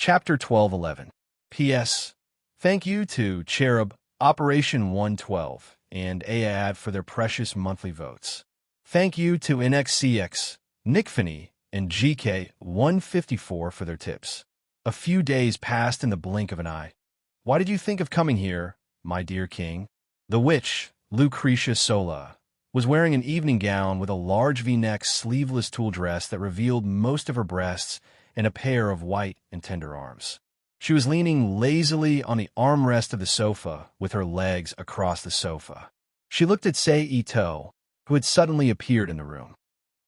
Chapter 12:11. P.S. Thank you to Cherub, Operation 112, and AAD for their precious monthly votes. Thank you to NXCX, Nickfinney, and GK154 for their tips. A few days passed in the blink of an eye. Why did you think of coming here, my dear king? The witch, Lucretia Sola, was wearing an evening gown with a large V-neck sleeveless tulle dress that revealed most of her breasts and a pair of white and tender arms. She was leaning lazily on the armrest of the sofa with her legs across the sofa. She looked at Sei Ito, who had suddenly appeared in the room.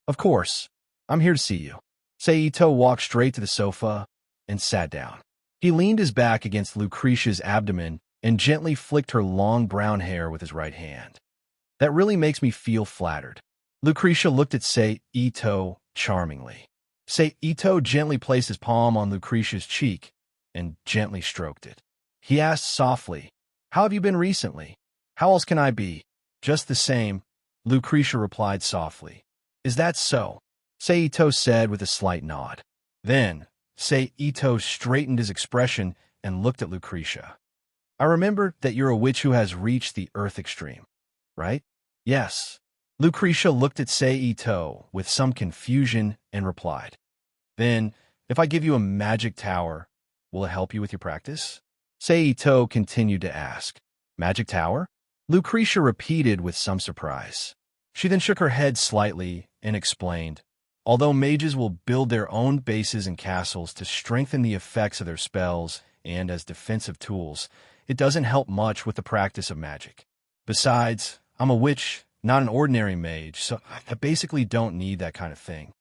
Of course, I'm here to see you. Sei Ito walked straight to the sofa and sat down. He leaned his back against Lucretia's abdomen and gently flicked her long brown hair with his right hand. That really makes me feel flattered. Lucretia looked at Sei Ito charmingly. Sei Ito gently placed his palm on Lucretia's cheek and gently stroked it. He asked softly, "How have you been recently?" "How else can I be?" "Just the same," Lucretia replied softly. "Is that so?" Sei Ito said with a slight nod. Then, Sei Ito straightened his expression and looked at Lucretia. "I remember that you're a witch who has reached the earth extreme, right?" "Yes." Lucretia looked at Sei Ito with some confusion and replied, "Then, if I give you a magic tower, will it help you with your practice?" Sei Ito continued to ask, "Magic tower?" Lucretia repeated with some surprise. She then shook her head slightly and explained, "Although mages will build their own bases and castles to strengthen the effects of their spells and as defensive tools, it doesn't help much with the practice of magic. Besides, I'm a witch, not an ordinary mage, so I basically don't need that kind of thing."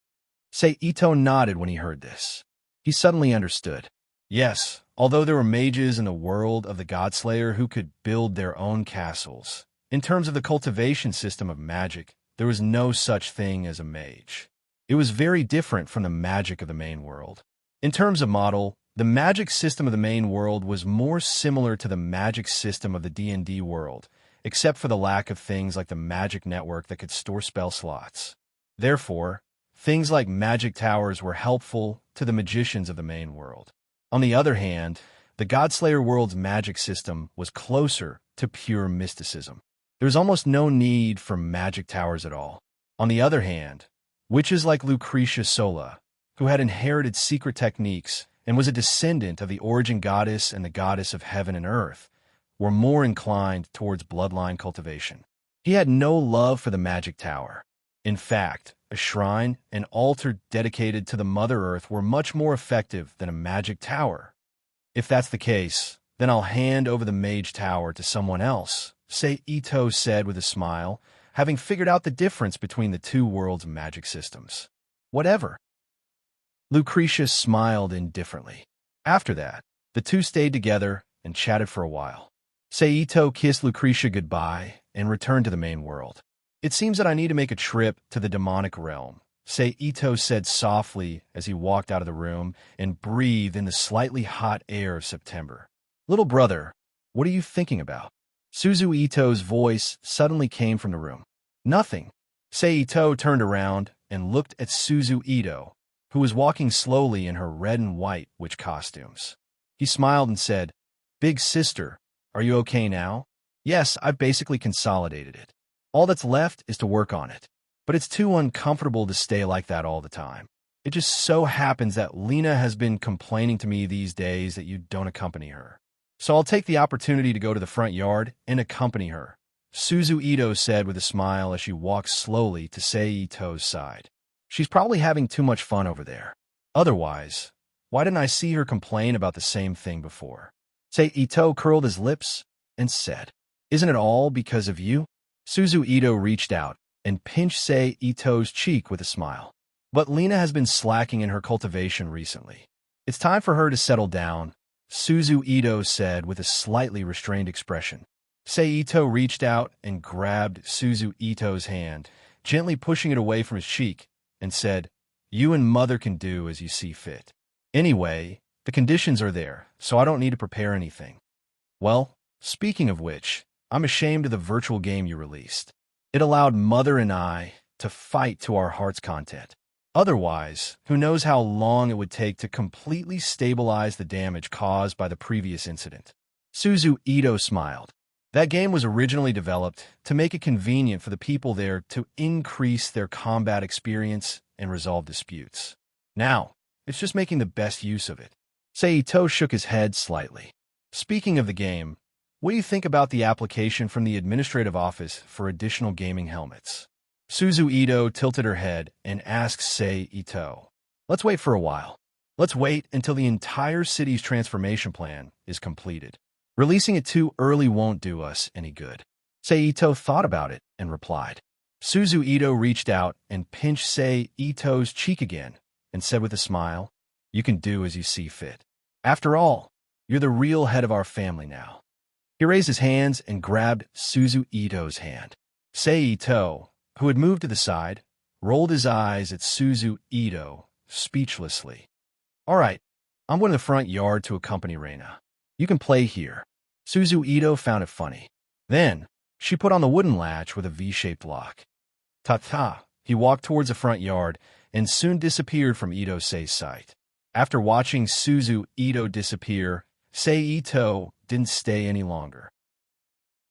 Sei Ito nodded when he heard this. He suddenly understood. Yes, although there were mages in the world of the Godslayer who could build their own castles, in terms of the cultivation system of magic, there was no such thing as a mage. It was very different from the magic of the main world. In terms of model, the magic system of the main world was more similar to the magic system of the D&D world, except for the lack of things like the magic network that could store spell slots. Therefore, things like magic towers were helpful to the magicians of the main world. On the other hand, the Godslayer world's magic system was closer to pure mysticism. There was almost no need for magic towers at all. On the other hand, witches like Lucretia Sola, who had inherited secret techniques and was a descendant of the origin goddess and the goddess of heaven and earth, were more inclined towards bloodline cultivation. He had no love for the magic tower. In fact, a shrine and altar dedicated to the Mother Earth were much more effective than a magic tower. "If that's the case, then I'll hand over the mage tower to someone else," Sei Ito said with a smile, having figured out the difference between the two worlds' magic systems. "Whatever." Lucretia smiled indifferently. After that, the two stayed together and chatted for a while. Sei Ito kissed Lucretia goodbye and returned to the main world. "It seems that I need to make a trip to the demonic realm," Sei Ito said softly as he walked out of the room and breathed in the slightly hot air of September. "Little brother, what are you thinking about?" Suzu Ito's voice suddenly came from the room. "Nothing." Sei Ito turned around and looked at Suzu Ito, who was walking slowly in her red and white witch costumes. He smiled and said, "Big sister, are you okay now?" "Yes, I've basically consolidated it. All that's left is to work on it. But it's too uncomfortable to stay like that all the time. It just so happens that Lena has been complaining to me these days that you don't accompany her. So I'll take the opportunity to go to the front yard and accompany her," Suzu Ito said with a smile as she walked slowly to Sei Ito's side. "She's probably having too much fun over there. Otherwise, why didn't I see her complain about the same thing before?" Sei Ito curled his lips and said, "Isn't it all because of you?" Suzu Ito reached out and pinched Sei Ito's cheek with a smile. "But Lena has been slacking in her cultivation recently. It's time for her to settle down," Suzu Ito said with a slightly restrained expression. Sei Ito reached out and grabbed Suzu Ito's hand, gently pushing it away from his cheek, and said, "You and Mother can do as you see fit. Anyway, the conditions are there, so I don't need to prepare anything. Well, speaking of which, I'm ashamed of the virtual game you released. It allowed Mother and I to fight to our heart's content. Otherwise, who knows how long it would take to completely stabilize the damage caused by the previous incident. Suzu Ito smiled. That game was originally developed to make it convenient for the people there to increase their combat experience and resolve disputes. Now, it's just making the best use of it. Saito shook his head slightly. Speaking of the game, what do you think about the application from the administrative office for additional gaming helmets? Suzu Ito tilted her head and asked Saito. Let's wait for a while. Let's wait until the entire city's transformation plan is completed. Releasing it too early won't do us any good. Saito thought about it and replied. Suzu Ito reached out and pinched Saito's cheek again and said with a smile, "You can do as you see fit. After all, you're the real head of our family now." He raised his hands and grabbed Suzu Ito's hand. Saito, who had moved to the side, rolled his eyes at Suzu Ito speechlessly. "All right, I'm going to the front yard to accompany Reina. You can play here." Suzu Ito found it funny. Then, she put on the wooden latch with a V-shaped lock. Ta-ta, he walked towards the front yard and soon disappeared from Ito's sight. After watching Suzu Ito disappear, Saito didn't stay any longer.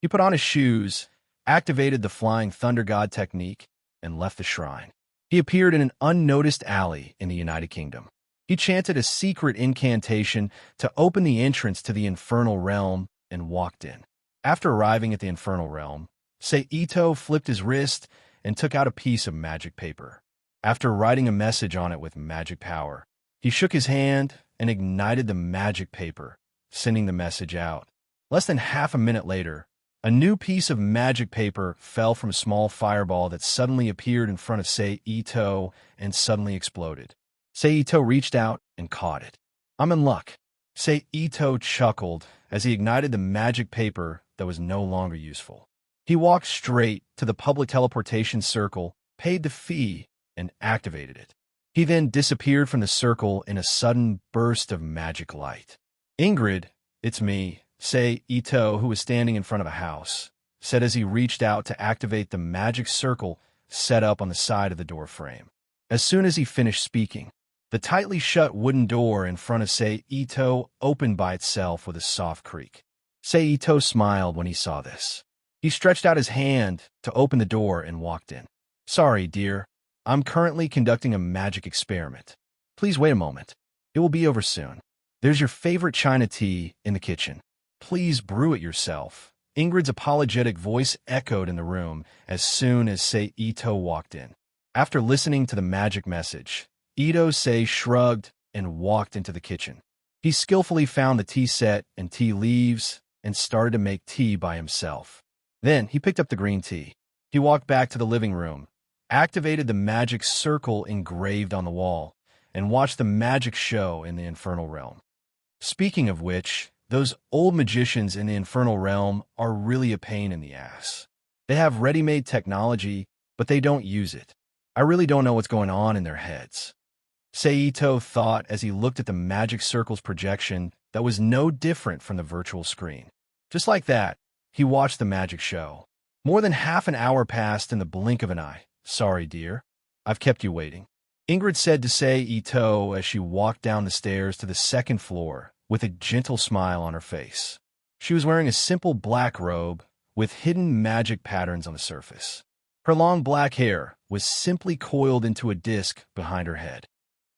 He put on his shoes, activated the Flying Thunder God technique, and left the shrine. He appeared in an unnoticed alley in the United Kingdom. He chanted a secret incantation to open the entrance to the Infernal Realm and walked in. After arriving at the Infernal Realm, Saito flipped his wrist and took out a piece of magic paper. After writing a message on it with magic power, he shook his hand and ignited the magic paper, sending the message out. Less than half a minute later, a new piece of magic paper fell from a small fireball that suddenly appeared in front of Saito and suddenly exploded. Saito reached out and caught it. "I'm in luck." Saito chuckled as he ignited the magic paper that was no longer useful. He walked straight to the public teleportation circle, paid the fee, and activated it. He then disappeared from the circle in a sudden burst of magic light. "Ingrid, it's me," Saito, who was standing in front of a house, said as he reached out to activate the magic circle set up on the side of the door frame. As soon as he finished speaking, the tightly shut wooden door in front of Saito opened by itself with a soft creak. Saito smiled when he saw this. He stretched out his hand to open the door and walked in. "Sorry, dear. I'm currently conducting a magic experiment. Please wait a moment. It will be over soon. There's your favorite China tea in the kitchen. Please brew it yourself." Ingrid's apologetic voice echoed in the room as soon as Saito walked in. After listening to the magic message, Ito-sei shrugged and walked into the kitchen. He skillfully found the tea set and tea leaves and started to make tea by himself. Then he picked up the green tea. He walked back to the living room, activated the magic circle engraved on the wall, and watched the magic show in the Infernal Realm. Speaking of which, those old magicians in the Infernal Realm are really a pain in the ass. They have ready-made technology, but they don't use it. I really don't know what's going on in their heads. Saito thought as he looked at the magic circle's projection that was no different from the virtual screen. Just like that, he watched the magic show. More than half an hour passed in the blink of an eye. "Sorry, dear. I've kept you waiting," Ingrid said to Saito as she walked down the stairs to the second floor with a gentle smile on her face. She was wearing a simple black robe with hidden magic patterns on the surface. Her long black hair was simply coiled into a disc behind her head.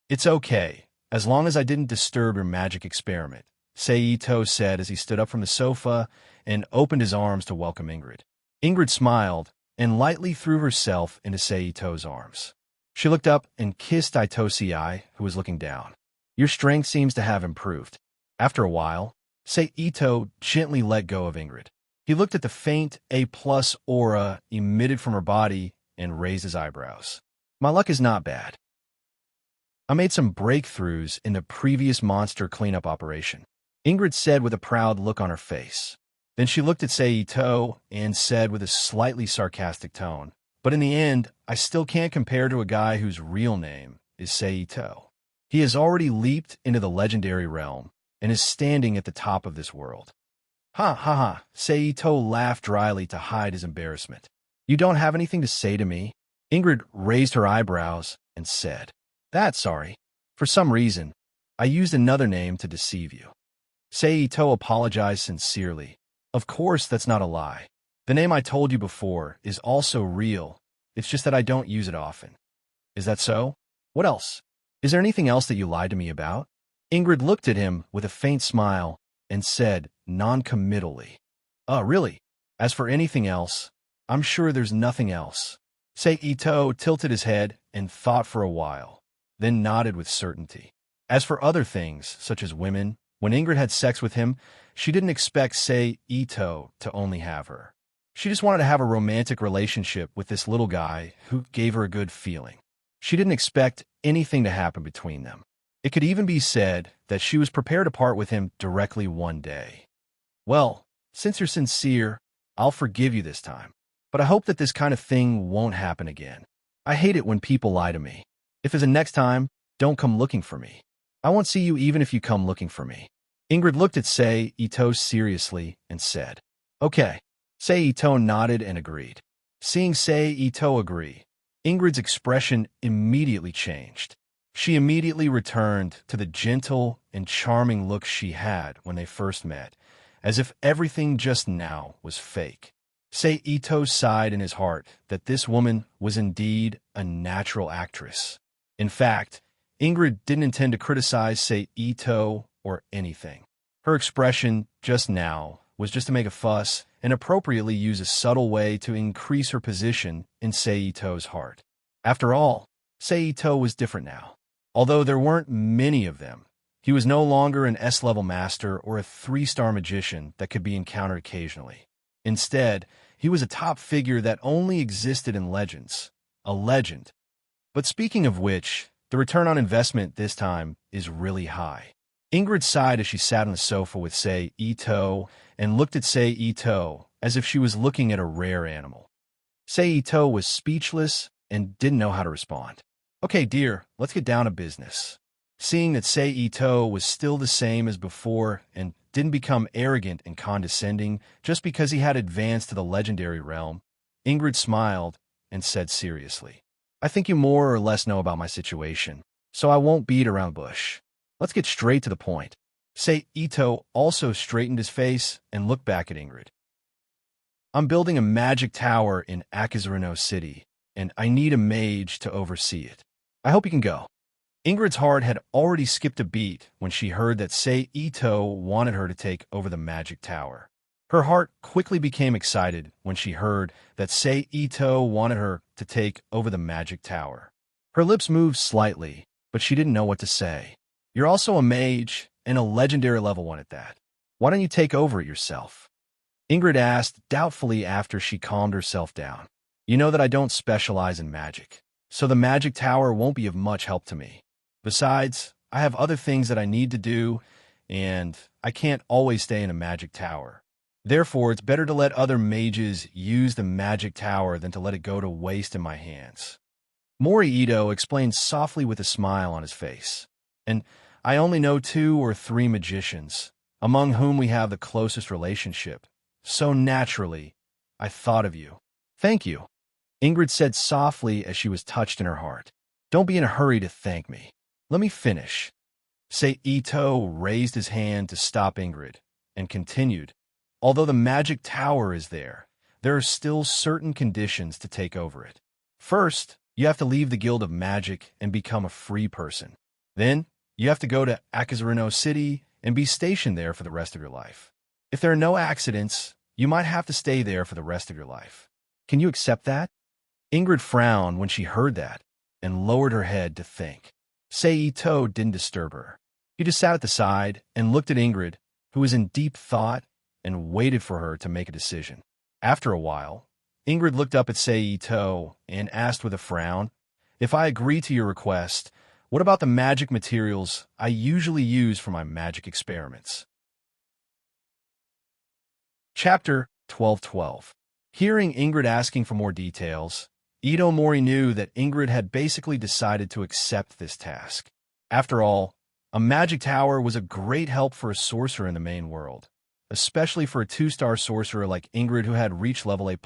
"It's okay, as long as I didn't disturb your magic experiment," Saito said as he stood up from the sofa and opened his arms to welcome Ingrid. Ingrid smiled and lightly threw herself into Saito's arms. She looked up and kissed Itosei, who was looking down. "Your strength seems to have improved." After a while, Saito gently let go of Ingrid. He looked at the faint A+ aura emitted from her body and raised his eyebrows. "My luck is not bad. I made some breakthroughs in the previous monster cleanup operation," Ingrid said with a proud look on her face. Then she looked at Saito and said with a slightly sarcastic tone, "But in the end, I still can't compare to a guy whose real name is Saito. He has already leaped into the legendary realm and is standing at the top of this world." "Ha ha ha," Saito laughed dryly to hide his embarrassment. "You don't have anything to say to me?" Ingrid raised her eyebrows and said, Sorry. For some reason, I used another name to deceive you. Seito apologized sincerely. Of course, that's not a lie. The name I told you before is also real. It's just that I don't use it often. Is that so? What else? Is there anything else that you lied to me about? Ingrid looked at him with a faint smile and said, non-committally, really? As for anything else, I'm sure there's nothing else. Seito tilted his head and thought for a while, then nodded with certainty. As for other things, such as women, when Ingrid had sex with him, she didn't expect Seito to only have her. She just wanted to have a romantic relationship with this little guy who gave her a good feeling. She didn't expect anything to happen between them. It could even be said that she was prepared to part with him directly one day. Well, since you're sincere, I'll forgive you this time. But I hope that this kind of thing won't happen again. I hate it when people lie to me. If it's a next time, don't come looking for me. I won't see you even if you come looking for me. Ingrid looked at Seito seriously and said, Okay. Seito nodded and agreed. Seeing Seito agree, Ingrid's expression immediately changed. She immediately returned to the gentle and charming look she had when they first met, as if everything just now was fake. Seito sighed in his heart that this woman was indeed a natural actress. In fact, Ingrid didn't intend to criticize Seito or anything. Her expression just now was just to make a fuss and appropriately use a subtle way to increase her position in Seito's heart. After all, Seito was different now. Although there weren't many of them, he was no longer an S-level master or a 3-star magician that could be encountered occasionally. Instead, he was a top figure that only existed in legends. A legend. But speaking of which, the return on investment this time is really high. Ingrid sighed as she sat on the sofa with Seito and looked at Seito as if she was looking at a rare animal. Seito was speechless and didn't know how to respond. Okay, dear, let's get down to business. Seeing that Seito was still the same as before and didn't become arrogant and condescending just because he had advanced to the legendary realm, Ingrid smiled and said seriously, I think you more or less know about my situation, so I won't beat around the bush. Let's get straight to the point. Seito also straightened his face and looked back at Ingrid. I'm building a magic tower in Akazurino City, and I need a mage to oversee it. I hope you can go. Ingrid's heart had already skipped a beat when she heard that Seito wanted her to take over the magic tower. Her heart quickly became excited when she heard that Seito wanted her to take over the magic tower. Her lips moved slightly, but she didn't know what to say. You're also a mage, and a legendary level one at that. Why don't you take over it yourself? Ingrid asked doubtfully after she calmed herself down. You know that I don't specialize in magic, so the magic tower won't be of much help to me. Besides, I have other things that I need to do, and I can't always stay in a magic tower. Therefore, it's better to let other mages use the magic tower than to let it go to waste in my hands. Mori-Ito explained softly with a smile on his face. And I only know 2 or 3 magicians, among whom we have the closest relationship. So naturally, I thought of you. Thank you, Ingrid said softly as she was touched in her heart. Don't be in a hurry to thank me. Let me finish. Seito raised his hand to stop Ingrid and continued. Although the magic tower is there are still certain conditions to take over it. First, you have to leave the Guild of Magic and become a free person. Then, you have to go to Akazurino City and be stationed there for the rest of your life. If there are no accidents, you might have to stay there for the rest of your life. Can you accept that? Ingrid frowned when she heard that and lowered her head to think. Seito didn't disturb her. He just sat at the side and looked at Ingrid, who was in deep thought, and waited for her to make a decision. After a while, Ingrid looked up at Seito and asked with a frown, If I agree to your request, what about the magic materials I usually use for my magic experiments? Chapter 12:12. Hearing Ingrid asking for more details, Ito Mori knew that Ingrid had basically decided to accept this task. After all, a magic tower was a great help for a sorcerer in the main world, especially for a 2-star sorcerer like Ingrid who had reached level A+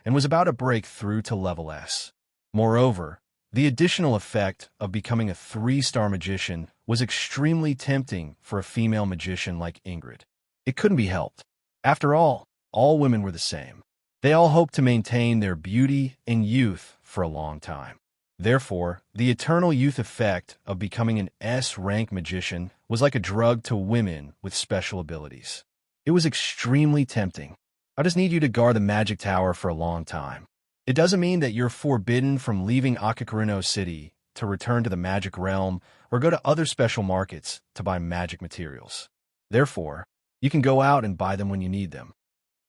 and was about to break through to level S. Moreover, The additional effect of becoming a 3-star magician was extremely tempting for a female magician like Ingrid. It couldn't be helped. After all women were the same. They all hoped to maintain their beauty and youth for a long time. Therefore, the eternal youth effect of becoming an S-rank magician was like a drug to women with special abilities. It was extremely tempting. I just need you to guard the magic tower for a long time. It doesn't mean that you're forbidden from leaving Akakarino City to return to the magic realm or go to other special markets to buy magic materials. Therefore, you can go out and buy them when you need them.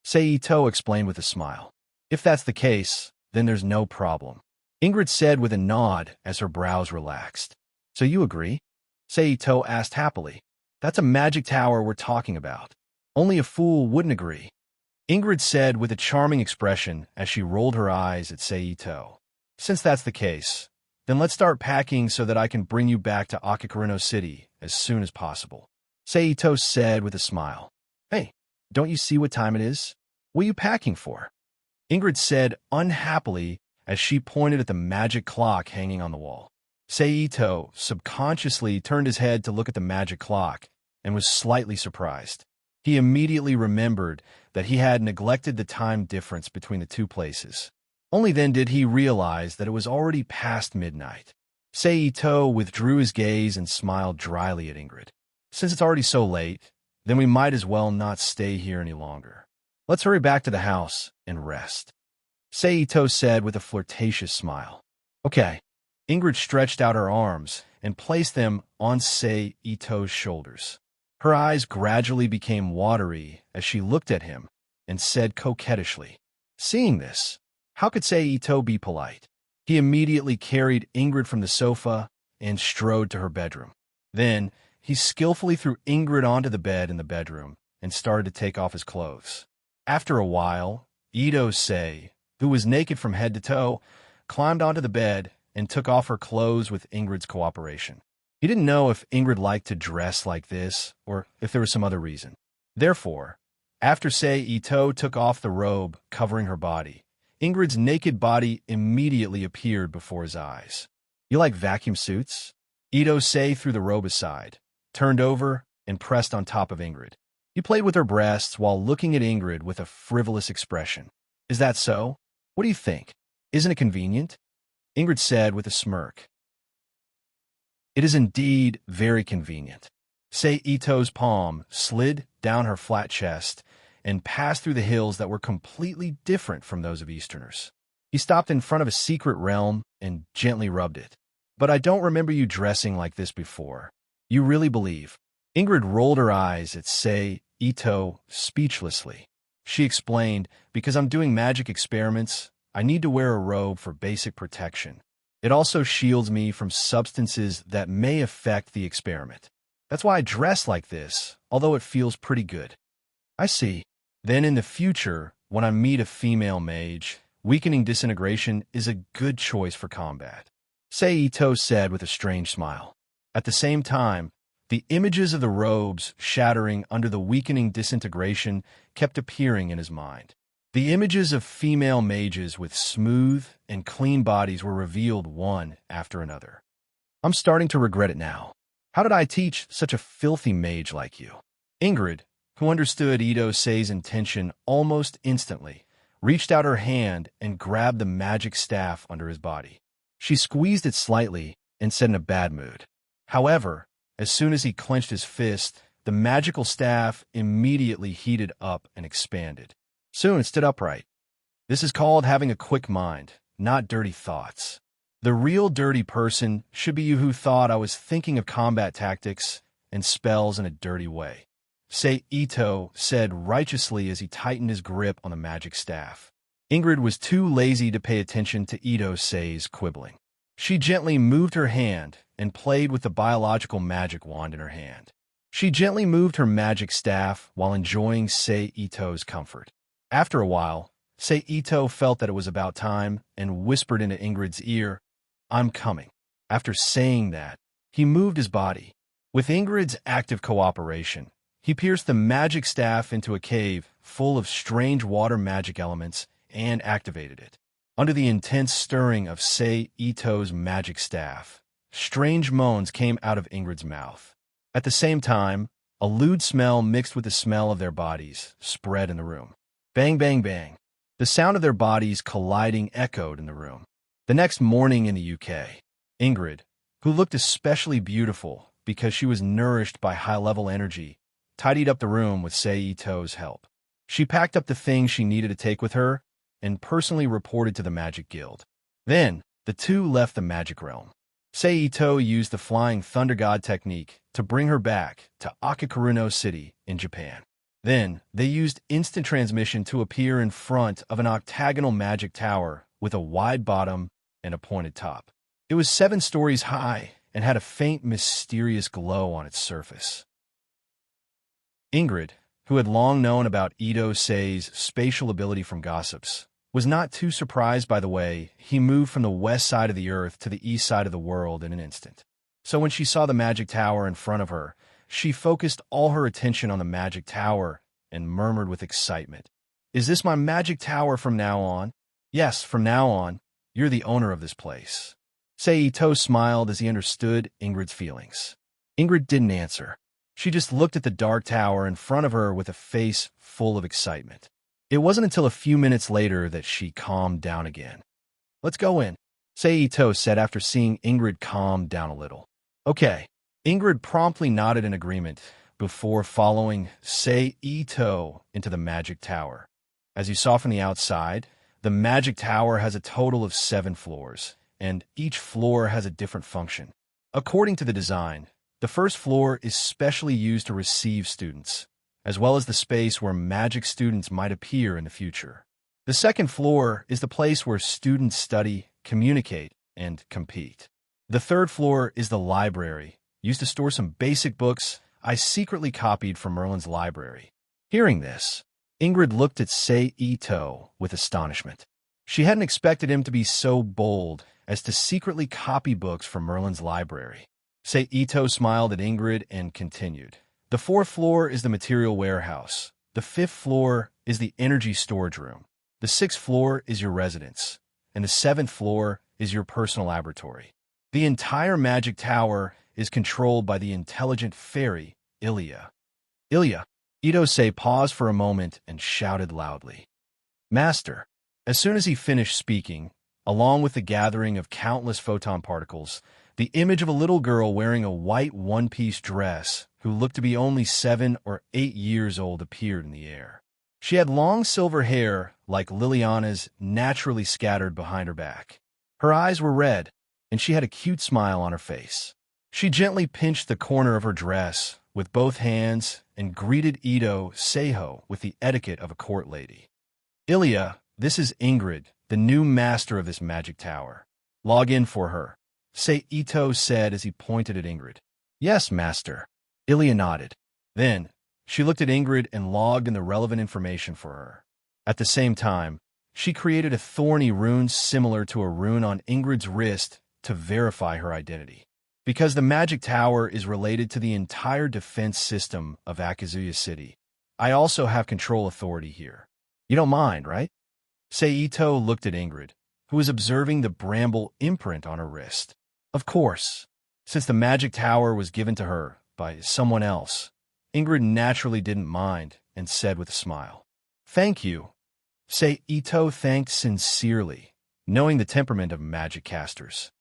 Seito explained with a smile. If that's the case, then there's no problem. Ingrid said with a nod as her brows relaxed. So you agree? Seito asked happily. That's a magic tower we're talking about. Only a fool wouldn't agree. Ingrid said with a charming expression as she rolled her eyes at Seito. Since that's the case, then let's start packing so that I can bring you back to Akakarino City as soon as possible. Seito said with a smile. Hey, don't you see what time it is? What are you packing for? Ingrid said unhappily as she pointed at the magic clock hanging on the wall. Seito subconsciously turned his head to look at the magic clock and was slightly surprised. He immediately remembered that he had neglected the time difference between the two places. Only then did he realize that it was already past midnight. Seito withdrew his gaze and smiled dryly at Ingrid. Since it's already so late, then we might as well not stay here any longer. Let's hurry back to the house and rest. Seito said with a flirtatious smile. Okay. Ingrid stretched out her arms and placed them on Seito's shoulders. Her eyes gradually became watery as she looked at him and said coquettishly, Seeing this, how could Seito be polite? He immediately carried Ingrid from the sofa and strode to her bedroom. Then, he skillfully threw Ingrid onto the bed in the bedroom and started to take off his clothes. After a while, Ito-sei, who was naked from head to toe, climbed onto the bed and took off her clothes with Ingrid's cooperation. He didn't know if Ingrid liked to dress like this or if there was some other reason. Therefore, after Seito took off the robe covering her body, Ingrid's naked body immediately appeared before his eyes. You like vacuum suits? Ito-sei threw the robe aside, turned over, and pressed on top of Ingrid. He played with her breasts while looking at Ingrid with a frivolous expression. Is that so? What do you think? Isn't it convenient? Ingrid said with a smirk. It is indeed very convenient. Seito's palm slid down her flat chest and passed through the hills that were completely different from those of Easterners. He stopped in front of a secret realm and gently rubbed it. But I don't remember you dressing like this before. You really believe? Ingrid rolled her eyes at Seito speechlessly. She explained, because I'm doing magic experiments, I need to wear a robe for basic protection. It also shields me from substances that may affect the experiment. That's why I dress like this, although it feels pretty good. I see. Then in the future, when I meet a female mage, weakening disintegration is a good choice for combat. Seito said with a strange smile. At the same time, the images of the robes shattering under the weakening disintegration kept appearing in his mind. The images of female mages with smooth and clean bodies were revealed one after another. I'm starting to regret it now. How did I teach such a filthy mage like you? Ingrid, who understood Ito-sei's intention almost instantly, reached out her hand and grabbed the magic staff under his body. She squeezed it slightly and said in a bad mood. However, as soon as he clenched his fist, the magical staff immediately heated up and expanded. Soon it stood upright. This is called having a quick mind, not dirty thoughts. The real dirty person should be you who thought I was thinking of combat tactics and spells in a dirty way. Seito said righteously as he tightened his grip on the magic staff. Ingrid was too lazy to pay attention to Ito-sei's quibbling. She gently moved her hand and played with the biological magic wand in her hand. She gently moved her magic staff while enjoying Seito's comfort. After a while, Seito felt that it was about time and whispered into Ingrid's ear, I'm coming. After saying that, he moved his body. With Ingrid's active cooperation, he pierced the magic staff into a cave full of strange water magic elements and activated it. Under the intense stirring of Sei Ito's magic staff, strange moans came out of Ingrid's mouth. At the same time, a lewd smell mixed with the smell of their bodies spread in the room. Bang, bang, bang. The sound of their bodies colliding echoed in the room. The next morning in the UK, Ingrid, who looked especially beautiful because she was nourished by high-level energy, tidied up the room with Sei Ito's help. She packed up the things she needed to take with her and personally reported to the Magic Guild. Then, the two left the magic realm. Sei Ito used the Flying Thunder God technique to bring her back to Akakaruno City in Japan. Then, they used instant transmission to appear in front of an octagonal magic tower with a wide bottom and a pointed top. It was 7 stories high and had a faint, mysterious glow on its surface. Ingrid, who had long known about Ito Sei's spatial ability from gossips, was not too surprised by the way he moved from the west side of the earth to the east side of the world in an instant. So when she saw the magic tower in front of her, she focused all her attention on the magic tower and murmured with excitement, "Is this my magic tower from now on?" "Yes, from now on, you're the owner of this place." Sei Ito smiled as he understood Ingrid's feelings. Ingrid didn't answer. She just looked at the dark tower in front of her with a face full of excitement. It wasn't until a few minutes later that she calmed down again. "Let's go in," Sei Ito said after seeing Ingrid calm down a little. "Okay." Ingrid promptly nodded in agreement before following Sei Ito into the magic tower. As you saw from the outside, the magic tower has a total of 7 floors, and each floor has a different function. According to the design, the first floor is specially used to receive students, as well as the space where magic students might appear in the future. The second floor is the place where students study, communicate, and compete. The third floor is the library, used to store some basic books I secretly copied from Merlin's library. Hearing this, Ingrid looked at Sei Ito with astonishment. She hadn't expected him to be so bold as to secretly copy books from Merlin's library. Sei Ito smiled at Ingrid and continued. "The 4th floor is the material warehouse. The 5th floor is the energy storage room. The 6th floor is your residence. And the 7th floor is your personal laboratory. The entire magic tower is controlled by the intelligent fairy, Ilya." "Ilya." Ito Sei paused for a moment and shouted loudly, "Master." As soon as he finished speaking, along with the gathering of countless photon particles, the image of a little girl wearing a white one-piece dress who looked to be only 7 or 8 years old appeared in the air. She had long silver hair like Liliana's naturally scattered behind her back. Her eyes were red, and she had a cute smile on her face. She gently pinched the corner of her dress with both hands and greeted Ito Seiho with the etiquette of a court lady. "Ilya, this is Ingrid, the new master of this magic tower. Log in for her," Sei Ito said as he pointed at Ingrid. "Yes, master." Ilya nodded. Then, she looked at Ingrid and logged in the relevant information for her. At the same time, she created a thorny rune similar to a rune on Ingrid's wrist to verify her identity. Because the magic tower is related to the entire defense system of Akazuya City, I also have control authority here. You don't mind, right? Sei Ito looked at Ingrid, who was observing the bramble imprint on her wrist. Of course, since the magic tower was given to her by someone else, Ingrid naturally didn't mind and said with a smile, "Thank you." Sei Ito thanked sincerely, knowing the temperament of magic casters.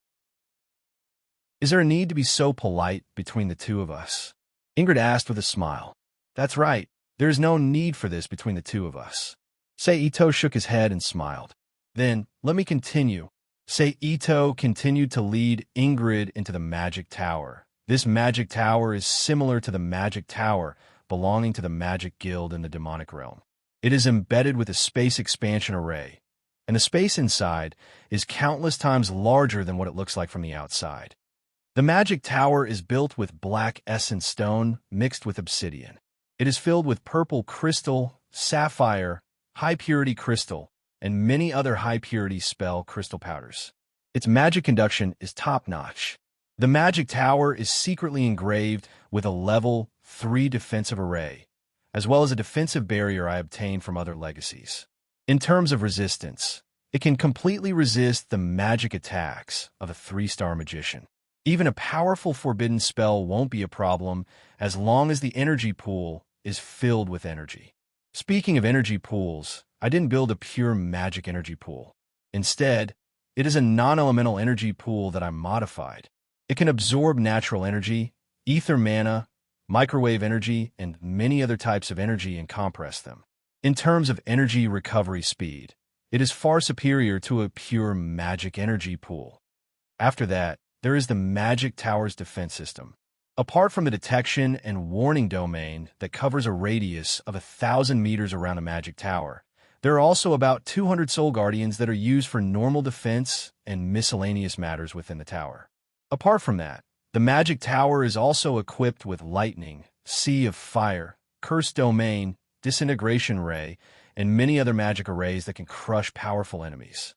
"Is there a need to be so polite between the two of us?" Ingrid asked with a smile. "That's right. There is no need for this between the two of us." Sei Ito shook his head and smiled. "Then, let me continue." Sei Ito continued to lead Ingrid into the magic tower. This magic tower is similar to the magic tower belonging to the Magic Guild in the demonic realm. It is embedded with a space expansion array, and the space inside is countless times larger than what it looks like from the outside. The magic tower is built with black essence stone mixed with obsidian. It is filled with purple crystal, sapphire, high-purity crystal, and many other high-purity spell crystal powders. Its magic conduction is top-notch. The magic tower is secretly engraved with a level 3 defensive array, as well as a defensive barrier I obtained from other legacies. In terms of resistance, It can completely resist the magic attacks of a 3-star magician. Even a powerful forbidden spell won't be a problem as long as the energy pool is filled with energy. Speaking of energy pools, I didn't build a pure magic energy pool. Instead, it is a non-elemental energy pool that I modified. It can absorb natural energy, ether mana, microwave energy, and many other types of energy and compress them. In terms of energy recovery speed, it is far superior to a pure magic energy pool. After that, there is the Magic Tower's defense system. Apart from the detection and warning domain that covers a radius of 1,000 meters around a magic tower, there are also about 200 soul guardians that are used for normal defense and miscellaneous matters within the tower. Apart from that, the magic tower is also equipped with lightning, sea of fire, curse domain, disintegration ray, and many other magic arrays that can crush powerful enemies.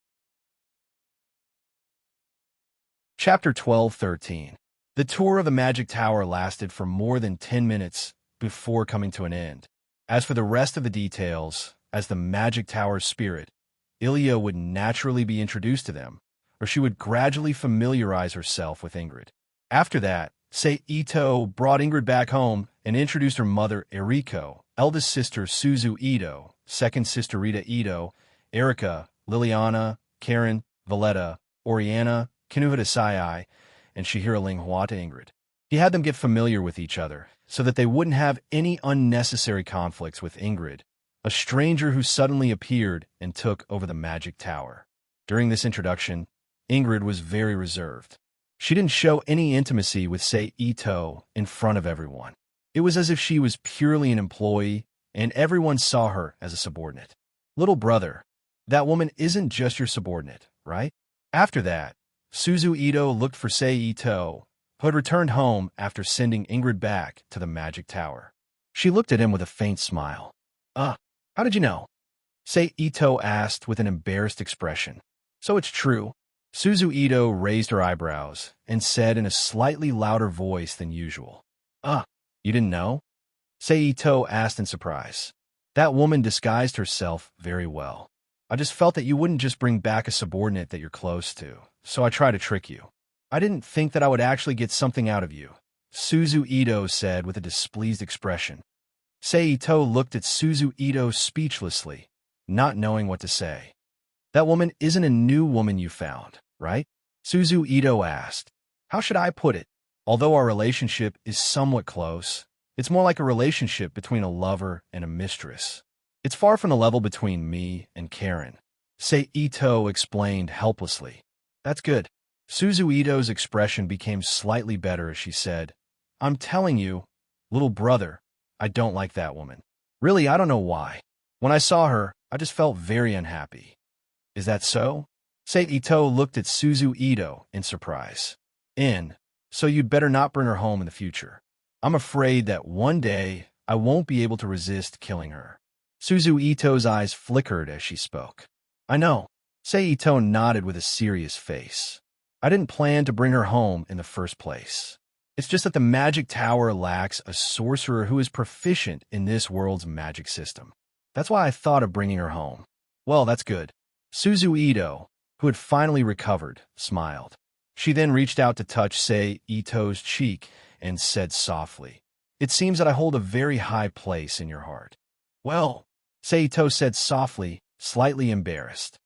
Chapter 12-13. The tour of the magic tower lasted for more than 10 minutes before coming to an end. As for the rest of the details, as the magic tower's spirit, Ilya would naturally be introduced to them, or she would gradually familiarize herself with Ingrid. After that, Sei Ito brought Ingrid back home and introduced her mother, Eriko, eldest sister, Suzu Ito, second sister, Rita Ito, Erika, Liliana, Karen, Valletta, Oriana, Kinuhita Sai, and Shihira Linghua to Ingrid. He had them get familiar with each other so that they wouldn't have any unnecessary conflicts with Ingrid, a stranger who suddenly appeared and took over the magic tower. During this introduction, Ingrid was very reserved. She didn't show any intimacy with Sei Ito in front of everyone. It was as if she was purely an employee and everyone saw her as a subordinate. Little brother, that woman isn't just your subordinate, right? After that, Suzu Ito looked for Sei Ito, who had returned home after sending Ingrid back to the magic tower. She looked at him with a faint smile. How did you know? Sei Ito asked with an embarrassed expression. So it's true. Suzu Ito raised her eyebrows and said in a slightly louder voice than usual. You didn't know? Sei Ito asked in surprise. That woman disguised herself very well. I just felt that you wouldn't just bring back a subordinate that you're close to, so I tried to trick you. I didn't think that I would actually get something out of you, Suzu Ito said with a displeased expression. Sei Ito looked at Suzu Ito speechlessly, not knowing what to say. That woman isn't a new woman you found, right? Suzu Ito asked. How should I put it? Although our relationship is somewhat close, it's more like a relationship between a lover and a mistress. It's far from the level between me and Karen. Sei Ito explained helplessly. That's good. Suzu Ito's expression became slightly better as she said, I'm telling you, little brother, I don't like that woman. Really, I don't know why. When I saw her, I just felt very unhappy. Is that so? Sei Ito looked at Suzu Ito in surprise. So you'd better not bring her home in the future. I'm afraid that one day I won't be able to resist killing her. Suzu Ito's eyes flickered as she spoke. I know. Sei Ito nodded with a serious face. I didn't plan to bring her home in the first place. It's just that the magic tower lacks a sorcerer who is proficient in this world's magic system. That's why I thought of bringing her home. Well, that's good. Suzu Ito, who had finally recovered, smiled. She then reached out to touch Sei Ito's cheek and said softly, It seems that I hold a very high place in your heart. Well, Sei Ito said softly, slightly embarrassed.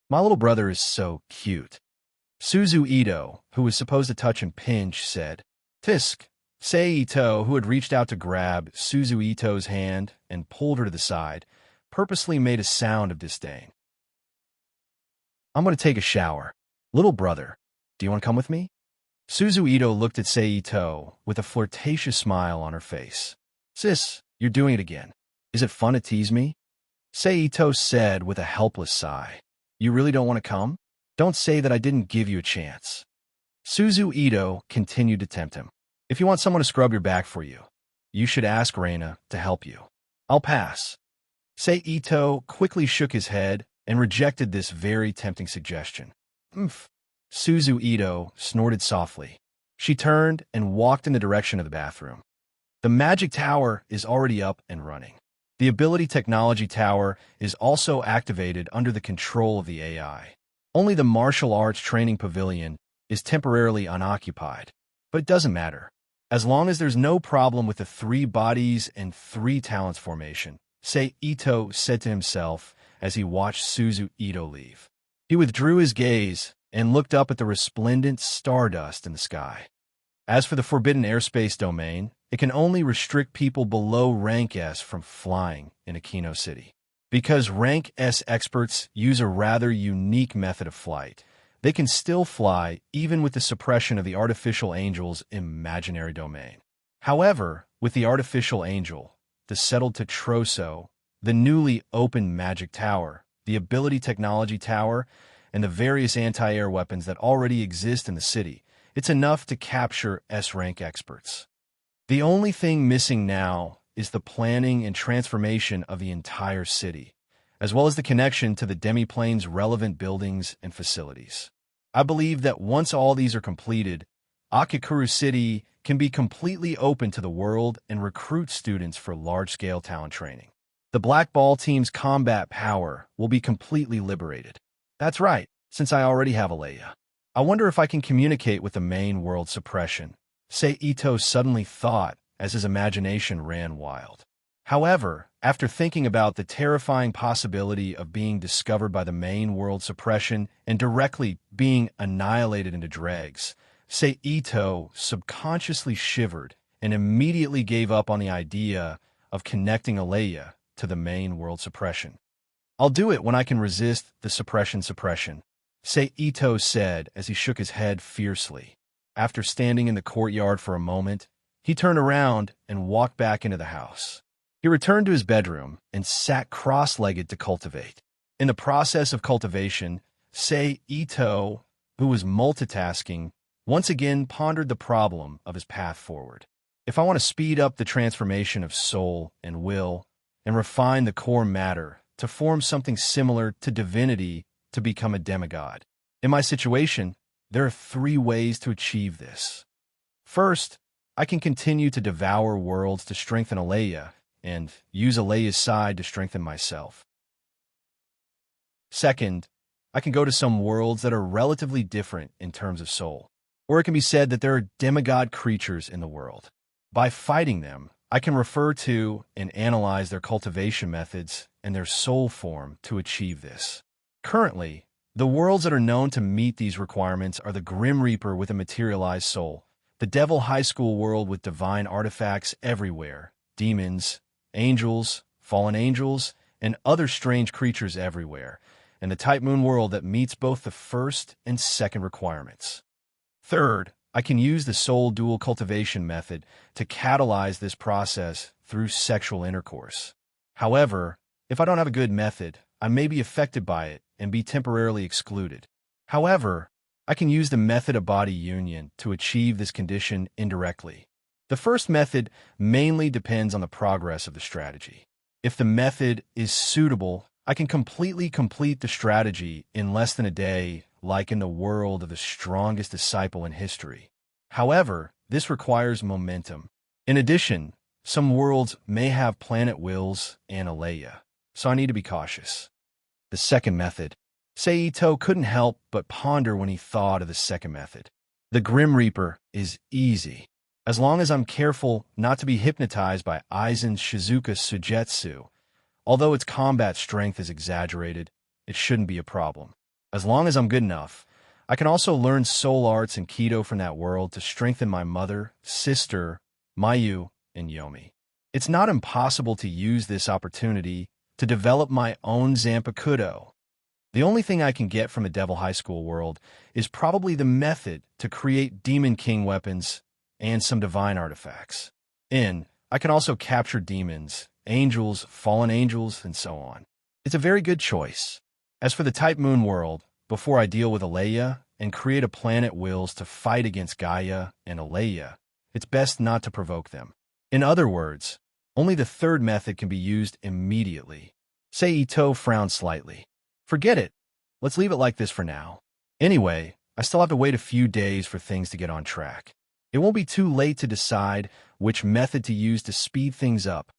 My little brother is so cute. Suzu Ito, who was supposed to touch and pinch, said, Tisk. Sei Ito, who had reached out to grab Suzu Ito's hand and pulled her to the side, purposely made a sound of disdain. I'm going to take a shower. Little brother, do you want to come with me? Suzu Ito looked at Sei Ito with a flirtatious smile on her face. Sis, you're doing it again. Is it fun to tease me? Sei Ito said with a helpless sigh. You really don't want to come? Don't say that I didn't give you a chance. Suzu Ito continued to tempt him. If you want someone to scrub your back for you, you should ask Reina to help you. I'll pass. Sei Ito quickly shook his head and rejected this very tempting suggestion. Suzu Ito snorted softly. She turned and walked in the direction of the bathroom. The magic tower is already up and running. The Ability Technology Tower is also activated under the control of the AI. Only the Martial Arts Training Pavilion is temporarily unoccupied, but it doesn't matter. As long as there's no problem with the 3 bodies and 3 talents formation, Ito said to himself as he watched Suzu Ito leave. He withdrew his gaze and looked up at the resplendent stardust in the sky. As for the Forbidden Airspace domain, it can only restrict people below Rank S from flying in Aquino City. Because Rank S experts use a rather unique method of flight, they can still fly even with the suppression of the Artificial Angel's imaginary domain. However, with the Artificial Angel, the settled to Troso, the newly opened Magic Tower, the Ability Technology Tower, and the various anti-air weapons that already exist in the city, it's enough to capture S-rank experts. The only thing missing now is the planning and transformation of the entire city, as well as the connection to the demiplane's relevant buildings and facilities. I believe that once all these are completed, Akikuru City can be completely open to the world and recruit students for large-scale talent training. The Black Ball team's combat power will be completely liberated. That's right, since I already have a Leia. I wonder if I can communicate with the main world suppression, Ito suddenly thought as his imagination ran wild. However, after thinking about the terrifying possibility of being discovered by the main world suppression and directly being annihilated into dregs, Ito subconsciously shivered and immediately gave up on the idea of connecting Leia to the main world suppression. I'll do it when I can resist the suppression, Ito said as he shook his head fiercely. After standing in the courtyard for a moment, he turned around and walked back into the house. He returned to his bedroom and sat cross-legged to cultivate. In the process of cultivation, Ito, who was multitasking, once again pondered the problem of his path forward. If I want to speed up the transformation of soul and will and refine the core matter to form something similar to divinity to become a demigod, in my situation, there are 3 ways to achieve this. First, I can continue to devour worlds to strengthen Leia and use Leia's side to strengthen myself. Second, I can go to some worlds that are relatively different in terms of soul. Or it can be said that there are demigod creatures in the world. By fighting them, I can refer to and analyze their cultivation methods and their soul form to achieve this. Currently, the worlds that are known to meet these requirements are the Grim Reaper with a materialized soul, the Devil High School world with divine artifacts everywhere, demons, angels, fallen angels, and other strange creatures everywhere, and the Type Moon world that meets both the first and second requirements. Third, I can use the soul dual cultivation method to catalyze this process through sexual intercourse. However, if I don't have a good method, I may be affected by it and be temporarily excluded. However, I can use the method of body union to achieve this condition indirectly. The first method mainly depends on the progress of the strategy. If the method is suitable, I can completely complete the strategy in less than a day, like in the world of the strongest disciple in history. However, this requires momentum. In addition, some worlds may have planet wills and Leia, so I need to be cautious. The second method. Ito couldn't help but ponder when he thought of the second method. The Grim Reaper is easy. As long as I'm careful not to be hypnotized by Aizen's Shizuka Sujetsu, although its combat strength is exaggerated, it shouldn't be a problem. As long as I'm good enough, I can also learn soul arts and Kido from that world to strengthen my mother, sister, Mayu, and Yomi. It's not impossible to use this opportunity to develop my own Zanpakudo. The only thing I can get from a Devil High School world is probably the method to create Demon King weapons and some divine artifacts. I can also capture demons, angels, fallen angels, and so on. It's a very good choice. As for the Type Moon world, before I deal with Leia and create a planet wills to fight against Gaia and Leia, it's best not to provoke them. In other words, only the third method can be used immediately. Ito frowned slightly. Forget it. Let's leave it like this for now. Anyway, I still have to wait a few days for things to get on track. It won't be too late to decide which method to use to speed things up.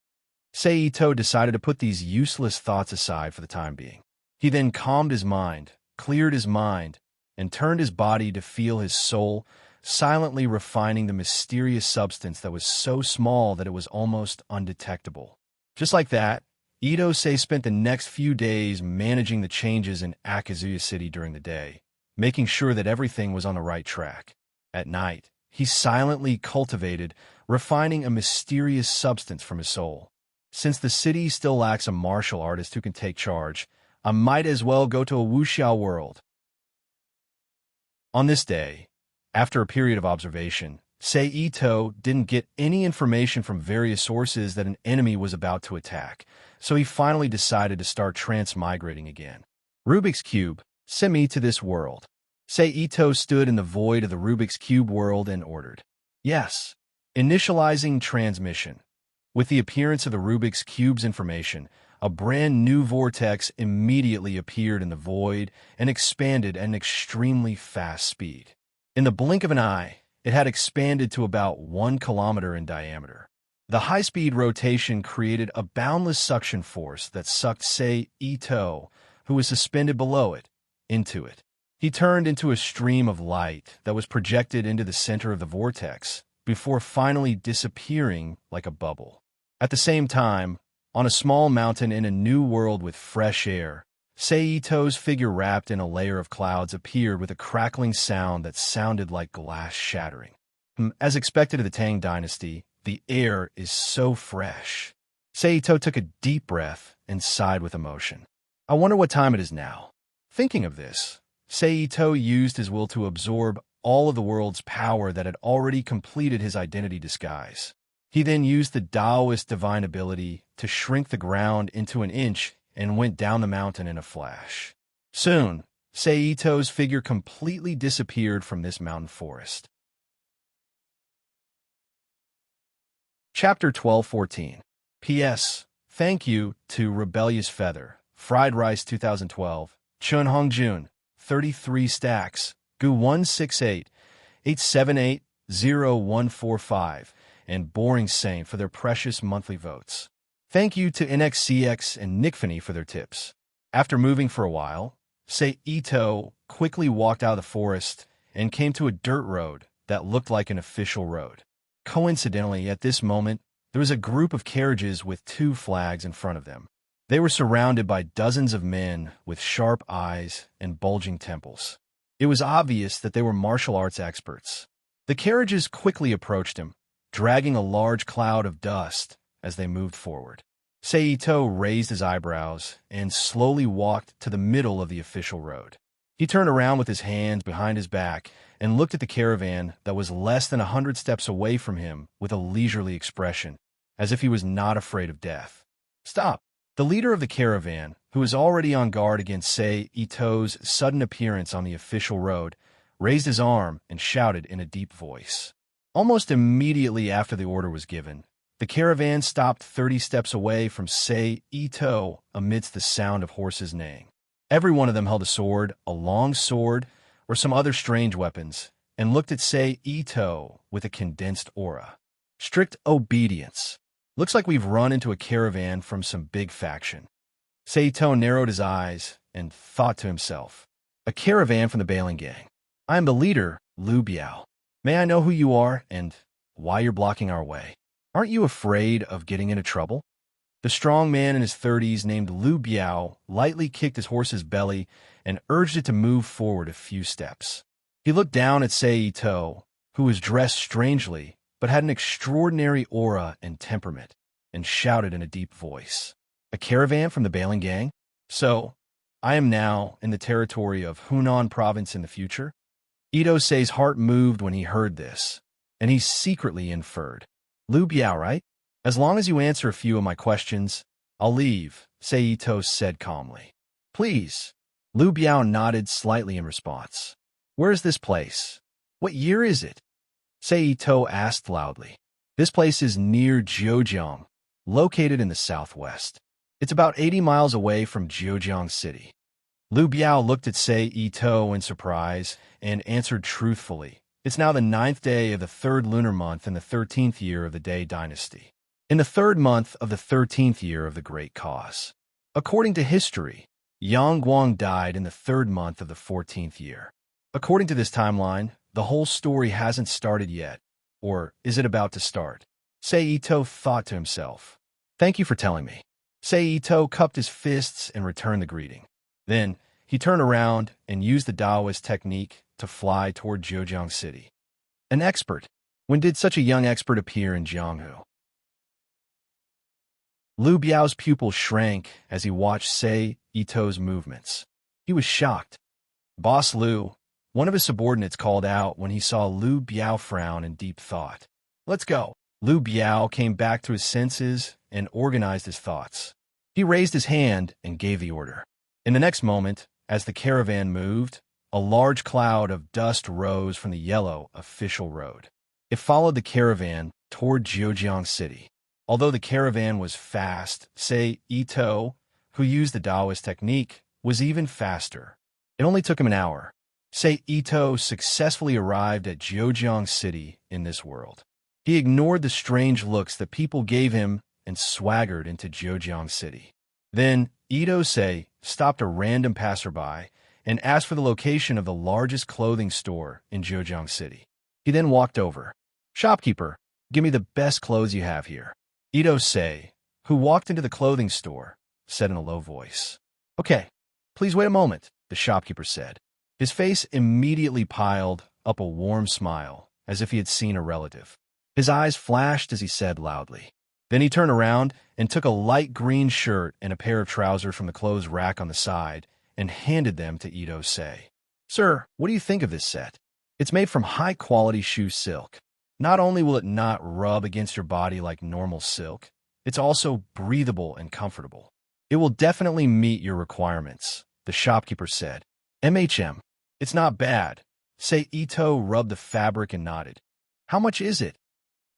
Seito decided to put these useless thoughts aside for the time being. He then calmed his mind, cleared his mind, and turned his body to feel his soul, silently refining the mysterious substance that was so small that it was almost undetectable. Just like that, Ito-sei spent the next few days managing the changes in Akazuya City during the day, making sure that everything was on the right track. At night, he silently cultivated, refining a mysterious substance from his soul. Since the city still lacks a martial artist who can take charge, I might as well go to a wuxiao world. On this day, after a period of observation, Seito didn't get any information from various sources that an enemy was about to attack, so he finally decided to start transmigrating again. Rubik's Cube, send me to this world. Seito stood in the void of the Rubik's Cube world and ordered. Yes. Initializing transmission. With the appearance of the Rubik's Cube's information, a brand new vortex immediately appeared in the void and expanded at an extremely fast speed. In the blink of an eye, it had expanded to about 1 kilometer in diameter. The high-speed rotation created a boundless suction force that sucked Seito, who was suspended below it, into it. He turned into a stream of light that was projected into the center of the vortex, before finally disappearing like a bubble. At the same time, on a small mountain in a new world with fresh air, Seito's figure wrapped in a layer of clouds appeared with a crackling sound that sounded like glass shattering. As expected of the Tang dynasty, the air is so fresh. Seito took a deep breath and sighed with emotion. I wonder what time it is now. Thinking of this, Seito used his will to absorb all of the world's power that had already completed his identity disguise. He then used the Taoist divine ability to shrink the ground into an inch and went down the mountain in a flash. Soon, Seito's figure completely disappeared from this mountain forest. Chapter 12:14. P.S. Thank you to Rebellious Feather, Fried Rice 2012, Chun Hongjun, 33 stacks, Gu 168, 878, 0145, and Boring Saint for their precious monthly votes. Thank you to NXCX and Nickfany for their tips. After moving for a while, Seito quickly walked out of the forest and came to a dirt road that looked like an official road. Coincidentally, at this moment, there was a group of carriages with 2 flags in front of them. They were surrounded by dozens of men with sharp eyes and bulging temples. It was obvious that they were martial arts experts. The carriages quickly approached him, dragging a large cloud of dust as they moved forward. Seito raised his eyebrows and slowly walked to the middle of the official road. He turned around with his hands behind his back and looked at the caravan that was less than 100 steps away from him with a leisurely expression, as if he was not afraid of death. Stop! The leader of the caravan, who was already on guard against Seito's sudden appearance on the official road, raised his arm and shouted in a deep voice. Almost immediately after the order was given, the caravan stopped 30 steps away from Seito amidst the sound of horses neighing. Every one of them held a sword, a long sword, or some other strange weapons, and looked at Seito with a condensed aura. Strict obedience. Looks like we've run into a caravan from some big faction. Seito narrowed his eyes and thought to himself, a caravan from the Bailing Gang. I am the leader, Lu Biao. May I know who you are and why you're blocking our way? Aren't you afraid of getting into trouble? The strong man in his 30s named Lu Biao lightly kicked his horse's belly and urged it to move forward a few steps. He looked down at Seito, who was dressed strangely but had an extraordinary aura and temperament, and shouted in a deep voice, a caravan from the Bailing Gang? So, I am now in the territory of Hunan province in the future? Ito-sei's heart moved when he heard this, and he secretly inferred, Lu Biao, right? As long as you answer a few of my questions, I'll leave, Seito said calmly. Please. Lu Biao nodded slightly in response. Where is this place? What year is it? Seito asked loudly. This place is near Zhejiang, located in the southwest. It's about 80 miles away from Zhejiang City. Lu Biao looked at Seito in surprise and answered truthfully. It's now the 9th day of the 3rd lunar month in the 13th year of the Day Dynasty. in the 3rd month of the 13th year of the Great Cause. According to history, Yang Guang died in the 3rd month of the 14th year. According to this timeline, the whole story hasn't started yet. Or is it about to start? Seito thought to himself. Thank you for telling me. Seito cupped his fists and returned the greeting. Then, he turned around and used the Taoist technique to fly toward Zhejiang City. An expert. When did such a young expert appear in Jianghu? Liu Biao's pupil shrank as he watched Seito's movements. He was shocked. Boss Liu, one of his subordinates, called out when he saw Liu Biao frown in deep thought. Let's go. Liu Biao came back to his senses and organized his thoughts. He raised his hand and gave the order. In the next moment, as the caravan moved, a large cloud of dust rose from the yellow official road. It followed the caravan toward Zhejiang City. Although the caravan was fast, Seito, who used the Taoist technique, was even faster. It only took him an hour. Seito successfully arrived at Zhejiang City in this world. He ignored the strange looks that people gave him and swaggered into Zhejiang City. Then, Ito-sei stopped a random passerby and asked for the location of the largest clothing store in Zhejiang City. He then walked over. Shopkeeper, give me the best clothes you have here. Ito-sei, who walked into the clothing store, said in a low voice. Okay, please wait a moment, the shopkeeper said. His face immediately piled up a warm smile, as if he had seen a relative. His eyes flashed as he said loudly. Then he turned around and took a light green shirt and a pair of trousers from the clothes rack on the side and handed them to Ito-sei. Sir, what do you think of this set? It's made from high-quality shoe silk. Not only will it not rub against your body like normal silk, it's also breathable and comfortable. It will definitely meet your requirements, the shopkeeper said. It's not bad. Seito rubbed the fabric and nodded. How much is it?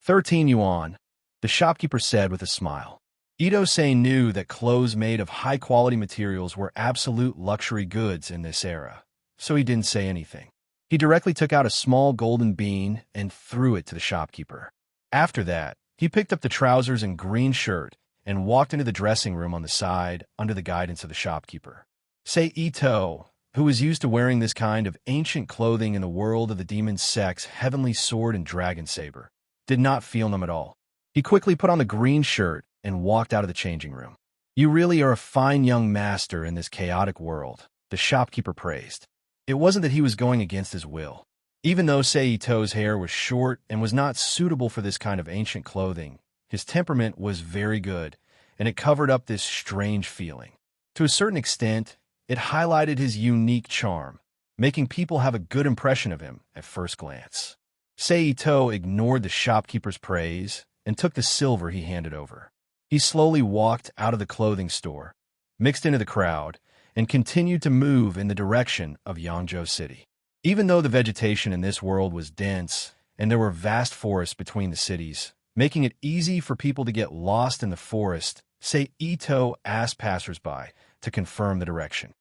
13 yuan, the shopkeeper said with a smile. Ito-sei knew that clothes made of high-quality materials were absolute luxury goods in this era, so he didn't say anything. He directly took out a small golden bean and threw it to the shopkeeper. After that, he picked up the trousers and green shirt and walked into the dressing room on the side under the guidance of the shopkeeper. Seito, who was used to wearing this kind of ancient clothing in the world of the demon sex heavenly sword and dragon saber, did not feel them at all. He quickly put on the green shirt and walked out of the changing room. You really are a fine young master in this chaotic world, the shopkeeper praised. It wasn't that he was going against his will. Even though Seito's hair was short and was not suitable for this kind of ancient clothing, his temperament was very good, and it covered up this strange feeling. To a certain extent, it highlighted his unique charm, making people have a good impression of him at first glance. Seito ignored the shopkeeper's praise and took the silver he handed over. He slowly walked out of the clothing store, mixed into the crowd, and continued to move in the direction of Yangzhou City. Even though the vegetation in this world was dense and there were vast forests between the cities, making it easy for people to get lost in the forest, Seito asked passersby to confirm the direction.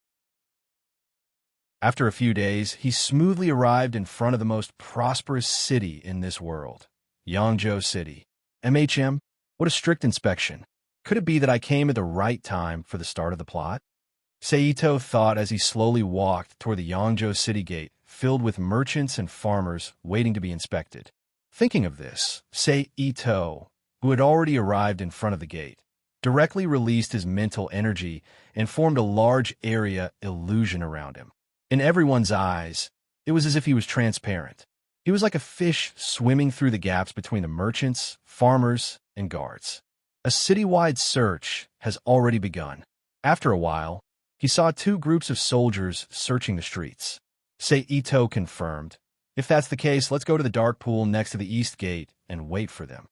After a few days, he smoothly arrived in front of the most prosperous city in this world, Yangzhou City. What a strict inspection. Could it be that I came at the right time for the start of the plot? Seito thought as he slowly walked toward the Yangzhou city gate, filled with merchants and farmers waiting to be inspected. Thinking of this, Seito, who had already arrived in front of the gate, directly released his mental energy and formed a large area illusion around him. In everyone's eyes, it was as if he was transparent. He was like a fish swimming through the gaps between the merchants, farmers, and guards. A citywide search has already begun. After a while, he saw 2 groups of soldiers searching the streets. Seito confirmed, if that's the case, let's go to the dark pool next to the east gate and wait for them.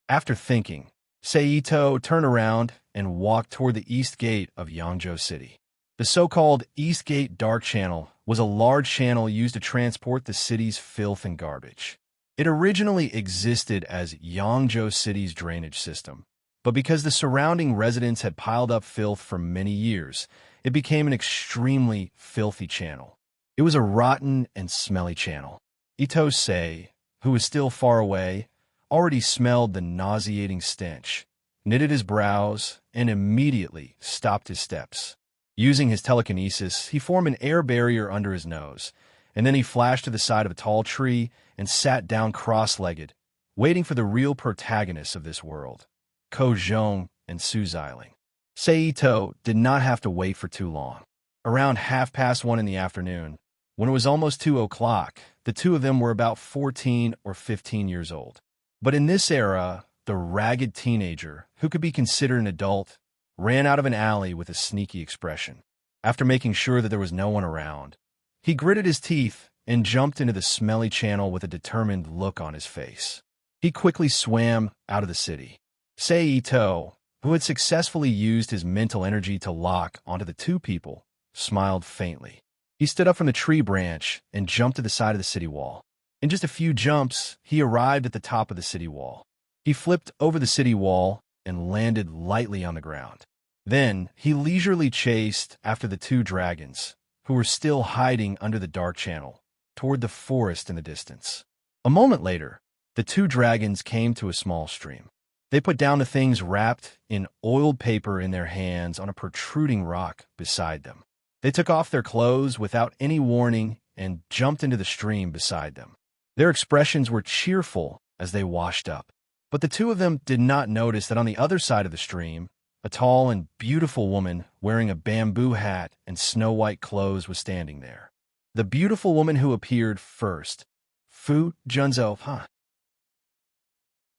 After thinking, Seito turned around and walked toward the east gate of Yangzhou City. The so-called East Gate Dark Channel was a large channel used to transport the city's filth and garbage. It originally existed as Yangzhou City's drainage system, but because the surrounding residents had piled up filth for many years, it became an extremely filthy channel. It was a rotten and smelly channel. Ito-sei, who was still far away, already smelled the nauseating stench knitted his brows, and immediately stopped his steps. Using his telekinesis, he formed an air barrier under his nose, and then he flashed to the side of a tall tree and sat down cross-legged, waiting for the real protagonists of this world, Ko Zhong and Su Xiling. Seito did not have to wait for too long. Around 1:30 in the afternoon, when it was almost 2 o'clock, the two of them were about 14 or 15 years old. But in this era, the ragged teenager, who could be considered an adult, ran out of an alley with a sneaky expression. After making sure that there was no one around, he gritted his teeth and jumped into the smelly channel with a determined look on his face. He quickly swam out of the city. Seito, who had successfully used his mental energy to lock onto the two people, smiled faintly. He stood up from the tree branch and jumped to the side of the city wall. In just a few jumps, he arrived at the top of the city wall. He flipped over the city wall and landed lightly on the ground. Then, he leisurely chased after the two dragons, who were still hiding under the dark channel, toward the forest in the distance. A moment later, the two dragons came to a small stream. They put down the things wrapped in oiled paper in their hands on a protruding rock beside them. They took off their clothes without any warning and jumped into the stream beside them. Their expressions were cheerful as they washed up. But the two of them did not notice that on the other side of the stream, a tall and beautiful woman wearing a bamboo hat and snow-white clothes was standing there. The beautiful woman who appeared first, Fu Junzhou,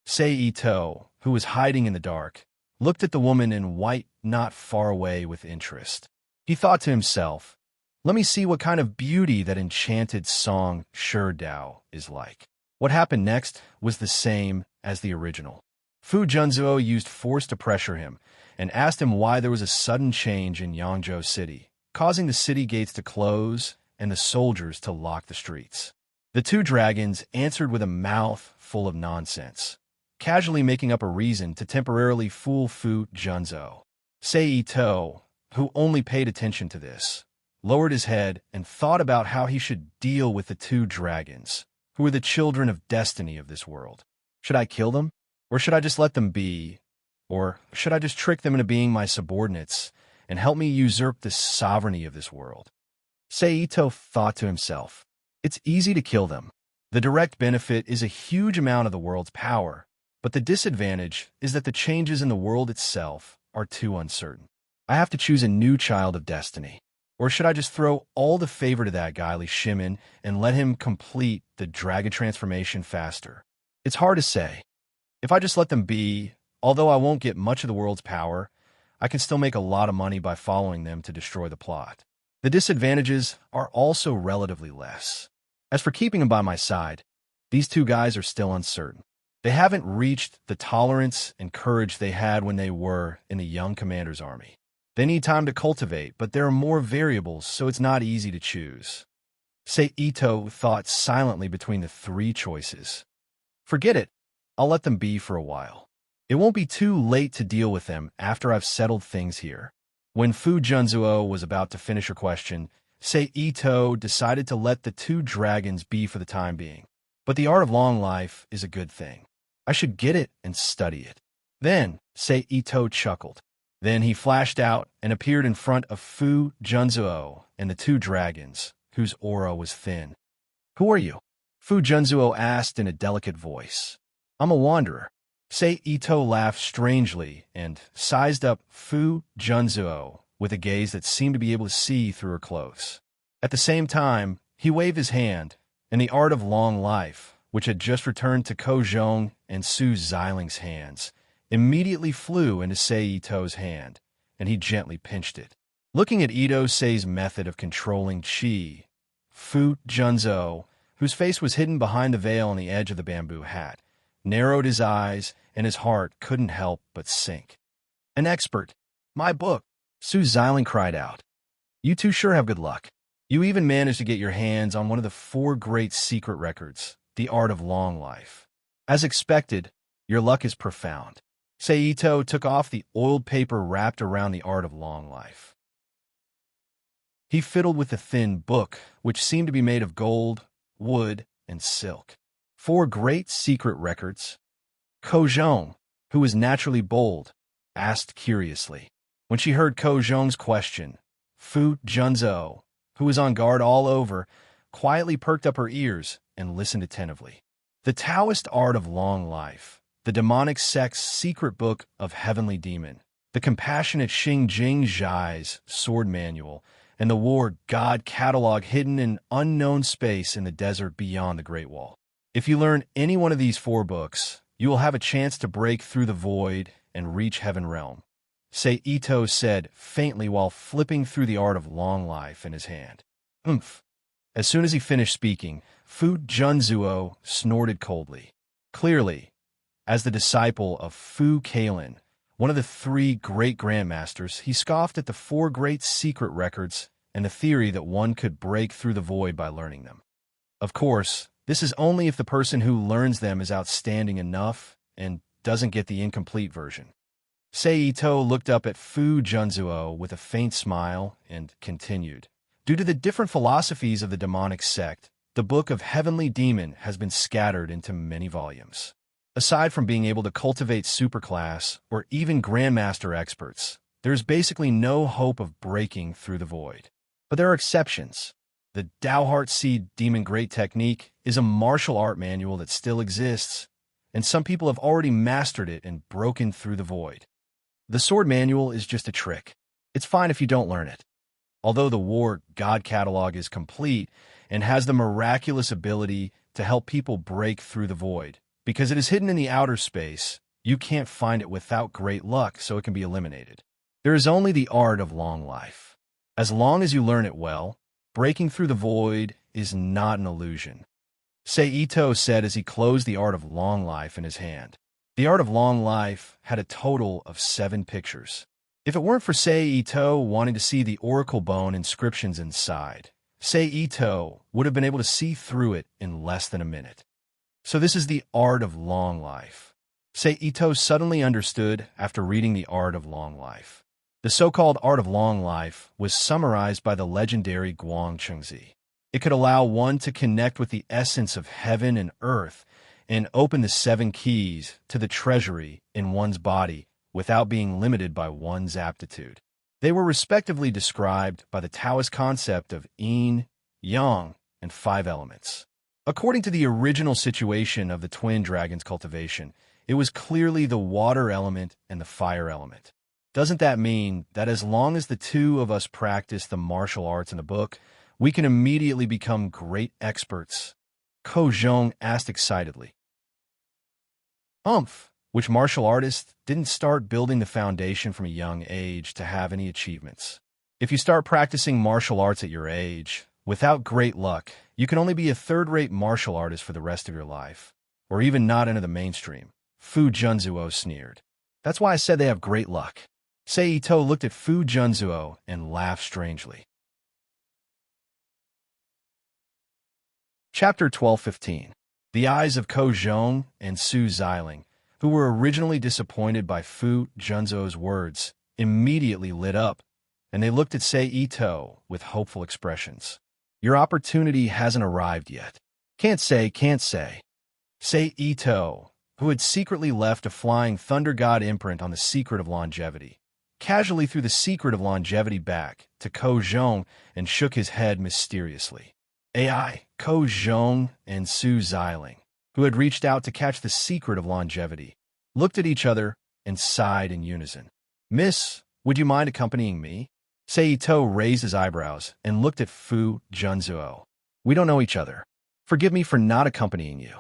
Seito, who was hiding in the dark, looked at the woman in white not far away with interest. He thought to himself, let me see what kind of beauty that enchanted song Shi Dao is like. What happened next was the same as the original. Fu Junzhou used force to pressure him and asked him why there was a sudden change in Yangzhou City, causing the city gates to close and the soldiers to lock the streets. The two dragons answered with a mouth full of nonsense, casually making up a reason to temporarily fool Fu Junzhou. Seito, who only paid attention to this, lowered his head and thought about how he should deal with the two dragons, who were the children of destiny of this world. Should I kill them? Or should I just let them be? Or should I just trick them into being my subordinates and help me usurp the sovereignty of this world? Seito thought to himself, it's easy to kill them. The direct benefit is a huge amount of the world's power, but the disadvantage is that the changes in the world itself are too uncertain. I have to choose a new child of destiny. Or should I just throw all the favor to that guy Li Shimin and let him complete the dragon transformation faster? It's hard to say. If I just let them be, although I won't get much of the world's power, I can still make a lot of money by following them to destroy the plot. The disadvantages are also relatively less. As for keeping them by my side, these two guys are still uncertain. They haven't reached the tolerance and courage they had when they were in the young commander's army. They need time to cultivate, but there are more variables, so it's not easy to choose. Seito thought silently between the three choices. Forget it. I'll let them be for a while. It won't be too late to deal with them after I've settled things here. When Fu Junzhou was about to finish her question, Seito decided to let the two dragons be for the time being. But the art of long life is a good thing. I should get it and study it. Then, Seito chuckled. Then he flashed out and appeared in front of Fu Junzhou and the two dragons, whose aura was thin. Who are you? Fu Junzhou asked in a delicate voice. I'm a wanderer. Seito laughed strangely and sized up Fu Junzhou with a gaze that seemed to be able to see through her clothes. At the same time, he waved his hand, and the art of long life, which had just returned to Ko Zhong and Su Xiling's hands, immediately flew into Seito's hand, and he gently pinched it. Looking at Ito Sei's method of controlling Qi, Fu Junzhou, whose face was hidden behind the veil on the edge of the bamboo hat, narrowed his eyes, and his heart couldn't help but sink. An expert. My book. Su Xiling cried out. You two sure have good luck. You even managed to get your hands on one of the 4 great secret records, the art of long life. As expected, your luck is profound. Seito took off the oiled paper wrapped around the art of long life. He fiddled with the thin book, which seemed to be made of gold, wood, and silk. 4 great secret records. Ko Zhong, who was naturally bold, asked curiously. When she heard Ko Zhong's question, Fu Junzhou, who was on guard all over, quietly perked up her ears and listened attentively. The Taoist Art of Long Life, the demonic sect's secret book of heavenly demon, the compassionate Xing Jing Zhai's sword manual, and the war god catalog hidden in unknown space in the desert beyond the Great Wall. If you learn any one of these 4 books, you will have a chance to break through the void and reach Heaven Realm, Sei Ito said faintly while flipping through the Art of Long Life in his hand. Oomph. As soon as he finished speaking, Fu Junzuo snorted coldly. Clearly, as the disciple of Fu Kalin, one of the 3 great grandmasters, he scoffed at the 4 great secret records and the theory that one could break through the void by learning them. Of course, this is only if the person who learns them is outstanding enough and doesn't get the incomplete version. Sei Ito looked up at Fu Junzuo with a faint smile and continued. Due to the different philosophies of the demonic sect, the Book of Heavenly Demon has been scattered into many volumes. Aside from being able to cultivate superclass or even grandmaster experts, there's basically no hope of breaking through the void. But there are exceptions. The Daoheart Seed Demon Great Technique is a martial art manual that still exists, and some people have already mastered it and broken through the void. The sword manual is just a trick. It's fine if you don't learn it. Although the War God Catalog is complete and has the miraculous ability to help people break through the void, because it is hidden in the outer space, you can't find it without great luck, so it can be eliminated. There is only the Art of Long Life. As long as you learn it well, breaking through the void is not an illusion. Sei Ito said as he closed the Art of Long Life in his hand. The Art of Long Life had a total of 7 pictures. If it weren't for Sei Ito wanting to see the oracle bone inscriptions inside, Sei Ito would have been able to see through it in less than a minute. So this is the Art of Long Life. Sei Ito suddenly understood after reading the Art of Long Life. The so-called Art of Long Life was summarized by the legendary Guang Chengzi. It could allow one to connect with the essence of heaven and earth and open the 7 keys to the treasury in one's body without being limited by one's aptitude. They were respectively described by the Taoist concept of yin, yang, and 5 elements. According to the original situation of the twin dragon's cultivation, it was clearly the water element and the fire element. Doesn't that mean that as long as the 2 of us practice the martial arts in the book, we can immediately become great experts? Ko Zhong asked excitedly. Which martial artist didn't start building the foundation from a young age to have any achievements? If you start practicing martial arts at your age, without great luck, you can only be a 3rd-rate martial artist for the rest of your life, or even not enter the mainstream. Fu Junzuo sneered. That's why I said they have great luck. Sei Ito looked at Fu Junzuo and laughed strangely. Chapter 12:15. The eyes of Ko Zhong and Su Xiling, who were originally disappointed by Fu Junzuo's words, immediately lit up, and they looked at Sei Ito with hopeful expressions. Your opportunity hasn't arrived yet. Can't say. Sei Ito, who had secretly left a flying thunder god imprint on the secret of longevity, casually threw the secret of longevity back to Ko Zhong and shook his head mysteriously. AI, Ko Zhong and Su Xiling, who had reached out to catch the secret of longevity, looked at each other and sighed in unison. Miss, would you mind accompanying me? Sei Ito raised his eyebrows and looked at Fu Junzuo. We don't know each other. Forgive me for not accompanying you.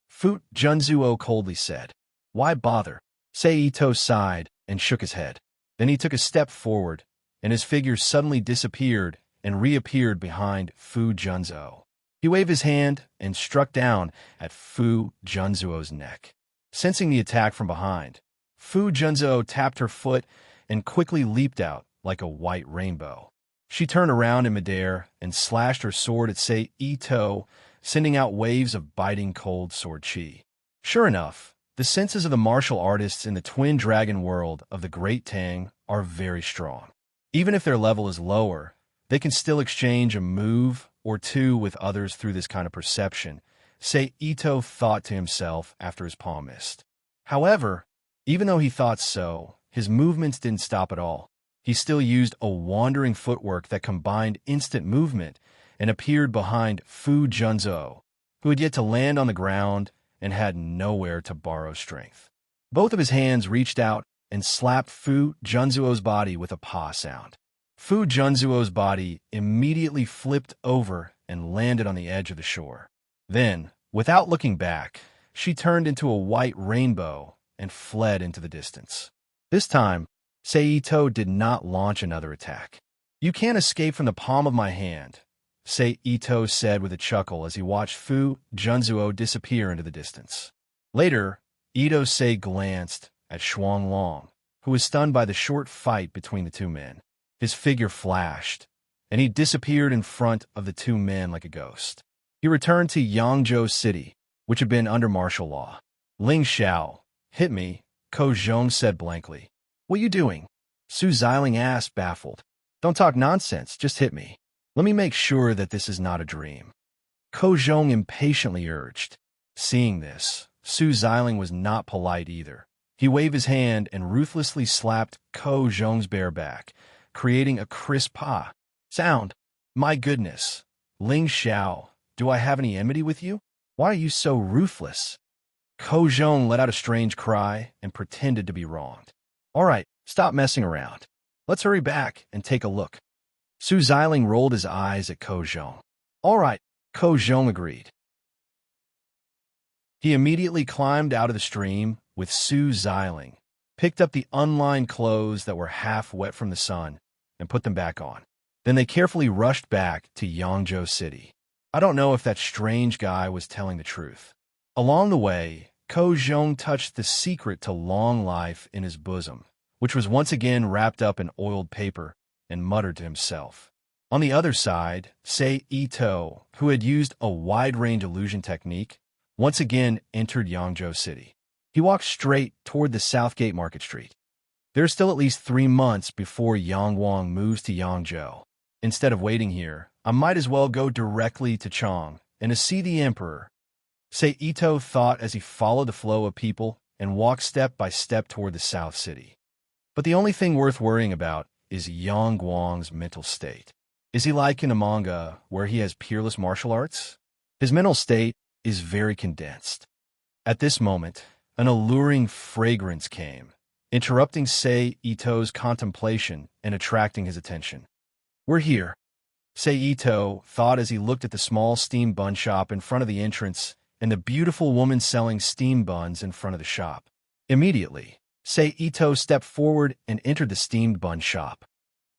Fu Junzuo coldly said. Why bother? Sei Ito sighed and shook his head. Then he took a step forward, and his figure suddenly disappeared and reappeared behind Fu Junzuo. He waved his hand and struck down at Fu Junzuo's neck. Sensing the attack from behind, Fu Junzuo tapped her foot and quickly leaped out like a white rainbow. She turned around in midair and slashed her sword at Sei Ito, sending out waves of biting cold sword chi. Sure enough, the senses of the martial artists in the twin dragon world of the Great Tang are very strong. Even if their level is lower, they can still exchange a move or 2 with others through this kind of perception, Sei Ito thought to himself after his palm missed. However, even though he thought so, his movements didn't stop at all. He still used a wandering footwork that combined instant movement and appeared behind Fu Junzhou, who had yet to land on the ground and had nowhere to borrow strength. Both of his hands reached out and slapped Fu Junzhuo's body with a paw sound. Fu Junzhuo's body immediately flipped over and landed on the edge of the shore. Then, without looking back, she turned into a white rainbow and fled into the distance. This time, Seito did not launch another attack. "You can't escape from the palm of my hand," Seito said with a chuckle as he watched Fu Junzhuo disappear into the distance. Later, Ito-sei glanced at Shuanglong, who was stunned by the short fight between the two men. His figure flashed, and he disappeared in front of the two men like a ghost. He returned to Yangzhou City, which had been under martial law. "Ling Xiao, hit me," Ko Zhong said blankly. "What you doing?" Su Xiling asked, baffled. "Don't talk nonsense, just hit me. Let me make sure that this is not a dream," Ko Zhong impatiently urged. Seeing this, Su Xiling was not polite either. He waved his hand and ruthlessly slapped Ko Zhong's bare back, creating a crisp "pa" sound. "My goodness, Ling Xiao, do I have any enmity with you? Why are you so ruthless?" Ko Zhong let out a strange cry and pretended to be wronged. "All right, stop messing around. Let's hurry back and take a look." Su Xiling rolled his eyes at Ko Zhong. "All right," Ko Zhong agreed. He immediately climbed out of the stream with Su Xiling, picked up the unlined clothes that were half wet from the sun, and put them back on. Then they carefully rushed back to Yangzhou City. I don't know if that strange guy was telling the truth. Along the way, Ko Zhong touched the secret to long life in his bosom, which was once again wrapped up in oiled paper, and muttered to himself. On the other side, Seito, who had used a wide-range illusion technique, once again entered Yangzhou City. He walked straight toward the Southgate Market Street. There's still at least 3 months before Yangwang moves to Yangzhou. Instead of waiting here, I might as well go directly to Chang and to see the emperor, Seito thought as he followed the flow of people and walked step by step toward the South City. But the only thing worth worrying about is Yangwang's mental state. Is he like in a manga where he has peerless martial arts? His mental state is very condensed. At this moment, an alluring fragrance came, interrupting Seito's contemplation and attracting his attention. "We're here," Seito thought as he looked at the small steam bun shop in front of the entrance and the beautiful woman selling steam buns in front of the shop. Immediately, Seito stepped forward and entered the steamed bun shop.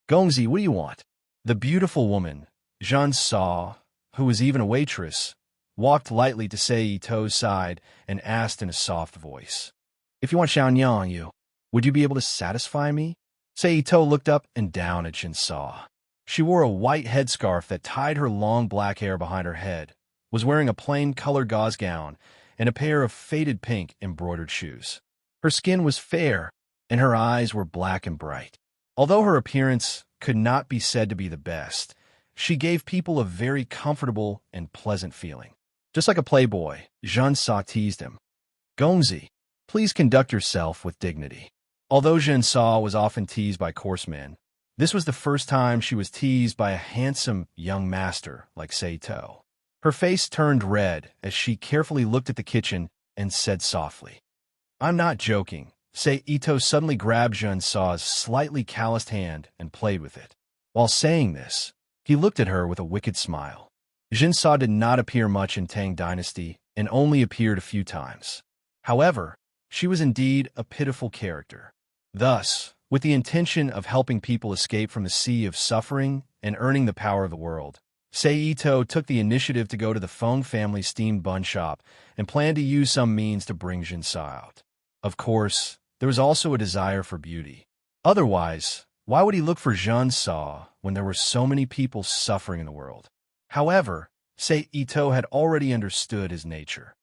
"Gongzi, what do you want?" The beautiful woman, Jean Saw, who was even a waitress, walked lightly to Seito's side and asked in a soft voice, "If you want Xiaonyang, would you be able to satisfy me?" Seito looked up and down at Jean Saw. She wore a white headscarf that tied her long black hair behind her head, was wearing a plain colored gauze gown, and a pair of faded pink embroidered shoes. Her skin was fair, and her eyes were black and bright. Although her appearance could not be said to be the best, she gave people a very comfortable and pleasant feeling. Just like a playboy, Jean Sa teased him. "Gongzi, please conduct yourself with dignity." Although Jean Sa was often teased by coarse men, this was the first time she was teased by a handsome young master like Seito. Her face turned red as she carefully looked at the kitchen and said softly, "I'm not joking." Seito suddenly grabbed Jean Sa's slightly calloused hand and played with it. While saying this, he looked at her with a wicked smile. Jean Sa did not appear much in Tang Dynasty and only appeared a few times. However, she was indeed a pitiful character. Thus, with the intention of helping people escape from the sea of suffering and earning the power of the world, Seito took the initiative to go to the Feng family steamed bun shop and planned to use some means to bring Jean Sa out. Of course, there was also a desire for beauty. Otherwise, why would he look for Jean Sa when there were so many people suffering in the world? However, Seito had already understood his nature.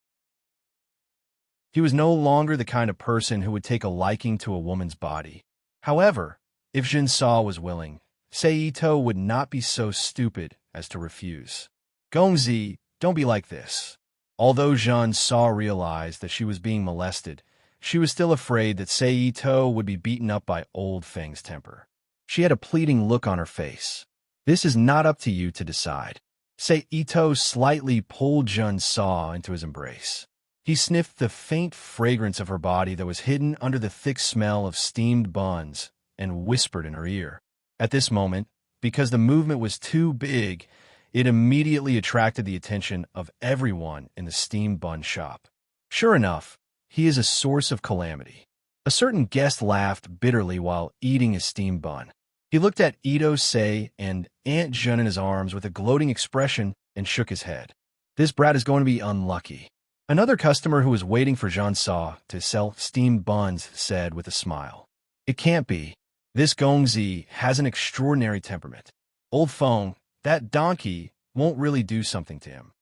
He was no longer the kind of person who would take a liking to a woman's body. However, if Jean Sa was willing, Seito would not be so stupid as to refuse. "Gongzi, don't be like this." Although Jean Sa realized that she was being molested, She was still afraid that Saito would be beaten up by Old Feng's temper. She had a pleading look on her face. This is not up to you to decide. Saito slightly pulled Junsaw into his embrace. He sniffed the faint fragrance of her body that was hidden under the thick smell of steamed buns and whispered in her ear. At this moment, because the movement was too big, it immediately attracted the attention of everyone in the steamed bun shop. Sure enough, he is a source of calamity. A certain guest laughed bitterly while eating his steamed bun. He looked at Ito-sei and Aunt Jun in his arms with a gloating expression and shook his head. This brat is going to be unlucky. Another customer who was waiting for Junsaw to sell steamed buns said with a smile, "It can't be. This Gongzi has an extraordinary temperament. Old Feng, that donkey, won't really do something to him."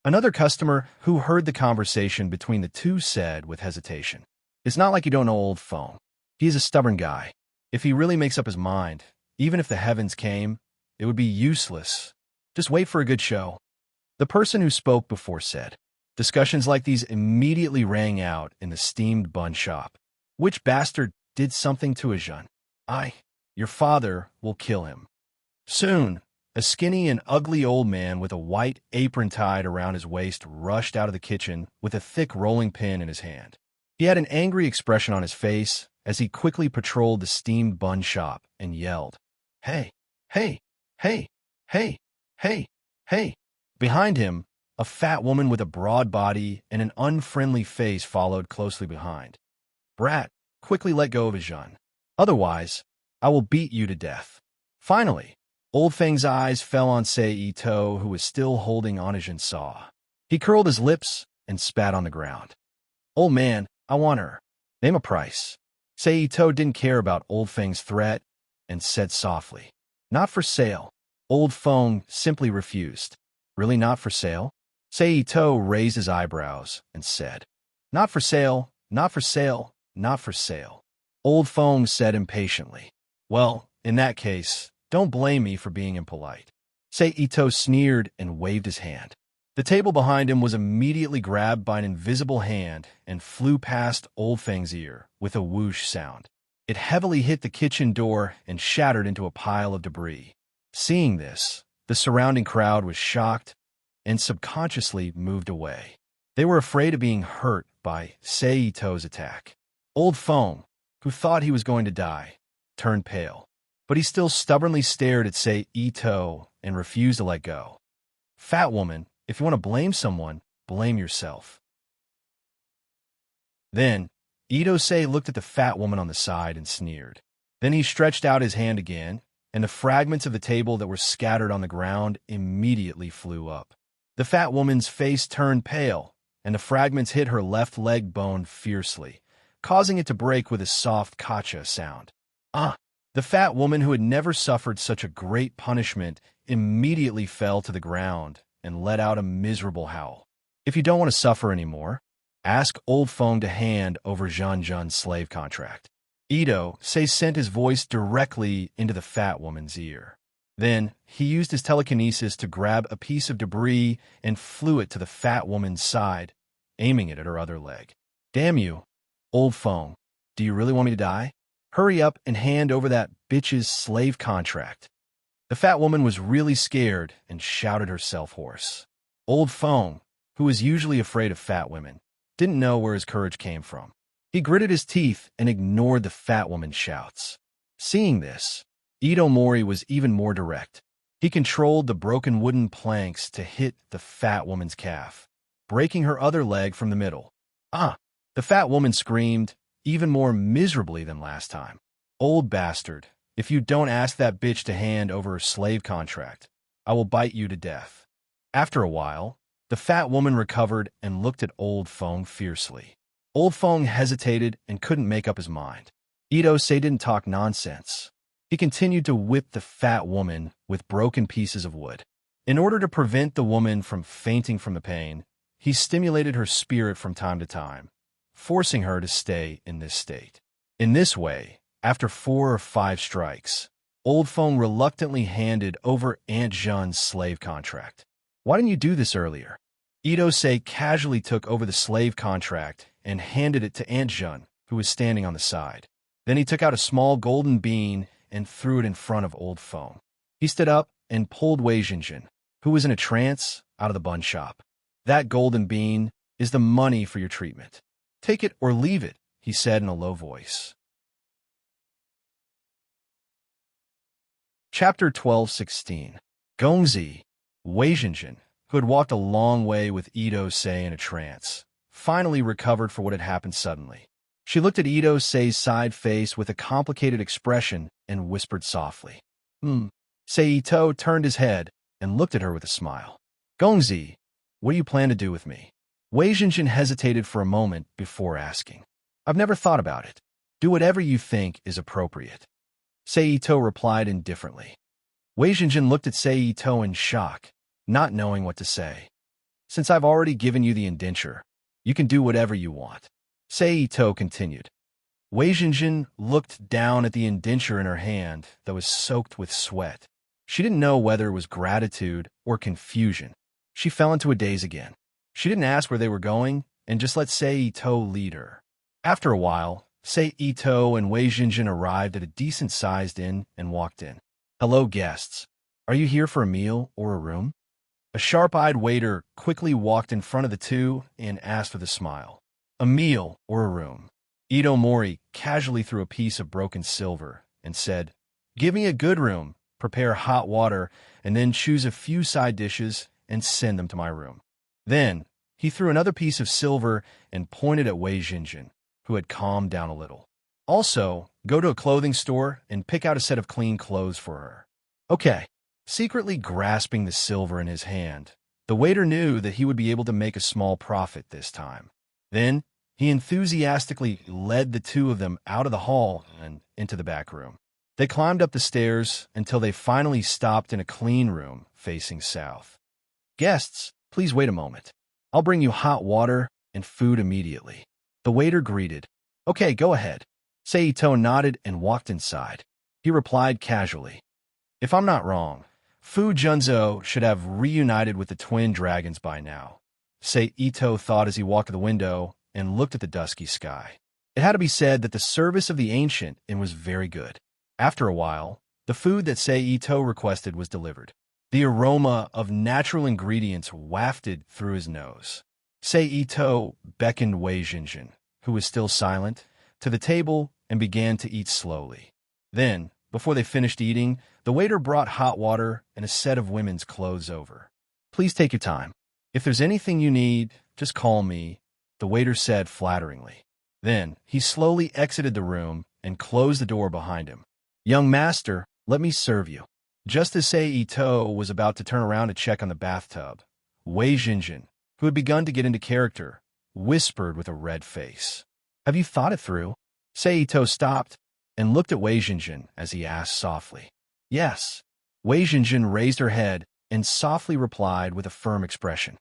Another customer who heard the conversation between the two said with hesitation, "It's not like you don't know Old Feng. He's a stubborn guy. If he really makes up his mind, even if the heavens came, it would be useless. Just wait for a good show." The person who spoke before said. Discussions like these immediately rang out in the steamed bun shop. Which bastard did something to Ajun? Your father will kill him. Soon, a skinny and ugly old man with a white apron tied around his waist rushed out of the kitchen with a thick rolling pin in his hand. He had an angry expression on his face as he quickly patrolled the steamed bun shop and yelled, "Hey, hey, hey, hey, hey, hey." Behind him, a fat woman with a broad body and an unfriendly face followed closely behind. "Brat, quickly let go of Ajun. Otherwise, I will beat you to death." Finally, Old Feng's eyes fell on Saito, who was still holding on Ajun's saw. He curled his lips and spat on the ground. "Old man, I want her. Name a price." Saito didn't care about Old Feng's threat and said softly, "Not for sale." Old Feng simply refused. "Really not for sale?" Saito raised his eyebrows and said, "Not for sale, not for sale, not for sale." Old Feng said impatiently, "Well, in that case, don't blame me for being impolite." Saito sneered and waved his hand. The table behind him was immediately grabbed by an invisible hand and flew past Old Feng's ear with a whoosh sound. It heavily hit the kitchen door and shattered into a pile of debris. Seeing this, the surrounding crowd was shocked and subconsciously moved away. They were afraid of being hurt by Saito's attack. Old Feng, who thought he was going to die, turned pale, but he still stubbornly stared at Saito and refused to let go. "Fat woman, if you want to blame someone, blame yourself." Then, Ito-sei looked at the fat woman on the side and sneered. Then he stretched out his hand again, and the fragments of the table that were scattered on the ground immediately flew up. The fat woman's face turned pale, and the fragments hit her left leg bone fiercely, causing it to break with a soft kacha sound. The fat woman, who had never suffered such a great punishment, immediately fell to the ground and let out a miserable howl. "If you don't want to suffer anymore, ask Old Feng to hand over Jun's slave contract." Ito-sei sent his voice directly into the fat woman's ear. Then, he used his telekinesis to grab a piece of debris and flew it to the fat woman's side, aiming it at her other leg. "Damn you, Old Feng, do you really want me to die? Hurry up and hand over that bitch's slave contract." The fat woman was really scared and shouted herself hoarse. Old Feng, who was usually afraid of fat women, didn't know where his courage came from. He gritted his teeth and ignored the fat woman's shouts. Seeing this, Itomori was even more direct. He controlled the broken wooden planks to hit the fat woman's calf, breaking her other leg from the middle. The fat woman screamed, even more miserably than last time. "Old bastard, if you don't ask that bitch to hand over her slave contract, I will bite you to death." After a while, the fat woman recovered and looked at Old Feng fiercely. Old Feng hesitated and couldn't make up his mind. Ito-sei didn't talk nonsense. He continued to whip the fat woman with broken pieces of wood. In order to prevent the woman from fainting from the pain, he stimulated her spirit from time to time, forcing her to stay in this state. In this way, after 4 or 5 strikes, Old Feng reluctantly handed over Aunt Jun's slave contract. "Why didn't you do this earlier?" Ito-sei casually took over the slave contract and handed it to Aunt Jun, who was standing on the side. Then he took out a small golden bean and threw it in front of Old Foam. He stood up and pulled Wei Jinjin, who was in a trance, out of the bun shop. "That golden bean is the money for your treatment. Take it or leave it," he said in a low voice. Chapter 12:16. Gongzi, Wei Jinjin, who had walked a long way with Ito-sei in a trance, finally recovered for what had happened suddenly. She looked at Ito-sei's side face with a complicated expression and whispered softly. Sei-Ito turned his head and looked at her with a smile. "Gongzi, what do you plan to do with me?" Wei Jinjin hesitated for a moment before asking. "I've never thought about it. Do whatever you think is appropriate." Sei-Ito replied indifferently. Wei Jinjin looked at Sei-Ito in shock, not knowing what to say. "Since I've already given you the indenture, you can do whatever you want," Sei-Ito continued. Wei Jinjin looked down at the indenture in her hand that was soaked with sweat. She didn't know whether it was gratitude or confusion. She fell into a daze again. She didn't ask where they were going and just let Sei-Ito lead her. After a while, Sei-Ito and Wei Jinjin arrived at a decent-sized inn and walked in. "Hello, guests. Are you here for a meal or a room?" A sharp-eyed waiter quickly walked in front of the two and asked with a smile. "A meal or a room?" Ito Mori casually threw a piece of broken silver and said, "Give me a good room, prepare hot water, and then choose a few side dishes and send them to my room." Then he threw another piece of silver and pointed at Wei Jinjin, who had calmed down a little. "Also, go to a clothing store and pick out a set of clean clothes for her." "Okay." Secretly grasping the silver in his hand, the waiter knew that he would be able to make a small profit this time. Then he enthusiastically led the two of them out of the hall and into the back room. They climbed up the stairs until they finally stopped in a clean room facing south. "Guests, please wait a moment. I'll bring you hot water and food immediately," the waiter greeted. "Okay, go ahead." Sei-Ito nodded and walked inside. He replied casually, "If I'm not wrong, Fu Junzo should have reunited with the twin dragons by now." Sei-Ito thought as he walked to the window and looked at the dusky sky. It had to be said that the service of the ancient inn was very good. After a while, the food that Sei-Ito requested was delivered. The aroma of natural ingredients wafted through his nose. Sei-Ito beckoned Wei Jinjin, who was still silent, to the table and began to eat slowly. Then, before they finished eating, the waiter brought hot water and a set of women's clothes over. "Please take your time. If there's anything you need, just call me," the waiter said flatteringly. Then he slowly exited the room and closed the door behind him. "Young master, let me serve you." Just as Sei-Ito was about to turn around to check on the bathtub, Wei Jinjin, who had begun to get into character, whispered with a red face, "Have you thought it through?" Sei-Ito stopped and looked at Wei Jinjin as he asked softly. "Yes." Wei Jinjin raised her head and softly replied with a firm expression.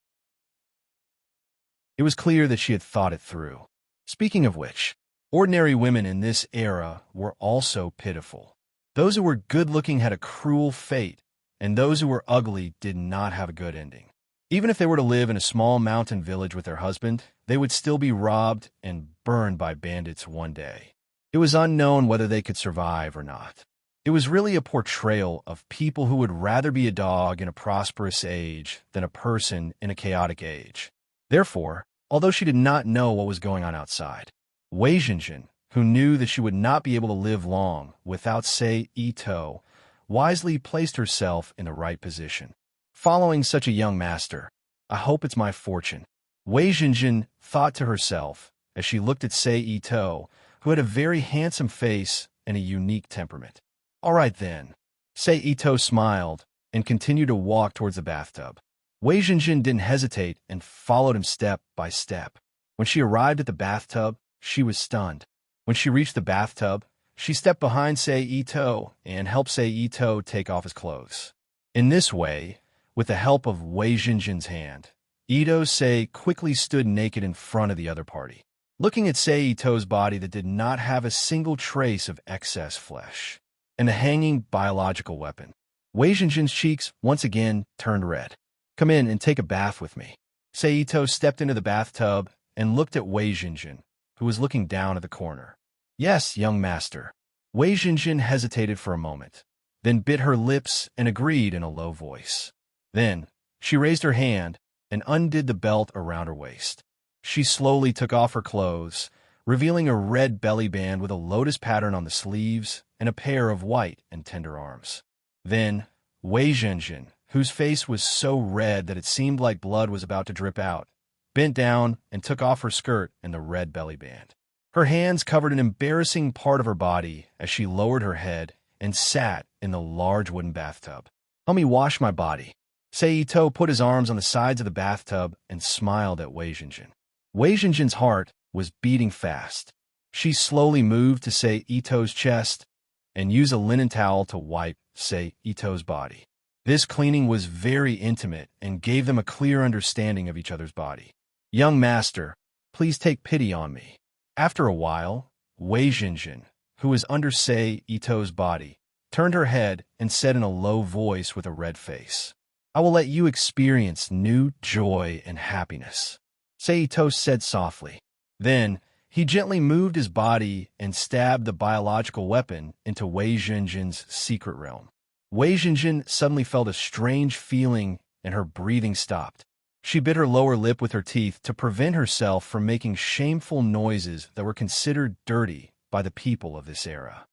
It was clear that she had thought it through. Speaking of which, ordinary women in this era were also pitiful. Those who were good-looking had a cruel fate, and those who were ugly did not have a good ending. Even if they were to live in a small mountain village with their husband, they would still be robbed and burned by bandits one day. It was unknown whether they could survive or not. It was really a portrayal of people who would rather be a dog in a prosperous age than a person in a chaotic age. Therefore, although she did not know what was going on outside, Wei Jinjin, who knew that she would not be able to live long without Sei-Ito, wisely placed herself in the right position. Following such a young master, I hope it's my fortune, Wei Jinjin thought to herself as she looked at Sei-Ito, who had a very handsome face and a unique temperament. All right then. Sei-Ito smiled and continued to walk towards the bathtub. Wei Jinjin didn't hesitate and followed him step by step. When she arrived at the bathtub, she was stunned. When she reached the bathtub, she stepped behind Sei-Ito and helped Sei-Ito take off his clothes. In this way, with the help of Wei Jinjin's hand, Ito-sei quickly stood naked in front of the other party, looking at Sei-Ito's body that did not have a single trace of excess flesh, and a hanging biological weapon. Wei Jinjin's cheeks once again turned red. "Come in and take a bath with me." Sei-Ito stepped into the bathtub and looked at Wei Jinjin, who was looking down at the corner. Yes, young master. Wei Jinjin hesitated for a moment, then bit her lips and agreed in a low voice. Then, she raised her hand and undid the belt around her waist. She slowly took off her clothes, revealing a red belly band with a lotus pattern on the sleeves and a pair of white and tender arms. Then, Wei Zhenjin, whose face was so red that it seemed like blood was about to drip out, bent down and took off her skirt and the red belly band. Her hands covered an embarrassing part of her body as she lowered her head and sat in the large wooden bathtub. "Help me wash my body." Seito put his arms on the sides of the bathtub and smiled at Wei Zhenjin. Wei Zhenjin's heart was beating fast. She slowly moved to Seito's chest and used a linen towel to wipe Seito's body. This cleaning was very intimate and gave them a clear understanding of each other's body. "Young master, please take pity on me." After a while, Wei Zhenjin, who was under Seito's body, turned her head and said in a low voice with a red face, "I will let you experience new joy and happiness," Seito said softly. Then, he gently moved his body and stabbed the biological weapon into Wei Zhenjin's secret realm. Wei Zhenjin suddenly felt a strange feeling and her breathing stopped. She bit her lower lip with her teeth to prevent herself from making shameful noises that were considered dirty by the people of this era.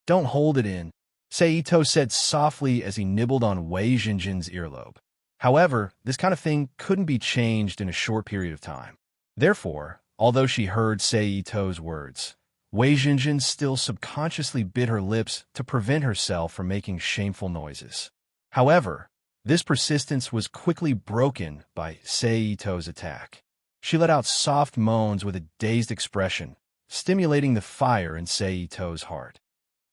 "Don't hold it in," Seito said softly as he nibbled on Wei Zhenjin's earlobe. However, this kind of thing couldn't be changed in a short period of time. Therefore, although she heard Seito's words, Wei Zhenjin still subconsciously bit her lips to prevent herself from making shameful noises. However, this persistence was quickly broken by Seito's attack. She let out soft moans with a dazed expression, stimulating the fire in Seito's heart.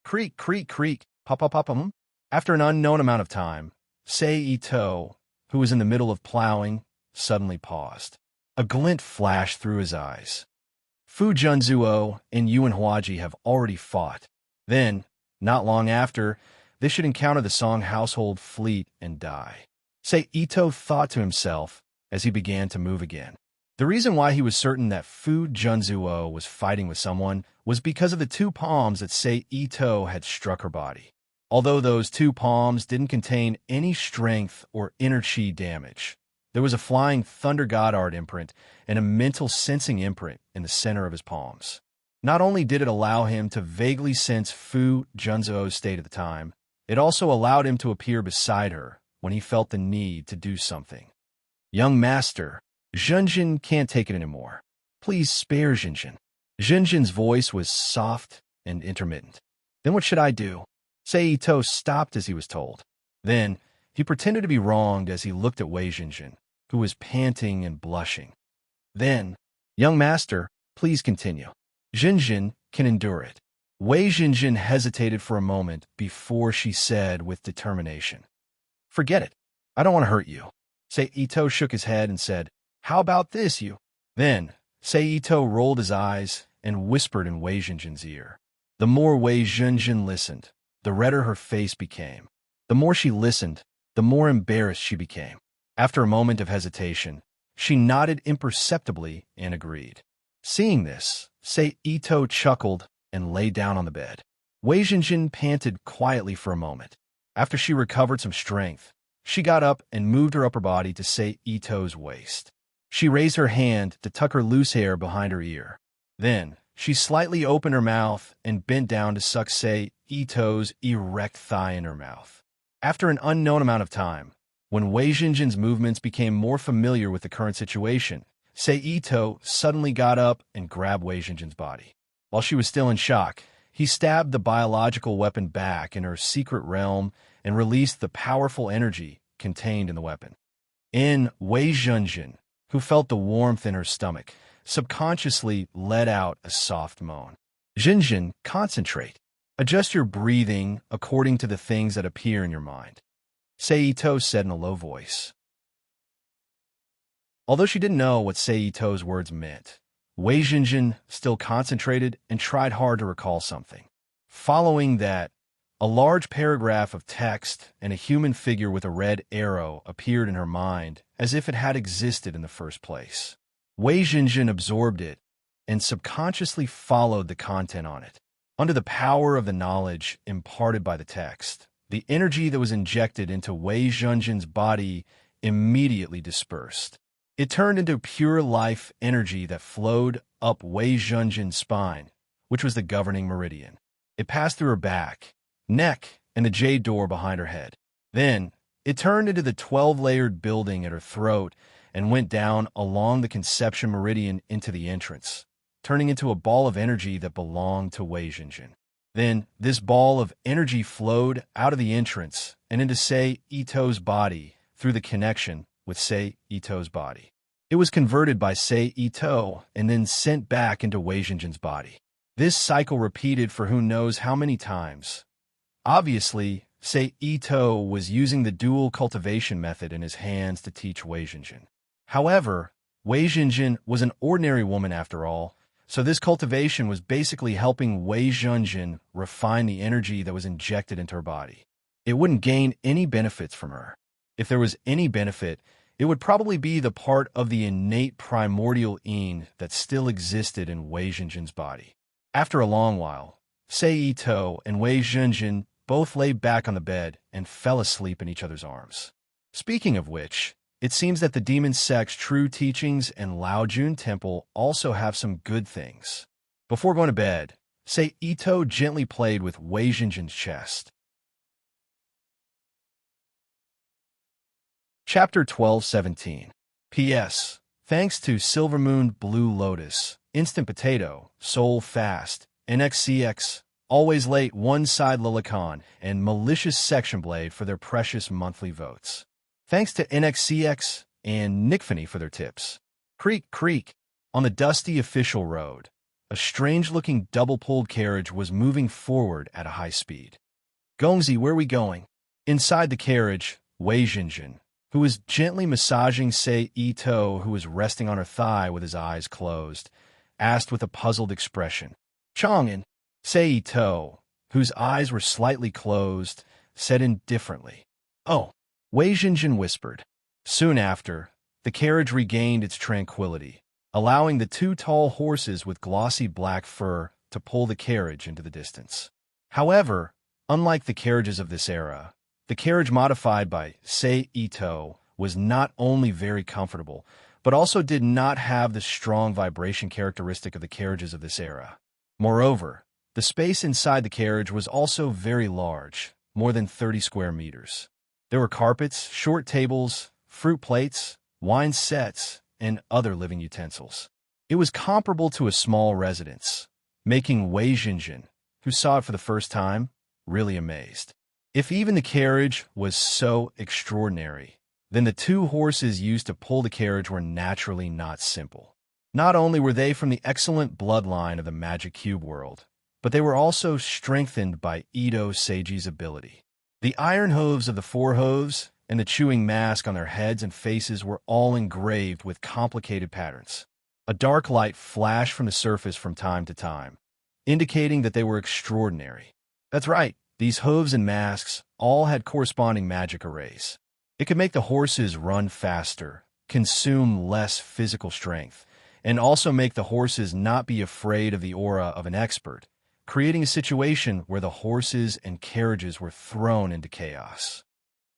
Creak, creak, creak, pop-pop-pop-pum. After an unknown amount of time, Seito, who was in the middle of plowing, suddenly paused. A glint flashed through his eyes. Fu Junzuo and Yuan Huaji have already fought. Then, not long after, they should encounter the Song household fleet and die. Seito thought to himself as he began to move again. The reason why he was certain that Fu Junzuo was fighting with someone was because of the two palms that Seito had struck her body. Although those two palms didn't contain any strength or inner chi damage, there was a flying thunder god art imprint and a mental sensing imprint in the center of his palms. Not only did it allow him to vaguely sense Fu Junzuo's state at the time, it also allowed him to appear beside her when he felt the need to do something. "Young master, Zhenjin can't take it anymore. Please spare Zhenjin." Zhenjin's voice was soft and intermittent. "Then what should I do?" Seito stopped as he was told. Then, he pretended to be wronged as he looked at Wei Zhenjin, who was panting and blushing. Then, "Young master, please continue. Zhenjin can endure it." Wei Zhenjin hesitated for a moment before she said with determination, "Forget it. I don't want to hurt you." Seito shook his head and said, "How about this, you?" Then, Seito rolled his eyes and whispered in Wei Zhenjin's ear. The more Wei Zhenjin listened, the redder her face became. The more she listened, the more embarrassed she became. After a moment of hesitation, she nodded imperceptibly and agreed. Seeing this, Seito chuckled and lay down on the bed. Wei Zhenjin panted quietly for a moment. After she recovered some strength, she got up and moved her upper body to Seito's waist. She raised her hand to tuck her loose hair behind her ear. Then, she slightly opened her mouth and bent down to suck Seito's erect thigh in her mouth. After an unknown amount of time, when Wei Zhenjin's movements became more familiar with the current situation, Seito suddenly got up and grabbed Wei Zhenjin's body. While she was still in shock, he stabbed the biological weapon back in her secret realm and released the powerful energy contained in the weapon. Wei Zhenjin, who felt the warmth in her stomach, subconsciously let out a soft moan. Zhenjin, concentrate. Adjust your breathing according to the things that appear in your mind, Seito said in a low voice. Although she didn't know what Seito's words meant, Wei Zhenjin still concentrated and tried hard to recall something. Following that, A large paragraph of text and a human figure with a red arrow appeared in her mind as if it had existed in the first place. Wei Jinjin absorbed it and subconsciously followed the content on it. Under the power of the knowledge imparted by the text, the energy that was injected into Wei Jinjin's body immediately dispersed. It turned into pure life energy that flowed up Wei Jinjin's spine, which was the governing meridian. It passed through her back, neck, and the jade door behind her head. Then, it turned into the 12-layered building at her throat and went down along the conception meridian into the entrance, turning into a ball of energy that belonged to Wei Jinjin. Then, this ball of energy flowed out of the entrance and into Sei Ito's body through the connection with Sei Ito's body. It was converted by Sei Ito and then sent back into Wei Jinjin's body. This cycle repeated for who knows how many times. Obviously, Sei Ito was using the dual cultivation method in his hands to teach Wei Jinjin. However, Wei Jinjin was an ordinary woman after all, so this cultivation was basically helping Wei Jinjin refine the energy that was injected into her body. It wouldn't gain any benefits from her. If there was any benefit, it would probably be the part of the innate primordial yin that still existed in Wei Jinjin's body. After a long while, Sei Ito and Wei Jinjin both lay back on the bed and fell asleep in each other's arms. Speaking of which, it seems that the demon sect's true teachings and Lao Jun Temple also have some good things. Before going to bed, Sei Ito gently played with Wei Jinjin's chest. Chapter 12:17. P.S. Thanks to Silver Moon Blue Lotus, Instant Potato, Soul Fast, NXCX, Always Late One Side Lilicon, and Malicious Section Blade for their precious monthly votes. Thanks to NXCX and Nickfanny for their tips. Creak, creak. On the dusty official road, a strange-looking double-pulled carriage was moving forward at a high speed. Gongzi, where are we going? Inside the carriage, Wei Jinjin, who was gently massaging Sei Ito, who was resting on her thigh with his eyes closed, asked with a puzzled expression. Chang'an. Sei Ito, whose eyes were slightly closed, said indifferently, Oh, Wei Jinjin whispered. Soon after, the carriage regained its tranquility, allowing the two tall horses with glossy black fur to pull the carriage into the distance. However, unlike the carriages of this era, the carriage modified by Sei Ito was not only very comfortable, but also did not have the strong vibration characteristic of the carriages of this era. Moreover, the space inside the carriage was also very large, more than 30 square meters. There were carpets, short tables, fruit plates, wine sets, and other living utensils. It was comparable to a small residence, making Wei Jinjin, who saw it for the first time, really amazed. If even the carriage was so extraordinary, then the two horses used to pull the carriage were naturally not simple. Not only were they from the excellent bloodline of the Magic Cube world, but they were also strengthened by Ito Seiji's ability. The iron hooves of the four hooves and the chewing mask on their heads and faces were all engraved with complicated patterns. A dark light flashed from the surface from time to time, indicating that they were extraordinary. That's right, these hooves and masks all had corresponding magic arrays. It could make the horses run faster, consume less physical strength, and also make the horses not be afraid of the aura of an expert, creating a situation where the horses and carriages were thrown into chaos.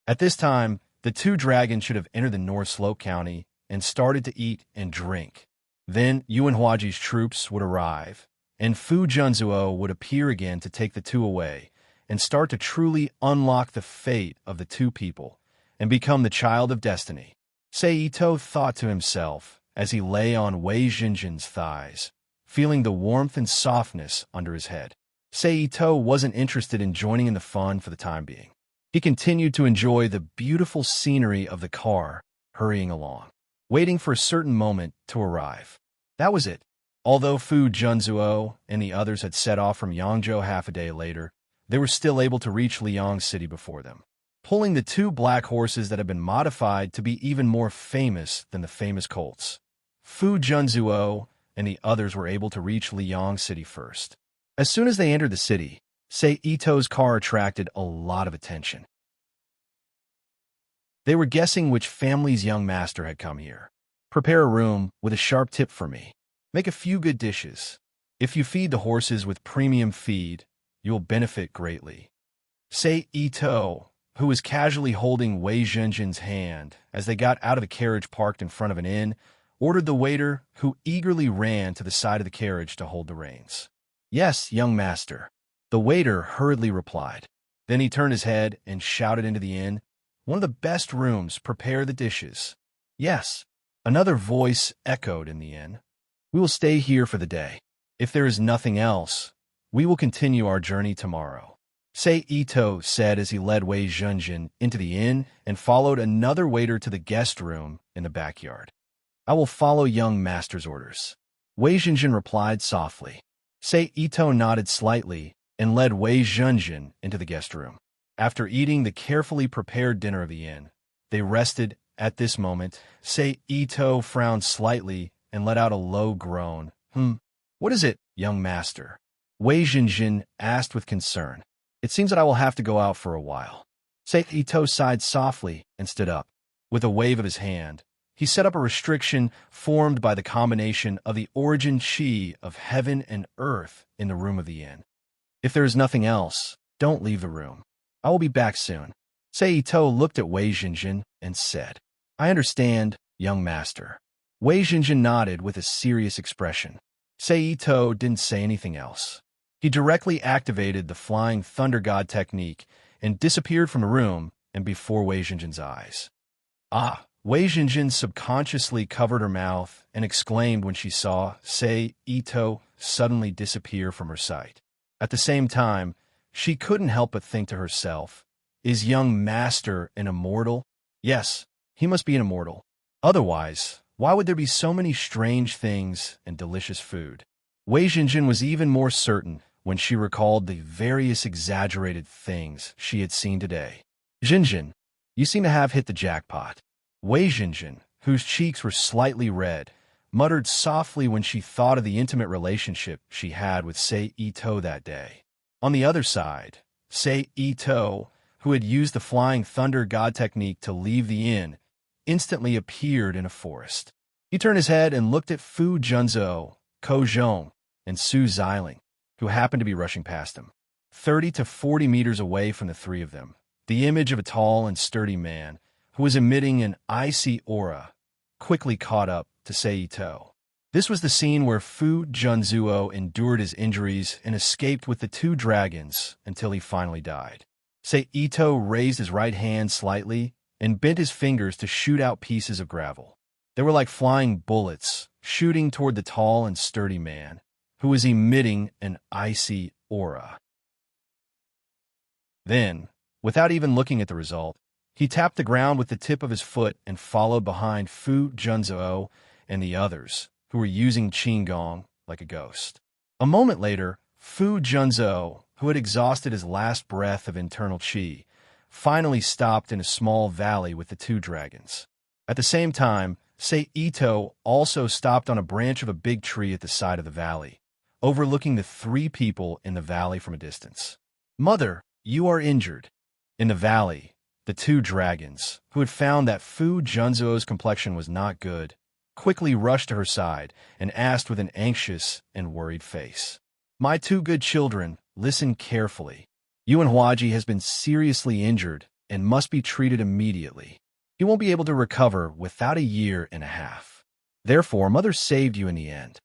At this time, the two dragons should have entered the North Slope County and started to eat and drink. Then Yuan Huaji's troops would arrive, and Fu Junzuo would appear again to take the two away and start to truly unlock the fate of the two people and become the child of destiny. Sei Ito thought to himself as he lay on Wei Jinjin's thighs, feeling the warmth and softness under his head. Sei Ito wasn't interested in joining in the fun for the time being. He continued to enjoy the beautiful scenery of the car hurrying along, waiting for a certain moment to arrive. That was it. Although Fu Junzuo and the others had set off from Yangzhou half a day later, they were still able to reach Liang City before them, pulling the two black horses that had been modified to be even more famous than the famous colts. Fu Junzuo and the others were able to reach Liang City first. As soon as they entered the city, Say Ito's car attracted a lot of attention. They were guessing which family's young master had come here. Prepare a room with a sharp tip for me. Make a few good dishes. If you feed the horses with premium feed, you will benefit greatly. Say Ito, who was casually holding Wei Zhenjin's hand as they got out of the carriage parked in front of an inn, ordered the waiter, who eagerly ran to the side of the carriage to hold the reins. Yes, young master. The waiter hurriedly replied. Then he turned his head and shouted into the inn, one of the best rooms, prepare the dishes. Yes. Another voice echoed in the inn. We will stay here for the day. If there is nothing else, we will continue our journey tomorrow. Say Ito said as he led Wei Zhenjin into the inn and followed another waiter to the guest room in the backyard. I will follow young master's orders. Wei Zhenjin replied softly. Say Ito nodded slightly and led Wei Zhenjin into the guest room. After eating the carefully prepared dinner of the inn, they rested. At this moment, Say Ito frowned slightly and let out a low groan. What is it, young master? Wei Zhenjin asked with concern. It seems that I will have to go out for a while. Say Ito sighed softly and stood up. With a wave of his hand, he set up a restriction formed by the combination of the origin chi of heaven and earth in the room of the inn. If there is nothing else, don't leave the room. I will be back soon. Say Ito looked at Wei Zhenjin and said, I understand, young master. Wei Zhenjin nodded with a serious expression. Say Ito didn't say anything else. He directly activated the Flying Thunder God technique and disappeared from the room and before Wei Zhenjin's eyes. Ah! Wei Zhenjin subconsciously covered her mouth and exclaimed when she saw Say Ito suddenly disappear from her sight. At the same time, she couldn't help but think to herself, is young master an immortal? Yes, he must be an immortal. Otherwise, why would there be so many strange things and delicious food? Wei Zhenjin was even more certain when she recalled the various exaggerated things she had seen today. Zhenjin, you seem to have hit the jackpot. Wei Zhenjin, whose cheeks were slightly red, muttered softly when she thought of the intimate relationship she had with Say Ito that day. On the other side, Say Ito, who had used the Flying Thunder God technique to leave the inn, instantly appeared in a forest. He turned his head and looked at Fu Junzhou, Ko Zhong, and Su Xiling, who happened to be rushing past him. 30 to 40 meters away from the three of them, the image of a tall and sturdy man, who was emitting an icy aura, quickly caught up to Say Ito. This was the scene where Fu Junzhou endured his injuries and escaped with the two dragons until he finally died. Say Ito raised his right hand slightly and bent his fingers to shoot out pieces of gravel. They were like flying bullets, shooting toward the tall and sturdy man, who was emitting an icy aura. Then, without even looking at the result, he tapped the ground with the tip of his foot and followed behind Fu Junzhou and the others, who were using Qigong like a ghost. A moment later, Fu Junzhou, who had exhausted his last breath of internal qi, finally stopped in a small valley with the two dragons. At the same time, Say Ito also stopped on a branch of a big tree at the side of the valley, overlooking the three people in the valley from a distance. Mother, you are injured. In the valley, the two dragons, who had found that Fu Junzhou's complexion was not good, quickly rushed to her side and asked with an anxious and worried face, My two good children, listen carefully. Yuan Huaji has been seriously injured and must be treated immediately. He won't be able to recover without a year and a half. Therefore, Mother saved you in the end.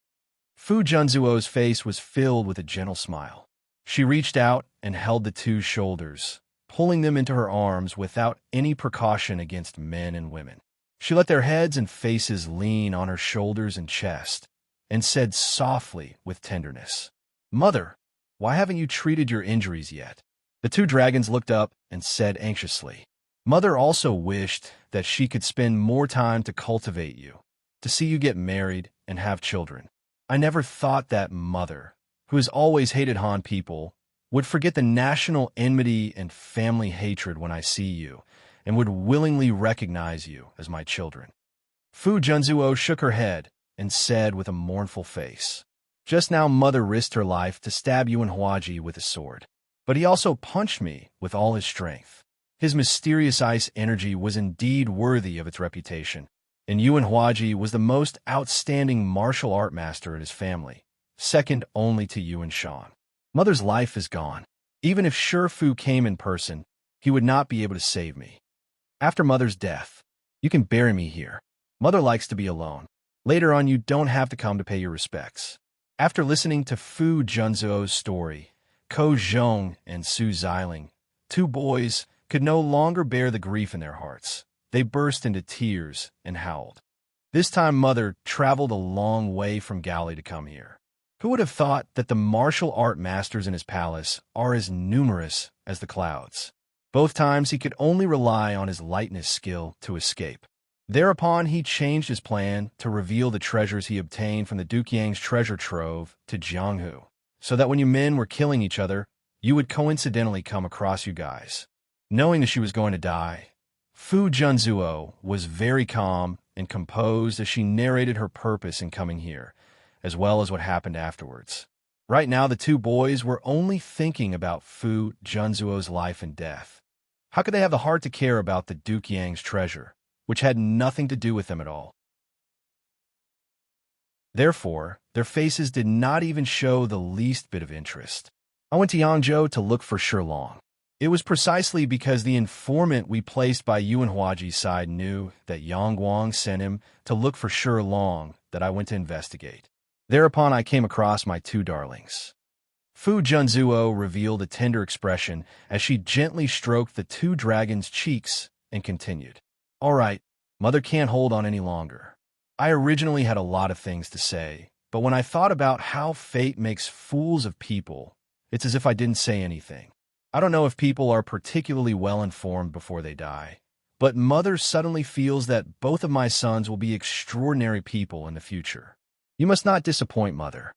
Fu Junzhou's face was filled with a gentle smile. She reached out and held the two shoulders, pulling them into her arms without any precaution against men and women. She let their heads and faces lean on her shoulders and chest, and said softly with tenderness, Mother, why haven't you treated your injuries yet? The two dragons looked up and said anxiously, Mother also wished that she could spend more time to cultivate you, to see you get married and have children. I never thought that Mother, who has always hated Han people, would forget the national enmity and family hatred when I see you, and would willingly recognize you as my children. Fu Junzhou shook her head and said with a mournful face, Just now Mother risked her life to stab Yuan Huaji with a sword. but he also punched me with all his strength. His mysterious ice energy was indeed worthy of its reputation, and Yuan Huaji was the most outstanding martial art master in his family, second only to Yuan Shan. Mother's life is gone. Even if Shifu came in person, he would not be able to save me. After Mother's death, you can bury me here. Mother likes to be alone. Later on, you don't have to come to pay your respects. After listening to Fu Junzuo's story, Ko Zhong and Su Xiling, two boys, could no longer bear the grief in their hearts. They burst into tears and howled. This time Mother traveled a long way from Gali to come here. Who would have thought that the martial art masters in his palace are as numerous as the clouds? Both times he could only rely on his lightness skill to escape. Thereupon he changed his plan to reveal the treasures he obtained from the Duqiang's treasure trove to Jianghu, so that when you men were killing each other, you would coincidentally come across you guys. Knowing that she was going to die, Fu Junzuo was very calm and composed as she narrated her purpose in coming here, as well as what happened afterwards. Right now, the two boys were only thinking about Fu Junzuo's life and death. How could they have the heart to care about the Duqiang's treasure, which had nothing to do with them at all? Therefore, their faces did not even show the least bit of interest. I went to Yangzhou to look for Shilong. It was precisely because the informant we placed by Yuan Huaji's side knew that Yang Guang sent him to look for Shilong that I went to investigate. Thereupon I came across my two darlings. Fu Junzuo revealed a tender expression as she gently stroked the two dragons' cheeks and continued. All right, Mother can't hold on any longer. I originally had a lot of things to say, but when I thought about how fate makes fools of people, it's as if I didn't say anything. I don't know if people are particularly well-informed before they die, but Mother suddenly feels that both of my sons will be extraordinary people in the future. You must not disappoint Mother.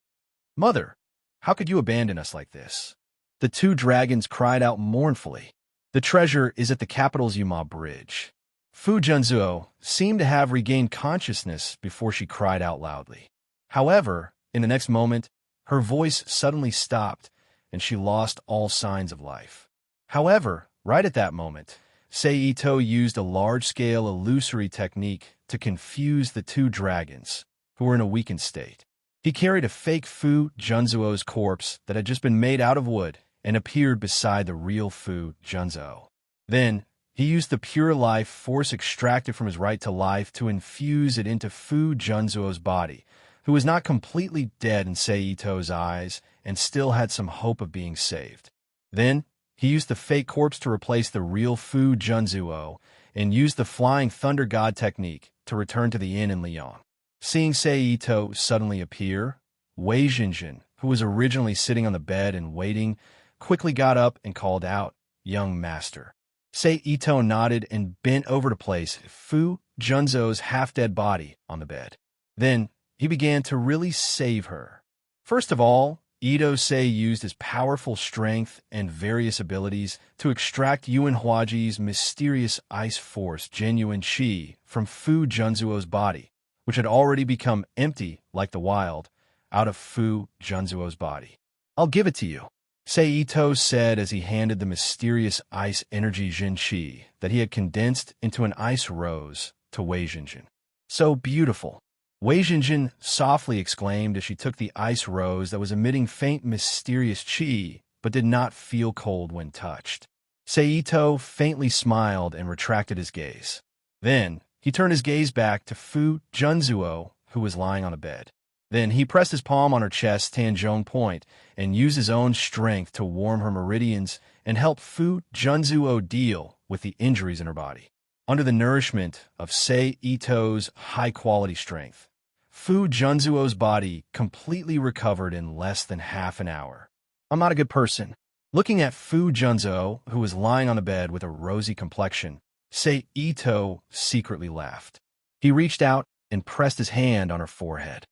Mother, how could you abandon us like this? The two dragons cried out mournfully. The treasure is at the capital's Yuma Bridge. Fu Junzuo seemed to have regained consciousness before she cried out loudly. However, in the next moment, her voice suddenly stopped, and she lost all signs of life. However, right at that moment, Seito used a large-scale illusory technique to confuse the two dragons, who were in a weakened state. He carried a fake Fu Junzuo's corpse that had just been made out of wood and appeared beside the real Fu Junzuo. Then, he used the pure life force extracted from his right to life to infuse it into Fu Junzuo's body, who was not completely dead in Seito's eyes and still had some hope of being saved. Then, he used the fake corpse to replace the real Fu Junzuo and used the Flying Thunder God technique to return to the inn in Lyon. Seeing Seito suddenly appear, Wei Jinjin, who was originally sitting on the bed and waiting, quickly got up and called out, "Young master." Seito nodded and bent over to place Fu Junzuo's half-dead body on the bed. Then, he began to really save her. First of all, Ito Sei used his powerful strength and various abilities to extract Yuan Huaji's mysterious ice force genuine qi from Fu Junzuo's body, which had already become empty like the wild, out of Fu Junzuo's body. "I'll give it to you," Seito said as he handed the mysterious ice energy Jin Qi that he had condensed into an ice rose to Wei Jinjin. "So beautiful," Wei Jinjin softly exclaimed as she took the ice rose that was emitting faint mysterious qi, but did not feel cold when touched. Seito faintly smiled and retracted his gaze. Then, he turned his gaze back to Fu Junzuo, who was lying on a bed. Then he pressed his palm on her chest Tanzhong point and used his own strength to warm her meridians and help Fu Junzuo deal with the injuries in her body. Under the nourishment of Seito's high-quality strength, Fu Junzuo's body completely recovered in less than half an hour. "I'm not a good person." Looking at Fu Junzuo, who was lying on the bed with a rosy complexion, Seito secretly laughed. He reached out and pressed his hand on her forehead.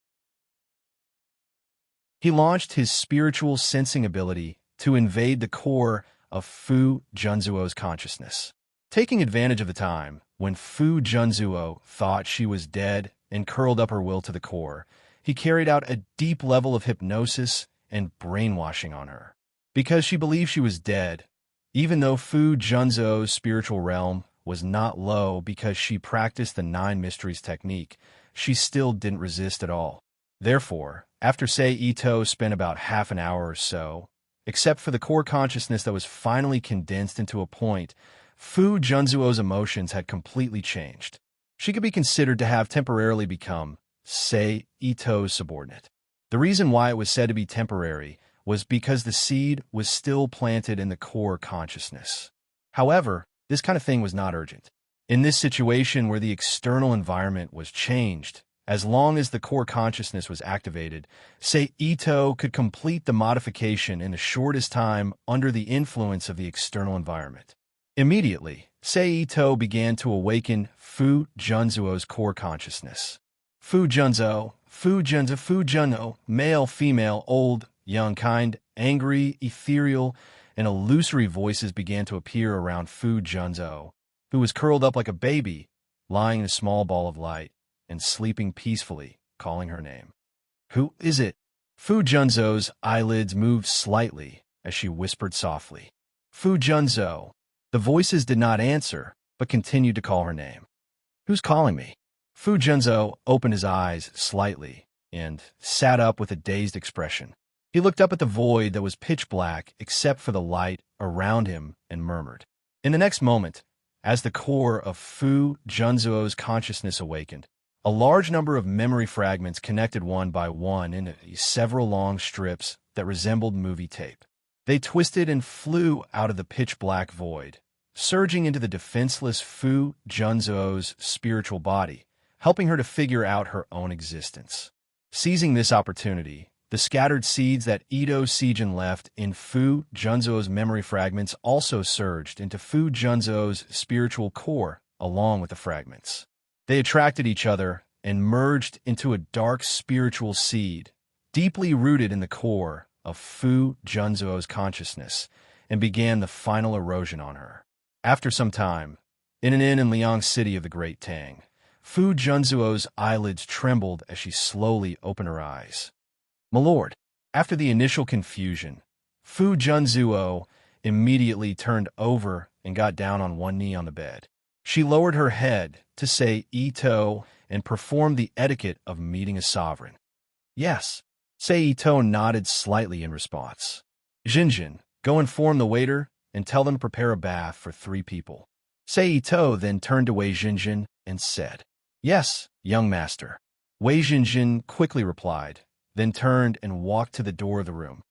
He launched his spiritual sensing ability to invade the core of Fu Junzuo's consciousness. Taking advantage of the time when Fu Junzuo thought she was dead and curled up her will to the core, he carried out a deep level of hypnosis and brainwashing on her. because she believed she was dead, even though Fu Junzo's spiritual realm was not low because she practiced the 9 mysteries technique. She still didn't resist at all. Therefore, after Sei Ito spent about half an hour or so, except for the core consciousness that was finally condensed into a point, Fu Junzuo's emotions had completely changed. She could be considered to have temporarily become Sei Ito's subordinate. The reason why it was said to be temporary was because the seed was still planted in the core consciousness. However, this kind of thing was not urgent. In this situation where the external environment was changed, as long as the core consciousness was activated, Sei Ito could complete the modification in the shortest time under the influence of the external environment. Immediately, Sei Ito began to awaken Fu Junzuo's core consciousness. Fu Junzo, male, female, old, young, kind, angry, ethereal, and illusory voices began to appear around Fu Junzo, who was curled up like a baby, lying in a small ball of light, and sleeping peacefully, calling her name. "Who is it?" Fu Junzo's eyelids moved slightly as she whispered softly. "Fu Junzo." The voices did not answer, but continued to call her name. "Who's calling me?" Fu Junzo opened his eyes slightly and sat up with a dazed expression. He looked up at the void that was pitch black except for the light around him and murmured. In the next moment, as the core of Fu Junzuo's consciousness awakened, a large number of memory fragments connected one by one into several long strips that resembled movie tape. They twisted and flew out of the pitch-black void, surging into the defenseless Fu Junzuo's spiritual body, helping her to figure out her own existence. Seizing this opportunity, the scattered seeds that Ito Sijin left in Fu Junzuo's memory fragments also surged into Fu Junzuo's spiritual core along with the fragments. They attracted each other and merged into a dark spiritual seed, deeply rooted in the core of Fu Junzuo's consciousness, and began the final erosion on her. After some time, in an inn in Liang City of the Great Tang, Fu Junzuo's eyelids trembled as she slowly opened her eyes. "My lord." After the initial confusion, Fu Junzuo immediately turned over and got down on one knee on the bed. She lowered her head to say Ito and performed the etiquette of meeting a sovereign. "Yes." Sei Ito nodded slightly in response. "Jinjin, go inform the waiter and tell them to prepare a bath for 3 people. Sei Ito then turned to Wei Jinjin and said, "Yes, young master." Wei Jinjin quickly replied, then turned and walked to the door of the room.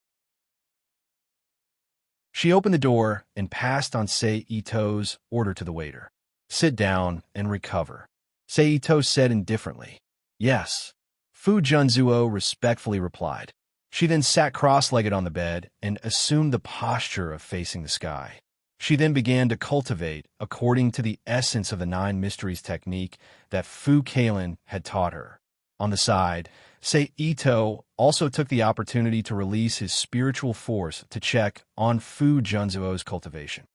She opened the door and passed on Sei Ito's order to the waiter. "Sit down and recover," Sei Ito said indifferently. "Yes." Fu Junzuo respectfully replied. She then sat cross-legged on the bed and assumed the posture of facing the sky. She then began to cultivate according to the essence of the 9 mysteries technique that Fu Kalin had taught her. On the side, Sei Ito also took the opportunity to release his spiritual force to check on Fu Junzuo's cultivation.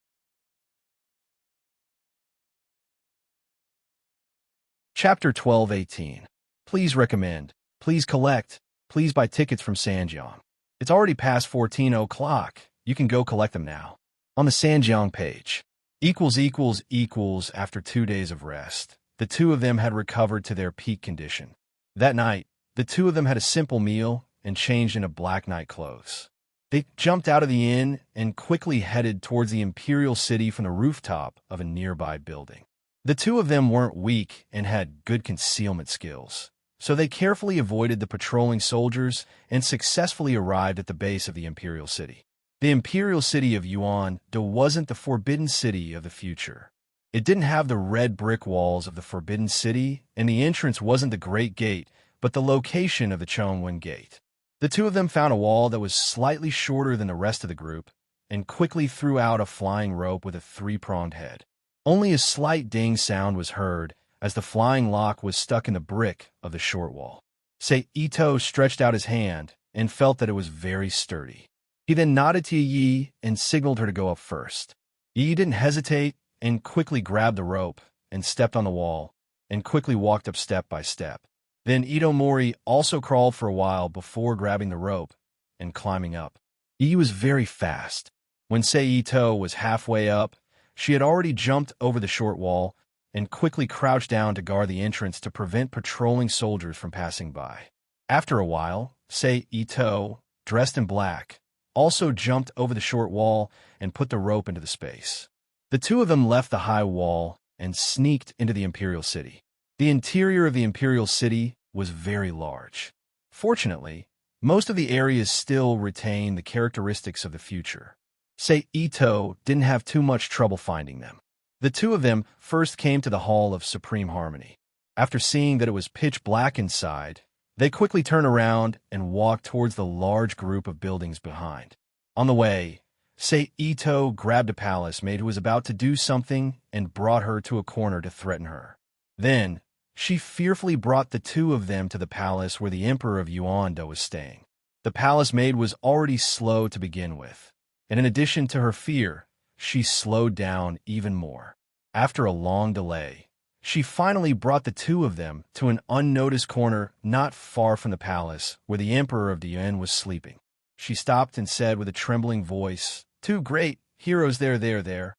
Chapter 12:18. Please recommend. Please collect. Please buy tickets from Sanjiang. It's already past 14 o'clock. You can go collect them now. On the Sanjiang page. After 2 days of rest, the 2 of them had recovered to their peak condition. That night, the 2 of them had a simple meal and changed into black night clothes. They jumped out of the inn and quickly headed towards the Imperial City from the rooftop of a nearby building. The 2 of them weren't weak and had good concealment skills, so they carefully avoided the patrolling soldiers and successfully arrived at the base of the Imperial City. The Imperial City of Yuan-do wasn't the Forbidden City of the future. It didn't have the red brick walls of the Forbidden City, and the entrance wasn't the Great Gate, but the location of the Chongwen Gate. The 2 of them found a wall that was slightly shorter than the rest of the group and quickly threw out a flying rope with a 3-pronged head. Only a slight ding sound was heard as the flying lock was stuck in the brick of the short wall. Sei Ito stretched out his hand and felt that it was very sturdy. He then nodded to Yi and signaled her to go up first. Yi didn't hesitate and quickly grabbed the rope and stepped on the wall and quickly walked up step by step. Then Ito Mori also crawled for a while before grabbing the rope and climbing up. Yi was very fast. When Seito was halfway up, she had already jumped over the short wall and quickly crouched down to guard the entrance to prevent patrolling soldiers from passing by. After a while, Seito, dressed in black, also jumped over the short wall and put the rope into the space. The two of them left the high wall and sneaked into the Imperial City. The interior of the Imperial City was very large. Fortunately, most of the areas still retain the characteristics of the future. Seito didn't have too much trouble finding them. The two of them first came to the Hall of Supreme Harmony. After seeing that it was pitch black inside, they quickly turned around and walked towards the large group of buildings behind. On the way, Seito grabbed a palace maid who was about to do something and brought her to a corner to threaten her. Then, she fearfully brought the two of them to the palace where the Emperor of Yuanda was staying. The palace maid was already slow to begin with, and in addition to her fear, she slowed down even more. After a long delay, she finally brought the two of them to an unnoticed corner not far from the palace where the Emperor of Yuan was sleeping. She stopped and said with a trembling voice, "Two great heroes there."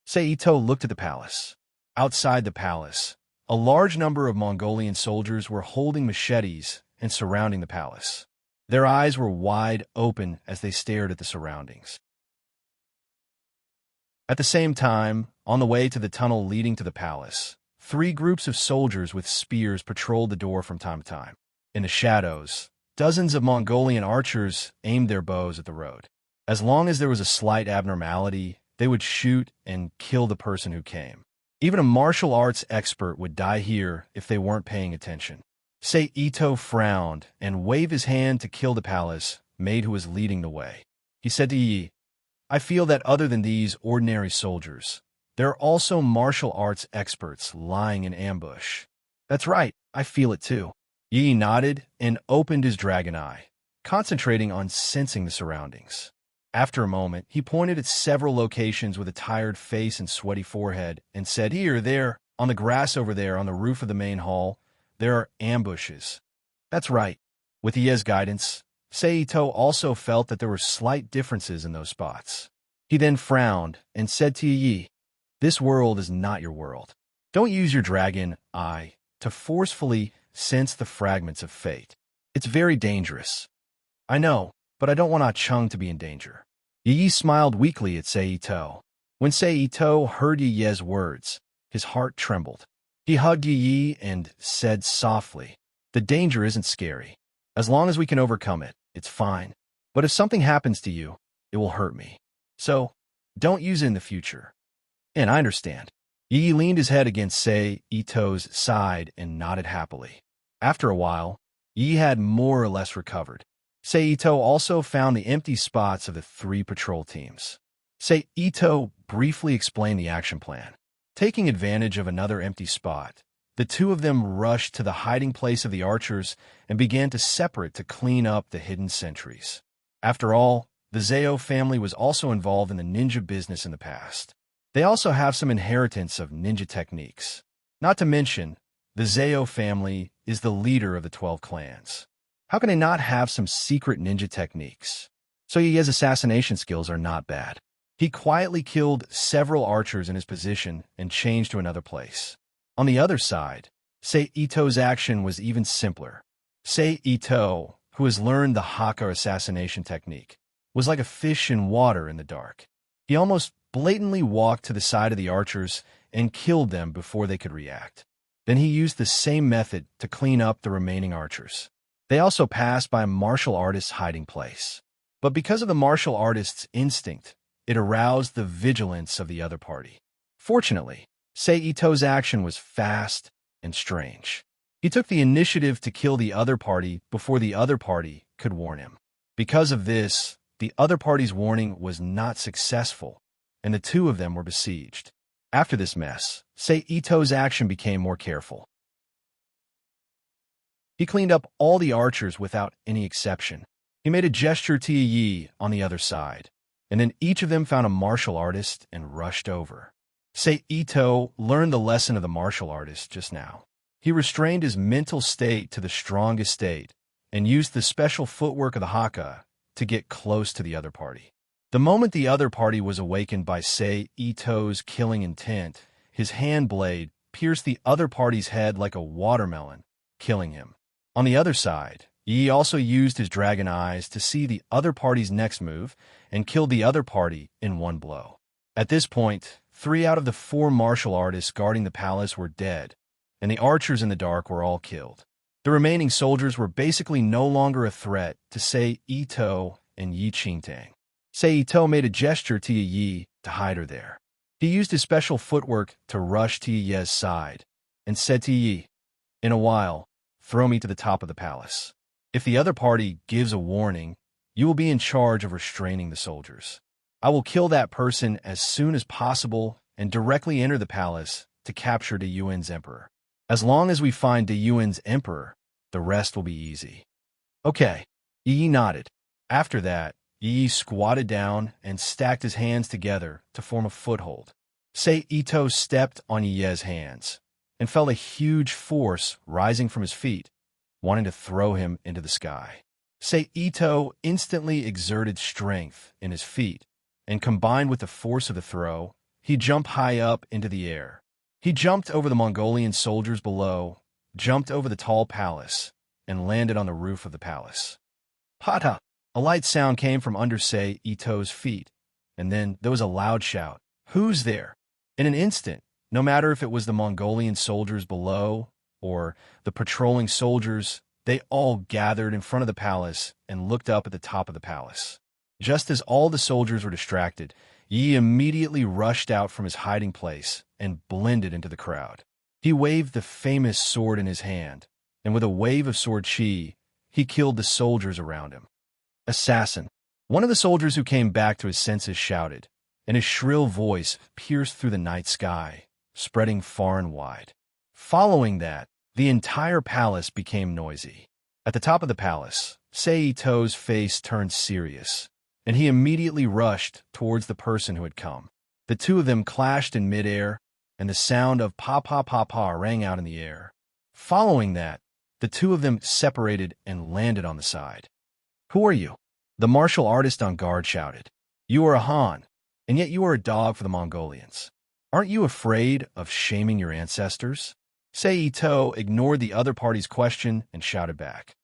Seito looked at the palace. Outside the palace, a large number of Mongolian soldiers were holding machetes and surrounding the palace. Their eyes were wide open as they stared at the surroundings. At the same time, on the way to the tunnel leading to the palace, 3 groups of soldiers with spears patrolled the door from time to time. In the shadows, dozens of Mongolian archers aimed their bows at the road. As long as there was a slight abnormality, they would shoot and kill the person who came. Even a martial arts expert would die here if they weren't paying attention. Seito frowned and waved his hand to kill the palace maid who was leading the way. He said to Yi, "I feel that other than these ordinary soldiers, there are also martial arts experts lying in ambush." "That's right, I feel it too." Yi nodded and opened his dragon eye, concentrating on sensing the surroundings. After a moment, he pointed at several locations with a tired face and sweaty forehead and said, "Here, there, on the grass over there, on the roof of the main hall, there are ambushes." "That's right." With Ye's guidance, Seito also felt that there were slight differences in those spots. He then frowned and said to Yi, "This world is not your world. Don't use your dragon eye to forcefully sense the fragments of fate. It's very dangerous." "I know, but I don't want Ah Chung to be in danger." Yi smiled weakly at Seito. When Seito heard Yi's words, his heart trembled. He hugged Yi and said softly, "The danger isn't scary. As long as we can overcome it, it's fine. But if something happens to you, it will hurt me. So, don't use it in the future." "And I understand." Yi leaned his head against Seito's side and nodded happily. After a while, Yi had more or less recovered. Seito also found the empty spots of the 3 patrol teams. Seito briefly explained the action plan. Taking advantage of another empty spot, the two of them rushed to the hiding place of the archers and began to separate to clean up the hidden sentries. After all, the Zhao family was also involved in the ninja business in the past. They also have some inheritance of ninja techniques. Not to mention, the Zhao family is the leader of the 12 clans. How can they not have some secret ninja techniques? So Yi's assassination skills are not bad. He quietly killed several archers in his position and changed to another place. On the other side, Seito's action was even simpler. Seito, who has learned the Haka assassination technique, was like a fish in water in the dark. He almost blatantly walked to the side of the archers and killed them before they could react. Then he used the same method to clean up the remaining archers. They also passed by a martial artist's hiding place. But because of the martial artist's instinct, it aroused the vigilance of the other party. Fortunately, Seito's action was fast and strange. He took the initiative to kill the other party before the other party could warn him. Because of this, the other party's warning was not successful, and the two of them were besieged. After this mess, Seito's action became more careful. He cleaned up all the archers without any exception. He made a gesture to Yi on the other side, and then each of them found a martial artist and rushed over. Seito learned the lesson of the martial artist just now. He restrained his mental state to the strongest state and used the special footwork of the Haka to get close to the other party. The moment the other party was awakened by Ito's killing intent, his hand blade pierced the other party's head like a watermelon, killing him. On the other side, Yi also used his dragon eyes to see the other party's next move and killed the other party in one blow. At this point, 3 out of the 4 martial artists guarding the palace were dead, and the archers in the dark were all killed. The remaining soldiers were basically no longer a threat to Ito and Yi Qingtang. Ito made a gesture to Yi to hide her there. He used his special footwork to rush to Yi's side and said to Yi, "In a while, throw me to the top of the palace. If the other party gives a warning, you will be in charge of restraining the soldiers. I will kill that person as soon as possible and directly enter the palace to capture De Yuan's emperor. As long as we find De Yuan's emperor, the rest will be easy." Okay, Yi nodded. After that, Yi squatted down and stacked his hands together to form a foothold. Ito stepped on Yi's hands and felt a huge force rising from his feet, wanting to throw him into the sky. Ito instantly exerted strength in his feet, and combined with the force of the throw, he jumped high up into the air. He jumped over the Mongolian soldiers below, jumped over the tall palace, and landed on the roof of the palace. Pata! A light sound came from under Ito's feet, and then there was a loud shout, "Who's there?" In an instant, no matter if it was the Mongolian soldiers below or the patrolling soldiers, they all gathered in front of the palace and looked up at the top of the palace. Just as all the soldiers were distracted, Yi immediately rushed out from his hiding place and blended into the crowd. He waved the famous sword in his hand, and with a wave of sword chi, he killed the soldiers around him. "Assassin!" One of the soldiers who came back to his senses shouted, and his shrill voice pierced through the night sky, spreading far and wide. Following that, the entire palace became noisy. At the top of the palace, Ito's face turned serious, and he immediately rushed towards the person who had come. The two of them clashed in midair, and the sound of pa-pa-pa-pa rang out in the air. Following that, the two of them separated and landed on the side. "Who are you?" The martial artist on guard shouted. "You are a Han, and yet you are a dog for the Mongolians. Aren't you afraid of shaming your ancestors?" Ito ignored the other party's question and shouted back.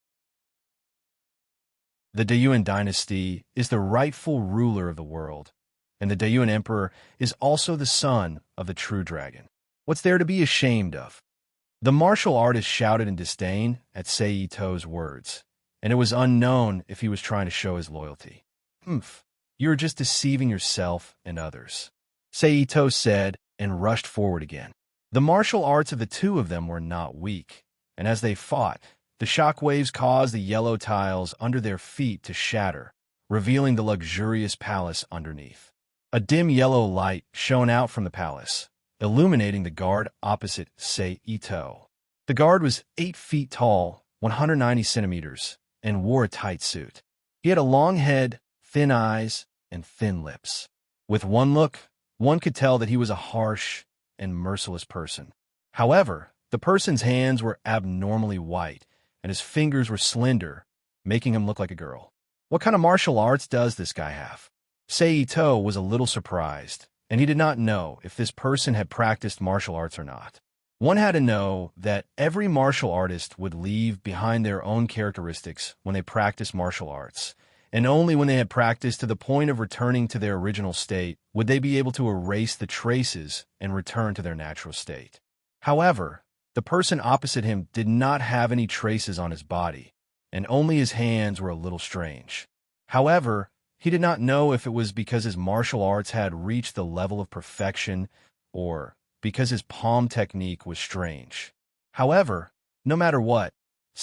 The De Yuan dynasty is the rightful ruler of the world, and the De Yuan emperor is also the son of the true dragon. What's there to be ashamed of? The martial artist shouted in disdain at Ito's words, and it was unknown if he was trying to show his loyalty. You are just deceiving yourself and others," Ito said and rushed forward again. The martial arts of the two of them were not weak, and as they fought, the shock waves caused the yellow tiles under their feet to shatter, revealing the luxurious palace underneath. A dim yellow light shone out from the palace, illuminating the guard opposite Ito. The guard was 8 feet tall, 190 centimeters, and wore a tight suit. He had a long head, thin eyes, and thin lips. With one look, one could tell that he was a harsh and merciless person. However, the person's hands were abnormally white, and his fingers were slender, making him look like a girl. What kind of martial arts does this guy have? Ito was a little surprised, and he did not know if this person had practiced martial arts or not. One had to know that every martial artist would leave behind their own characteristics when they practiced martial arts, and only when they had practiced to the point of returning to their original state would they be able to erase the traces and return to their natural state. However, the person opposite him did not have any traces on his body, and only his hands were a little strange. However, he did not know if it was because his martial arts had reached the level of perfection or because his palm technique was strange. However, no matter what,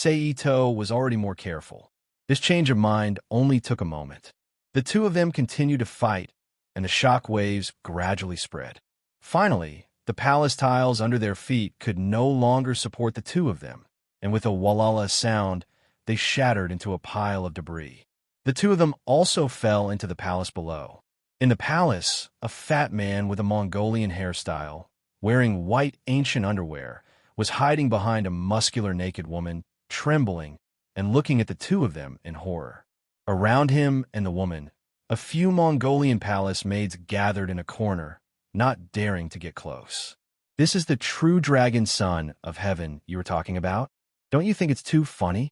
Ito was already more careful. This change of mind only took a moment. The two of them continued to fight, and the shock waves gradually spread. Finally, the palace tiles under their feet could no longer support the two of them, and with a walala sound, they shattered into a pile of debris. The two of them also fell into the palace below. In the palace, a fat man with a Mongolian hairstyle, wearing white ancient underwear, was hiding behind a muscular naked woman, trembling and looking at the two of them in horror. Around him and the woman, a few Mongolian palace maids gathered in a corner, not daring to get close. This is the true dragon son of heaven you were talking about? Don't you think it's too funny?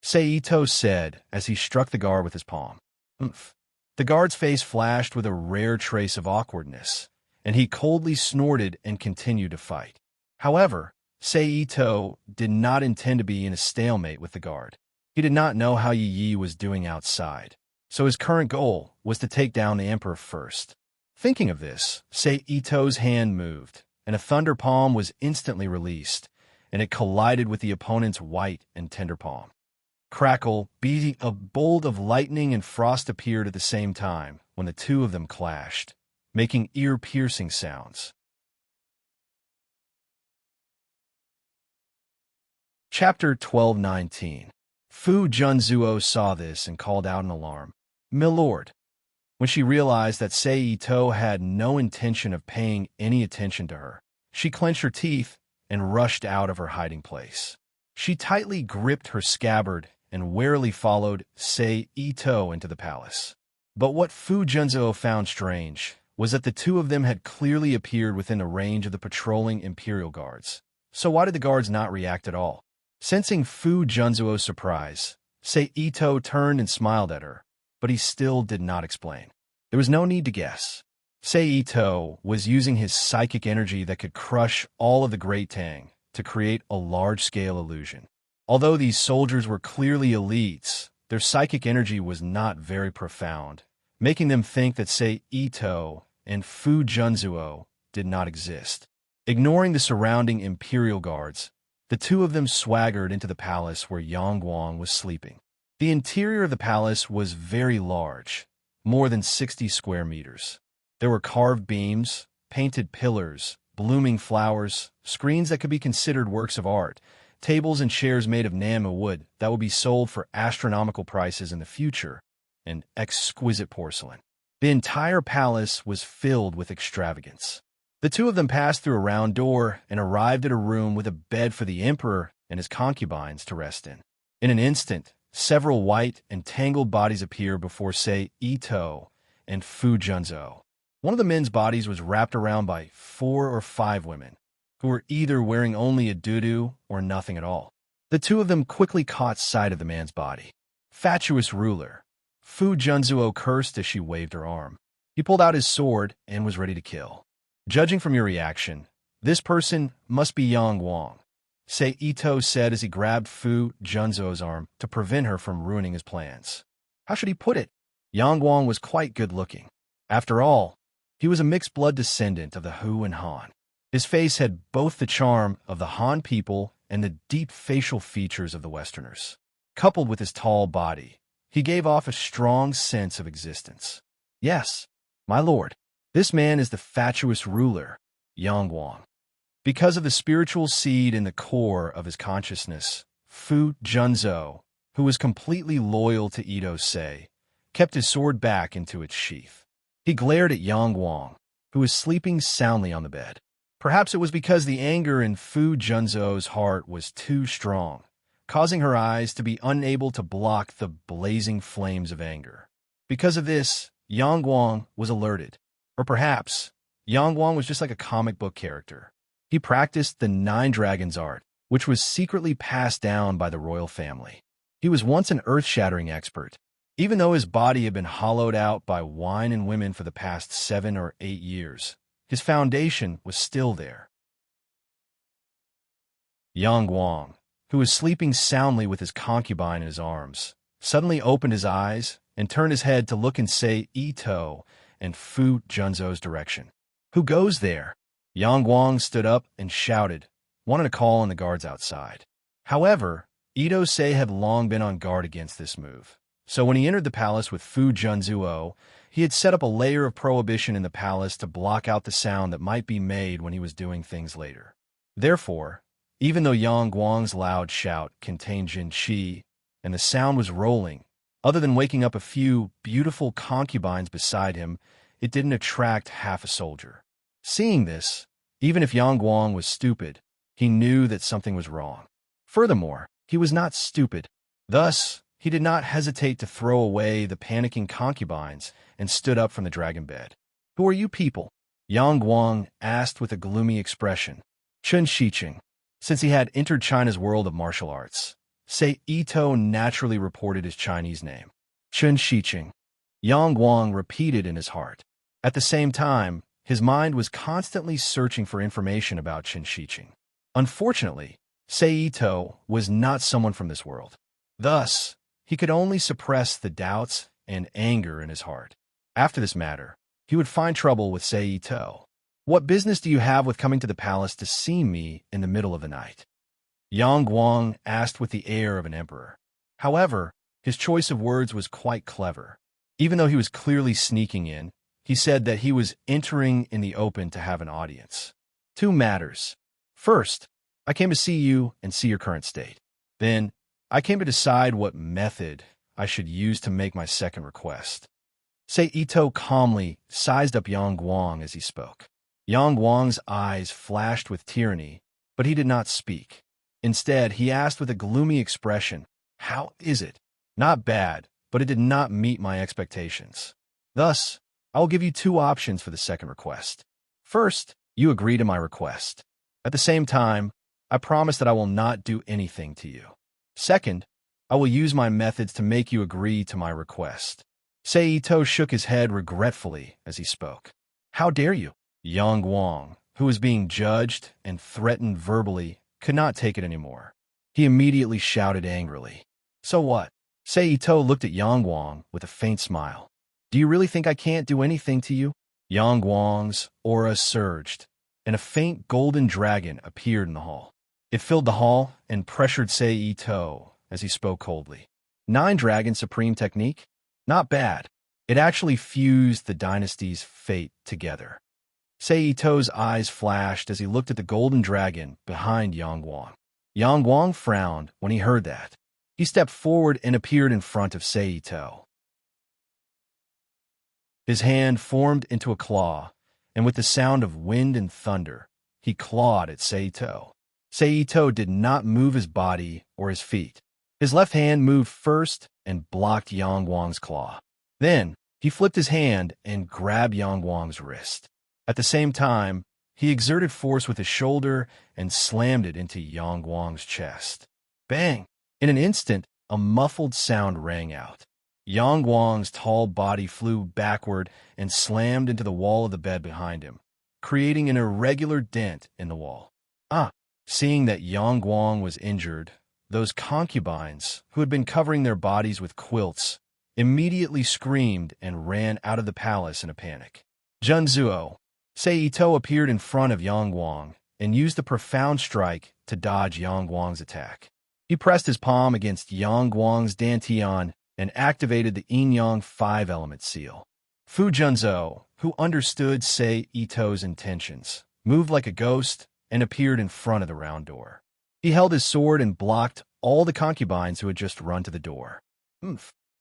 Seito said as he struck the guard with his palm. Oomph. The guard's face flashed with a rare trace of awkwardness, and he coldly snorted and continued to fight. However, Seito did not intend to be in a stalemate with the guard. He did not know how Yi Yi was doing outside, so his current goal was to take down the emperor first. Thinking of this, Seito's hand moved, and a thunder palm was instantly released, and it collided with the opponent's white and tender palm. Crackle, beating a bolt of lightning and frost appeared at the same time when the two of them clashed, making ear-piercing sounds. Chapter 12:19. Fu Junzuo saw this and called out in alarm, "Milord." When she realized that Seito had no intention of paying any attention to her, she clenched her teeth and rushed out of her hiding place. She tightly gripped her scabbard and warily followed Seito into the palace. But what Fu Junzuo found strange was that the two of them had clearly appeared within the range of the patrolling imperial guards. So why did the guards not react at all? Sensing Fu Junzuo's surprise, Seito turned and smiled at her, but he still did not explain. There was no need to guess. Seito was using his psychic energy that could crush all of the Great Tang to create a large-scale illusion. Although these soldiers were clearly elites, their psychic energy was not very profound, making them think that Seito and Fu Junzuo did not exist. Ignoring the surrounding imperial guards, the two of them swaggered into the palace where Yang Guang was sleeping. The interior of the palace was very large, more than 60 square meters. There were carved beams, painted pillars, blooming flowers, screens that could be considered works of art, tables and chairs made of Nanma wood that would be sold for astronomical prices in the future, and exquisite porcelain. The entire palace was filled with extravagance. The two of them passed through a round door and arrived at a room with a bed for the emperor and his concubines to rest in. In an instant, several white and tangled bodies appeared before Seito and Fu Junzuo. One of the men's bodies was wrapped around by 4 or 5 women, who were either wearing only a doo-doo or nothing at all. The two of them quickly caught sight of the man's body. Fatuous ruler, Fu Junzuo cursed as she waved her arm. He pulled out his sword and was ready to kill. Judging from your reaction, this person must be Yang Guang, Seito said as he grabbed Fu Junzuo's arm to prevent her from ruining his plans. How should he put it? Yang Guang was quite good-looking. After all, he was a mixed-blood descendant of the Hu and Han. His face had both the charm of the Han people and the deep facial features of the Westerners. Coupled with his tall body, he gave off a strong sense of existence. Yes, my lord, this man is the fatuous ruler, Yang Guang. Because of the spiritual seed in the core of his consciousness, Fu Junzuo, who was completely loyal to Ito Sei, kept his sword back into its sheath. He glared at Yang Guang, who was sleeping soundly on the bed. Perhaps it was because the anger in Fu Junzuo's heart was too strong, causing her eyes to be unable to block the blazing flames of anger. Because of this, Yang Guang was alerted. Or perhaps, Yang Guang was just like a comic book character. He practiced the 9 Dragons art, which was secretly passed down by the royal family. He was once an earth-shattering expert. Even though his body had been hollowed out by wine and women for the past 7 or 8 years, his foundation was still there. Yang Guang, who was sleeping soundly with his concubine in his arms, suddenly opened his eyes and turned his head to look in Seito and Fu Junzuo's direction. Who goes there? Yang Guang stood up and shouted, wanting to call on the guards outside. However, Ito Sei had long been on guard against this move. So when he entered the palace with Fu Junzuo, he had set up a layer of prohibition in the palace to block out the sound that might be made when he was doing things later. Therefore, even though Yang Guang's loud shout contained Jin Qi, and the sound was rolling, other than waking up a few beautiful concubines beside him, it didn't attract half a soldier. Seeing this, even if Yang Guang was stupid, he knew that something was wrong. Furthermore, he was not stupid. Thus, he did not hesitate to throw away the panicking concubines and stood up from the dragon bed. "Who are you people?" Yang Guang asked with a gloomy expression. "Chun Shiqing." Since he had entered China's world of martial arts, Sei Ito naturally reported his Chinese name. "Chun Shiqing." Yang Guang repeated in his heart. At the same time, his mind was constantly searching for information about Chun Shiqing. Unfortunately, Sei Ito was not someone from this world. Thus, he could only suppress the doubts and anger in his heart. After this matter, he would find trouble with Sei Ito. "What business do you have with coming to the palace to see me in the middle of the night?" Yang Guang asked with the air of an emperor. However, his choice of words was quite clever. Even though he was clearly sneaking in, he said that he was entering in the open to have an audience. "Two matters. First, I came to see you and see your current state. Then, I came to decide what method I should use to make my second request." Sei Ito calmly sized up Yang Guang as he spoke. Yang Guang's eyes flashed with tyranny, but he did not speak. Instead, he asked with a gloomy expression, "How is it?" "Not bad, but it did not meet my expectations. Thus, I will give you two options for the second request. First, you agree to my request. At the same time, I promise that I will not do anything to you. Second, I will use my methods to make you agree to my request." Sei Ito shook his head regretfully as he spoke. "How dare you?" Yang Guang, who was being judged and threatened verbally, could not take it anymore. He immediately shouted angrily. "So what?" Sei Ito looked at Yang Guang with a faint smile. "Do you really think I can't do anything to you?" Yang Guang's aura surged, and a faint golden dragon appeared in the hall. It filled the hall and pressured Sei Ito as he spoke coldly. 9-dragon supreme technique? Not bad. It actually fused the dynasty's fate together. Sei Ito's eyes flashed as he looked at the golden dragon behind Yang Guang. Yang Guang frowned when he heard that. He stepped forward and appeared in front of Sei Ito. His hand formed into a claw, and with the sound of wind and thunder, he clawed at Sei Ito. Sei Ito did not move his body or his feet. His left hand moved first and blocked Yang Guang's claw. Then, he flipped his hand and grabbed Yang Guang's wrist. At the same time, he exerted force with his shoulder and slammed it into Yang Guang's chest. Bang! In an instant, a muffled sound rang out. Yang Guang's tall body flew backward and slammed into the wall of the bed behind him, creating an irregular dent in the wall. Seeing that Yang Guang was injured, those concubines, who had been covering their bodies with quilts, immediately screamed and ran out of the palace in a panic. Junzuo. Sei Ito appeared in front of Yang Guang and used a profound strike to dodge Yang Guang's attack. He pressed his palm against Yang Guang's dantian and activated the yin-yang 5-element seal. Fu Junzuo, who understood Sei Ito's intentions, moved like a ghost and appeared in front of the round door. He held his sword and blocked all the concubines who had just run to the door.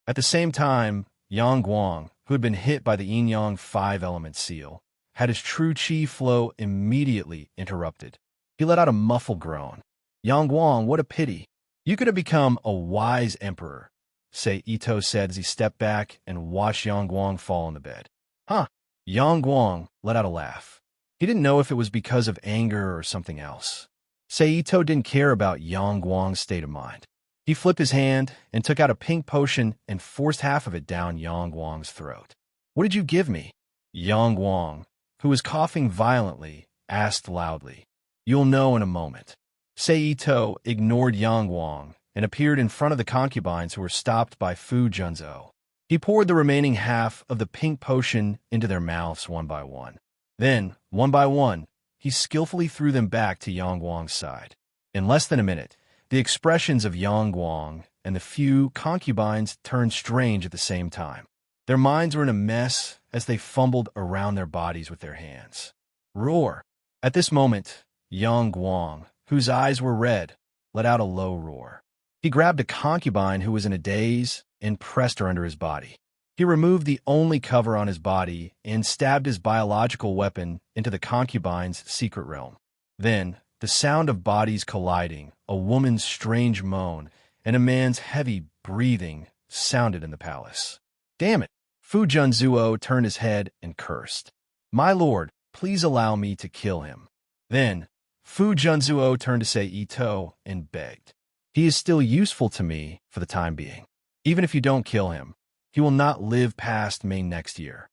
At the same time, Yang Guang, who had been hit by the yin-yang 5-element seal, had his true qi flow immediately interrupted. He let out a muffled groan. "Yang Guang, what a pity. You could have become a wise emperor," Sei Ito said as he stepped back and watched Yang Guang fall on the bed. Yang Guang let out a laugh. He didn't know if it was because of anger or something else. Sei Ito didn't care about Yang Guang's state of mind. He flipped his hand and took out a pink potion and forced half of it down Yang Guang's throat. "What did you give me?" Yang Guang, who was coughing violently, asked loudly. "You'll know in a moment." Sei Ito ignored Yang Guang and appeared in front of the concubines who were stopped by Fu Junzuo. He poured the remaining half of the pink potion into their mouths one by one. Then, one by one, he skillfully threw them back to Yang Guang's side. In less than a minute, the expressions of Yang Guang and the few concubines turned strange at the same time. Their minds were in a mess as they fumbled around their bodies with their hands. Roar! At this moment, Yang Guang, whose eyes were red, let out a low roar. He grabbed a concubine who was in a daze and pressed her under his body. He removed the only cover on his body and stabbed his biological weapon into the concubine's secret realm. Then, the sound of bodies colliding, a woman's strange moan, and a man's heavy breathing sounded in the palace. Damn it! Fu Junzuo turned his head and cursed. My lord, please allow me to kill him. Then, Fu Junzuo turned to Sei Ito and begged. He is still useful to me for the time being. Even if you don't kill him, he will not live past May next year.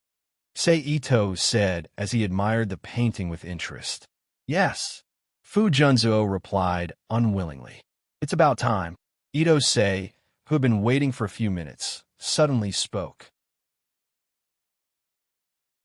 Sei Ito said as he admired the painting with interest. Yes. Fu Junzuo replied unwillingly. It's about time. Ito Sei, who had been waiting for a few minutes, suddenly spoke.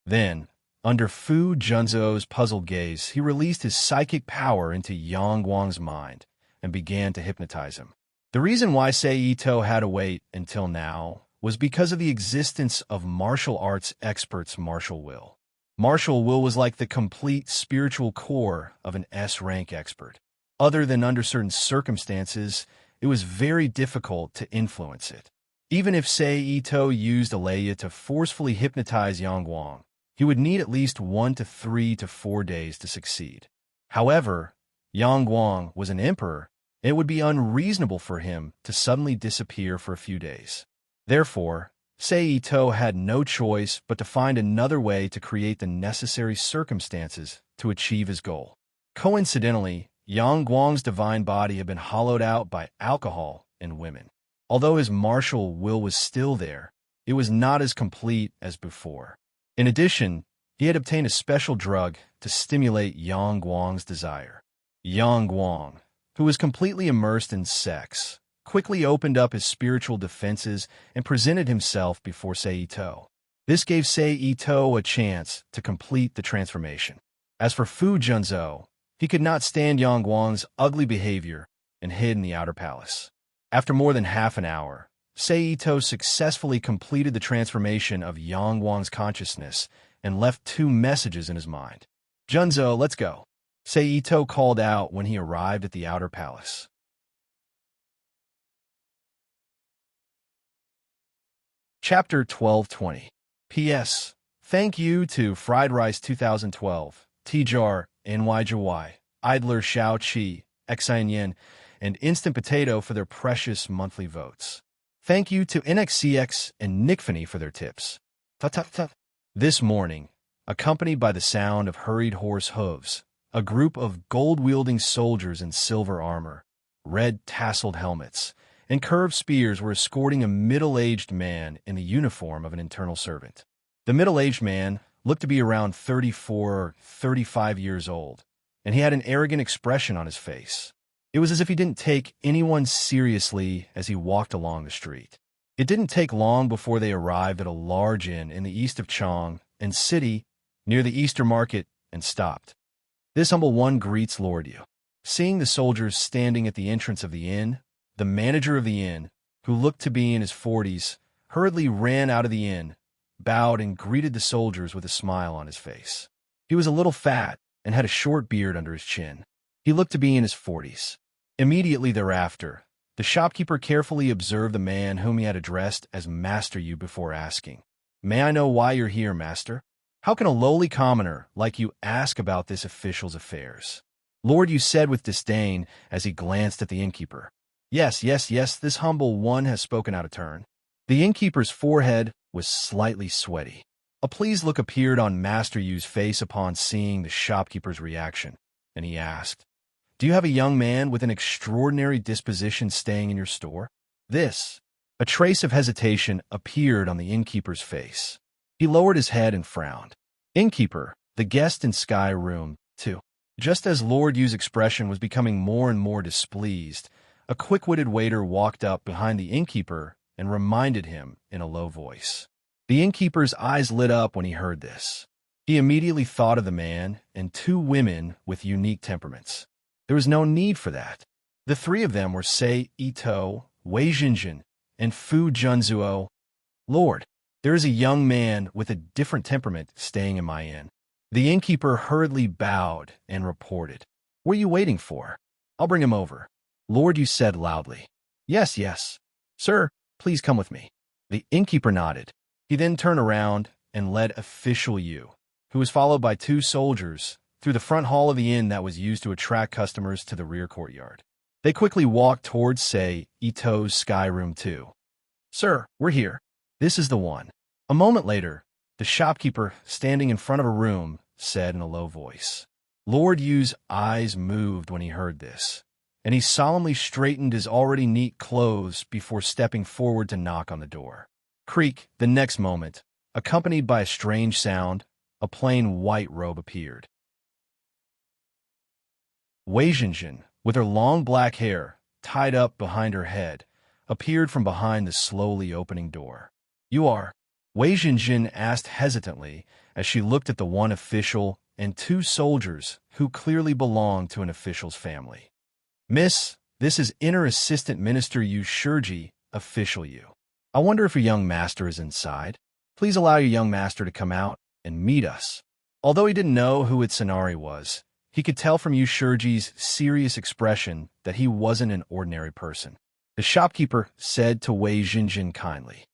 Then, under Fu Junzuo's puzzled gaze, he released his psychic power into Yang Guang's mind and began to hypnotize him. The reason why Sei Ito had to wait until now was because of the existence of martial arts experts' martial will. Martial will was like the complete spiritual core of an S-rank expert. Other than under certain circumstances, it was very difficult to influence it. Even if Sei Ito used Alea to forcefully hypnotize Yang Guang, he would need at least 1 to 3 to 4 days to succeed. However, Yang Guang was an emperor, and it would be unreasonable for him to suddenly disappear for a few days. Therefore, Sei Ito had no choice but to find another way to create the necessary circumstances to achieve his goal. Coincidentally, Yang Guang's divine body had been hollowed out by alcohol and women. Although his martial will was still there, it was not as complete as before. In addition, he had obtained a special drug to stimulate Yang Guang's desire. Yang Guang, who was completely immersed in sex, quickly opened up his spiritual defenses and presented himself before Sei Ito. This gave Sei Ito a chance to complete the transformation. As for Fu Junzuo, he could not stand Yang Guang's ugly behavior and hid in the outer palace. After more than half an hour, Sei Ito successfully completed the transformation of Yang Guang's consciousness and left 2 messages in his mind. Junzuo, let's go. Sei Ito called out when he arrived at the outer palace. Chapter 1220. P.S. Thank you to Fried Rice 2012, Tjar, NYJY, Idler Xiao Chi, Xin Yen, and Instant Potato for their precious monthly votes. Thank you to NXCX and Nickfany for their tips. This morning, accompanied by the sound of hurried horse hooves, a group of gold-wielding soldiers in silver armor, red tasseled helmets, and curved spears were escorting a middle-aged man in the uniform of an internal servant. The middle-aged man looked to be around 34 or 35 years old, and he had an arrogant expression on his face. It was as if he didn't take anyone seriously as he walked along the street. It didn't take long before they arrived at a large inn in the east of Chong and City, near the Easter market, and stopped. This humble one greets Lord Yu. Seeing the soldiers standing at the entrance of the inn, the manager of the inn, who looked to be in his 40s, hurriedly ran out of the inn, bowed and greeted the soldiers with a smile on his face. He was a little fat and had a short beard under his chin. He looked to be in his 40s. Immediately thereafter, the shopkeeper carefully observed the man whom he had addressed as Master Yu before asking, "May I know why you're here, Master? How can a lowly commoner like you ask about this official's affairs?" Lord Yu said with disdain as he glanced at the innkeeper. Yes, this humble one has spoken out of turn. The innkeeper's forehead was slightly sweaty. A pleased look appeared on Master Yu's face upon seeing the shopkeeper's reaction, and he asked, "Do you have a young man with an extraordinary disposition staying in your store?" A trace of hesitation appeared on the innkeeper's face. He lowered his head and frowned. "Innkeeper, the guest in Sky Room 2. Just as Lord Yu's expression was becoming more and more displeased, a quick-witted waiter walked up behind the innkeeper and reminded him in a low voice. The innkeeper's eyes lit up when he heard this. He immediately thought of the man and 2 women with unique temperaments. There was no need for that. The 3 of them were Sei Ito, Wei Jinjin, and Fu Junzuo. "Lord, there is a young man with a different temperament staying in my inn." The innkeeper hurriedly bowed and reported, "What are you waiting for? I'll bring him over." Lord Yu said loudly, Yes. Sir, please come with me." The innkeeper nodded. He then turned around and led Official Yu, who was followed by 2 soldiers, through the front hall of the inn that was used to attract customers to the rear courtyard. They quickly walked towards Sei Ito's Sky Room 2. Sir, we're here. This is the one. A moment later, the shopkeeper, standing in front of a room, said in a low voice. Lord Yu's eyes moved when he heard this, and he solemnly straightened his already neat clothes before stepping forward to knock on the door. Creak, the next moment, accompanied by a strange sound, a plain white robe appeared. Wei Jinjin, with her long black hair tied up behind her head, appeared from behind the slowly opening door. You are? Wei Jinjin asked hesitantly as she looked at the one official and two soldiers who clearly belonged to an official's family. Miss, this is Inner Assistant Minister Yu Shiji, official Yu. I wonder if your young master is inside. Please allow your young master to come out and meet us. Although he didn't know who Itsunari was, he could tell from Yu Shiji's serious expression that he wasn't an ordinary person. The shopkeeper said to Wei Jinjin kindly,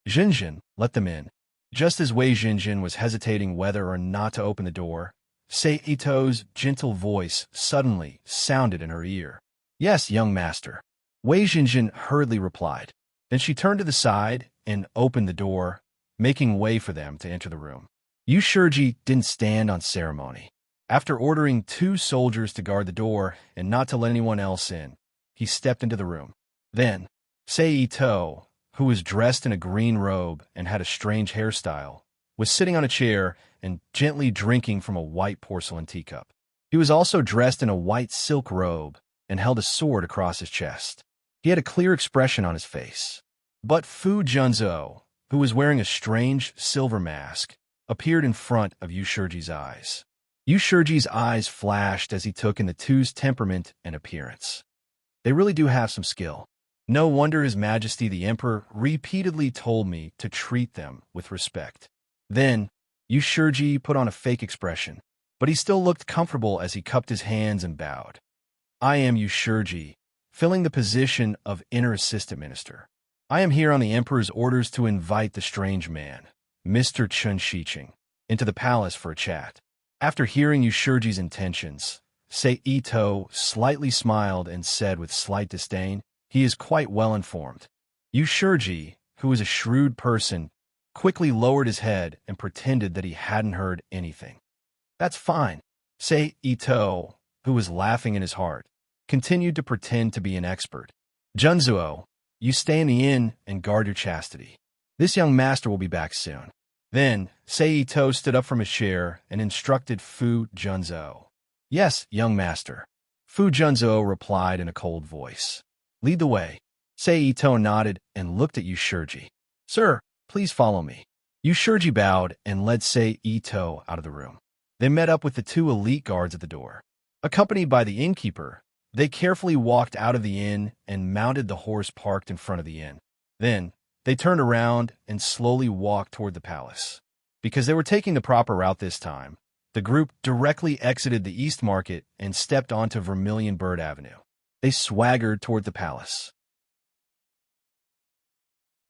Jinjin, let them in. Just as Wei Jinjin was hesitating whether or not to open the door, Sei Ito's gentle voice suddenly sounded in her ear. Yes, young master. Wei Jinjin hurriedly replied. Then she turned to the side and opened the door, making way for them to enter the room. Yu Shiji didn't stand on ceremony. After ordering two soldiers to guard the door and not to let anyone else in, he stepped into the room. Then, Sei Ito, who was dressed in a green robe and had a strange hairstyle, was sitting on a chair and gently drinking from a white porcelain teacup. He was also dressed in a white silk robe and held a sword across his chest. He had a clear expression on his face. But Fu Junzhou, who was wearing a strange silver mask, appeared in front of Yu Shiji's eyes. Yu Shiji's eyes flashed as he took in the two's temperament and appearance. They really do have some skill. No wonder His Majesty the Emperor repeatedly told me to treat them with respect. Then, Yu Shiji put on a fake expression, but he still looked comfortable as he cupped his hands and bowed. I am Yu Shiji, filling the position of Inner Assistant Minister. I am here on the Emperor's orders to invite the strange man, Mr. Chun Shiqing, into the palace for a chat. After hearing Yu Shiji's intentions, Sei Ito slightly smiled and said with slight disdain, he is quite well informed. Yu Shiji, who was a shrewd person, quickly lowered his head and pretended that he hadn't heard anything. That's fine. Sei Ito, who was laughing in his heart, continued to pretend to be an expert. Junzuo, you stay in the inn and guard your chastity. This young master will be back soon. Then, Sei Ito stood up from his chair and instructed Fu Junzhou. Yes, young master. Fu Junzhou replied in a cold voice. Lead the way. Sei Ito nodded and looked at Yu Shiji. Sir, please follow me. Yu Shiji bowed and led Sei Ito out of the room. They met up with the two elite guards at the door. Accompanied by the innkeeper, they carefully walked out of the inn and mounted the horse parked in front of the inn. Then, they turned around and slowly walked toward the palace. Because they were taking the proper route this time, the group directly exited the East Market and stepped onto Vermilion Bird Avenue. They swaggered toward the palace.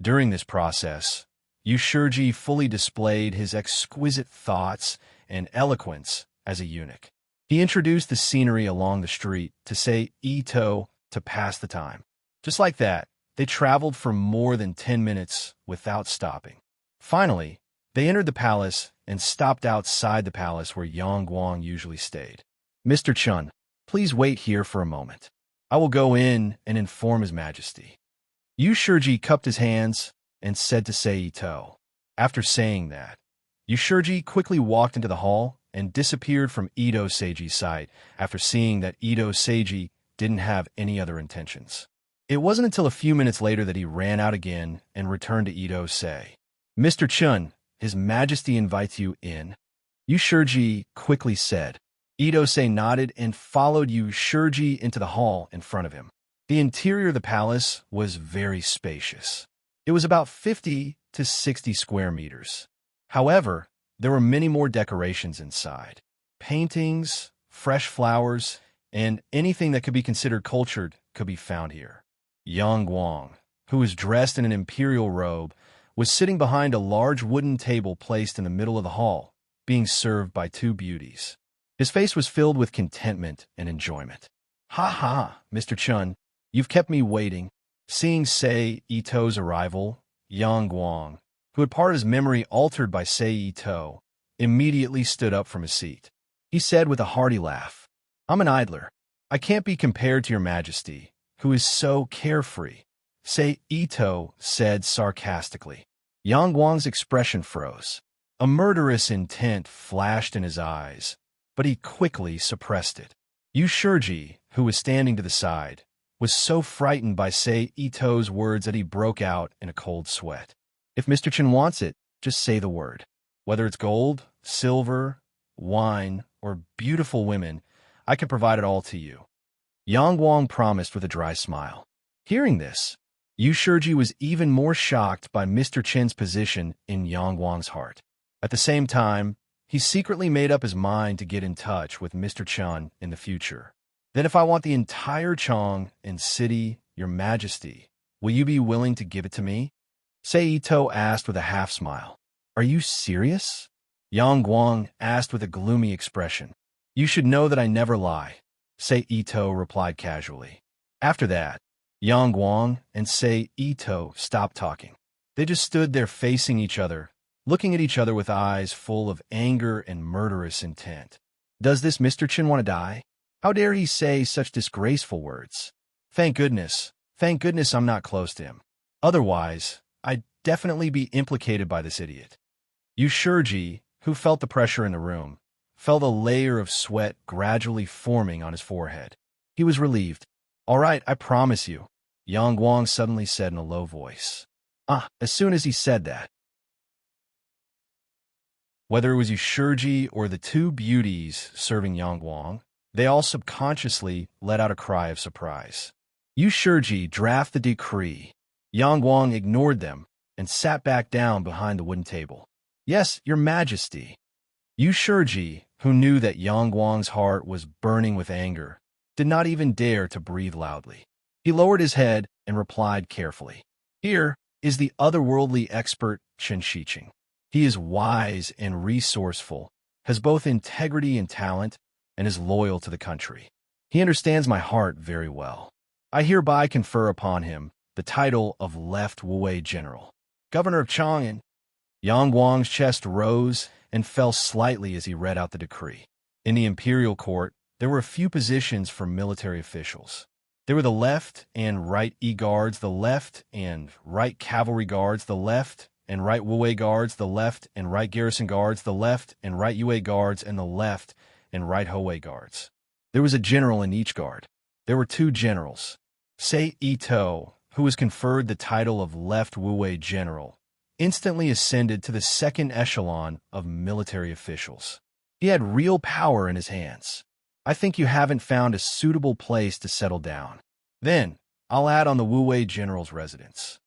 During this process, Yu Shiji fully displayed his exquisite thoughts and eloquence as a eunuch. He introduced the scenery along the street to Sei Ito to pass the time. Just like that, they traveled for more than 10 minutes without stopping. Finally, they entered the palace and stopped outside the palace where Yang Guang usually stayed. Mr. Chun, please wait here for a moment. I will go in and inform His Majesty. Yu Shiji cupped his hands and said to Sei Ito. After saying that, Yu Shiji quickly walked into the hall and disappeared from Ito Seiji's sight after seeing that Ito Seiji didn't have any other intentions. It wasn't until a few minutes later that he ran out again and returned to Ito Sei. Mr. Chun, His Majesty invites you in. Yu Shiji quickly said. Ito Sei nodded and followed Yu Shiji into the hall in front of him. The interior of the palace was very spacious. It was about 50 to 60 square meters. However, there were many more decorations inside. Paintings, fresh flowers, and anything that could be considered cultured could be found here. Yang Guang, who was dressed in an imperial robe, was sitting behind a large wooden table placed in the middle of the hall, being served by two beauties. His face was filled with contentment and enjoyment. Ha ha, Mr. Chun, you've kept me waiting. Seeing Sei Ito's arrival, Yang Guang, who had part of his memory altered by Sei Ito, immediately stood up from his seat. He said with a hearty laugh, "I'm an idler. I can't be compared to your majesty, who is so carefree," Sei Ito said sarcastically. Yang Guang's expression froze. A murderous intent flashed in his eyes, but he quickly suppressed it. Yu Shiji, who was standing to the side, was so frightened by Sei Ito's words that he broke out in a cold sweat. "If Mr. Chen wants it, just say the word. Whether it's gold, silver, wine, or beautiful women, I can provide it all to you," Yang Guang promised with a dry smile. Hearing this, Yu Shiji was even more shocked by Mr. Chen's position in Yang Guang's heart. At the same time, he secretly made up his mind to get in touch with Mr. Chen in the future. "Then if I want the entire Chong and city, your majesty, will you be willing to give it to me?" Sei Ito asked with a half-smile. "Are you serious?" Yang Guang asked with a gloomy expression. "You should know that I never lie," Sei Ito replied casually. After that, Yang Guang and Sei Ito stopped talking. They just stood there facing each other, looking at each other with eyes full of anger and murderous intent. Does this Mr. Chen want to die? How dare he say such disgraceful words? Thank goodness I'm not close to him. Otherwise, I'd definitely be implicated by this idiot. Yu Shiji, who felt the pressure in the room, felt a layer of sweat gradually forming on his forehead. He was relieved. "All right, I promise you," Yang Guang suddenly said in a low voice. As soon as he said that, whether it was Yu Shiji or the two beauties serving Yang Guang, they all subconsciously let out a cry of surprise. Yu Shiji drafted the decree. Yang Guang ignored them and sat back down behind the wooden table. "Yes, your majesty." Yu Shiji, who knew that Yang Guang's heart was burning with anger, did not even dare to breathe loudly. He lowered his head and replied carefully. "Here is the otherworldly expert Chen Shiqing. He is wise and resourceful, has both integrity and talent, and is loyal to the country. He understands my heart very well. I hereby confer upon him the title of Left Wei General, Governor of Chang'an." Yang Guang's chest rose and fell slightly as he read out the decree. In the imperial court, there were a few positions for military officials. There were the left and right E-guards, the left and right cavalry guards, the left and right Wei guards, the left and right garrison guards, the left and right Yue guards, and the left and right Houwei guards. There was a general in each guard. There were two generals. Sei Ito, who was conferred the title of Left Wei General, instantly ascended to the second echelon of military officials. He had real power in his hands. "I think you haven't found a suitable place to settle down. Then, I'll add on the Wei General's residence.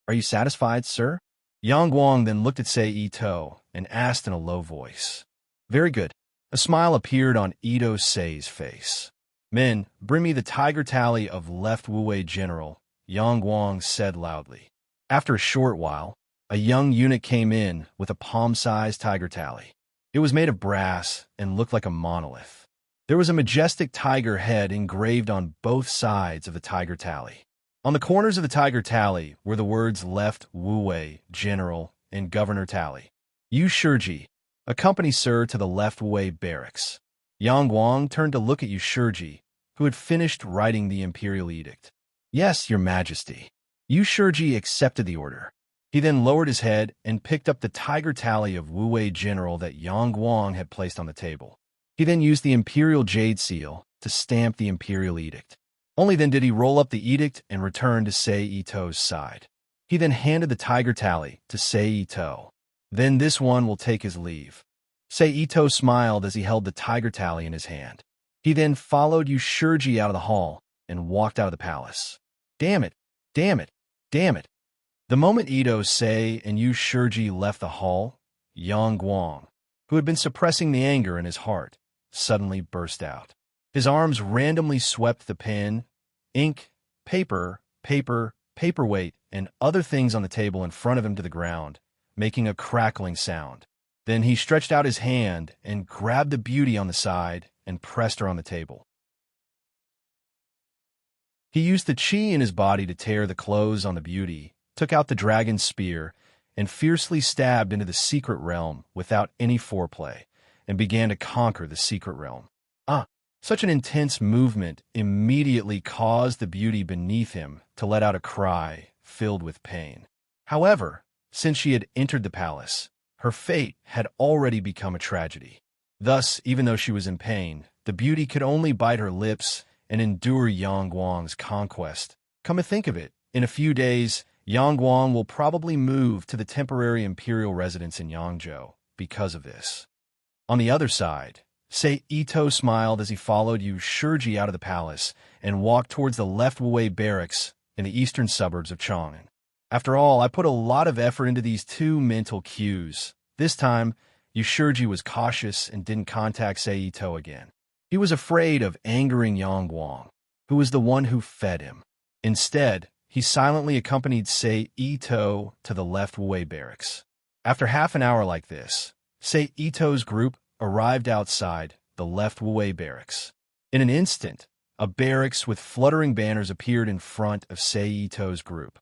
Are you satisfied, sir?" Yang Guang then looked at Sei Ito and asked in a low voice. "Very good." A smile appeared on Ito Sei's face. "Men, bring me the tiger tally of Left Wei General," Yang Guang said loudly. After a short while, a young eunuch came in with a palm-sized tiger tally. It was made of brass and looked like a monolith. There was a majestic tiger head engraved on both sides of the tiger tally. On the corners of the tiger tally were the words Left Wei General and Governor Tally. Yu Shiji, accompany sir to the Left Wei barracks. Yang Guang turned to look at Yu Shiji, who had finished writing the imperial edict. "Yes, your majesty." Yu Shiji accepted the order. He then lowered his head and picked up the tiger tally of Wei General that Yang Guang had placed on the table. He then used the imperial jade seal to stamp the imperial edict. Only then did he roll up the edict and return to Sei Ito's side. He then handed the tiger tally to Sei Ito. "Then this one will take his leave." Sei Ito smiled as he held the tiger tally in his hand. He then followed Yu Shiji out of the hall and walked out of the palace. Damn it! Damn it! Damn it! The moment Ito Sei and Yu Shiji left the hall, Yang Guang, who had been suppressing the anger in his heart, suddenly burst out. His arms randomly swept the pen, ink, paperweight, and other things on the table in front of him to the ground, making a crackling sound. Then he stretched out his hand and grabbed the beauty on the side and pressed her on the table. He used the chi in his body to tear the clothes on the beauty, took out the dragon's spear, and fiercely stabbed into the secret realm without any foreplay, and began to conquer the secret realm. Such an intense movement immediately caused the beauty beneath him to let out a cry filled with pain. However, since she had entered the palace, her fate had already become a tragedy. Thus, even though she was in pain, the beauty could only bite her lips and endure Yang Guang's conquest. Come to think of it, in a few days, Yang Guang will probably move to the temporary imperial residence in Yangzhou because of this. On the other side, Sei Ito smiled as he followed Yu Shiji out of the palace and walked towards the left Wuwei barracks in the eastern suburbs of Chang'an. After all, I put a lot of effort into these two mental cues. This time, Yu Shiji was cautious and didn't contact Sei Ito again. He was afraid of angering Yang Guang, who was the one who fed him. Instead, he silently accompanied Sei Ito to the left Wuwei barracks. After half an hour like this, Sei Ito's group arrived outside the left Wuwei barracks. In an instant, a barracks with fluttering banners appeared in front of Sei Ito's group.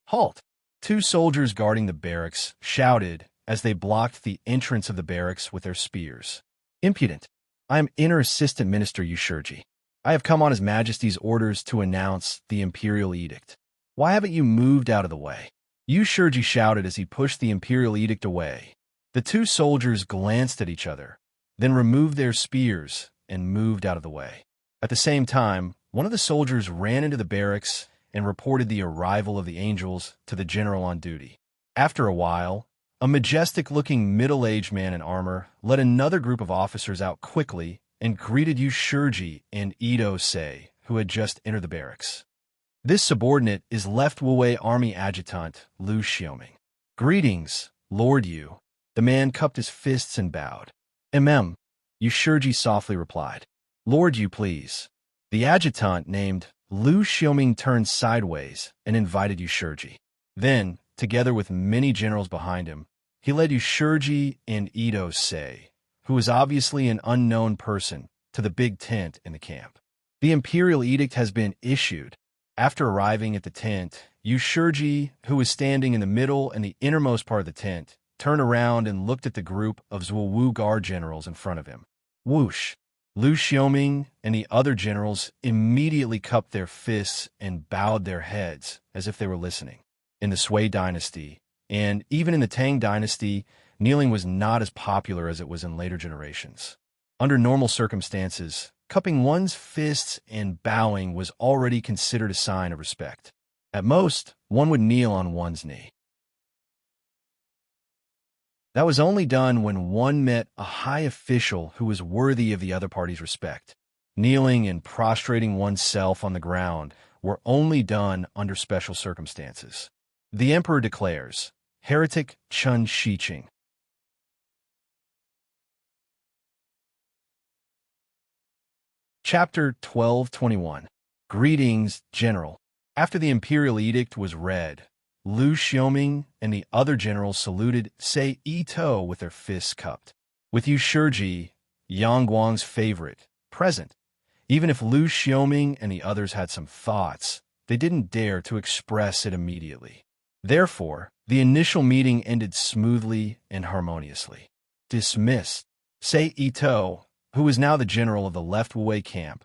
"Halt!" Two soldiers guarding the barracks shouted as they blocked the entrance of the barracks with their spears. "Impudent! I am Inner Assistant Minister Yu Shiji. I have come on His Majesty's orders to announce the Imperial Edict. Why haven't you moved out of the way?" Yu Shiji shouted as he pushed the Imperial Edict away. The two soldiers glanced at each other, then removed their spears and moved out of the way. At the same time, one of the soldiers ran into the barracks and reported the arrival of the angels to the general on duty. After a while, a majestic-looking middle-aged man in armor led another group of officers out quickly and greeted Yu Shiji and Ito Sei, who had just entered the barracks. This subordinate is Left Wuwei Army Adjutant Lu Xiaoming. "Greetings, Lord Yu." The man cupped his fists and bowed. Yu Shiji softly replied. "Lord Yu, please." The adjutant named Lu Xiaoming turned sideways and invited Yu Shiji. Then, together with many generals behind him, he led Yu Shiji and Ito Sei, who was obviously an unknown person, to the big tent in the camp. The Imperial Edict has been issued. After arriving at the tent, Yu Shiji, who was standing in the middle and the innermost part of the tent, turned around and looked at the group of Zhuowu Guard generals in front of him. Whoosh! Lu Xiaoming and the other generals immediately cupped their fists and bowed their heads as if they were listening. In the Sui dynasty, and even in the Tang dynasty, kneeling was not as popular as it was in later generations. Under normal circumstances, cupping one's fists and bowing was already considered a sign of respect. At most, one would kneel on one's knee. That was only done when one met a high official who was worthy of the other party's respect. Kneeling and prostrating oneself on the ground were only done under special circumstances. The emperor declares, Heretic Chun Shiqing. Chapter 1221. Greetings, General. After the imperial edict was read, Lu Xiaoming and the other generals saluted Sei Ito with their fists cupped. With Yu Shiji, Yang Guang's favorite, present, even if Lu Xiaoming and the others had some thoughts, they didn't dare to express it immediately. Therefore, the initial meeting ended smoothly and harmoniously. Dismissed. Sei Ito, who was now the general of the left Wuwei camp,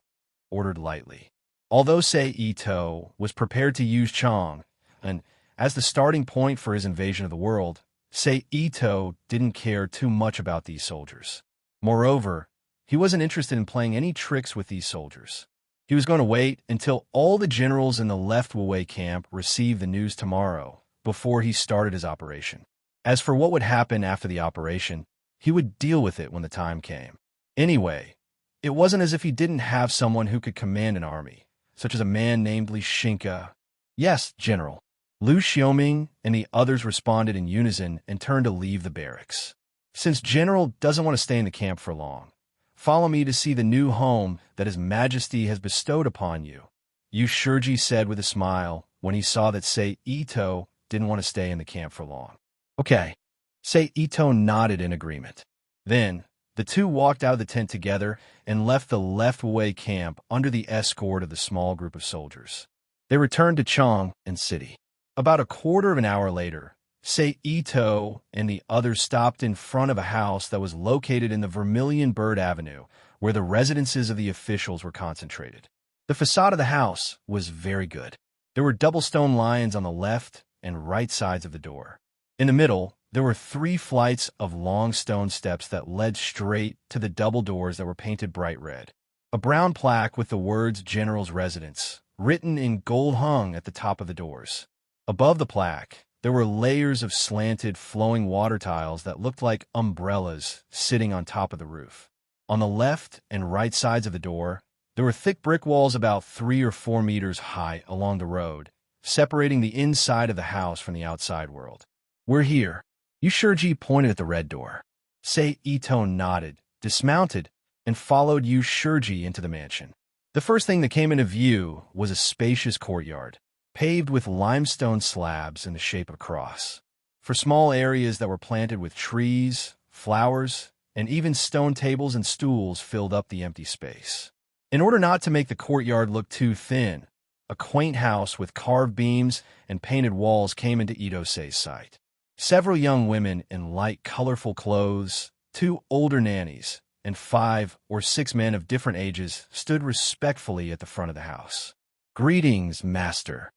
ordered lightly. Although Sei Ito was prepared to use Chang, and as the starting point for his invasion of the world, Sei Ito didn't care too much about these soldiers. Moreover, he wasn't interested in playing any tricks with these soldiers. He was going to wait until all the generals in the left Wuwei camp received the news tomorrow before he started his operation. As for what would happen after the operation, he would deal with it when the time came. Anyway, it wasn't as if he didn't have someone who could command an army, such as a man named Li Shinka. Yes, General. Lu Xiaoming and the others responded in unison and turned to leave the barracks. Since General doesn't want to stay in the camp for long, follow me to see the new home that His Majesty has bestowed upon you, Yu Shiji said with a smile when he saw that Sei Ito didn't want to stay in the camp for long. Okay. Sei Ito nodded in agreement. Then, The two walked out of the tent together and left the left-away camp under the escort of the small group of soldiers. They returned to Chang and city. About a quarter of an hour later, Sei Ito and the others stopped in front of a house that was located in the Vermilion Bird Avenue, where the residences of the officials were concentrated. The facade of the house was very good. There were double stone lions on the left and right sides of the door. In the middle, there were 3 flights of long stone steps that led straight to the double doors that were painted bright red. A brown plaque with the words General's Residence, written in gold, hung at the top of the doors. Above the plaque, there were layers of slanted, flowing water tiles that looked like umbrellas sitting on top of the roof. On the left and right sides of the door, there were thick brick walls about 3 or 4 meters high along the road, separating the inside of the house from the outside world. "We're here." Yushirji pointed at the red door. Sei Ito nodded, dismounted, and followed Yushirji into the mansion. The first thing that came into view was a spacious courtyard, paved with limestone slabs in the shape of a cross. For small areas that were planted with trees, flowers, and even stone tables and stools filled up the empty space. In order not to make the courtyard look too thin, a quaint house with carved beams and painted walls came into Ito-sei's sight. Several young women in light, colorful clothes, 2 older nannies, and 5 or 6 men of different ages stood respectfully at the front of the house. "Greetings, master."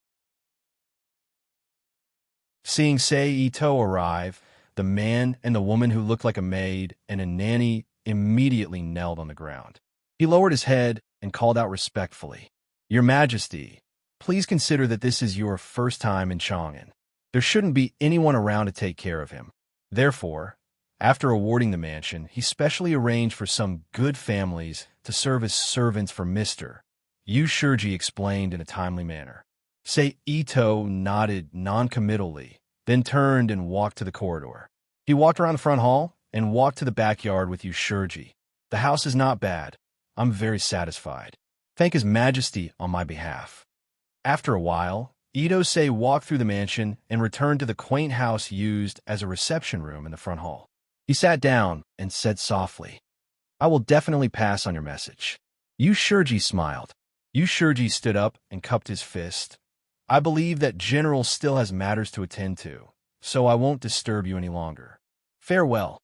Seeing Sei Ito arrive, the man and the woman who looked like a maid and a nanny immediately knelt on the ground. He lowered his head and called out respectfully, "Your Majesty, please consider that this is your first time in Chang'an. There shouldn't be anyone around to take care of him. Therefore, after awarding the mansion, he specially arranged for some good families to serve as servants for Mr. Yushirji explained in a timely manner. Sei Ito nodded non-committally, then turned and walked to the corridor. He walked around the front hall and walked to the backyard with Yushirji. "The house is not bad. I'm very satisfied. Thank His Majesty on my behalf." After a while, Ito-sei walked through the mansion and returned to the quaint house used as a reception room in the front hall. He sat down and said softly, "I will definitely pass on your message." Yushirji smiled. Yushirji stood up and cupped his fist. "I believe that General still has matters to attend to, so I won't disturb you any longer. Farewell."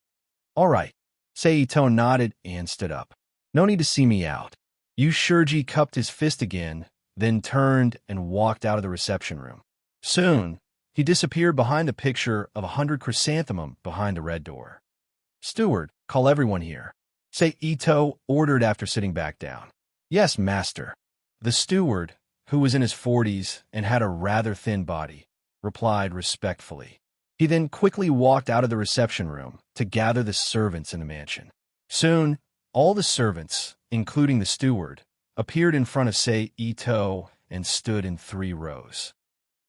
"All right." Sei Ito nodded and stood up. "No need to see me out." Yushirji cupped his fist again, then turned and walked out of the reception room. Soon, he disappeared behind the picture of 100 chrysanthemum behind the red door. "Steward, call everyone here," Sei Ito ordered after sitting back down. "Yes, master." The steward, who was in his 40s and had a rather thin body, replied respectfully. He then quickly walked out of the reception room to gather the servants in the mansion. Soon, all the servants, including the steward, appeared in front of Sei Ito and stood in 3 rows.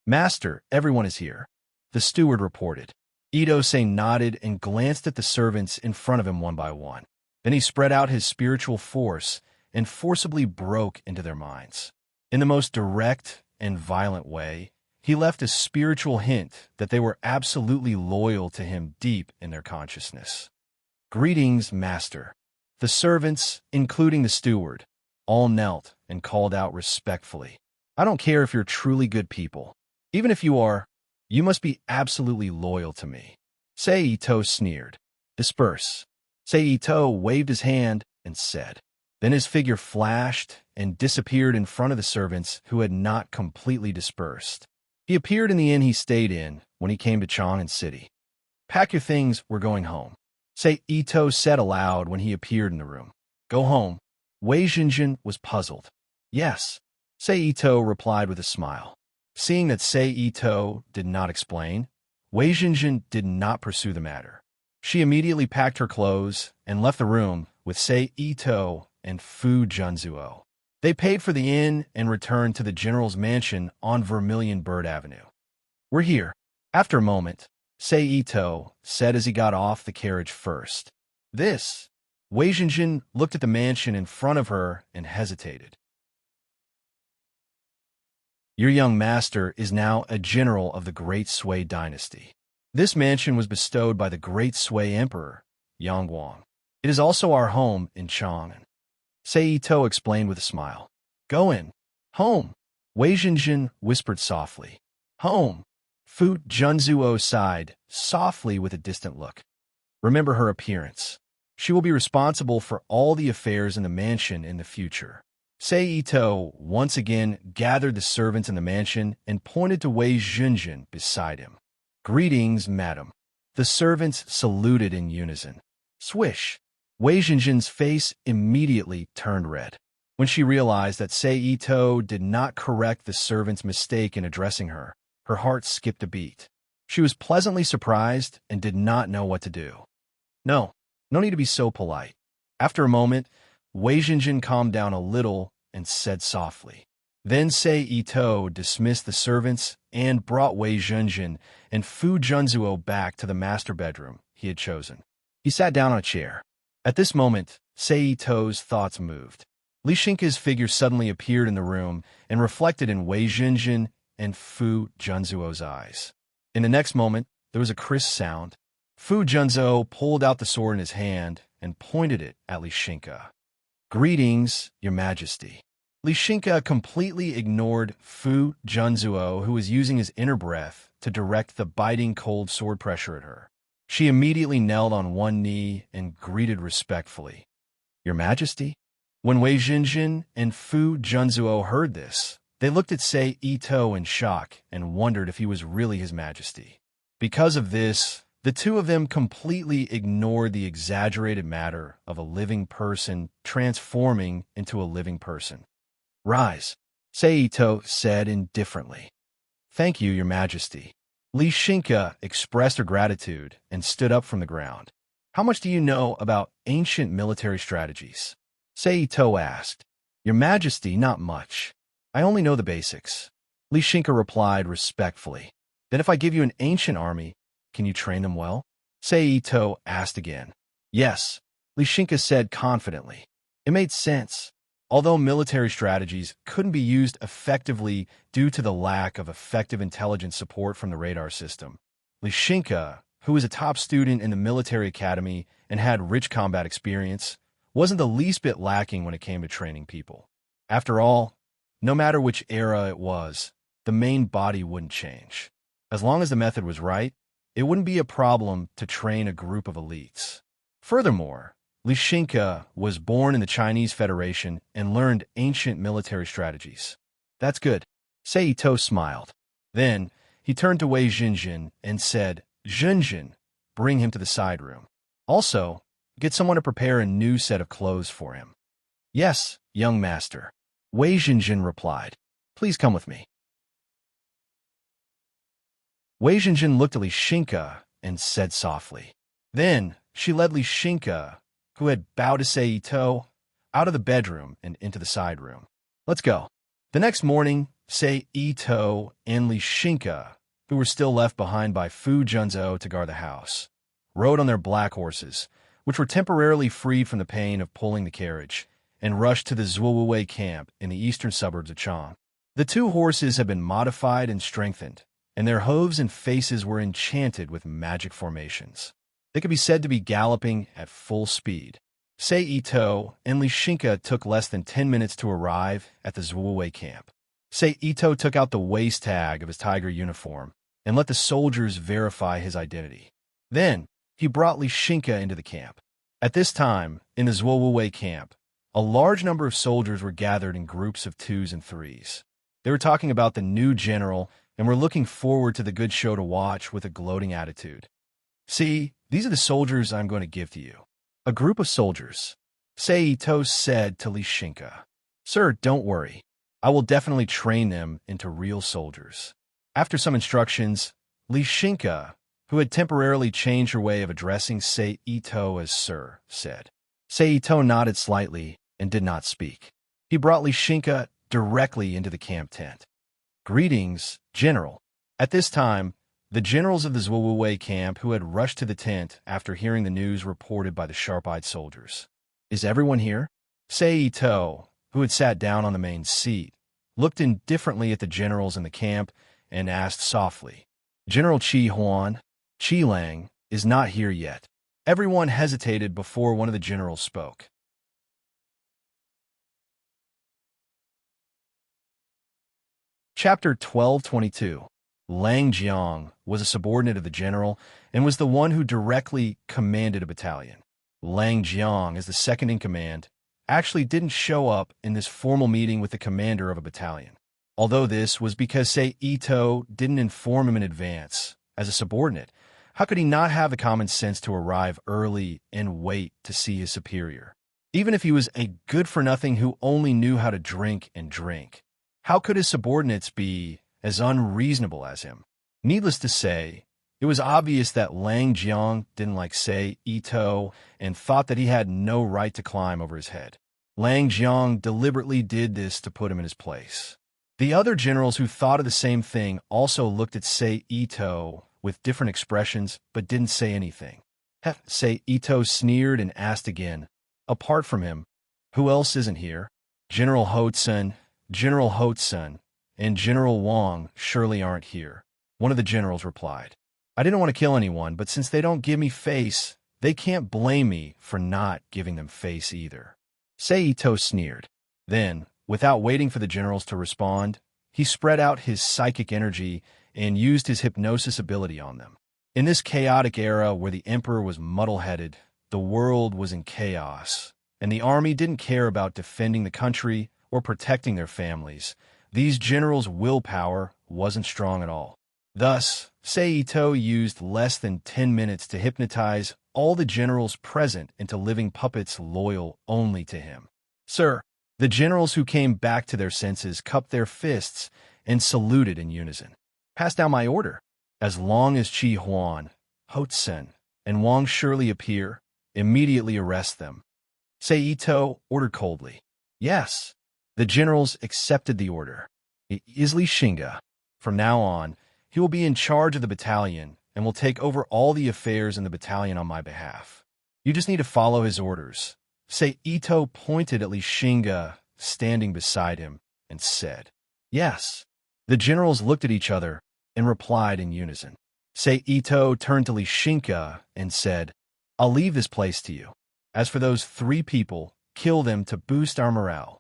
"Master, everyone is here," the steward reported. Ito-sei nodded and glanced at the servants in front of him one by one. Then he spread out his spiritual force and forcibly broke into their minds. In the most direct and violent way, he left a spiritual hint that they were absolutely loyal to him deep in their consciousness. "Greetings, master." The servants, including the steward, all knelt and called out respectfully. "I don't care if you're truly good people. Even if you are, you must be absolutely loyal to me." Sei Ito sneered. "Disperse." Sei Ito waved his hand and said. Then his figure flashed and disappeared in front of the servants who had not completely dispersed. He appeared in the inn he stayed in when he came to Chang'an City. "Pack your things, we're going home," Sei Ito said aloud when he appeared in the room. "Go home." Wei Jinjin was puzzled. "Yes," Sei Ito replied with a smile. Seeing that Sei Ito did not explain, Wei Jinjin did not pursue the matter. She immediately packed her clothes and left the room with Sei Ito and Fu Junzuo. They paid for the inn and returned to the general's mansion on Vermilion Bird Avenue. "We're here." After a moment, Sei Ito said as he got off the carriage first. "This." Wei Jinjin looked at the mansion in front of her and hesitated. "Your young master is now a general of the Great Sui dynasty. This mansion was bestowed by the Great Sui Emperor, Yangguang. It is also our home in Chang'an. Seito explained with a smile. Go in. Home. Wei Jinjin whispered softly. Home. Fu Junzuo sighed, softly with a distant look. Remember her appearance. She will be responsible for all the affairs in the mansion in the future. Seito once again gathered the servants in the mansion and pointed to Wei Jinjin beside him. Greetings, madam. The servants saluted in unison. Swish. Wei Jinjin's face immediately turned red. When she realized that Seito did not correct the servant's mistake in addressing her, her heart skipped a beat. She was pleasantly surprised and did not know what to do. No need to be so polite. After a moment, Wei Jinjin calmed down a little and said softly. Then Seito dismissed the servants and brought Wei Jinjin and Fu Junzuo back to the master bedroom he had chosen. He sat down on a chair. At this moment, Seito's thoughts moved. Li Xingke's figure suddenly appeared in the room and reflected in Wei Jinjin and Fu Junzuo's eyes. In the next moment, there was a crisp sound. Fu Junzuo pulled out the sword in his hand and pointed it at Li Xingke. Greetings, Your Majesty. Li Xingke completely ignored Fu Junzuo, who was using his inner breath to direct the biting cold sword pressure at her. She immediately knelt on one knee and greeted respectfully. Your Majesty? When Wei Jinjin and Fu Junzuo heard this, they looked at Seito in shock and wondered if he was really His Majesty. Because of this, the two of them completely ignored the exaggerated matter of a living person transforming into a living person. Rise, Seito said indifferently. Thank you, Your Majesty. Li Xingke expressed her gratitude and stood up from the ground. How much do you know about ancient military strategies? Seito asked. Your Majesty, not much. I only know the basics. Li Xingke replied respectfully. Then if I give you an ancient army, can you train them well? Seito asked again. Yes, Li Xingke said confidently. It made sense. Although military strategies couldn't be used effectively due to the lack of effective intelligence support from the radar system, Li Xingke, who was a top student in the military academy and had rich combat experience, wasn't the least bit lacking when it came to training people. After all, no matter which era it was, the main body wouldn't change. As long as the method was right, it wouldn't be a problem to train a group of elites. Furthermore, Li Xingke was born in the Chinese Federation and learned ancient military strategies. That's good. Seito smiled. Then, he turned to Wei Jinjin and said, Jinjin, bring him to the side room. Also, get someone to prepare a new set of clothes for him. Yes, young master. Wei Jinjin replied. Please come with me. Wei Jinjin looked at Li Xingke and said softly. Then, she led Li Xingke, who had bowed to Seito, out of the bedroom and into the side room. Let's go. The next morning, Seito and Li Xingke, who were still left behind by Fu Junzuo to guard the house, rode on their black horses, which were temporarily freed from the pain of pulling the carriage, and rushed to the Zuowuwei camp in the eastern suburbs of Chang. The two horses had been modified and strengthened, and their hooves and faces were enchanted with magic formations. They could be said to be galloping at full speed. Seito and Li Xingke took less than 10 minutes to arrive at the Zuowuwei camp. Seito took out the waist tag of his tiger uniform and let the soldiers verify his identity. Then, he brought Li Xingke into the camp. At this time, in the Zuowuwei camp, a large number of soldiers were gathered in groups of 2s and 3s. They were talking about the new general and were looking forward to the good show to watch with a gloating attitude. See, these are the soldiers I'm going to give to you. A group of soldiers. Seito said to Li Xingke. Sir, don't worry. I will definitely train them into real soldiers. After some instructions, Li Xingke, who had temporarily changed her way of addressing Seito as Sir, said. Seito nodded slightly and did not speak. He brought Li Xingke directly into the camp tent. Greetings, General. At this time, the generals of the Zuowuwei camp who had rushed to the tent after hearing the news reported by the sharp-eyed soldiers. Is everyone here? Seito, who had sat down on the main seat, looked indifferently at the generals in the camp and asked softly, General Qi Huan, Qi Lang, is not here yet. Everyone hesitated before one of the generals spoke. Chapter 1222. Lang Jiang was a subordinate of the general and was the one who directly commanded a battalion. Lang Jiang, as the second in command, actually didn't show up in this formal meeting with the commander of a battalion. Although this was because Sei Ito didn't inform him in advance. As a subordinate, how could he not have the common sense to arrive early and wait to see his superior? Even if he was a good-for-nothing who only knew how to drink and drink, how could his subordinates be as unreasonable as him? Needless to say, it was obvious that Lang Jiang didn't like Sei Ito and thought that he had no right to climb over his head. Lang Jiang deliberately did this to put him in his place. The other generals who thought of the same thing also looked at Sei Ito with different expressions but didn't say anything. Sei Ito sneered and asked again, "Apart from him, who else isn't here?" General Hotsun, General Hotsun, and General Wang surely aren't here, one of the generals replied. I didn't want to kill anyone, but since they don't give me face, they can't blame me for not giving them face either. Sei Ito sneered. Then, without waiting for the generals to respond, he spread out his psychic energy and used his hypnosis ability on them. In this chaotic era where the emperor was muddle-headed, the world was in chaos, and the army didn't care about defending the country or protecting their families, these generals' willpower wasn't strong at all. Thus, Sei Ito used less than 10 minutes to hypnotize all the generals present into living puppets loyal only to him. Sir, the generals who came back to their senses cupped their fists and saluted in unison. Pass down my order. As long as Chi Huan, Hotsun, and Wang Shirley appear, immediately arrest them. Sei Ito ordered coldly. Yes. The generals accepted the order. Isli Shinga. From now on, he will be in charge of the battalion and will take over all the affairs in the battalion on my behalf. You just need to follow his orders. Sei Ito pointed at Li Shinga, standing beside him, and said, Yes. The generals looked at each other and replied in unison. Sei Ito turned to Li Shinga and said, I'll leave this place to you. As for those 3 people, kill them to boost our morale.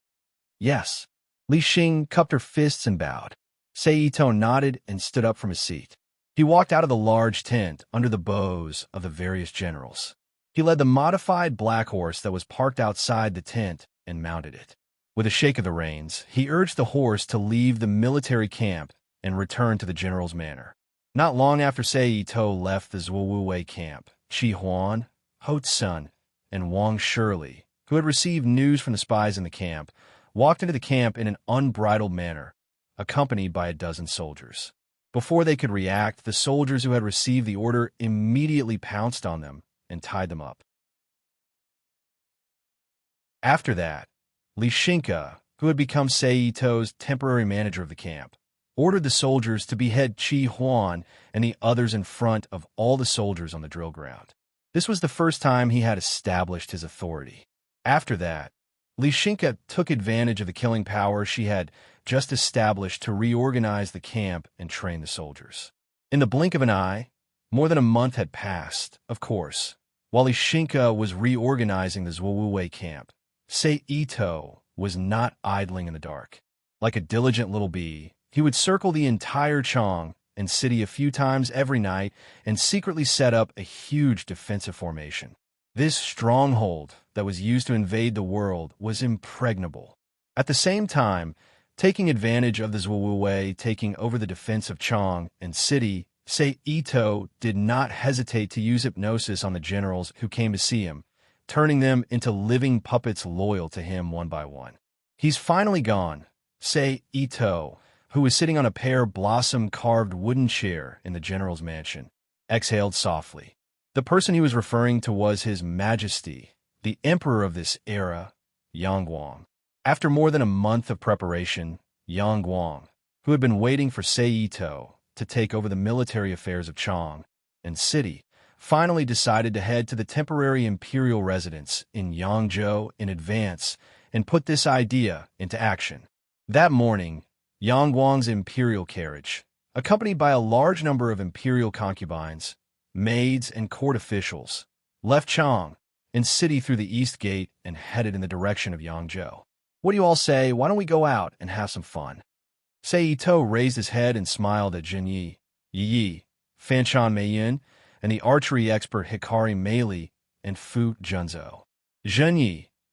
Yes. Li Xing cupped her fists and bowed. Sei Ito nodded and stood up from his seat. He walked out of the large tent under the bows of the various generals. He led the modified black horse that was parked outside the tent and mounted it. With a shake of the reins, he urged the horse to leave the military camp and return to the general's manor. Not long after Sei Ito left the Zhuowei camp, Chi Huan, Hotsun, and Wang Shirley, who had received news from the spies in the camp, walked into the camp in an unbridled manner, accompanied by a dozen soldiers. Before they could react, the soldiers who had received the order immediately pounced on them and tied them up. After that, Li Shinka, who had become Sei Ito's temporary manager of the camp, ordered the soldiers to behead Chi Huan and the others in front of all the soldiers on the drill ground. This was the first time he had established his authority. After that, Li Shinka took advantage of the killing power she had just established to reorganize the camp and train the soldiers. In the blink of an eye, more than a month had passed, of course, while Li Shinka was reorganizing the Zhuowei camp. Sei Ito was not idling in the dark. Like a diligent little bee, he would circle the entire Chong and city a few times every night and secretly set up a huge defensive formation. This stronghold that was used to invade the world was impregnable. At the same time, taking advantage of the Zhuowei taking over the defense of Chong and city, Sei Ito did not hesitate to use hypnosis on the generals who came to see him, turning them into living puppets loyal to him one by one. He's finally gone. Sei Ito, who was sitting on a pear blossom-carved wooden chair in the general's mansion, exhaled softly. The person he was referring to was His Majesty, the Emperor of this era, Yang Guang. After more than a month of preparation, Yang Guang, who had been waiting for Sei Ito to take over the military affairs of Chong and city, finally decided to head to the temporary imperial residence in Yangzhou in advance and put this idea into action. That morning, Yang Guang's imperial carriage, accompanied by a large number of imperial concubines, maids, and court officials, left Chang and city through the east gate and headed in the direction of Yangzhou. What do you all say? Why don't we go out and have some fun? Sei Ito raised his head and smiled at Jin Yi, Yi, Fanshan Meiyun, and the archery expert Hikari Meili and Fu Junzhou. Jin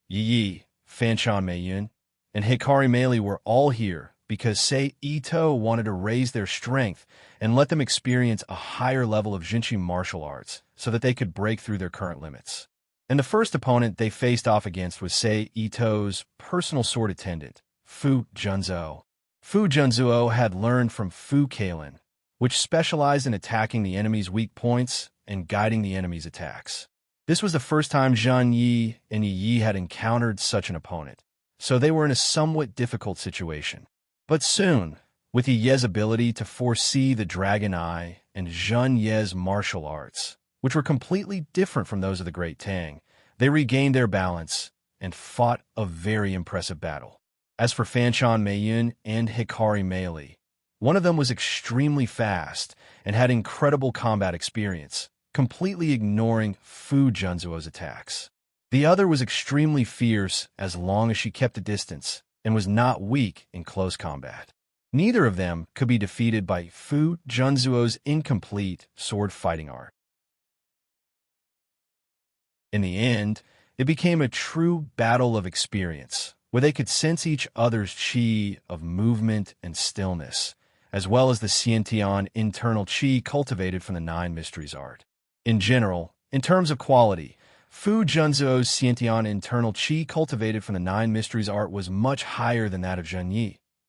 Yi, Fanshan Meiyun, and Hikari Meili were all here because Sei Ito wanted to raise their strength and let them experience a higher level of Jinchi martial arts so that they could break through their current limits. And the first opponent they faced off against was Sei Ito's personal sword attendant, Fu Junzhou. Fu Junzhou had learned from Fu Kalin, which specialized in attacking the enemy's weak points and guiding the enemy's attacks. This was the first time Zhang Yi and Yi had encountered such an opponent, so they were in a somewhat difficult situation. But soon, with Yi's ability to foresee the Dragon Eye and Zhang Yi's martial arts, which were completely different from those of the Great Tang, they regained their balance and fought a very impressive battle. As for Fanshan Meiyun and Hikari Meili, one of them was extremely fast and had incredible combat experience, completely ignoring Fu Junzhuo's attacks. The other was extremely fierce as long as she kept a distance and was not weak in close combat. Neither of them could be defeated by Fu Junzhuo's incomplete sword fighting art. In the end, it became a true battle of experience, where they could sense each other's chi of movement and stillness, as well as the Xiantian internal chi cultivated from the Nine Mysteries art. In general, in terms of quality, Fu Junzhuo's Xiantian internal chi cultivated from the Nine Mysteries art was much higher than that of Zhang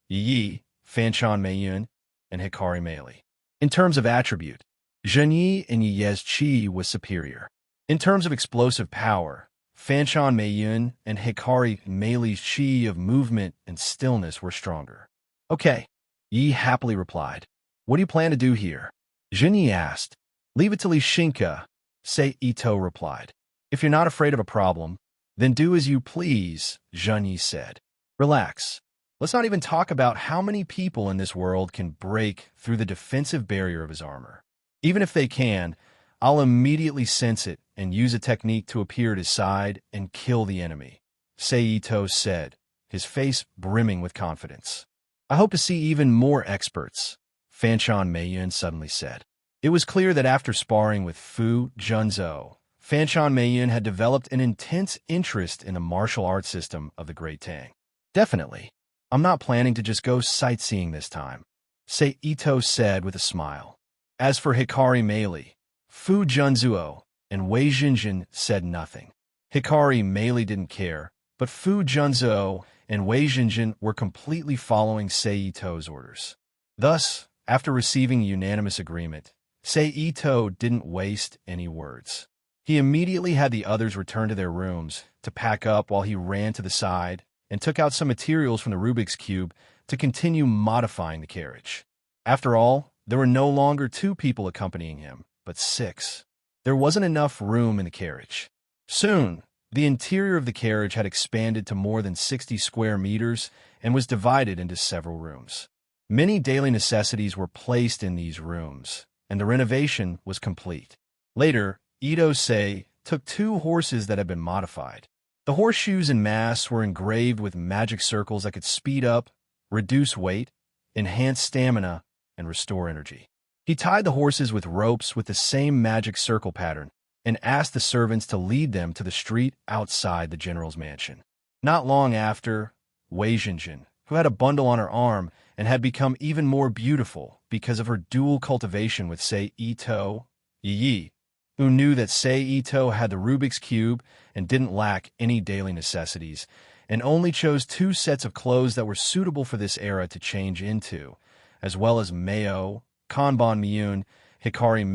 Yi, Fanshan Meiyun, and Hikari Meili. In terms of attribute, Zhang Yi and Yi's chi was superior. In terms of explosive power, Fanshan Meiyun and Hikari Meili's chi of movement and stillness were stronger. Okay, Yi happily replied. What do you plan to do here? Jin Yi asked. Leave it to Li Shinka, Sei Ito replied. If you're not afraid of a problem, then do as you please, Zhang Yi said. Relax. Let's not even talk about how many people in this world can break through the defensive barrier of his armor. Even if they can, I'll immediately sense it and use a technique to appear at his side and kill the enemy, Sei Ito said, his face brimming with confidence. I hope to see even more experts, Fanshan Meiyun suddenly said. It was clear that after sparring with Fu Junzhou, Fanshan Meiyun had developed an intense interest in the martial arts system of the Great Tang. Definitely. I'm not planning to just go sightseeing this time, Sei Ito said with a smile. As for Hikari Meili, Fu Junzhou and Wei Jinjin said nothing. Hikari Meili didn't care, but Fu Junzhou and Wei Jinjin were completely following Sei Ito's orders. Thus, after receiving unanimous agreement, Sei Ito didn't waste any words. He immediately had the others return to their rooms to pack up while he ran to the side and took out some materials from the Rubik's Cube to continue modifying the carriage. After all, there were no longer 2 people accompanying him, but 6. There wasn't enough room in the carriage. Soon, the interior of the carriage had expanded to more than 60 square meters and was divided into several rooms. Many daily necessities were placed in these rooms, and the renovation was complete. Later, Ito Sei took 2 horses that had been modified. The horseshoes and masts were engraved with magic circles that could speed up, reduce weight, enhance stamina, and restore energy. He tied the horses with ropes with the same magic circle pattern and asked the servants to lead them to the street outside the general's mansion. Not long after, Wei Jinjin, who had a bundle on her arm and had become even more beautiful because of her dual cultivation with Sei Ito, Yi, who knew that Sei Ito had the Rubik's Cube and didn't lack any daily necessities, and only chose 2 sets of clothes that were suitable for this era to change into, as well as Mayo, Kanban Miyun, Hikari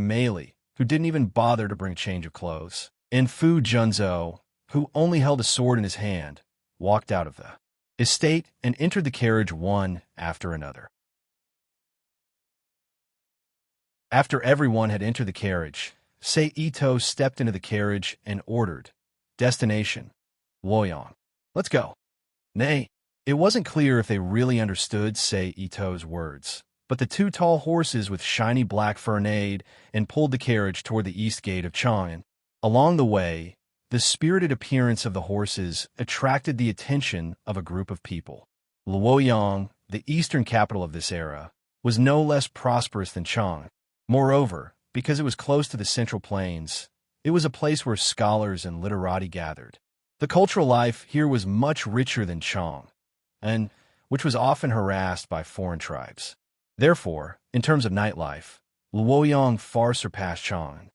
Meili, who didn't even bother to bring a change of clothes, and Fu Junzhou, who only held a sword in his hand, walked out of the estate and entered the carriage one after another. After everyone had entered the carriage, Sei Ito stepped into the carriage and ordered, "Destination, Luoyang. Let's go." Nay, it wasn't clear if they really understood Sei Ito's words, but the two tall horses with shiny black fur neighed and pulled the carriage toward the east gate of Chang'an. Along the way, the spirited appearance of the horses attracted the attention of a group of people. Luoyang, the eastern capital of this era, was no less prosperous than Chang'an. Moreover, because it was close to the Central Plains, it was a place where scholars and literati gathered. The cultural life here was much richer than Chang'an, and which was often harassed by foreign tribes. Therefore, in terms of nightlife, Luoyang far surpassed Chang'an.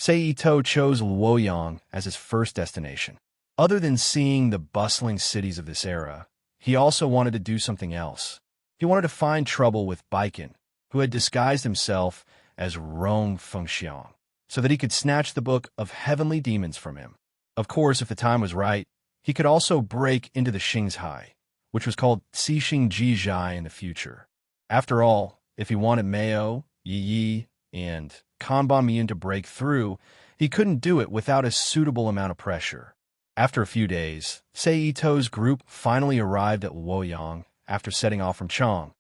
Ito chose Luoyang as his first destination. Other than seeing the bustling cities of this era, he also wanted to do something else. He wanted to find trouble with Baikan, who had disguised himself as Rong Fengxiang, so that he could snatch the book of heavenly demons from him. Of course, if the time was right, he could also break into the Xingzhai, which was called Cixing Jizhai in the future. After all, if he wanted Mao, Yi, and Kanban Mian to break through, he couldn't do it without a suitable amount of pressure. After a few days, Ito's group finally arrived at Luoyang after setting off from Chang,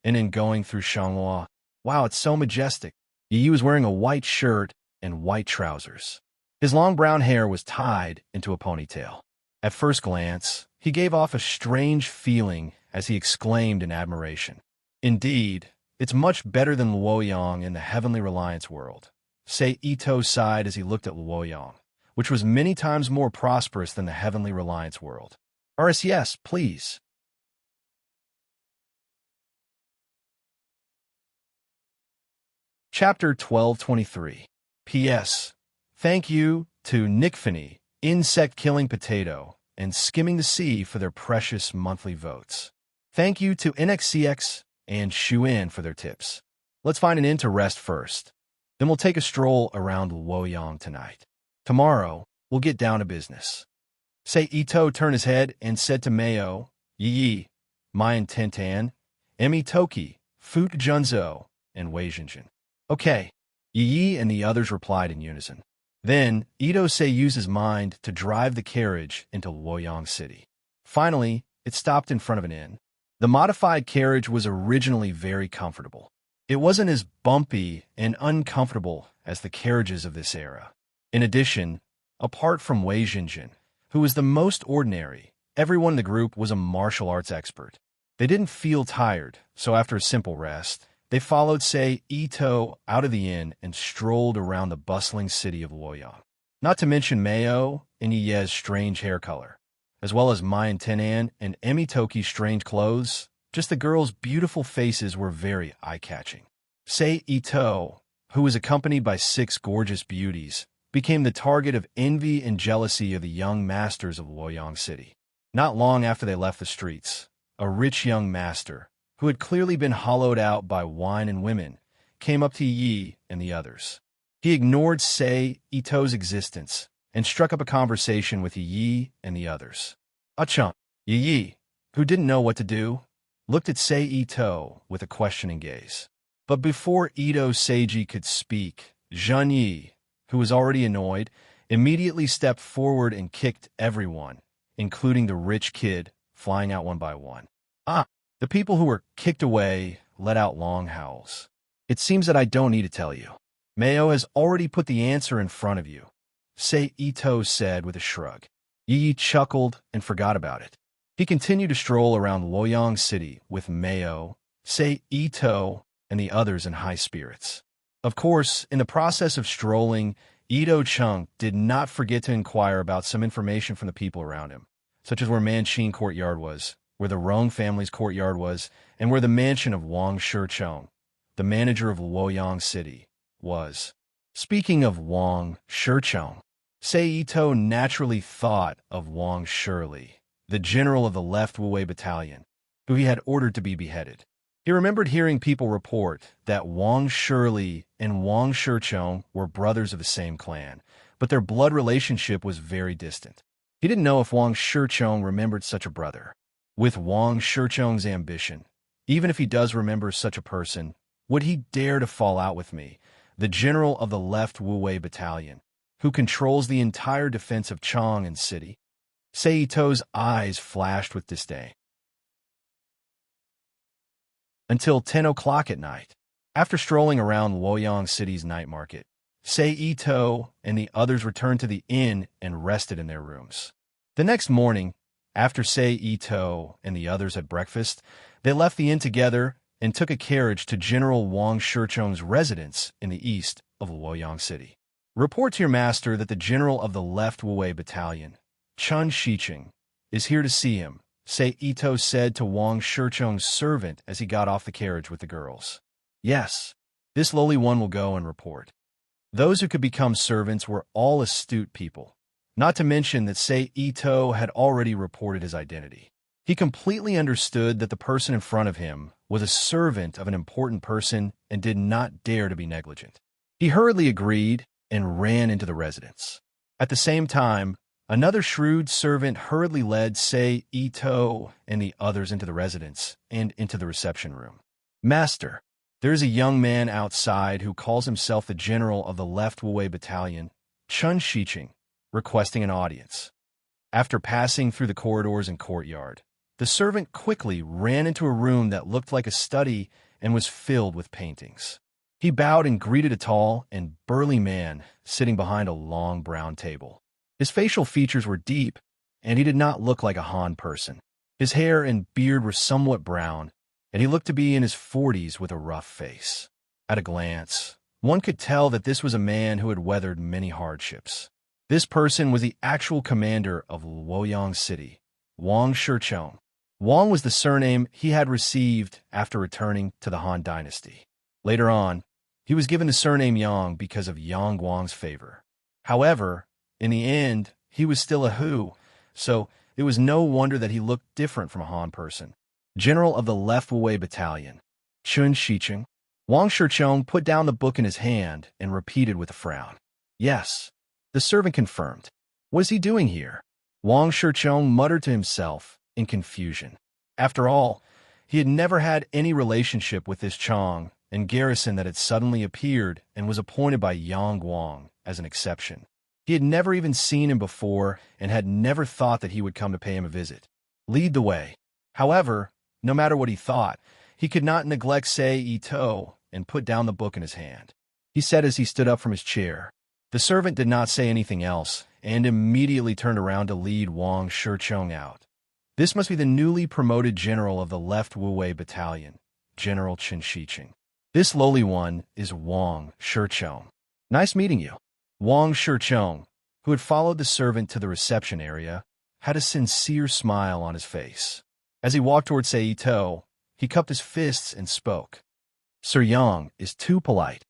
and in going through Shanghua. Wow, it's so majestic. Yi was wearing a white shirt and white trousers. His long brown hair was tied into a ponytail. At first glance, he gave off a strange feeling as he exclaimed in admiration. Indeed, it's much better than Luoyang in the Heavenly Reliance world. Ito sighed as he looked at Luoyang, which was many times more prosperous than the Heavenly Reliance world. Yes, please. Chapter 1223. P.S. Thank you to Nickfinney, Insect-Killing Potato, and Skimming the Sea for their precious monthly votes. Thank you to NXCX and Shuan for their tips. Let's find an inn to rest first. Then we'll take a stroll around Luoyang tonight. Tomorrow, we'll get down to business. Ito turned his head and said to Mao, Yi, Mayan Tintan, Emi Toki, Fut Junzo, and Wei Jinjin. Okay. Yi and the others replied in unison. Then, Ito used his mind to drive the carriage into Luoyang City. Finally, it stopped in front of an inn. The modified carriage was originally very comfortable. It wasn't as bumpy and uncomfortable as the carriages of this era. In addition, apart from Wei Jinjin, who was the most ordinary, everyone in the group was a martial arts expert. They didn't feel tired, so after a simple rest, they followed Ito out of the inn and strolled around the bustling city of Luoyang. Not to mention Mao and Yi's strange hair color, as well as Mayan Tenan and Emi Toki's strange clothes. Just the girls' beautiful faces were very eye-catching. Ito, who was accompanied by 6 gorgeous beauties, became the target of envy and jealousy of the young masters of Luoyang City. Not long after they left the streets, a rich young master, who had clearly been hollowed out by wine and women, came up to Yi and the others. He ignored Ito's existence and struck up a conversation with Yi and the others. Achang, Yi, who didn't know what to do, looked at Ito with a questioning gaze. But before Ito Seiji could speak, Zhang Yi, who was already annoyed, immediately stepped forward and kicked everyone, including the rich kid, flying out one by one. The people who were kicked away let out long howls. It seems that I don't need to tell you. Mao has already put the answer in front of you, Ito said with a shrug. Yi chuckled and forgot about it. He continued to stroll around Luoyang City with Mao, Ito, and the others in high spirits. Of course, in the process of strolling, Ito Chung did not forget to inquire about some information from the people around him, such as where Manqin Courtyard was, where the Rong family's courtyard was, and where the mansion of Wang Shicheng, the manager of Luoyang City, was. Speaking of Wang Shicheng, Ito naturally thought of Wang Shirley, the general of the left Wuwei battalion, who he had ordered to be beheaded. He remembered hearing people report that Wang Shirley and Wang Shicheng were brothers of the same clan, but their blood relationship was very distant. He didn't know if Wang Shicheng remembered such a brother. With Wang Shicheng's ambition, even if he does remember such a person, would he dare to fall out with me, the general of the left Wuwei battalion, who controls the entire defense of Chang'an City? Ito's eyes flashed with disdain. until 10 o'clock at night. After strolling around Luoyang City's night market, Sei Ito and the others returned to the inn and rested in their rooms. The next morning, after Sei Ito and the others had breakfast, they left the inn together and took a carriage to General Wang Shicheng's residence in the east of Luoyang City. Report to your master that the general of the left Wuwei Battalion, Chun Shicheng, is here to see him, Sei Ito said to Wang Shicheng's servant as he got off the carriage with the girls. Yes, this lowly one will go and report. Those who could become servants were all astute people, not to mention that Sei Ito had already reported his identity. He completely understood that the person in front of him was a servant of an important person and did not dare to be negligent. He hurriedly agreed and ran into the residence. At the same time, another shrewd servant hurriedly led Sei Ito and the others into the residence and into the reception room. Master, there is a young man outside who calls himself the general of the left Wuwei Battalion, Chun Shicheng, requesting an audience. After passing through the corridors and courtyard, the servant quickly ran into a room that looked like a study and was filled with paintings. He bowed and greeted a tall and burly man sitting behind a long brown table. His facial features were deep, and he did not look like a Han person. His hair and beard were somewhat brown, and he looked to be in his 40s with a rough face. At a glance, one could tell that this was a man who had weathered many hardships. This person was the actual commander of Luoyang City, Wang Shicheng. Wang was the surname he had received after returning to the Han dynasty. Later on, he was given the surname Yang because of Yang Guang's favor. However, in the end, he was still a Hu, so it was no wonder that he looked different from a Han person. General of the left Wuwei Battalion, Chun Shicheng. Wang Shicheng put down the book in his hand and repeated with a frown. Yes, the servant confirmed. What is he doing here? Wang Shicheng muttered to himself in confusion. After all, he had never had any relationship with this Chang and garrison that had suddenly appeared and was appointed by Yang Guang as an exception. He had never even seen him before and had never thought that he would come to pay him a visit. Lead the way. However, no matter what he thought, he could not neglect Sei Ito and put down the book in his hand. He said as he stood up from his chair. The servant did not say anything else and immediately turned around to lead Wang Shicheng out. This must be the newly promoted general of the left Wuwei Battalion, General Chun Shicheng. This lowly one is Wang Shicheng. Nice meeting you. Wang Shicheng, who had followed the servant to the reception area, had a sincere smile on his face. As he walked toward Sei Ito, he cupped his fists and spoke. Sir Yang is too polite.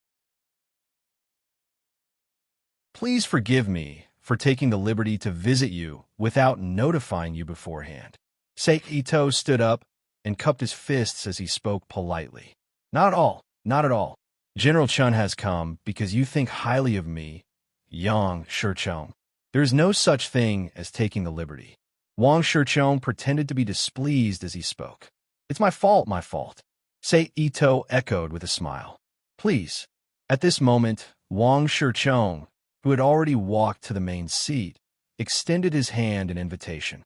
Please forgive me for taking the liberty to visit you without notifying you beforehand. Sei Ito stood up and cupped his fists as he spoke politely. Not at all, not at all. General Chun has come because you think highly of me, Yang Shicheng. There is no such thing as taking the liberty. Wang Shicheng pretended to be displeased as he spoke. It's my fault, my fault. Sei Ito echoed with a smile. Please. At this moment, Wang Shicheng, who had already walked to the main seat, extended his hand in invitation.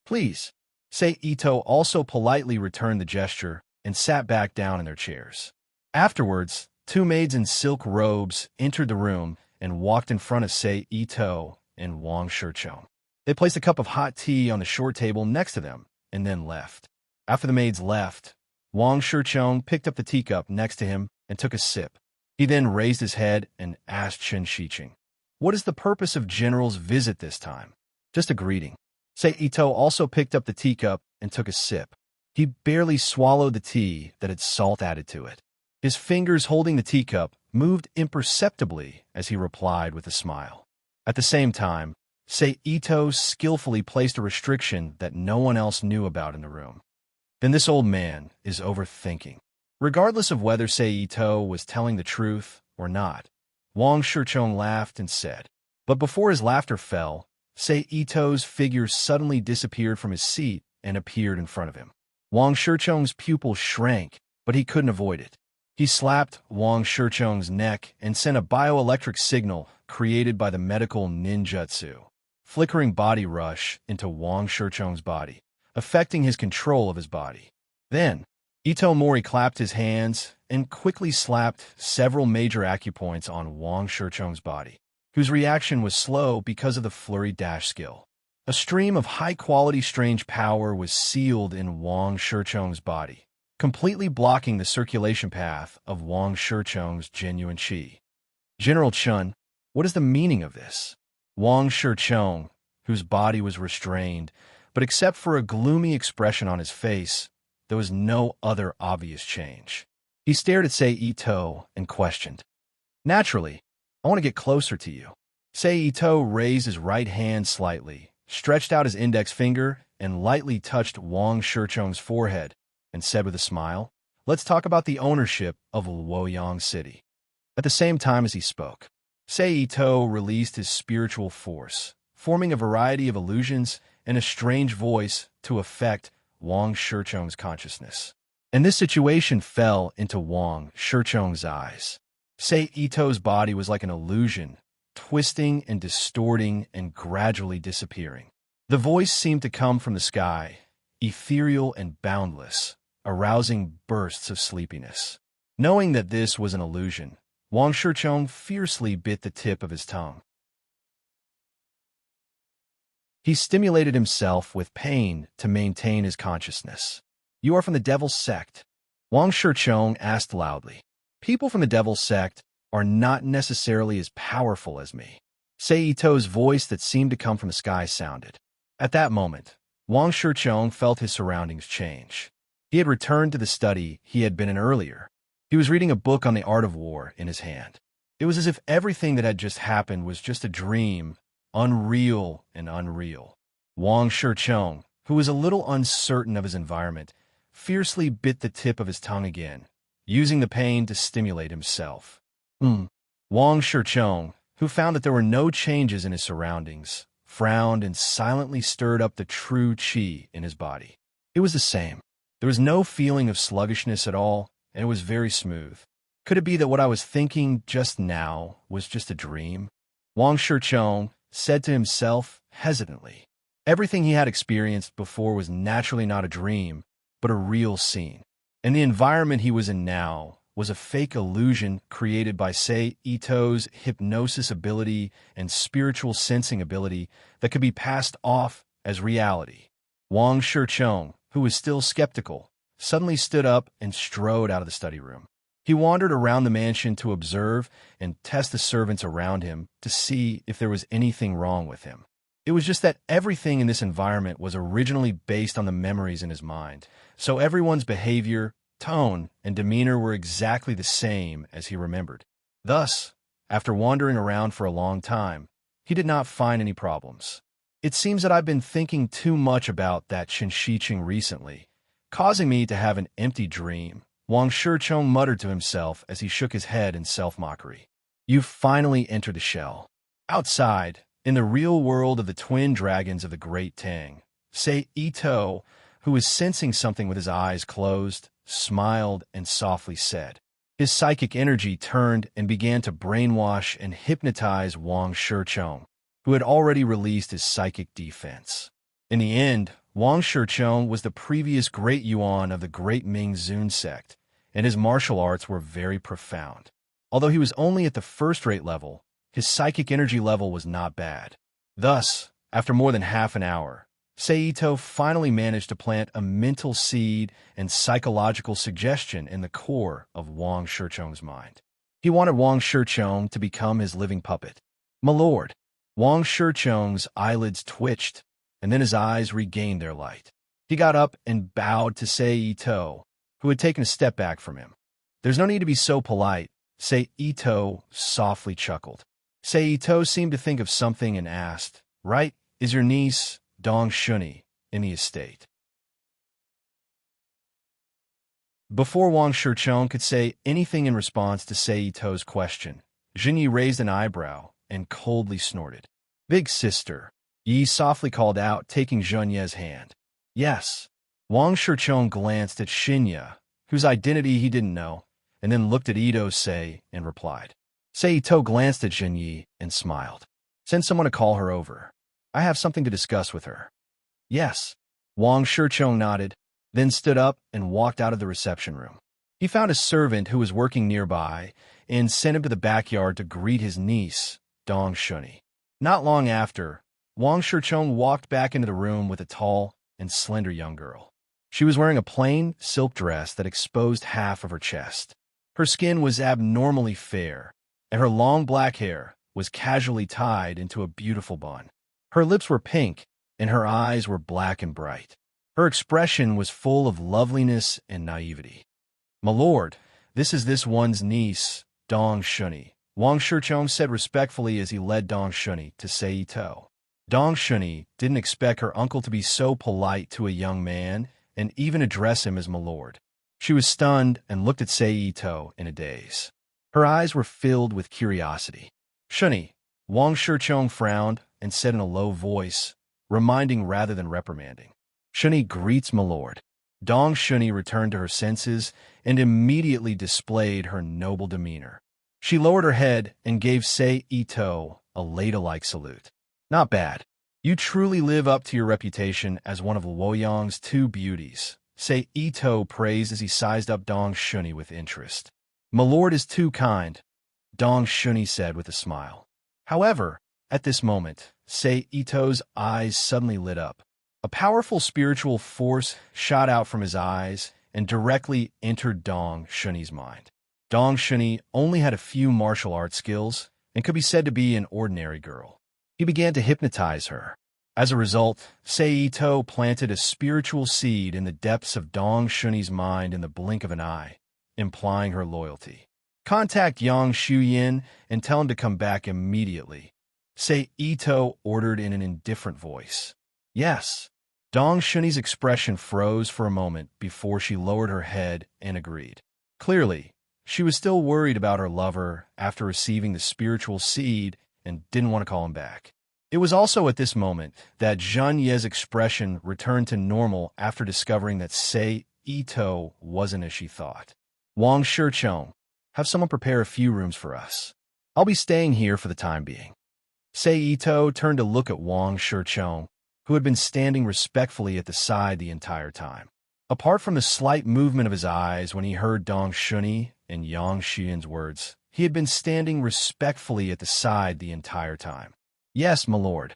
Please. Sei Ito also politely returned the gesture and sat back down in their chairs. Afterwards, two maids in silk robes entered the room and walked in front of Sei Ito and Wang Shicheng. They placed a cup of hot tea on the short table next to them and then left. After the maids left, Wang Shicheng picked up the teacup next to him and took a sip. He then raised his head and asked Chun Shicheng, "What is the purpose of General's visit this time?" "Just a greeting." Sei Ito also picked up the teacup and took a sip. He barely swallowed the tea that had salt added to it. His fingers holding the teacup moved imperceptibly as he replied with a smile. At the same time, Sei Ito skillfully placed a restriction that no one else knew about in the room. Then this old man is overthinking. Regardless of whether Sei Ito was telling the truth or not, Wang Shicheng laughed and said. But before his laughter fell, Sei Ito's figure suddenly disappeared from his seat and appeared in front of him. Wang Shicheng's pupil shrank, but he couldn't avoid it. He slapped Wang Shicheng's neck and sent a bioelectric signal created by the medical ninjutsu, flickering body rush into Wang Shicheng's body, affecting his control of his body. Then, Ito Mori clapped his hands and quickly slapped several major acupoints on Wang Shicheng's body, whose reaction was slow because of the flurry dash skill. A stream of high-quality strange power was sealed in Wang Shicheng's body, completely blocking the circulation path of Wang Shicheng's genuine qi. General Chun, what is the meaning of this? Wang Shicheng, whose body was restrained, but except for a gloomy expression on his face, there was no other obvious change. He stared at Sei Ito and questioned. Naturally, I want to get closer to you. Sei Ito raised his right hand slightly, stretched out his index finger, and lightly touched Wang Shicheng's forehead, and said with a smile, "Let's talk about the ownership of Luoyang City." At the same time as he spoke, Sei Ito released his spiritual force, forming a variety of illusions and a strange voice to affect Wang Shicheng's consciousness. And this situation fell into Wang Shicheng's eyes. Sei Ito's body was like an illusion, twisting and distorting and gradually disappearing. The voice seemed to come from the sky, ethereal and boundless, arousing bursts of sleepiness. Knowing that this was an illusion, Wang Shicheng fiercely bit the tip of his tongue. He stimulated himself with pain to maintain his consciousness. "You are from the Devil's Sect?" Wang Shicheng asked loudly. "People from the Devil's Sect are not necessarily as powerful as me." Sei Ito's voice that seemed to come from the sky sounded. At that moment, Wang Shicheng felt his surroundings change. He had returned to the study he had been in earlier. He was reading a book on the art of war in his hand. It was as if everything that had just happened was just a dream, unreal and unreal. Wang Shicheng, who was a little uncertain of his environment, fiercely bit the tip of his tongue again, using the pain to stimulate himself. Wang Shicheng, who found that there were no changes in his surroundings, frowned and silently stirred up the true qi in his body. It was the same. There was no feeling of sluggishness at all, and it was very smooth. Could it be that what I was thinking just now was just a dream? Wang Shicheng said to himself hesitantly. Everything he had experienced before was naturally not a dream, but a real scene. And the environment he was in now was a fake illusion created by Sei Ito's hypnosis ability and spiritual sensing ability that could be passed off as reality. Wang Shicheng, who was still skeptical, suddenly stood up and strode out of the study room. He wandered around the mansion to observe and test the servants around him to see if there was anything wrong with him. It was just that everything in this environment was originally based on the memories in his mind, so everyone's behavior, tone, and demeanor were exactly the same as he remembered. Thus, after wandering around for a long time, he did not find any problems. "It seems that I've been thinking too much about that Shicheng recently, causing me to have an empty dream," Wang Shicheng muttered to himself as he shook his head in self-mockery. "You've finally entered the shell." Outside, in the real world of the twin dragons of the Great Tang, Sei Ito, who was sensing something with his eyes closed, smiled and softly said. His psychic energy turned and began to brainwash and hypnotize Wang Shicheng, who had already released his psychic defense. In the end, Wang Shicheng was the previous Great Yuan of the Great Ming Zun sect, and his martial arts were very profound. Although he was only at the first-rate level, his psychic energy level was not bad. Thus, after more than half an hour, Sei Ito finally managed to plant a mental seed and psychological suggestion in the core of Wang Shicheng's mind. He wanted Wang Shicheng to become his living puppet. "My lord." Wang Shicheng's eyelids twitched, and then his eyes regained their light. He got up and bowed to Sei Ito, who had taken a step back from him. "There's no need to be so polite," Sei Ito softly chuckled. Sei Ito seemed to think of something and asked, "Right, is your niece, Dong Shuni, in the estate?" Before Wang Shicheng could say anything in response to Sei Ito's question, Jinyi raised an eyebrow and coldly snorted. "Big sister," Yi softly called out, taking Zhonye's hand. "Yes." Wang Shicheng glanced at Shinya, whose identity he didn't know, and then looked at Ito Sei and replied. Sei Ito glanced at Jinyi and smiled. "Send someone to call her over. I have something to discuss with her." "Yes." Wang Shicheng nodded. then stood up and walked out of the reception room. He found a servant who was working nearby and sent him to the backyard to greet his niece, Dong Shuni. Not long after, Wang Shicheng walked back into the room with a tall and slender young girl. She was wearing a plain silk dress that exposed half of her chest. Her skin was abnormally fair, and her long black hair was casually tied into a beautiful bun. Her lips were pink, and her eyes were black and bright. Her expression was full of loveliness and naivety. "My lord, this is this one's niece, Dong Shuni," Wang Shicheng said respectfully as he led Dong Shuni to Sei Ito. Dong Shuni didn't expect her uncle to be so polite to a young man and even address him as my lord. She was stunned and looked at Sei Ito in a daze. Her eyes were filled with curiosity. "Shuni," Wang Shicheng frowned and said in a low voice, reminding rather than reprimanding. "Shuni greets my lord." Dong Shuni returned to her senses and immediately displayed her noble demeanor. She lowered her head and gave Sei Ito a lady-like salute. "Not bad. You truly live up to your reputation as one of Luoyang's two beauties," Sei Ito praised as he sized up Dong Shuni with interest. "My lord is too kind," Dong Shuni said with a smile. However, at this moment, Sei Ito's eyes suddenly lit up. A powerful spiritual force shot out from his eyes and directly entered Dong Shuni's mind. Dong Shuni only had a few martial arts skills and could be said to be an ordinary girl. He began to hypnotize her. As a result, Sei Ito planted a spiritual seed in the depths of Dong Shuni's mind in the blink of an eye, implying her loyalty. "Contact Yang Shuyin and tell him to come back immediately," Sei Ito ordered in an indifferent voice. "Yes." Dong Shuni's expression froze for a moment before she lowered her head and agreed. Clearly, she was still worried about her lover after receiving the spiritual seed and didn't want to call him back. It was also at this moment that Zhang Ye's expression returned to normal after discovering that Sei Ito wasn't as she thought. "Wang Shicheng, have someone prepare a few rooms for us. I'll be staying here for the time being." Sei Ito turned to look at Wang Shicheng, who had been standing respectfully at the side the entire time. Apart from the slight movement of his eyes when he heard Dong Shuni and Yang Xuyin's words, he had been standing respectfully at the side the entire time. "Yes, my lord."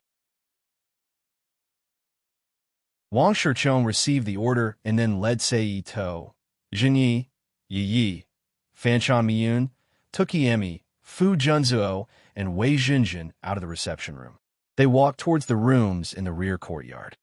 Wang Shicheng received the order and then led Sei Ito, Jinyi, Yi, Fanshan Miyun, Tuki Emi, Fu Junzuo, and Wei Jinjin out of the reception room. They walked towards the rooms in the rear courtyard.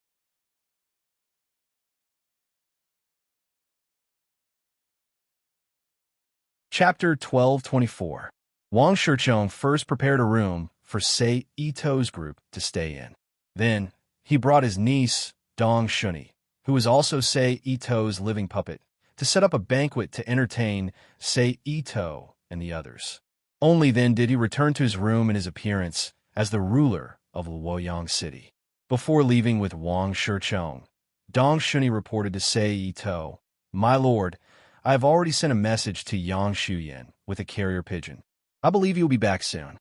Chapter 1224. Wang Shicheng first prepared a room for Sei Ito's group to stay in. Then, he brought his niece, Dong Shuni, who was also Sei Ito's living puppet, to set up a banquet to entertain Sei Ito and the others. Only then did he return to his room in his appearance as the ruler of Luoyang City. Before leaving with Wang Shicheng, Dong Shuni reported to Sei Ito, "My lord, I have already sent a message to Yang Shuyin with a carrier pigeon. I believe he will be back soon."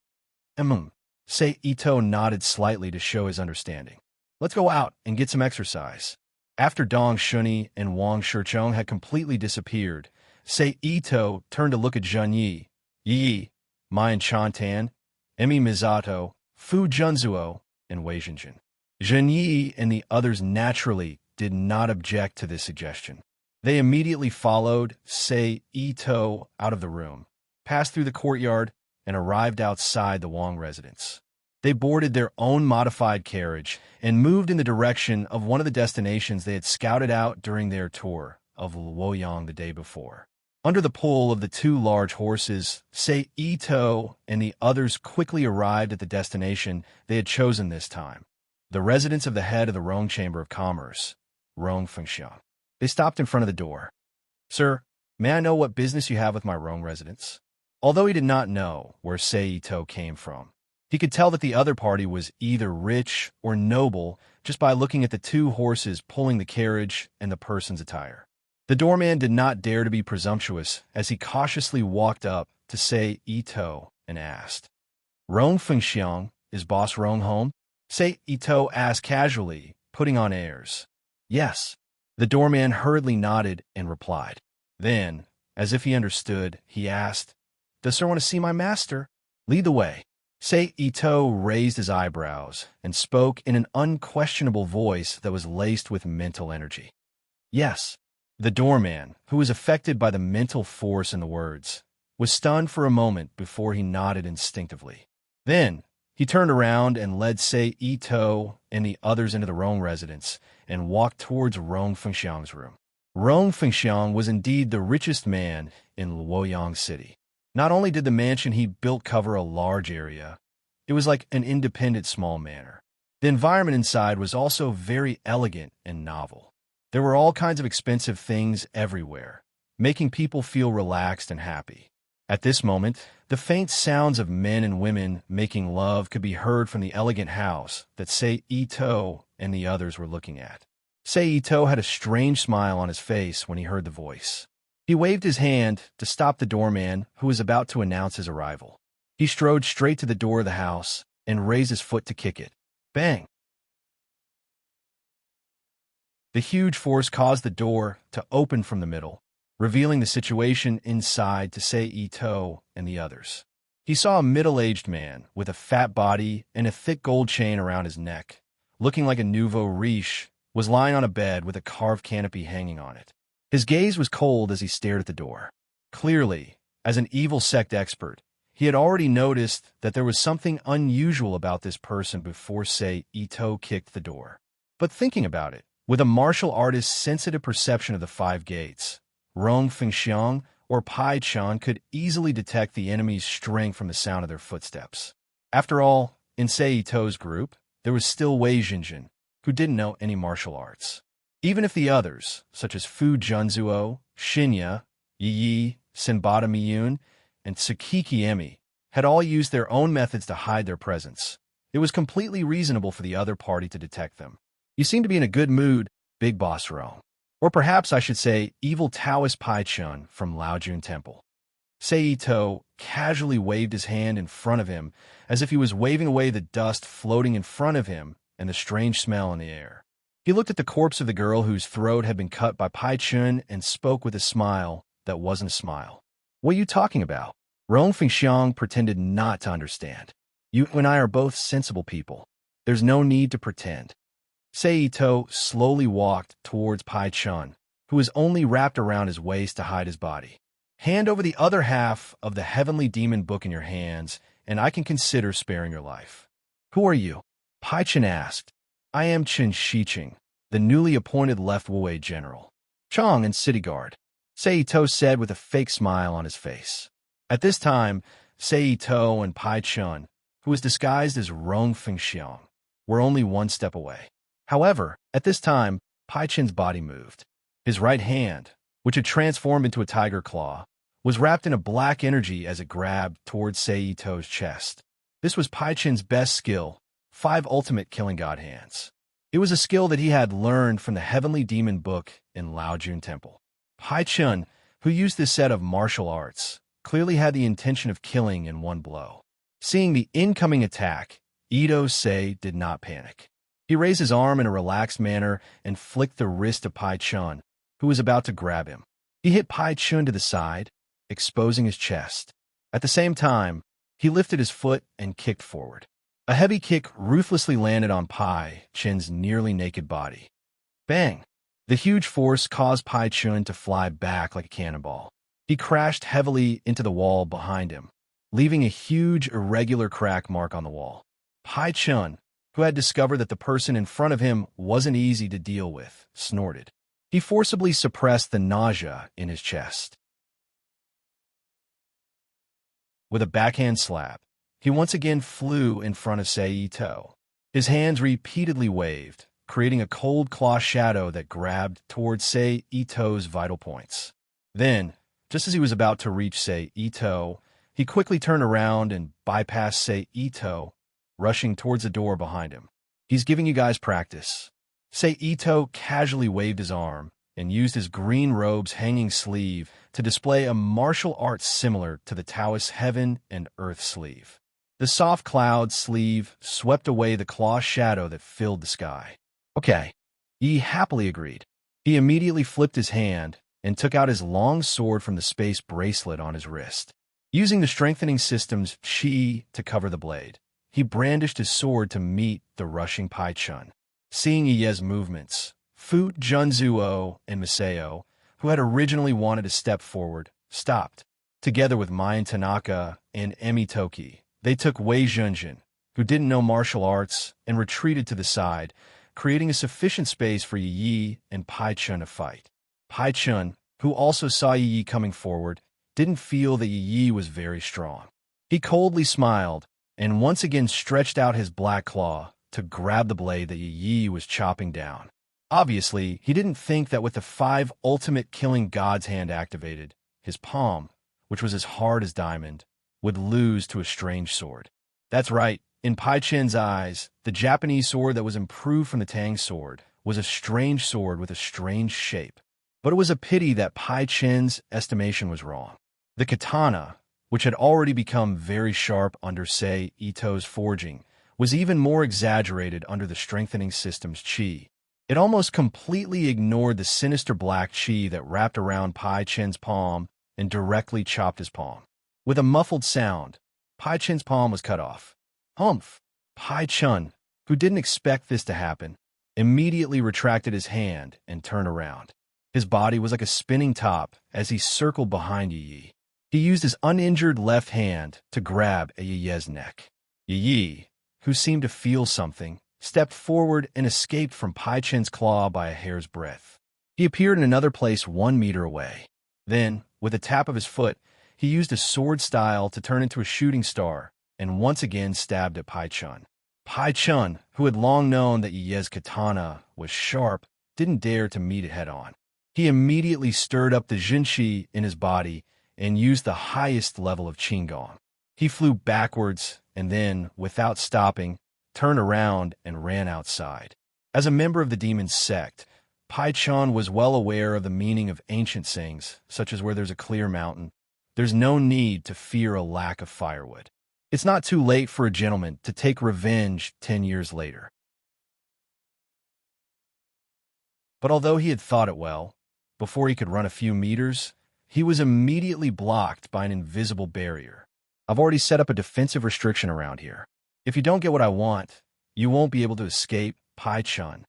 Sei Ito nodded slightly to show his understanding. "Let's go out and get some exercise." After Dong Shuni and Wang Shicheng had completely disappeared, Sei Ito turned to look at Zhang Yi, Mai Chantan, Emi Mizato, Fu Junzuo, and Wei Jinjin. Zhang Yi and the others naturally did not object to this suggestion. They immediately followed Sei Ito out of the room, passed through the courtyard, and arrived outside the Wang residence. They boarded their own modified carriage and moved in the direction of one of the destinations they had scouted out during their tour of Luoyang the day before. Under the pull of the two large horses, Sei Ito and the others quickly arrived at the destination they had chosen this time, the residence of the head of the Rong Chamber of Commerce, Rong Fengxiang. They stopped in front of the door. "Sir, may I know what business you have with my Rong residence?" Although he did not know where Sei Ito came from, he could tell that the other party was either rich or noble just by looking at the two horses pulling the carriage and the person's attire. The doorman did not dare to be presumptuous as he cautiously walked up to Sei Ito and asked, "Rong Fengxiang, is Boss Rong home?" Sei Ito asked casually, putting on airs. "Yes." The doorman hurriedly nodded and replied. Then, as if he understood, he asked, "Does sir want to see my master? Lead the way." Sei Ito raised his eyebrows and spoke in an unquestionable voice that was laced with mental energy. Yes. The doorman, who was affected by the mental force in the words, was stunned for a moment before he nodded instinctively. Then, he turned around and led Sei Ito and the others into the Rong residence and walked towards Rong Fengxiang's room. Rong Fengxiang was indeed the richest man in Luoyang City. Not only did the mansion he built cover a large area, it was like an independent small manor. The environment inside was also very elegant and novel. There were all kinds of expensive things everywhere, making people feel relaxed and happy. At this moment, the faint sounds of men and women making love could be heard from the elegant house that Sei Ito and the others were looking at. Sei Ito had a strange smile on his face when he heard the voice. He waved his hand to stop the doorman who was about to announce his arrival. He strode straight to the door of the house and raised his foot to kick it. Bang! The huge force caused the door to open from the middle, revealing the situation inside to Sei Ito and the others. He saw a middle-aged man with a fat body and a thick gold chain around his neck, looking like a nouveau riche, was lying on a bed with a carved canopy hanging on it. His gaze was cold as he stared at the door. Clearly, as an evil sect expert, he had already noticed that there was something unusual about this person before Sei Ito kicked the door. But thinking about it, with a martial artist's sensitive perception of the five gates, Rong Fengxiang or Pai Chan could easily detect the enemy's strength from the sound of their footsteps. After all, in Sei Ito's group, there was still Wei Jinjin, who didn't know any martial arts. Even if the others, such as Fu Junzuo, Shinya, Yi, Senbata Miyun, and Tsukiki Emi, had all used their own methods to hide their presence, it was completely reasonable for the other party to detect them. You seem to be in a good mood, Big Boss Rome. Or perhaps I should say evil Taoist Pai Chun from Laojun Temple. Sei Ito casually waved his hand in front of him as if he was waving away the dust floating in front of him and the strange smell in the air. He looked at the corpse of the girl whose throat had been cut by Pai Chun and spoke with a smile that wasn't a smile. What are you talking about? Rong Fengxiang pretended not to understand. You and I are both sensible people. There's no need to pretend. Sei Ito slowly walked towards Pai Chun, who was only wrapped around his waist to hide his body. Hand over the other half of the Heavenly Demon Book in your hands, and I can consider sparing your life. Who are you? Pai Chun asked. I am Chen Shiqing, the newly appointed Left Wuwei general. Chong and city guard, Sei Ito said with a fake smile on his face. At this time, Sei Ito and Pai Chun, who was disguised as Rong Fengxiang, were only one step away. However, at this time, Pai Chun's body moved. His right hand, which had transformed into a tiger claw, was wrapped in a black energy as it grabbed towards Sei Ito's chest. This was Pai Chun's best skill, 5 ultimate killing god hands. It was a skill that he had learned from the Heavenly Demon Book in Laojun Temple. Pai Chun, who used this set of martial arts, clearly had the intention of killing in one blow. Seeing the incoming attack, Ito Sei did not panic. He raised his arm in a relaxed manner and flicked the wrist of Pai Chun, who was about to grab him. He hit Pai Chun to the side, exposing his chest. At the same time, he lifted his foot and kicked forward. A heavy kick ruthlessly landed on Pai Chun's nearly naked body. Bang! The huge force caused Pai Chun to fly back like a cannonball. He crashed heavily into the wall behind him, leaving a huge irregular crack mark on the wall. Pai Chun, who had discovered that the person in front of him wasn't easy to deal with, snorted. He forcibly suppressed the nausea in his chest. With a backhand slap, he once again flew in front of Sei Ito. His hands repeatedly waved, creating a cold claw shadow that grabbed towards Sei Ito's vital points. Then, just as he was about to reach Sei Ito, he quickly turned around and bypassed Sei Ito, rushing towards the door behind him. He's giving you guys practice. Sei Ito casually waved his arm and used his green robe's hanging sleeve to display a martial art similar to the Taoist heaven and earth sleeve. The soft cloud sleeve swept away the claw shadow that filled the sky. Okay, Yi happily agreed. He immediately flipped his hand and took out his long sword from the space bracelet on his wrist. Using the strengthening system's chi to cover the blade, he brandished his sword to meet the rushing Pai Chun. Seeing Ye's movements, Fu Junzuo and Masao, who had originally wanted to step forward, stopped. Together with Mayan Tanaka and Emi Toki, they took Wei Junjin, who didn't know martial arts, and retreated to the side, creating a sufficient space for Yi and Pai Chun to fight. Pai Chun, who also saw Yi coming forward, didn't feel that Yi was very strong. He coldly smiled and once again stretched out his black claw to grab the blade that Yi was chopping down. Obviously, he didn't think that with the 5 ultimate killing God's hand activated, his palm, which was as hard as diamond, would lose to a strange sword. That's right, in Pai Chen's eyes, the Japanese sword that was improved from the Tang sword was a strange sword with a strange shape. But it was a pity that Pai Chen's estimation was wrong. The katana, which had already become very sharp under Sei Ito's forging, was even more exaggerated under the strengthening system's chi. It almost completely ignored the sinister black chi that wrapped around Pai Chen's palm and directly chopped his palm. With a muffled sound, Pai Chen's palm was cut off. Humph! Pai Chun, who didn't expect this to happen, immediately retracted his hand and turned around. His body was like a spinning top as he circled behind Yi. He used his uninjured left hand to grab at Yi's neck. Yi, who seemed to feel something, stepped forward and escaped from Pai Chen's claw by a hair's breadth. He appeared in another place 1 meter away. Then, with a tap of his foot, he used a sword style to turn into a shooting star and once again stabbed at Pai Chun. Pai Chun, who had long known that Yi's katana was sharp, didn't dare to meet it head-on. He immediately stirred up the Jinshi in his body and used the highest level of Qigong. He flew backwards and then, without stopping, turned around and ran outside. As a member of the demon sect, Pai Chun was well aware of the meaning of ancient sayings, such as where there's a clear mountain, there's no need to fear a lack of firewood. It's not too late for a gentleman to take revenge 10 years later. But although he had thought it well, before he could run a few meters, he was immediately blocked by an invisible barrier. I've already set up a defensive restriction around here. If you don't get what I want, you won't be able to escape, Pai Chun.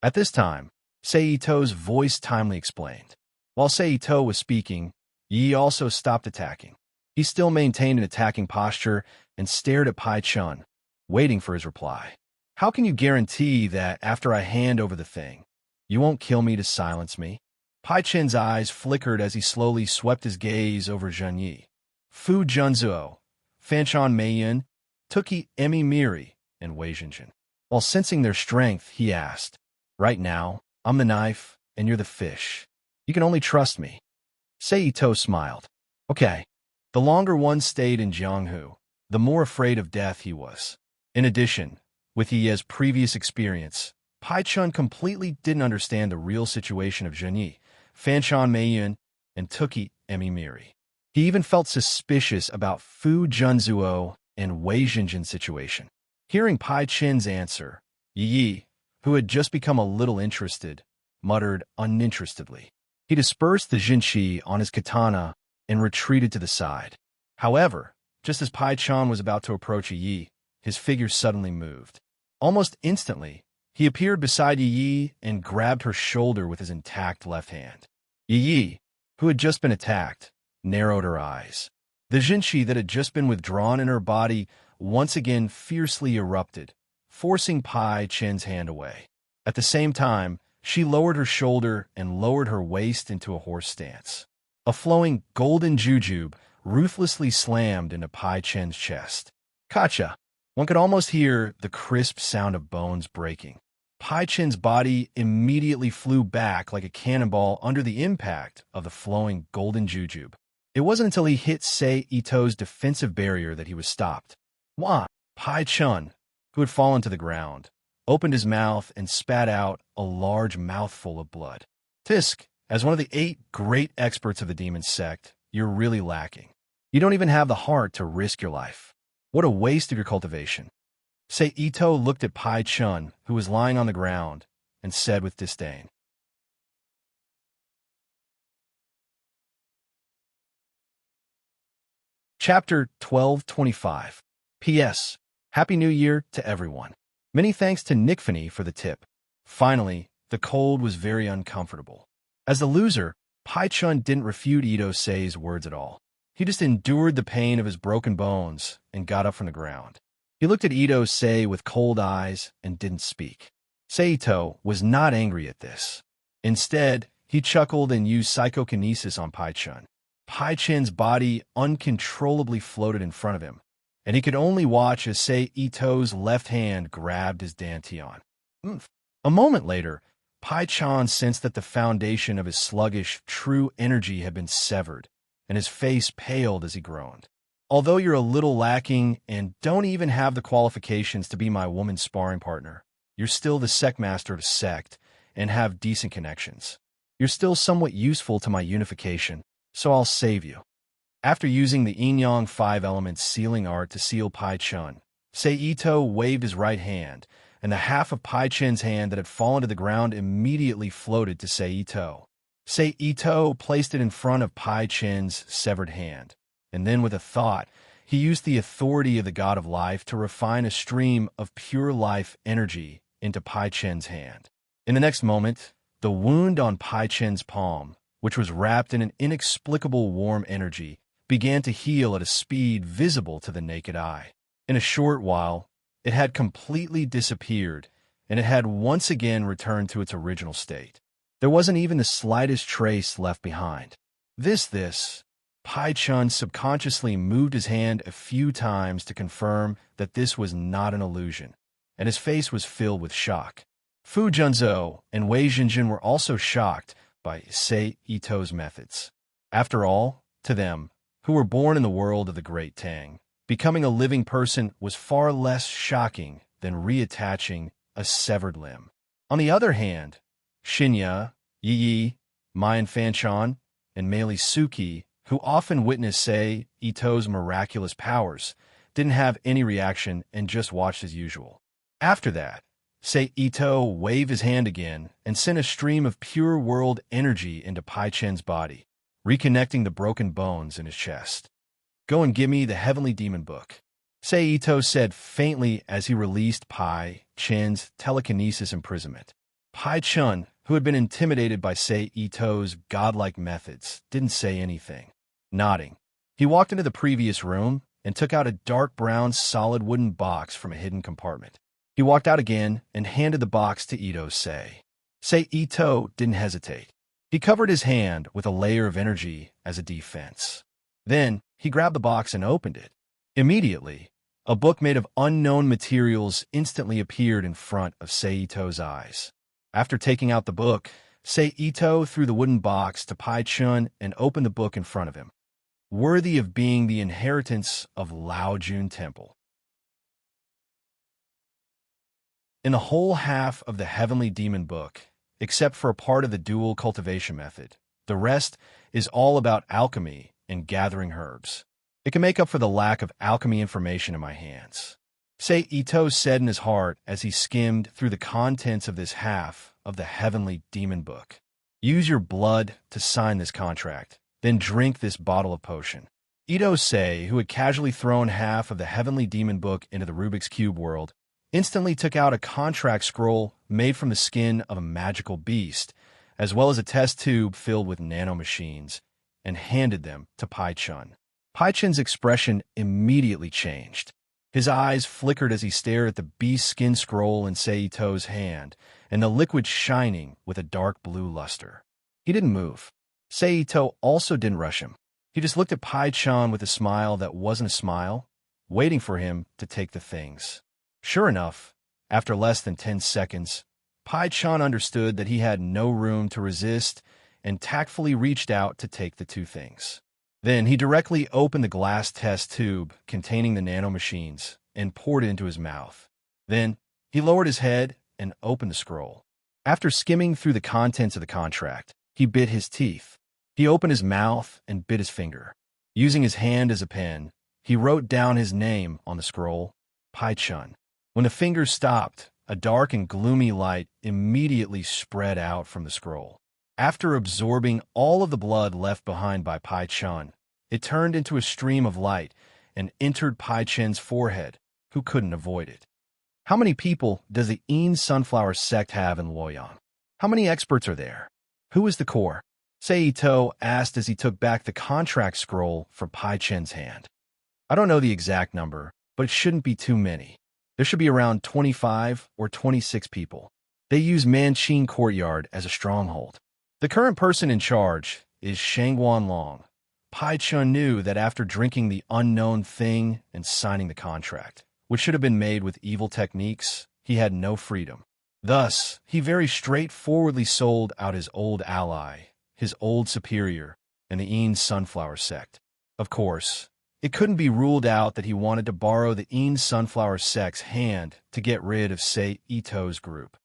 At this time, Sei Ito's voice timely explained. While Sei Ito was speaking, Yi also stopped attacking. He still maintained an attacking posture and stared at Pai Chun, waiting for his reply. How can you guarantee that after I hand over the thing, you won't kill me to silence me? Pai Chen's eyes flickered as he slowly swept his gaze over Zhen Yi, Fu Junzuo, Fanshan Meiyun, Tuki Emi Miri, and Wei Jinjin. While sensing their strength, he asked, "Right now, I'm the knife, and you're the fish. You can only trust me." Sei Ito smiled. Okay. The longer one stayed in Jianghu, the more afraid of death he was. In addition, with Ye's previous experience, Pai Chun completely didn't understand the real situation of Zhen Yi, Fanshan Meiyun, and Tuki Emi Miri. He even felt suspicious about Fu Junzuo and Wei Jinjin's situation. Hearing Pai Chen's answer, Yi, who had just become a little interested, muttered uninterestedly. He dispersed the Jinshi on his katana and retreated to the side. However, just as Pai Chun was about to approach Yi, his figure suddenly moved. Almost instantly, he appeared beside Yi and grabbed her shoulder with his intact left hand. Yi, who had just been attacked, narrowed her eyes. The Jinshi that had just been withdrawn in her body once again fiercely erupted, forcing Pai Chen's hand away. At the same time, she lowered her shoulder and lowered her waist into a horse stance. A flowing golden jujube ruthlessly slammed into Pai Chen's chest. Kacha! One could almost hear the crisp sound of bones breaking. Pai Chen's body immediately flew back like a cannonball under the impact of the flowing golden jujube. It wasn't until he hit Sei Ito's defensive barrier that he was stopped. Wah! Pai Chun, who had fallen to the ground, opened his mouth and spat out a large mouthful of blood. Tisk, as one of the 8 great experts of the demon sect, you're really lacking. You don't even have the heart to risk your life. What a waste of your cultivation. Sei Ito looked at Pai Chun, who was lying on the ground, and said with disdain, Chapter 1225. P.S. Happy New Year to everyone. Many thanks to Nickfany for the tip. Finally, the cold was very uncomfortable. As the loser, Pai-chun didn't refute Ito-sei's words at all. He just endured the pain of his broken bones and got up from the ground. He looked at Ito-sei with cold eyes and didn't speak. Seito was not angry at this. Instead, he chuckled and used psychokinesis on Pai-chun. Pai-chun's body uncontrollably floated in front of him, and he could only watch as Seito's left hand grabbed his dantian. A moment later, Pai-chun sensed that the foundation of his sluggish, true energy had been severed, and his face paled as he groaned. Although you're a little lacking and don't even have the qualifications to be my woman's sparring partner, you're still the sectmaster of a sect and have decent connections. You're still somewhat useful to my unification, so I'll save you. After using the Yin-Yang 5 elements sealing art to seal Pai-chun, Seito waved his right hand, and the half of Pai-chun's hand that had fallen to the ground immediately floated to Seito. Seito placed it in front of Pai-chun's severed hand, and then with a thought, he used the authority of the god of life to refine a stream of pure life energy into Pai-chun's hand. In the next moment, the wound on Pai-chun's palm, which was wrapped in an inexplicable warm energy, began to heal at a speed visible to the naked eye. In a short while, it had completely disappeared, and it had once again returned to its original state. There wasn't even the slightest trace left behind. Pai-chun subconsciously moved his hand a few times to confirm that this was not an illusion, and his face was filled with shock. Fu Junzhou and Wei Jinjin were also shocked by Seito's methods. After all, to them, who were born in the world of the Great Tang, becoming a living person was far less shocking than reattaching a severed limb. On the other hand, Shinya, Yi, Mayan Fanchan, and Meili Suki, who often witnessed Seito's miraculous powers, didn't have any reaction and just watched as usual. After that, Seito waved his hand again and sent a stream of pure world energy into Pai-chun's body, reconnecting the broken bones in his chest. Go and give me the Heavenly Demon Book, Seito said faintly as he released Pai-chun's telekinesis imprisonment. Pai-chun, who had been intimidated by Seito's godlike methods, didn't say anything. Nodding, he walked into the previous room and took out a dark brown solid wooden box from a hidden compartment. He walked out again and handed the box to Ito-sei. Seito didn't hesitate. He covered his hand with a layer of energy as a defense. Then, he grabbed the box and opened it. Immediately, a book made of unknown materials instantly appeared in front of Seito's eyes. After taking out the book, Seito threw the wooden box to Pai-chun and opened the book in front of him. Worthy of being the inheritance of Lao Jun Temple. In the whole half of the Heavenly Demon Book, except for a part of the dual cultivation method, the rest is all about alchemy and gathering herbs. It can make up for the lack of alchemy information in my hands, Seito said in his heart as he skimmed through the contents of this half of the Heavenly Demon Book. Use your blood to sign this contract, then drink this bottle of potion. Ito-sei, who had casually thrown half of the Heavenly Demon Book into the Rubik's Cube world, instantly took out a contract scroll made from the skin of a magical beast, as well as a test tube filled with nanomachines, and handed them to Pai-chun. Pai-chun's expression immediately changed. His eyes flickered as he stared at the beast skin scroll in Seito's hand, and the liquid shining with a dark blue luster. He didn't move. Seito also didn't rush him. He just looked at Pai-chun with a smile that wasn't a smile, waiting for him to take the things. Sure enough, after less than 10 seconds, Pai-chun understood that he had no room to resist and tactfully reached out to take the two things. Then he directly opened the glass test tube containing the nanomachines and poured it into his mouth. Then he lowered his head and opened the scroll. After skimming through the contents of the contract, he bit his teeth. He opened his mouth and bit his finger. Using his hand as a pen, he wrote down his name on the scroll, Pai-chun. When the finger stopped, a dark and gloomy light immediately spread out from the scroll. After absorbing all of the blood left behind by Pai-chun, It turned into a stream of light and entered Pai Chen's forehead, who couldn't avoid it. How many people does the Een Sunflower sect have in Luoyang? How many experts are there? Who is the core? Seito asked as he took back the contract scroll from Pai Chen's hand. I don't know the exact number, but it shouldn't be too many. There should be around 25 or 26 people. They use Manqing Courtyard as a stronghold. The current person in charge is Shangguan Long. Pai Chen knew that after drinking the unknown thing and signing the contract, which should have been made with evil techniques, he had no freedom. Thus, he very straightforwardly sold out his old ally, his old superior, and the Een Sunflower sect. Of course, it couldn't be ruled out that he wanted to borrow the Een Sunflower sect's hand to get rid of Seito's group.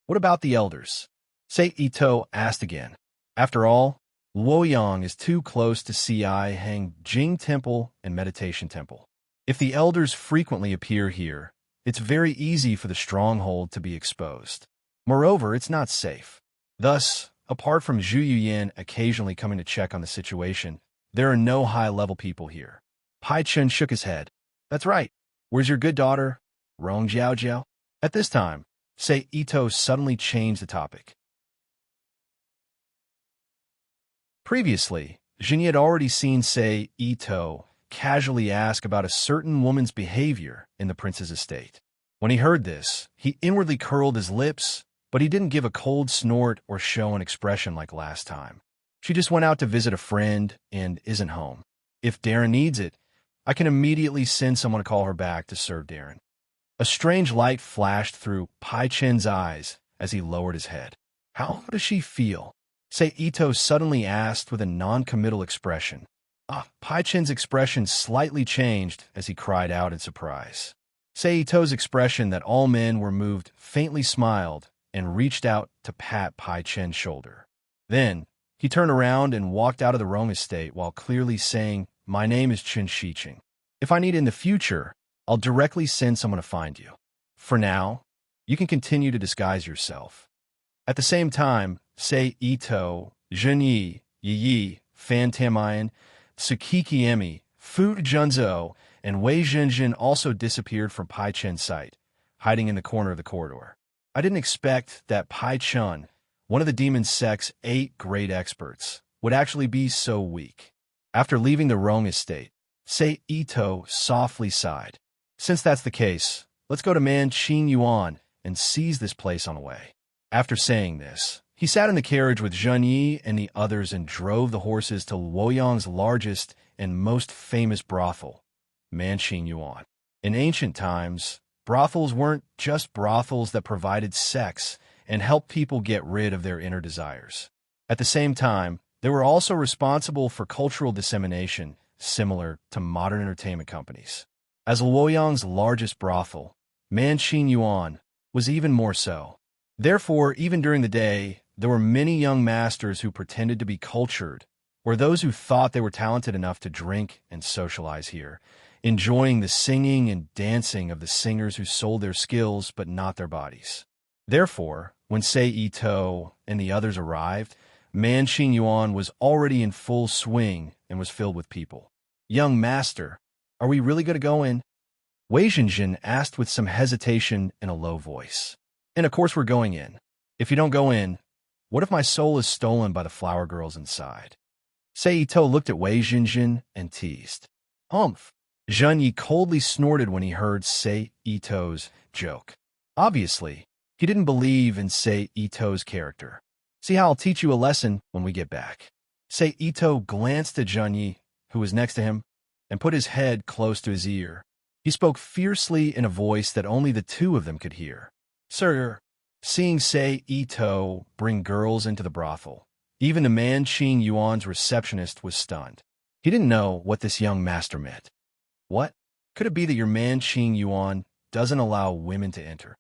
What about the elders? Seito asked again. After all, Luoyang is too close to Ci Hang Jing Temple and Meditation Temple. If the elders frequently appear here, it's very easy for the stronghold to be exposed. Moreover, it's not safe. Thus, apart from Zhu Yuyan occasionally coming to check on the situation, there are no high-level people here. Pai Chen shook his head. That's right. Where's your good daughter, Rong Jiaojiao? At this time, Seito suddenly changed the topic. Previously, Jinyi had already seen Seito casually ask about a certain woman's behavior in the prince's estate. When he heard this, he inwardly curled his lips, but he didn't give a cold snort or show an expression like last time. She just went out to visit a friend and isn't home. If Darren needs it, I can immediately send someone to call her back to serve Darren. A strange light flashed through Pai Chen's eyes as he lowered his head. How does she feel? Seito suddenly asked with a non-committal expression. Pai Chen's expression slightly changed as he cried out in surprise. Seito's expression that all men were moved faintly smiled and reached out to pat Pai Chen's shoulder. Then, he turned around and walked out of the Rong estate while clearly saying, My name is Chen Shiqing. If I need it in the future, I'll directly send someone to find you. For now, you can continue to disguise yourself. At the same time, Seito, Zhenyi, Yi, Fan Tamian, Tsukiki Emi, Fu Junzhou, and Wei Zhenjin also disappeared from Pai Chen's sight, hiding in the corner of the corridor. I didn't expect that Pai Chen, one of the demon sect's 8 great experts, would actually be so weak. After leaving the Rong estate, Seito softly sighed. Since that's the case, let's go to Manqing Yuan and seize this place on the way. After saying this, he sat in the carriage with Zhenyi and the others and drove the horses to Luoyang's largest and most famous brothel, Manqing Yuan. In ancient times, brothels weren't just brothels that provided sex and helped people get rid of their inner desires. At the same time, they were also responsible for cultural dissemination, similar to modern entertainment companies. As Luoyang's largest brothel, Manqing Yuan was even more so. Therefore, even during the day, there were many young masters who pretended to be cultured, or those who thought they were talented enough to drink and socialize here, enjoying the singing and dancing of the singers who sold their skills but not their bodies. Therefore, when Seito and the others arrived, Manqing Yuan was already in full swing and was filled with people. Young master, are we really going to go in? Wei Zhenjin asked with some hesitation in a low voice. And of course we're going in. If you don't go in, what if my soul is stolen by the flower girls inside? Seito looked at Wei Zhenjin and teased. Humph. Zhenyi coldly snorted when he heard Seito's joke. Obviously, he didn't believe in Seito's character. See how I'll teach you a lesson when we get back. Seito glanced at Zhenyi, who was next to him, and put his head close to his ear. He spoke fiercely in a voice that only the two of them could hear. Sir, seeing Seito bring girls into the brothel, even the Manqing Yuan's receptionist was stunned. He didn't know what this young master meant. What? Could it be that your Manqing Yuan doesn't allow women to enter?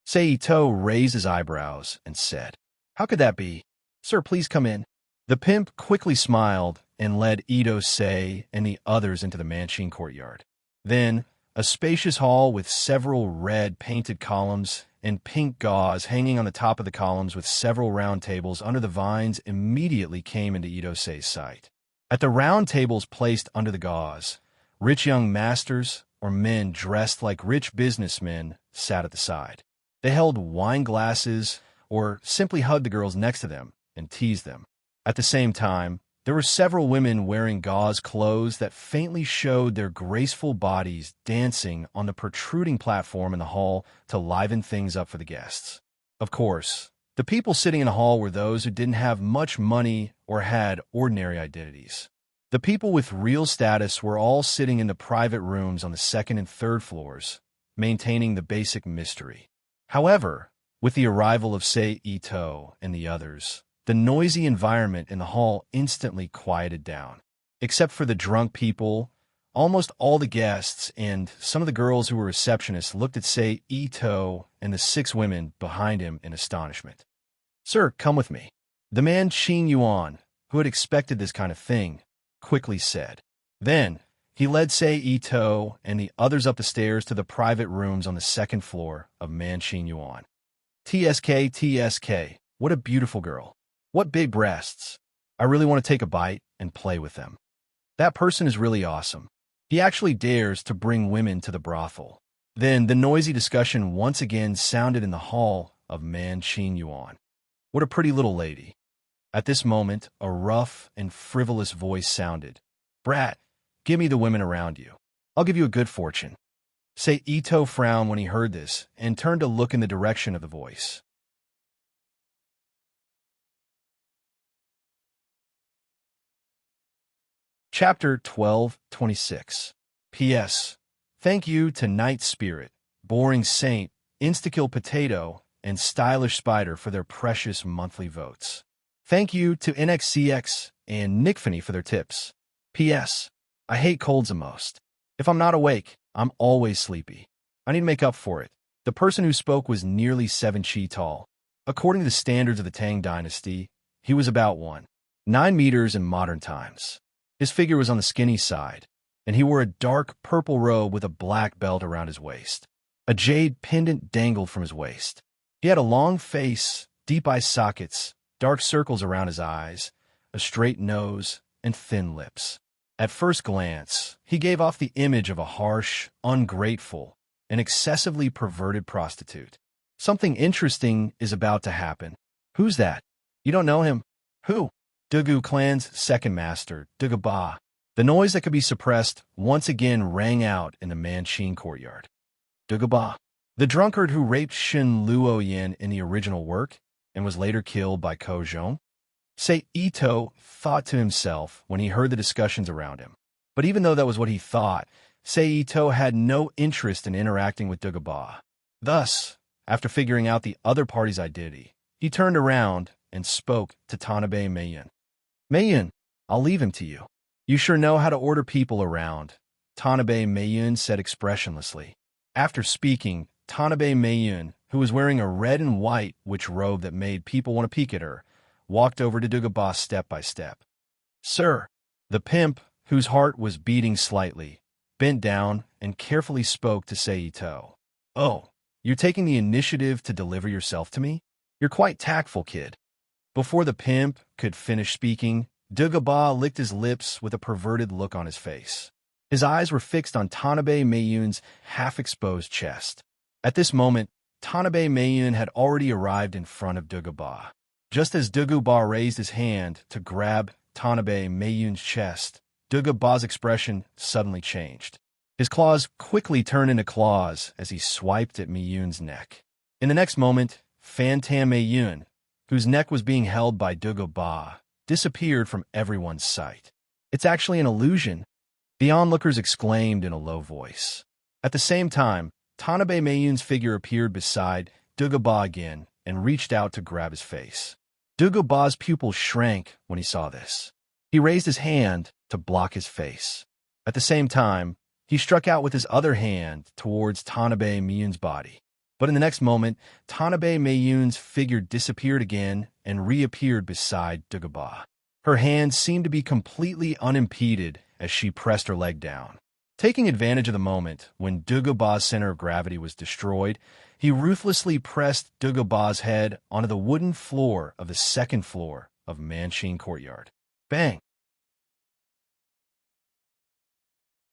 Seito raised his eyebrows and said, How could that be? Sir, please come in. The pimp quickly smiled and led Ito Sei and the others into the Manqing courtyard. Then, A spacious hall with several red painted columns and pink gauze hanging on the top of the columns with several round tables under the vines immediately came into Itosei's sight. At the round tables placed under the gauze, rich young masters or men dressed like rich businessmen sat at the side. They held wine glasses or simply hugged the girls next to them and teased them. At the same time, there were several women wearing gauze clothes that faintly showed their graceful bodies dancing on the protruding platform in the hall to liven things up for the guests. Of course, the people sitting in the hall were those who didn't have much money or had ordinary identities. The people with real status were all sitting in the private rooms on the second and third floors, maintaining the basic mystery. However, with the arrival of Sei Ito and the others, the noisy environment in the hall instantly quieted down. Except for the drunk people, almost all the guests and some of the girls who were receptionists looked at Sei Ito and the 6 women behind him in astonishment. "Sir, come with me." The man Qin Yuan, who had expected this kind of thing, quickly said. Then, he led Sei Ito and the others up the stairs to the private rooms on the second floor of Man Qin Yuan. TSK, what a beautiful girl. What big breasts. I really want to take a bite and play with them. That person is really awesome. He actually dares to bring women to the brothel. Then the noisy discussion once again sounded in the hall of Man Qin Yuan. What a pretty little lady. At this moment, a rough and frivolous voice sounded. "Brat, give me the women around you. I'll give you a good fortune." Sei Ito frowned when he heard this and turned to look in the direction of the voice. Chapter 12:26. P.S. Thank you to Night Spirit, Boring Saint, Instakill Potato, and Stylish Spider for their precious monthly votes. Thank you to NXCX and Nickfinney for their tips. P.S. I hate colds the most. If I'm not awake, I'm always sleepy. I need to make up for it. The person who spoke was nearly 7 chi tall. According to the standards of the Tang Dynasty, he was about 1.9 meters in modern times. His figure was on the skinny side, and he wore a dark purple robe with a black belt around his waist. A jade pendant dangled from his waist. He had a long face, deep eye sockets, dark circles around his eyes, a straight nose, and thin lips. At first glance, he gave off the image of a harsh, ungrateful, and excessively perverted prostitute. Something interesting is about to happen. Who's that? You don't know him? Who? Dugu clan's second master, Dugu Ba. The noise that could be suppressed once again rang out in the Manchine courtyard. Dugu Ba, the drunkard who raped Shin Luoyin in the original work and was later killed by Ko Zhong? Sei Ito thought to himself when he heard the discussions around him. But even though that was what he thought, Sei Ito had no interest in interacting with Dugu Ba. Thus, after figuring out the other party's identity, he turned around and spoke to Tanabe Meiyun. "Meiyun, I'll leave him to you. You sure know how to order people around," Tanabe Meiyun said expressionlessly. After speaking, Tanabe Meiyun, who was wearing a red and white witch robe that made people want to peek at her, walked over to Dugu Ba step by step. "Sir," the pimp, whose heart was beating slightly, bent down and carefully spoke to Sei Ito. "Oh, you're taking the initiative to deliver yourself to me? You're quite tactful, kid." Before the pimp could finish speaking, Dugu Ba licked his lips with a perverted look on his face. His eyes were fixed on Tanabe Meiyun's half-exposed chest. At this moment, Tanabe Meiyun had already arrived in front of Dugu Ba. Just as Dugu Ba raised his hand to grab Tanabe Meiyun's chest, Dugu Ba's expression suddenly changed. His claws quickly turned into claws as he swiped at Meiyun's neck. In the next moment, Fantam Meiyun, whose neck was being held by Dugu Ba, disappeared from everyone's sight. "It's actually an illusion," the onlookers exclaimed in a low voice. At the same time, Tanabe Meiyun's figure appeared beside Dugu Ba again and reached out to grab his face. Dugu Ba's pupils shrank when he saw this. He raised his hand to block his face. At the same time, he struck out with his other hand towards Tanabe Meiyun's body. But in the next moment, Tanabe Meiyun's figure disappeared again and reappeared beside Dugu Ba. Her hand seemed to be completely unimpeded as she pressed her leg down. Taking advantage of the moment when Dagobah's center of gravity was destroyed, he ruthlessly pressed Dagobah's head onto the wooden floor of the second floor of Manshin Courtyard. Bang!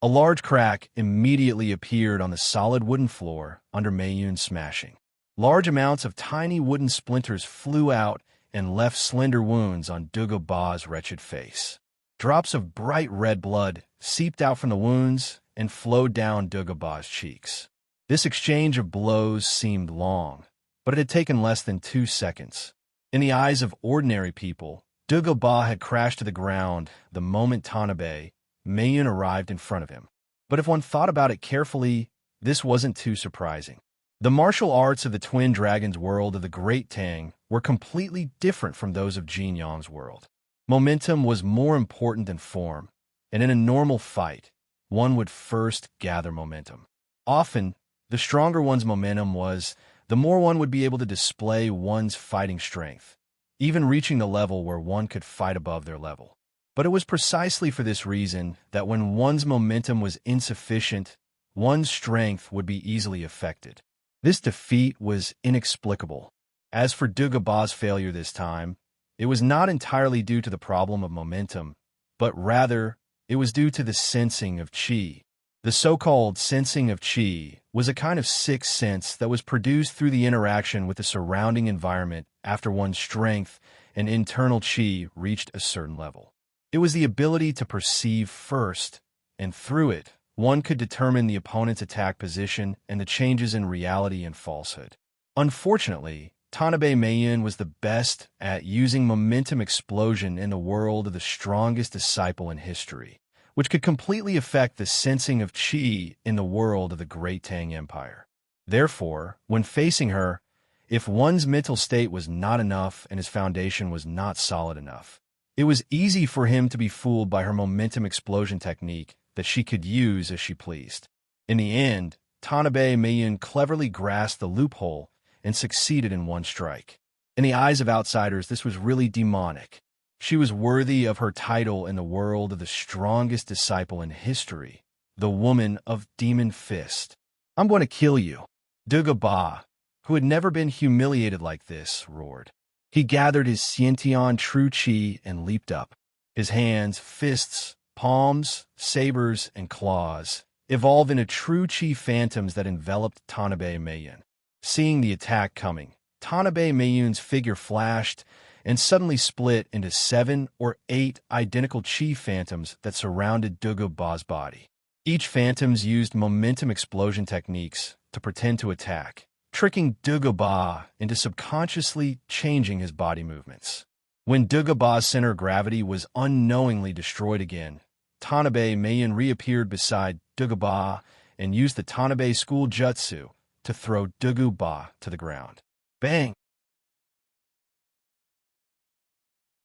A large crack immediately appeared on the solid wooden floor under Mayun's smashing. Large amounts of tiny wooden splinters flew out and left slender wounds on Dagobah's wretched face. Drops of bright red blood seeped out from the wounds and flowed down Dagobah's cheeks. This exchange of blows seemed long, but it had taken less than 2 seconds. In the eyes of ordinary people, Dagobah had crashed to the ground the moment Tanabe, Mayun arrived in front of him. But if one thought about it carefully, this wasn't too surprising. The martial arts of the twin dragons world of the Great Tang were completely different from those of Jin Yang's world. Momentum was more important than form, and in a normal fight, one would first gather momentum. Often, the stronger one's momentum was, the more one would be able to display one's fighting strength, even reaching the level where one could fight above their level. But it was precisely for this reason that when one's momentum was insufficient, one's strength would be easily affected. This defeat was inexplicable. As for Dagobah's failure this time, it was not entirely due to the problem of momentum, but rather, it was due to the sensing of qi. The so-called sensing of qi was a kind of sixth sense that was produced through the interaction with the surrounding environment after one's strength and internal qi reached a certain level. It was the ability to perceive first, and through it, one could determine the opponent's attack position and the changes in reality and falsehood. Unfortunately, Tanabe Mayun was the best at using momentum explosion in the world of the strongest disciple in history, which could completely affect the sensing of qi in the world of the Great Tang Empire. Therefore, when facing her, if one's mental state was not enough and his foundation was not solid enough, it was easy for him to be fooled by her momentum explosion technique that she could use as she pleased. In the end, Tanabe Mayun cleverly grasped the loophole and succeeded in one strike. In the eyes of outsiders, this was really demonic. She was worthy of her title in the world of the strongest disciple in history, the woman of Demon Fist. "I'm going to kill you." Dagobah, who had never been humiliated like this, roared. He gathered his Xiantian true qi and leaped up. His hands, fists, palms, sabers, and claws evolved into true qi phantoms that enveloped Tanabe Mayun. Seeing the attack coming, Tanabe Mayun's figure flashed and suddenly split into 7 or 8 identical qi phantoms that surrounded Dagobah's body. Each phantoms used momentum explosion techniques to pretend to attack, tricking Dagobah into subconsciously changing his body movements. When Dagobah's center of gravity was unknowingly destroyed again, Tanabe Mayun reappeared beside Dagobah and used the Tanabe school jutsu to throw Dagobah to the ground. Bang!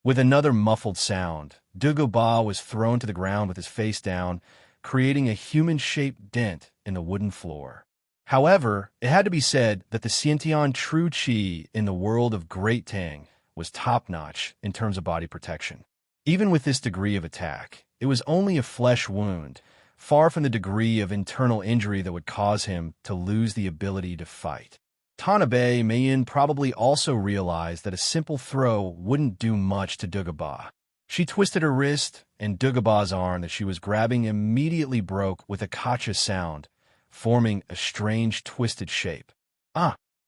With another muffled sound, Dagobah was thrown to the ground with his face down, creating a human-shaped dent in the wooden floor. However, it had to be said that the Xiantian true qi in the world of Great Tang was top-notch in terms of body protection. Even with this degree of attack, it was only a flesh wound, far from the degree of internal injury that would cause him to lose the ability to fight. Tanabe Mayun probably also realized that a simple throw wouldn't do much to Dagobah. She twisted her wrist, and Dagobah's arm that she was grabbing immediately broke with a kacha sound, forming a strange twisted shape.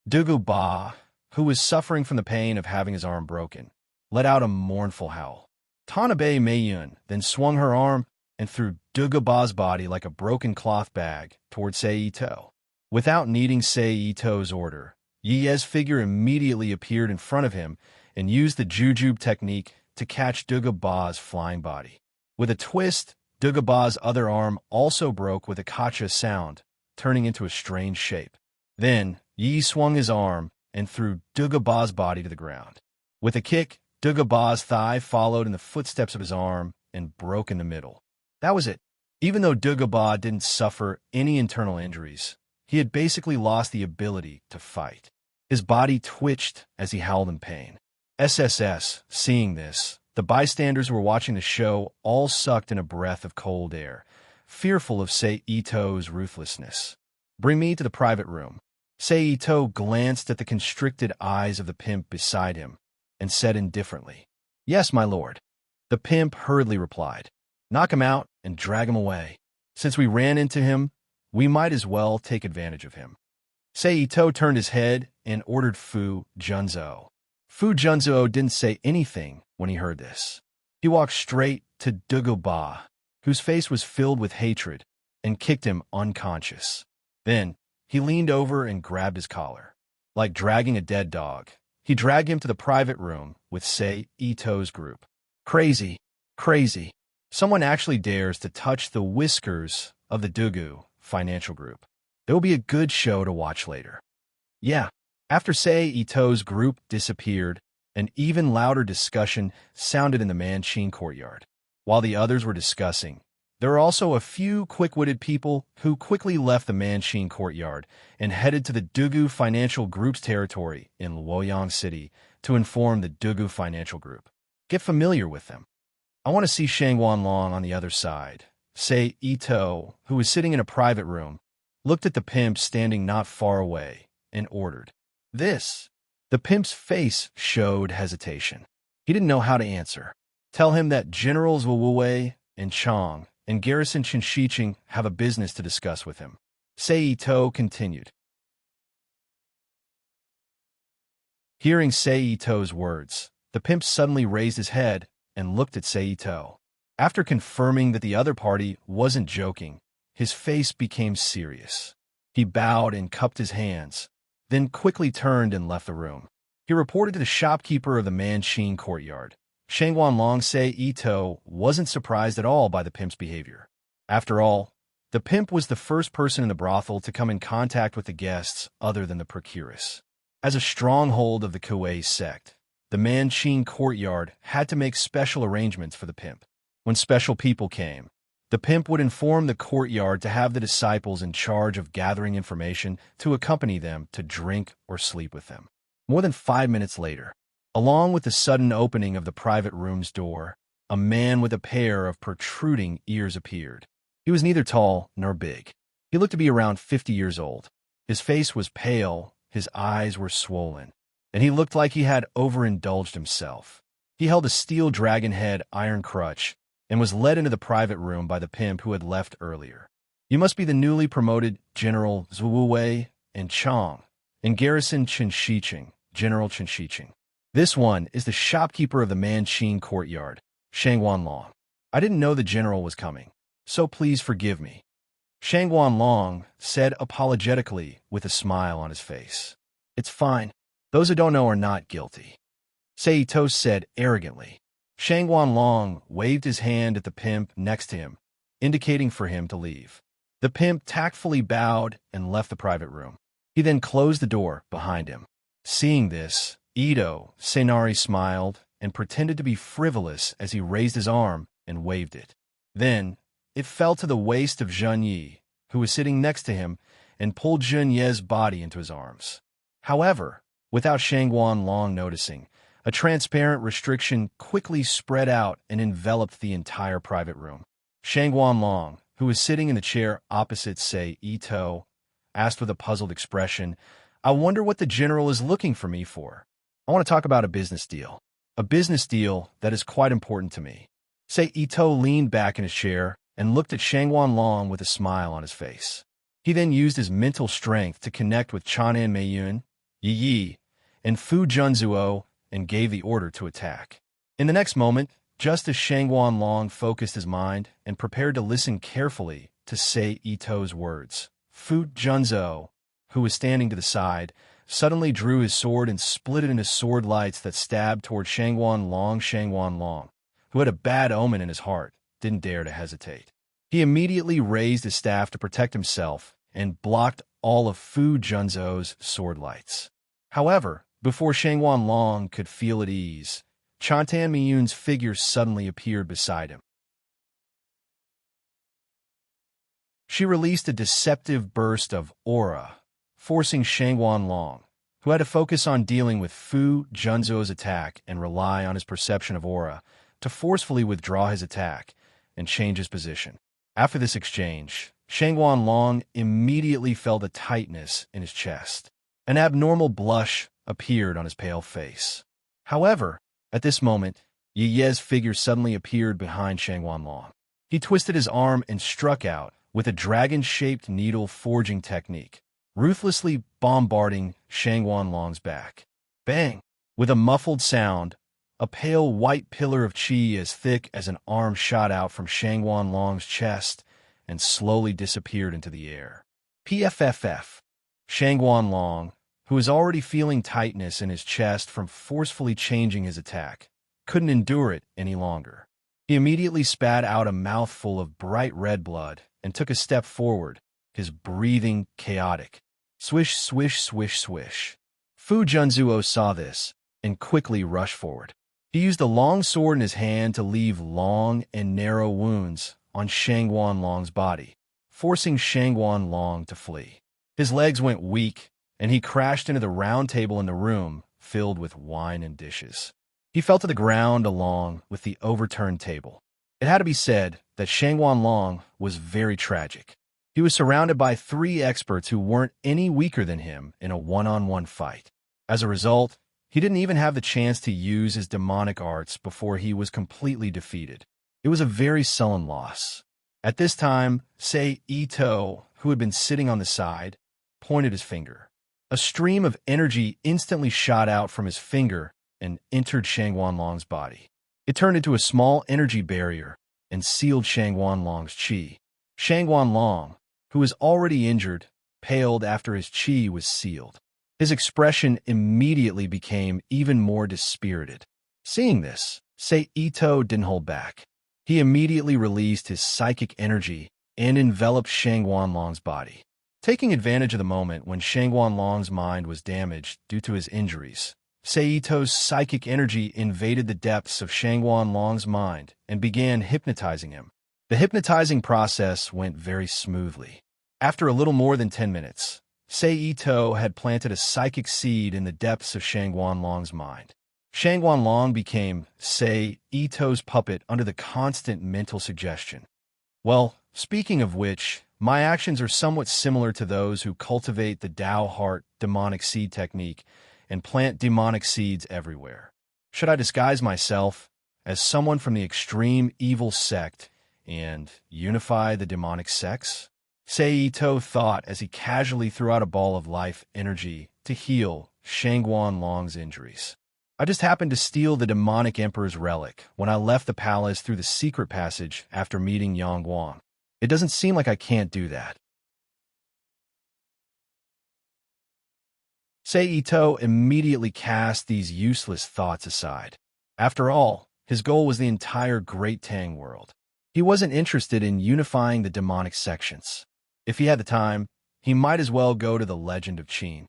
Dagobah, who was suffering from the pain of having his arm broken, let out a mournful howl. Tanabe Mayun then swung her arm and threw Dagobah's body like a broken cloth bag toward Seito. Without needing Seito's order, Yie's figure immediately appeared in front of him and used the jujube technique to catch Dagobah's flying body. With a twist, Dagobah's other arm also broke with a kacha sound, turning into a strange shape. Then, Yi swung his arm and threw Dagobah's body to the ground. With a kick, Dagobah's thigh followed in the footsteps of his arm and broke in the middle. That was it. Even though Dagobah didn't suffer any internal injuries, he had basically lost the ability to fight. His body twitched as he howled in pain. SSS, seeing this, the bystanders who were watching the show all sucked in a breath of cold air, fearful of Sei Ito's ruthlessness. "Bring me to the private room." Sei Ito glanced at the constricted eyes of the pimp beside him and said indifferently, "Yes, my lord." The pimp hurriedly replied, "Knock him out and drag him away. Since we ran into him, we might as well take advantage of him." Sei Ito turned his head and ordered Fu Junzo. Fu Junzo didn't say anything when he heard this. He walked straight to Dugu-ba, whose face was filled with hatred, and kicked him unconscious. Then, he leaned over and grabbed his collar. Like dragging a dead dog, he dragged him to the private room with Sei Ito's group. Crazy, crazy. Someone actually dares to touch the whiskers of the Dugu financial group. There will be a good show to watch later. Yeah. After Sei Ito's group disappeared, an even louder discussion sounded in the Manchin courtyard. While the others were discussing, there were also a few quick-witted people who quickly left the Manchin courtyard and headed to the Dugu Financial Group's territory in Luoyang City to inform the Dugu Financial Group. Get familiar with them. I want to see Shangwan Long on the other side. Sei Ito, who was sitting in a private room, looked at the pimp standing not far away and ordered, "This." The pimp's face showed hesitation. He didn't know how to answer. Tell him that Generals Wuwei and Chong and Garrison Shiching have a business to discuss with him. Sei Ito continued. Hearing Sei Ito's words, the pimp suddenly raised his head and looked at Sei Ito. After confirming that the other party wasn't joking, his face became serious. He bowed and cupped his hands, then quickly turned and left the room. He reported to the shopkeeper of the Manchin courtyard. Shangwan Long Sei Ito wasn't surprised at all by the pimp's behavior. After all, the pimp was the first person in the brothel to come in contact with the guests other than the procuress. As a stronghold of the Kuei sect, the Manchin courtyard had to make special arrangements for the pimp. When special people came, the pimp would inform the courtyard to have the disciples in charge of gathering information to accompany them to drink or sleep with them. More than 5 minutes later, along with the sudden opening of the private room's door, a man with a pair of protruding ears appeared. He was neither tall nor big. He looked to be around 50 years old. His face was pale, his eyes were swollen, and he looked like he had overindulged himself. He held a steel dragon-head iron crutch and was led into the private room by the pimp who had left earlier. "You must be the newly promoted General Zuwuwei and Chong, and Garrison Shiching, General Shiching. This one is the shopkeeper of the Manchin courtyard, Shangwan Long. I didn't know the general was coming, so please forgive me." Shangwan Long said apologetically with a smile on his face. "It's fine. Those who don't know are not guilty," Sei Ito said arrogantly. Shangwan Long waved his hand at the pimp next to him, indicating for him to leave. The pimp tactfully bowed and left the private room. He then closed the door behind him. Seeing this, Ito Senari smiled and pretended to be frivolous as he raised his arm and waved it. Then, it fell to the waist of Zheng Yi, who was sitting next to him, and pulled Zheng Ye's body into his arms. However, without Shangwan Long noticing, a transparent restriction quickly spread out and enveloped the entire private room. Shangwan Long, who was sitting in the chair opposite Sei Ito, asked with a puzzled expression, "I wonder what the general is looking for me for. I want to talk about a business deal. A business deal that is quite important to me." Sei Ito leaned back in his chair and looked at Shangwan Long with a smile on his face. He then used his mental strength to connect with Chanan Meiyun, Yi Yi, and Fu Junzuo and gave the order to attack. In the next moment, just as Shangwan Long focused his mind and prepared to listen carefully to Sei Ito's words, Fu Junzo, who was standing to the side, suddenly drew his sword and split it into sword lights that stabbed toward Shangwan Long. Shangwan Long, who had a bad omen in his heart, didn't dare to hesitate. He immediately raised his staff to protect himself and blocked all of Fu Junzo's sword lights. However, before Shangwan Long could feel at ease, Chantan Miyun's figure suddenly appeared beside him. She released a deceptive burst of aura, forcing Shangwan Long, who had to focus on dealing with Fu Junzo's attack and rely on his perception of aura, to forcefully withdraw his attack and change his position. After this exchange, Shangguan Long immediately felt a tightness in his chest. An abnormal blush appeared on his pale face. However, at this moment, Yi Ye's figure suddenly appeared behind Shangguan Long. He twisted his arm and struck out with a dragon-shaped needle forging technique, ruthlessly bombarding Shangguan Long's back. Bang! With a muffled sound, a pale white pillar of qi as thick as an arm shot out from Shangguan Long's chest and slowly disappeared into the air. PFFF. Shangguan Long, who was already feeling tightness in his chest from forcefully changing his attack, couldn't endure it any longer. He immediately spat out a mouthful of bright red blood and took a step forward, his breathing chaotic. Swish, swish, swish, swish. Fu Junzuo saw this and quickly rushed forward. He used a long sword in his hand to leave long and narrow wounds on Shangguan Long's body, forcing Shangguan Long to flee. His legs went weak, and he crashed into the round table in the room filled with wine and dishes. He fell to the ground along with the overturned table. It had to be said that Shangguan Long was very tragic. He was surrounded by 3 experts who weren't any weaker than him in a one-on-one fight. As a result, he didn't even have the chance to use his demonic arts before he was completely defeated. It was a very sullen loss. At this time, Sei Ito, who had been sitting on the side, pointed his finger. A stream of energy instantly shot out from his finger and entered Shangguan Long's body. It turned into a small energy barrier and sealed Shangguan Long's qi. Shangguan Long, who was already injured, paled after his qi was sealed. His expression immediately became even more dispirited. Seeing this, Sei Ito didn't hold back. He immediately released his psychic energy and enveloped Shangguan Long's body. Taking advantage of the moment when Shangguan Long's mind was damaged due to his injuries, Sei Ito's psychic energy invaded the depths of Shangguan Long's mind and began hypnotizing him. The hypnotizing process went very smoothly. After a little more than 10 minutes, Sei Ito had planted a psychic seed in the depths of Shangguan Long's mind. Shangguan Long became Sei Ito's puppet under the constant mental suggestion. Well, speaking of which, my actions are somewhat similar to those who cultivate the Tao Heart demonic seed technique and plant demonic seeds everywhere. Should I disguise myself as someone from the extreme evil sect and unify the demonic sects? Sei Ito thought as he casually threw out a ball of life energy to heal Shangguan Long's injuries. I just happened to steal the demonic emperor's relic when I left the palace through the secret passage after meeting Yang Guang. It doesn't seem like I can't do that. Sei Ito immediately cast these useless thoughts aside. After all, his goal was the entire Great Tang world. He wasn't interested in unifying the demonic sections. If he had the time, he might as well go to the Legend of Qin.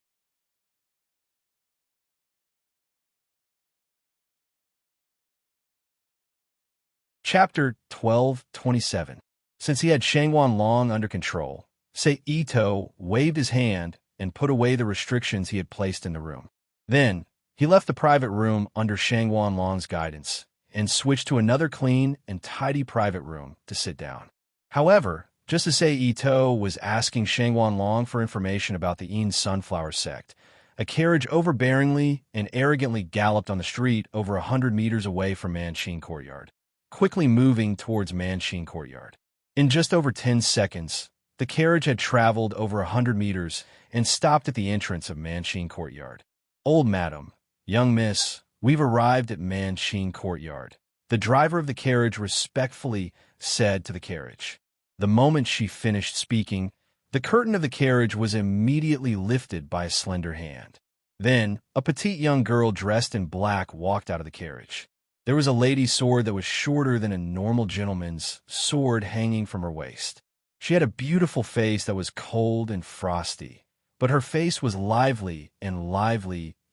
Chapter 12:27. Since he had Shangguan Long under control, Sei Ito waved his hand and put away the restrictions he had placed in the room. Then, he left the private room under Shangguan Long's guidance and switched to another clean and tidy private room to sit down. However, just as Sei Ito was asking Shangguan Long for information about the Yin Sunflower sect, a carriage overbearingly and arrogantly galloped on the street over 100 meters away from Manqin Courtyard, quickly moving towards Manqin Courtyard. In just over 10 seconds, the carriage had traveled over 100 meters and stopped at the entrance of Manqin Courtyard. "Old madam, young miss, we've arrived at Manqin Courtyard," the driver of the carriage respectfully said to the carriage. The moment she finished speaking, the curtain of the carriage was immediately lifted by a slender hand. Then, a petite young girl dressed in black walked out of the carriage. There was a lady's sword that was shorter than a normal gentleman's sword hanging from her waist. She had a beautiful face that was cold and frosty, but her face was lively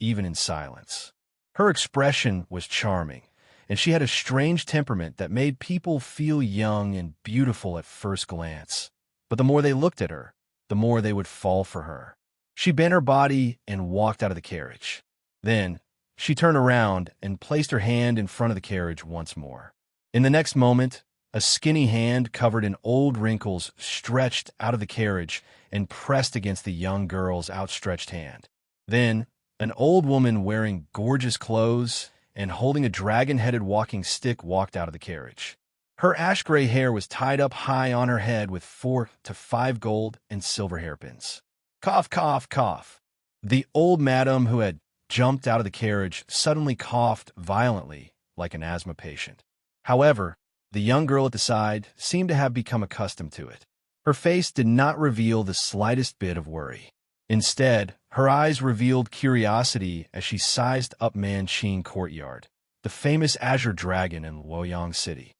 even in silence. Her expression was charming, and she had a strange temperament that made people feel young and beautiful at first glance. But the more they looked at her, the more they would fall for her. She bent her body and walked out of the carriage. Then, she turned around and placed her hand in front of the carriage once more. In the next moment, A skinny hand covered in old wrinkles stretched out of the carriage and pressed against the young girl's outstretched hand. Then, an old woman wearing gorgeous clothes and holding a dragon-headed walking stick walked out of the carriage. Her ash-gray hair was tied up high on her head with 4 to 5 gold and silver hairpins. Cough, cough, cough. The old madam who had jumped out of the carriage suddenly coughed violently like an asthma patient. However, the young girl at the side seemed to have become accustomed to it. Her face did not reveal the slightest bit of worry. Instead, her eyes revealed curiosity as she sized up Manqin Courtyard, the famous azure dragon in Luoyang City.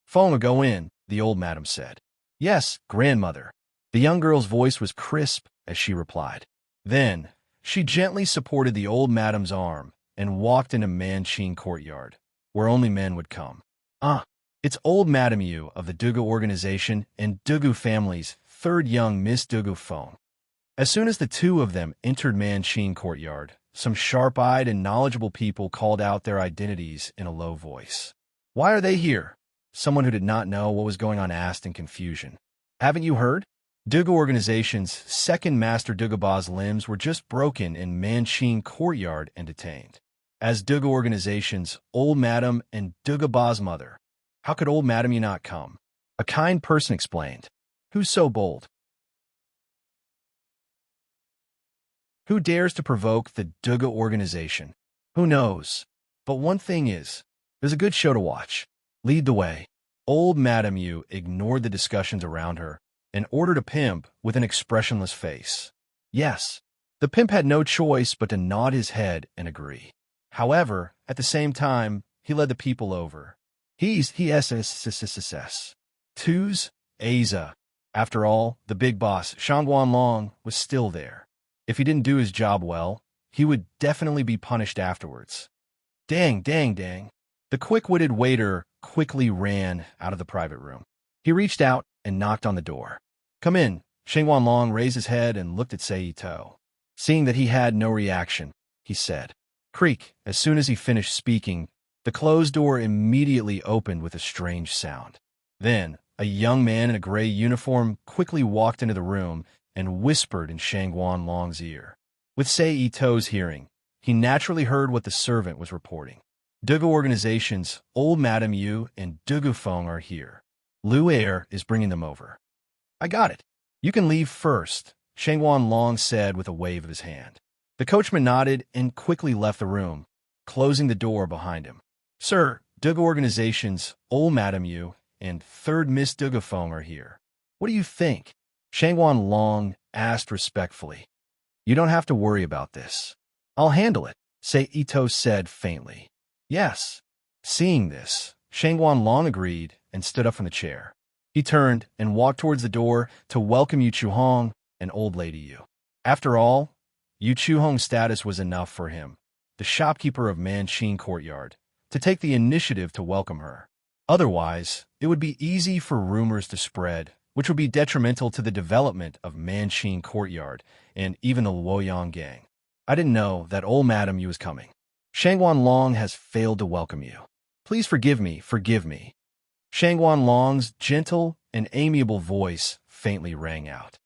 "Feng, go in," the old madam said. "Yes, grandmother." The young girl's voice was crisp as she replied. Then, she gently supported the old madam's arm and walked into Manqin Courtyard, where only men would come. It's old Madam Yu of the Dugu organization and Dugu family's third young Miss Dugu Feng. As soon as the two of them entered Manqin Courtyard, some sharp-eyed and knowledgeable people called out their identities in a low voice. "Why are they here?" Someone who did not know what was going on asked in confusion. "Haven't you heard? Dugu organization's second master Duguba's limbs were just broken in Manqin Courtyard and detained. As Dugu organization's old madam and Duguba's mother, how could old Madam Yu not come?" A kind person explained. "Who's so bold? Who dares to provoke the Dugu organization? Who knows? But one thing is, there's a good show to watch. Lead the way." Old Madam Yu ignored the discussions around her and ordered a pimp with an expressionless face. Yes, the pimp had no choice but to nod his head and agree. However, at the same time, he led the people over. He's Twos, Aza. After all, the big boss, Shangguan Long, was still there. If he didn't do his job well, he would definitely be punished afterwards. Dang, dang, dang. The quick-witted waiter quickly ran out of the private room. He reached out and knocked on the door. "Come in." Shangguan Long raised his head and looked at Sei To. Seeing that he had no reaction, he said, "Creak." As soon as he finished speaking, the closed door immediately opened with a strange sound. Then, a young man in a gray uniform quickly walked into the room and whispered in Shangguan Long's ear. With Sei To's hearing, he naturally heard what the servant was reporting. "Dugu organization's old Madam Yu and Dugu Feng are here. Lu Air is bringing them over." "I got it. You can leave first," Shangguan Long said with a wave of his hand. The coachman nodded and quickly left the room, closing the door behind him. "Sir, Dugu organization's old Madam Yu and third Miss Dugu Feng are here. What do you think?" Shangguan Long asked respectfully. "You don't have to worry about this. I'll handle it," Sei To said faintly. "Yes." Seeing this, Shangguan Long agreed and stood up from the chair. He turned and walked towards the door to welcome Yu Chuhong and old lady Yu. After all, Yu Chuhong's status was enough for him, the shopkeeper of Manqin Courtyard, to take the initiative to welcome her. Otherwise, it would be easy for rumors to spread, which would be detrimental to the development of Manqin Courtyard and even the Luoyang gang. "I didn't know that old Madam Yu was coming. Shangguan Long has failed to welcome you. Please forgive me, forgive me." Shangguan Long's gentle and amiable voice faintly rang out.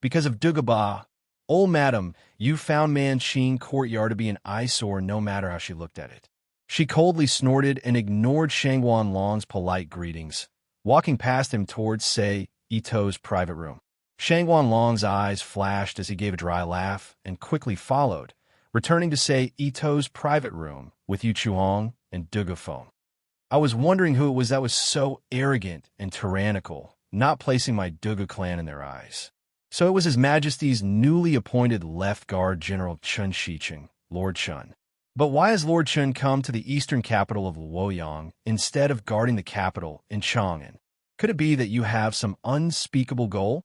Because of Duguba, old Madam Yu found Manqin Courtyard to be an eyesore no matter how she looked at it. She coldly snorted and ignored Shangguan Long's polite greetings, walking past him towards Sei To's private room. Shangguan Long's eyes flashed as he gave a dry laugh and quickly followed, returning to Sei To's private room with Yu Chuhong and Dugu Feng. "I was wondering who it was that was so arrogant and tyrannical, not placing my Dugu clan in their eyes." So it was His Majesty's newly appointed Left Guard General Chun Shicheng, Lord Chun. But why has Lord Chun come to the eastern capital of Luoyang instead of guarding the capital in Chang'an? Could it be that you have some unspeakable goal?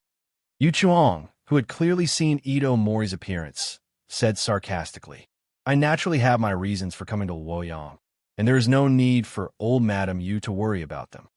Yu Chuhong, who had clearly seen Ito Mori's appearance, said sarcastically, "I naturally have my reasons for coming to Luoyang, and there is no need for old Madam Yu to worry about them."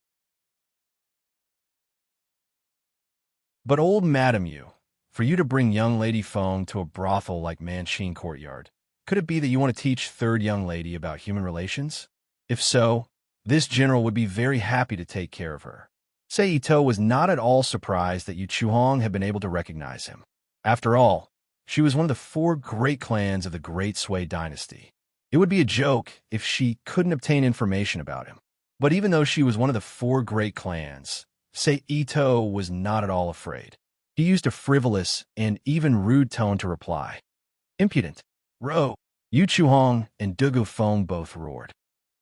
"But old Madam Yu, for you to bring young Lady Feng to a brothel like Manqin Courtyard, could it be that you want to teach third young lady about human relations? If so, This general would be very happy to take care of her. Seito was not at all surprised that Yu Chuhong had been able to recognize him. After all, she was one of the 4 great clans of the Great Sui dynasty. It would be a joke if she couldn't obtain information about him. But even though she was one of the 4 great clans, Seito was not at all afraid. He used a frivolous and even rude tone to reply. Impudent. Rogue. Yu Chuhong and Dugu Feng both roared.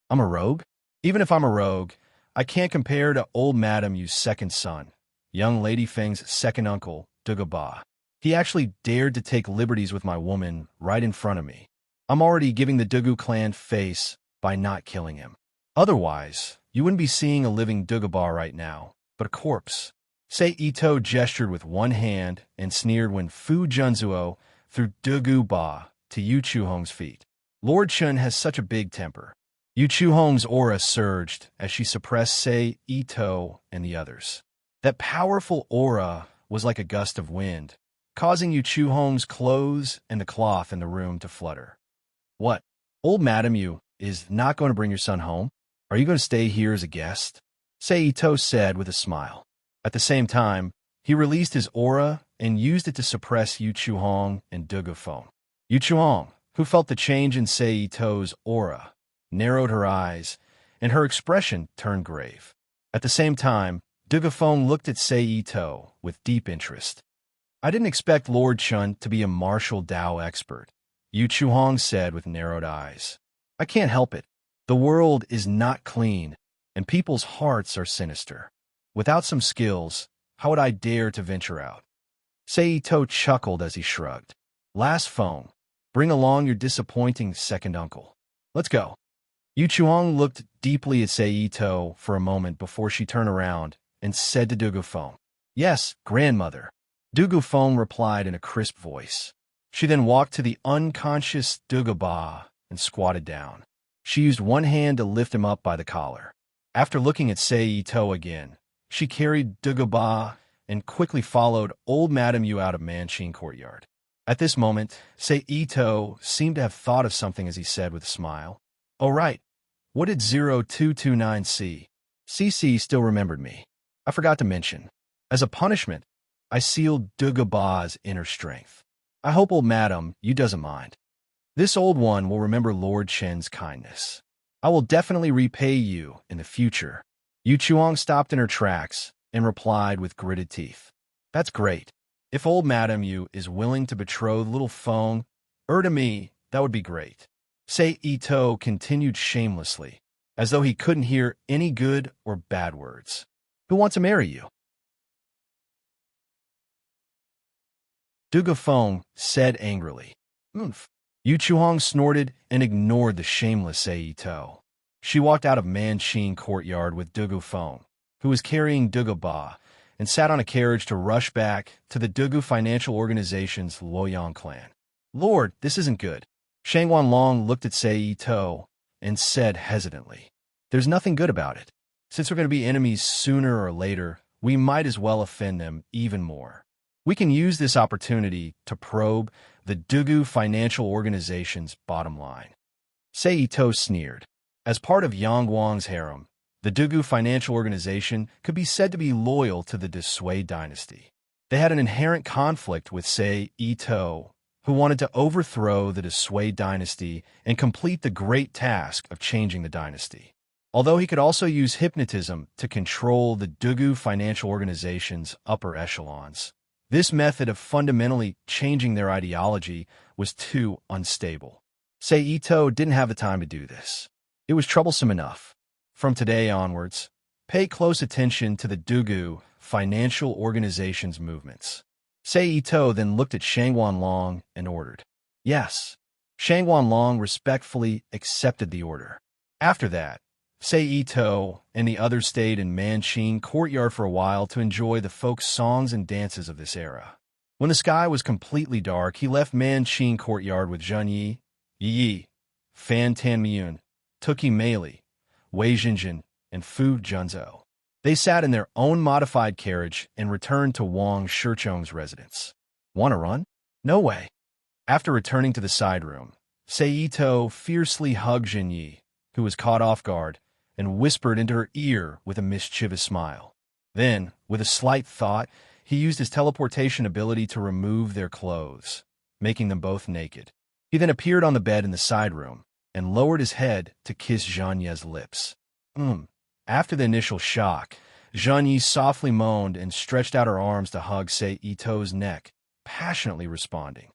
I'm a rogue? Even if I'm a rogue, I can't compare to old Madame Yu's second son, young Lady Feng's second uncle, Dugu Ba. He actually dared to take liberties with my woman right in front of me. I'm already giving the Dugu clan face by not killing him. Otherwise, you wouldn't be seeing a living Dugu Ba right now, but a corpse. Seito gestured with one hand and sneered when Fu Junzuo threw Dugu Ba to Yu Chuhong's feet. Lord Chun has such a big temper. Yu Chuhong's aura surged as she suppressed Seito and the others. That powerful aura was like a gust of wind, causing Yu Chuhong's clothes and the cloth in the room to flutter. What? Old Madame Yu is not going to bring your son home? Are you going to stay here as a guest? Seito said with a smile. At the same time, he released his aura and used it to suppress Yu Chuhong and Dugu Feng. Yu Chuhong, who felt the change in Seito's aura, narrowed her eyes, and her expression turned grave. At the same time, Dugu Feng looked at Seito with deep interest. I didn't expect Lord Chun to be a martial Dao expert, Yu Chuhong said with narrowed eyes. I can't help it. The world is not clean, and people's hearts are sinister. Without some skills, how would I dare to venture out? Seito chuckled as he shrugged. Last phone. Bring along your disappointing second uncle. Let's go. Yu Chuhong looked deeply at Seito for a moment before she turned around and said to Dugu Feng, Yes, grandmother. Dugu Feng replied in a crisp voice. She then walked to the unconscious Dugu Ba and squatted down. She used one hand to lift him up by the collar. After looking at Seito again, she carried Dugu Ba and quickly followed old Madame Yu out of Manqing courtyard. At this moment, Seito seemed to have thought of something as he said with a smile, Oh right, what did 0229 see? CC still remembered me. I forgot to mention. As a punishment, I sealed Dugu Ba's inner strength. I hope old Madame Yu doesn't mind. This old one will remember Lord Chen's kindness. I will definitely repay you in the future. Yu Chuhong stopped in her tracks and replied with gritted teeth. That's great. If old Madame Yu is willing to betroth little Feng, to me, that would be great. Seito continued shamelessly, as though he couldn't hear any good or bad words. Who wants to marry you? Dugu Feng said angrily. Oomph. Yu Chuhong snorted and ignored the shameless Seito. She walked out of Manqing courtyard with Dugu Feng, who was carrying Dugu Ba, and sat on a carriage to rush back to the Dugu Financial Organization's Luoyang clan. Lord, this isn't good. Shang Wanlong looked at Seito and said hesitantly, There's nothing good about it. Since we're going to be enemies sooner or later, we might as well offend them even more. We can use this opportunity to probe the Dugu Financial Organization's bottom line. Seito sneered. As part of Yang Guang's harem, the Dugu Financial Organization could be said to be loyal to the Sui dynasty. They had an inherent conflict with Seito, who wanted to overthrow the Sui dynasty and complete the great task of changing the dynasty. Although he could also use hypnotism to control the Dugu Financial Organization's upper echelons, this method of fundamentally changing their ideology was too unstable. Seito didn't have the time to do this. It was troublesome enough. From today onwards, pay close attention to the Dugu Financial Organization's movements. Seito then looked at Shang Wanlong and ordered. Yes. Shang Wanlong respectfully accepted the order. After that, Seito and the others stayed in Manqing courtyard for a while to enjoy the folk songs and dances of this era. When the sky was completely dark, he left Manqing courtyard with Zhen Yi, Yi, Fan Tanmyun, Tuki Meili, Wei Jinjin, and Fu Junzhou. They sat in their own modified carriage and returned to Wang Shichong's residence. Want to run? No way. After returning to the side room, Seito fiercely hugged Zhen Yi, who was caught off guard, and whispered into her ear with a mischievous smile. Then, with a slight thought, he used his teleportation ability to remove their clothes, making them both naked. He then appeared on the bed in the side room and lowered his head to kiss Zhang Ye's lips. After the initial shock, Zhang Yi softly moaned and stretched out her arms to hug Sei Ito's neck, passionately responding.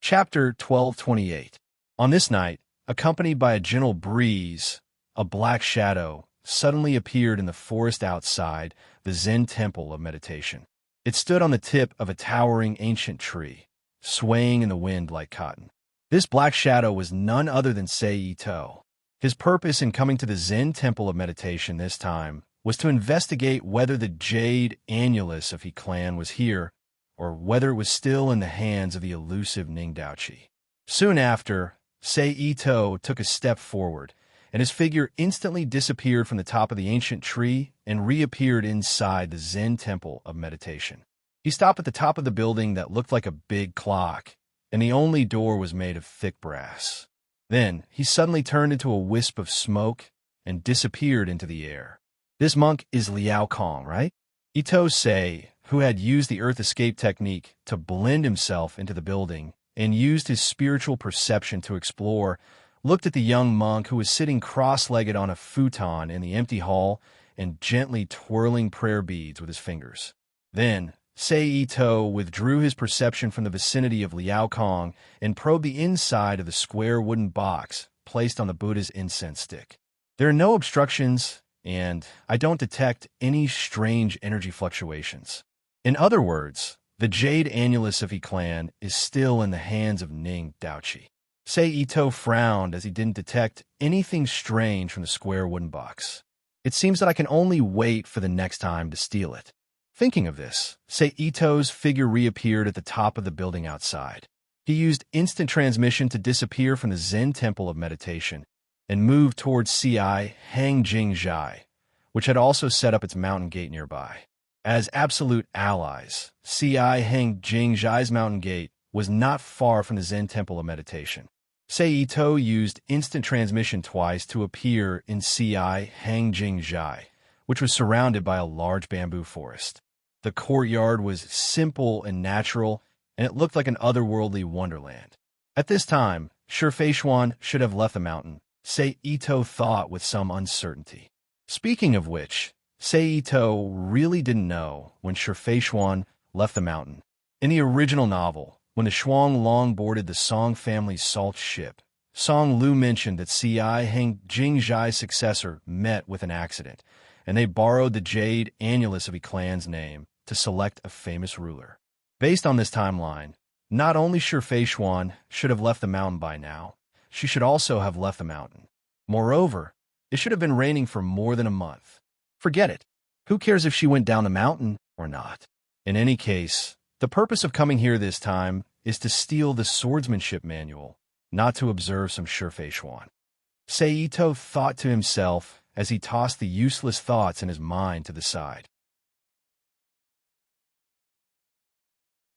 Chapter 1228. On this night, accompanied by a gentle breeze, a black shadow suddenly appeared in the forest outside the Zen temple of meditation. It stood on the tip of a towering ancient tree, swaying in the wind like cotton. This black shadow was none other than Sei Ito. His purpose in coming to the Zen temple of meditation this time was to investigate whether the jade annulus of He clan was here, or whether it was still in the hands of the elusive Ningdaochi. Soon after, Sei Ito took a step forward, and his figure instantly disappeared from the top of the ancient tree and reappeared inside the Zen temple of meditation. He stopped at the top of the building that looked like a big clock, and the only door was made of thick brass. Then, he suddenly turned into a wisp of smoke and disappeared into the air. This monk is Liao Kong, right? Ito Sei, who had used the earth escape technique to blend himself into the building and used his spiritual perception to explore, looked at the young monk who was sitting cross-legged on a futon in the empty hall and gently twirling prayer beads with his fingers. Then, Sei Ito withdrew his perception from the vicinity of Liao Kong and probed the inside of the square wooden box placed on the Buddha's incense stick. There are no obstructions, and I don't detect any strange energy fluctuations. In other words, the jade annulus of He clan is still in the hands of Ning Daochi. Sei Ito frowned as he didn't detect anything strange from the square wooden box. It seems that I can only wait for the next time to steal it. Thinking of this, Sei Ito's figure reappeared at the top of the building outside. He used instant transmission to disappear from the Zen temple of meditation and moved towards C.I. Hang Jing Zhai, which had also set up its mountain gate nearby. As absolute allies, C.I. Hang Jing Zhai's mountain gate was not far from the Zen temple of meditation. Sei Ito used instant transmission twice to appear in C.I. Hang Jing Zhai, which was surrounded by a large bamboo forest. The courtyard was simple and natural, and it looked like an otherworldly wonderland. At this time, Shifei should have left the mountain, Sei Ito thought with some uncertainty. Speaking of which, Sei Ito really didn't know when Shifei left the mountain. In the original novel, when the Shuang Long boarded the Song family's salt ship, Song Lu mentioned that C.I. Hang Jing Zhai's successor met with an accident, and they borrowed the jade annulus of He clan's name to select a famous ruler. Based on this timeline, not only Shifei should have left the mountain by now, she should also have left the mountain. Moreover, it should have been raining for more than a month. Forget it. Who cares if she went down the mountain or not? In any case, the purpose of coming here this time is to steal the swordsmanship manual, not to observe some Shifei. Sei Ito thought to himself as he tossed the useless thoughts in his mind to the side.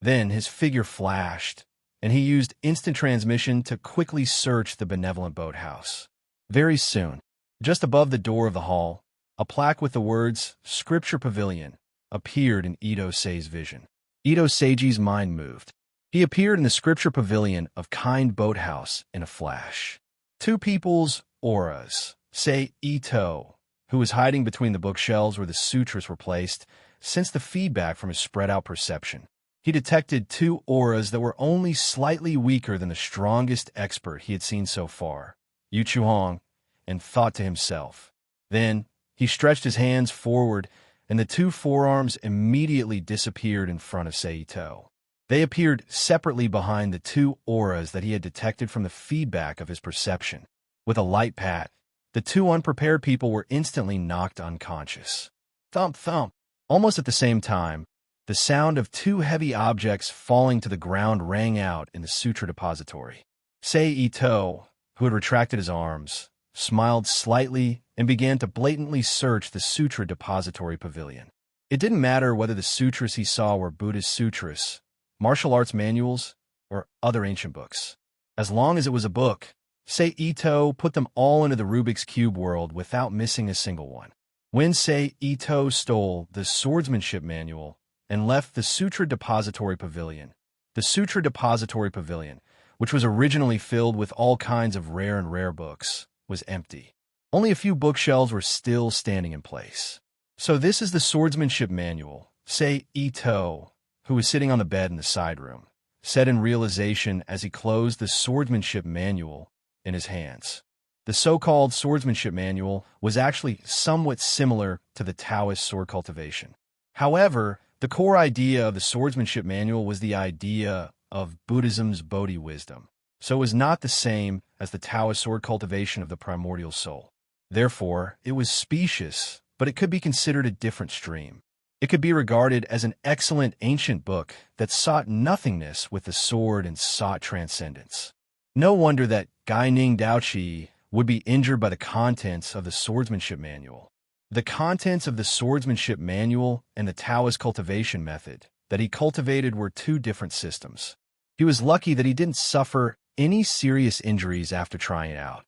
Then his figure flashed, and he used instant transmission to quickly search the benevolent boathouse. Very soon, just above the door of the hall, a plaque with the words Scripture Pavilion appeared in Ito Sei's vision. Ito Seiji's mind moved. He appeared in the Scripture Pavilion of Kind Boathouse in a flash. Two people's auras, Sei Ito, who was hiding between the bookshelves where the sutras were placed, sensed the feedback from his spread-out perception. He detected two auras that were only slightly weaker than the strongest expert he had seen so far, Yu Chuhong, and thought to himself. Then, he stretched his hands forward, and the two forearms immediately disappeared in front of Sei Ito. They appeared separately behind the two auras that he had detected from the feedback of his perception. With a light pat, the two unprepared people were instantly knocked unconscious. Thump, thump. Almost at the same time, the sound of two heavy objects falling to the ground rang out in the sutra depository. Sei Ito, who had retracted his arms, smiled slightly and began to blatantly search the sutra depository pavilion. It didn't matter whether the sutras he saw were Buddhist sutras, martial arts manuals, or other ancient books. As long as it was a book, Sei Ito put them all into the Rubik's Cube world without missing a single one. When Sei Ito stole the swordsmanship manual and left the Sutra Depository Pavilion, the Sutra Depository Pavilion, which was originally filled with all kinds of rare books, was empty. Only a few bookshelves were still standing in place. So this is the swordsmanship manual, Sei Ito, who was sitting on the bed in the side room, said in realization as he closed the swordsmanship manual in his hands. The so-called swordsmanship manual was actually somewhat similar to the Taoist sword cultivation. However, the core idea of the swordsmanship manual was the idea of Buddhism's Bodhi wisdom, so it was not the same as the Taoist sword cultivation of the primordial soul. Therefore, it was specious, but it could be considered a different stream. It could be regarded as an excellent ancient book that sought nothingness with the sword and sought transcendence. No wonder that Gai Ning Daoqi would be injured by the contents of the swordsmanship manual. The contents of the swordsmanship manual and the Taoist cultivation method that he cultivated were two different systems. He was lucky that he didn't suffer any serious injuries after trying it out.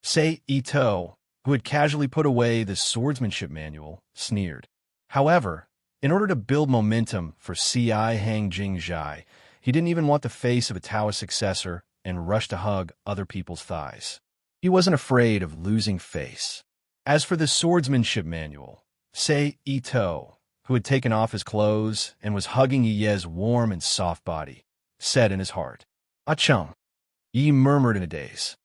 Sei Ito, who had casually put away the swordsmanship manual, sneered. However, in order to build momentum for Ci Hang Jing Zhai, he didn't even want the face of a Taoist successor and rushed to hug other people's thighs. He wasn't afraid of losing face. As for the swordsmanship manual, Sei Ito, who had taken off his clothes and was hugging Yi's warm and soft body, said in his heart, "Achum." Yi murmured in a daze.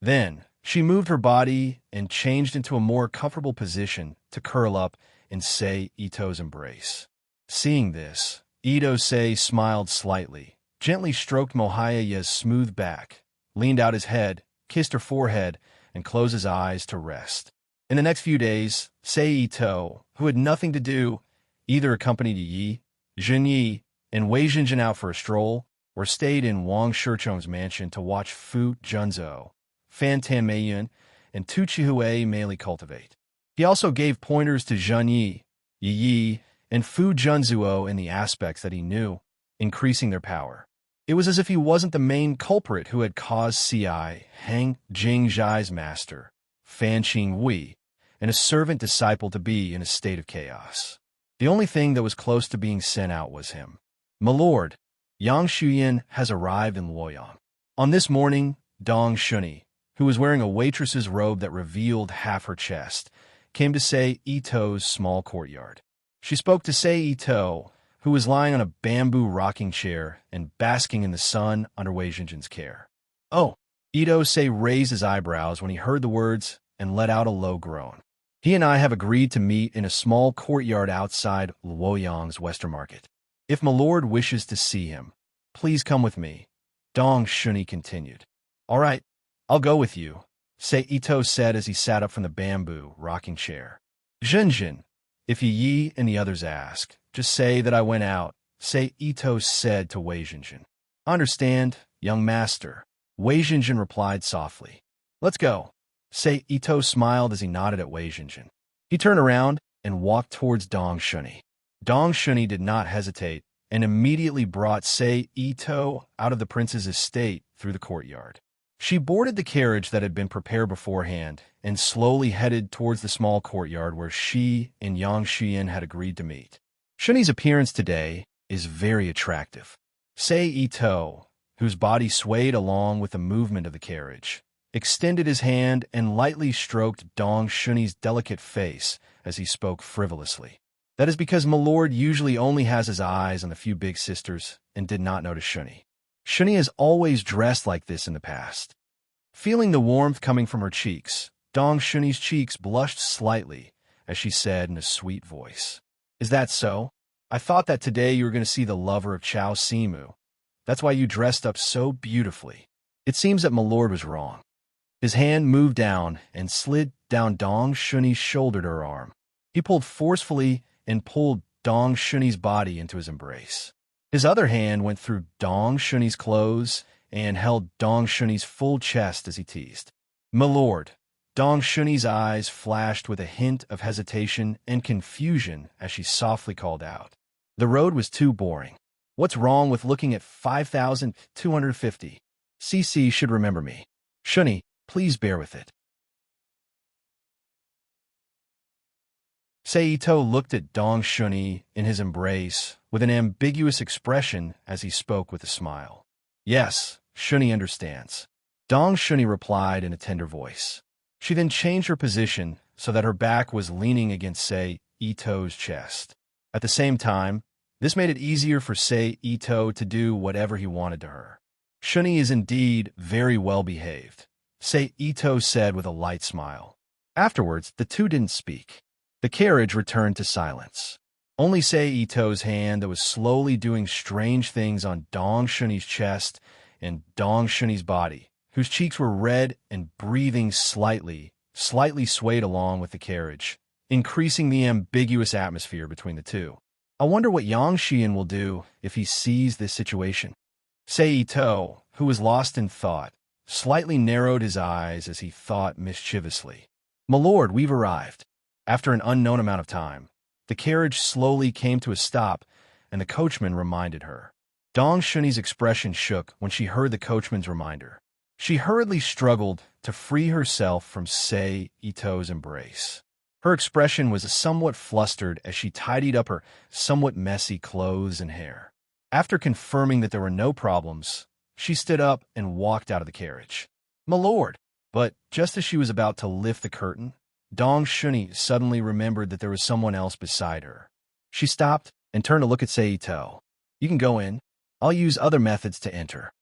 Then, she moved her body and changed into a more comfortable position to curl up in Sei Ito's embrace. Seeing this, Ito Sei smiled slightly, gently stroked Mohaya's smooth back, leaned out his head, kissed her forehead, and closed his eyes to rest. In the next few days, Sei Ito, who had nothing to do, either accompanied Yi, Zhenyi, and Wei Jinjin out for a stroll, or stayed in Wang Shichong's mansion to watch Fu Junzhou, Fan Tanmeiyun, and Tu Chihue mainly cultivate. He also gave pointers to Zhenyi, Yi, and Fu Junzhuo in the aspects that he knew, increasing their power. It was as if he wasn't the main culprit who had caused Ci Hang Jing Zhai's master, Fan Qing Wei, and a servant disciple to be in a state of chaos. The only thing that was close to being sent out was him. "My lord, Yang Shuyan has arrived in Luoyang." On this morning, Dong Shunyi, who was wearing a waitress's robe that revealed half her chest, came to Sei Ito's small courtyard. She spoke to Sei Ito, who was lying on a bamboo rocking chair and basking in the sun under Wei Jinjin's care. "Oh," Ito Sei raised his eyebrows when he heard the words and let out a low groan. "He and I have agreed to meet in a small courtyard outside Luoyang's Western Market. If my lord wishes to see him, please come with me," Dong Shunyi continued. "All right, I'll go with you," Sei Ito said as he sat up from the bamboo rocking chair. "Jinjin, if Yi and the others ask, just say that I went out," Sei Ito said to Wei Jinjin. "Understand, young master," Wei Jinjin replied softly. "Let's go." Sei Ito smiled as he nodded at Wei Jinjin. He turned around and walked towards Dong Shunyi. Dong Shunyi did not hesitate and immediately brought Sei Ito out of the prince's estate through the courtyard. She boarded the carriage that had been prepared beforehand and slowly headed towards the small courtyard where she and Yang Xian had agreed to meet. Shunyi's appearance today is very attractive. Sei Ito, whose body swayed along with the movement of the carriage, extended his hand and lightly stroked Dong Shunyi's delicate face as he spoke frivolously. "That is because my lord usually only has his eyes on the few big sisters and did not notice Shunyi. Shunyi has always dressed like this in the past." Feeling the warmth coming from her cheeks, Dong Shunyi's cheeks blushed slightly as she said in a sweet voice, "Is that so? I thought that today you were going to see the lover of Chao Simu. That's why you dressed up so beautifully. It seems that my lord was wrong." His hand moved down and slid down Dong Shunyi's shoulder to her arm. He pulled forcefully and pulled Dong Shunyi's body into his embrace. His other hand went through Dong Shunyi's clothes and held Dong Shunyi's full chest as he teased. "My lord." Dong Shunyi's eyes flashed with a hint of hesitation and confusion as she softly called out, The road was too boring. What's wrong with looking at 5,250? CC should remember me. Shuni, please bear with it. Seito looked at Dong Shuni in his embrace with an ambiguous expression as he spoke with a smile. Yes, Shuni understands. Dong Shuni replied in a tender voice. She then changed her position so that her back was leaning against Ito's chest. At the same time, this made it easier for Ito to do whatever he wanted to her. Shuni is indeed very well behaved, Ito said with a light smile. Afterwards, the two didn't speak. The carriage returned to silence. Only Ito's hand that was slowly doing strange things on Dong Shuni's chest and Dong Shuni's body, whose cheeks were red and breathing slightly swayed along with the carriage, increasing the ambiguous atmosphere between the two. I wonder what Yang Xian will do if he sees this situation. Ito, who was lost in thought, slightly narrowed his eyes as he thought mischievously. My lord, we've arrived. After an unknown amount of time, the carriage slowly came to a stop, and the coachman reminded her. Dong Shuni's expression shook when she heard the coachman's reminder. She hurriedly struggled to free herself from Ito's embrace. Her expression was somewhat flustered as she tidied up her somewhat messy clothes and hair. After confirming that there were no problems, she stood up and walked out of the carriage. My lord! But just as she was about to lift the curtain, Dong Shuni suddenly remembered that there was someone else beside her. She stopped and turned to look at Ito. You can go in. I'll use other methods to enter.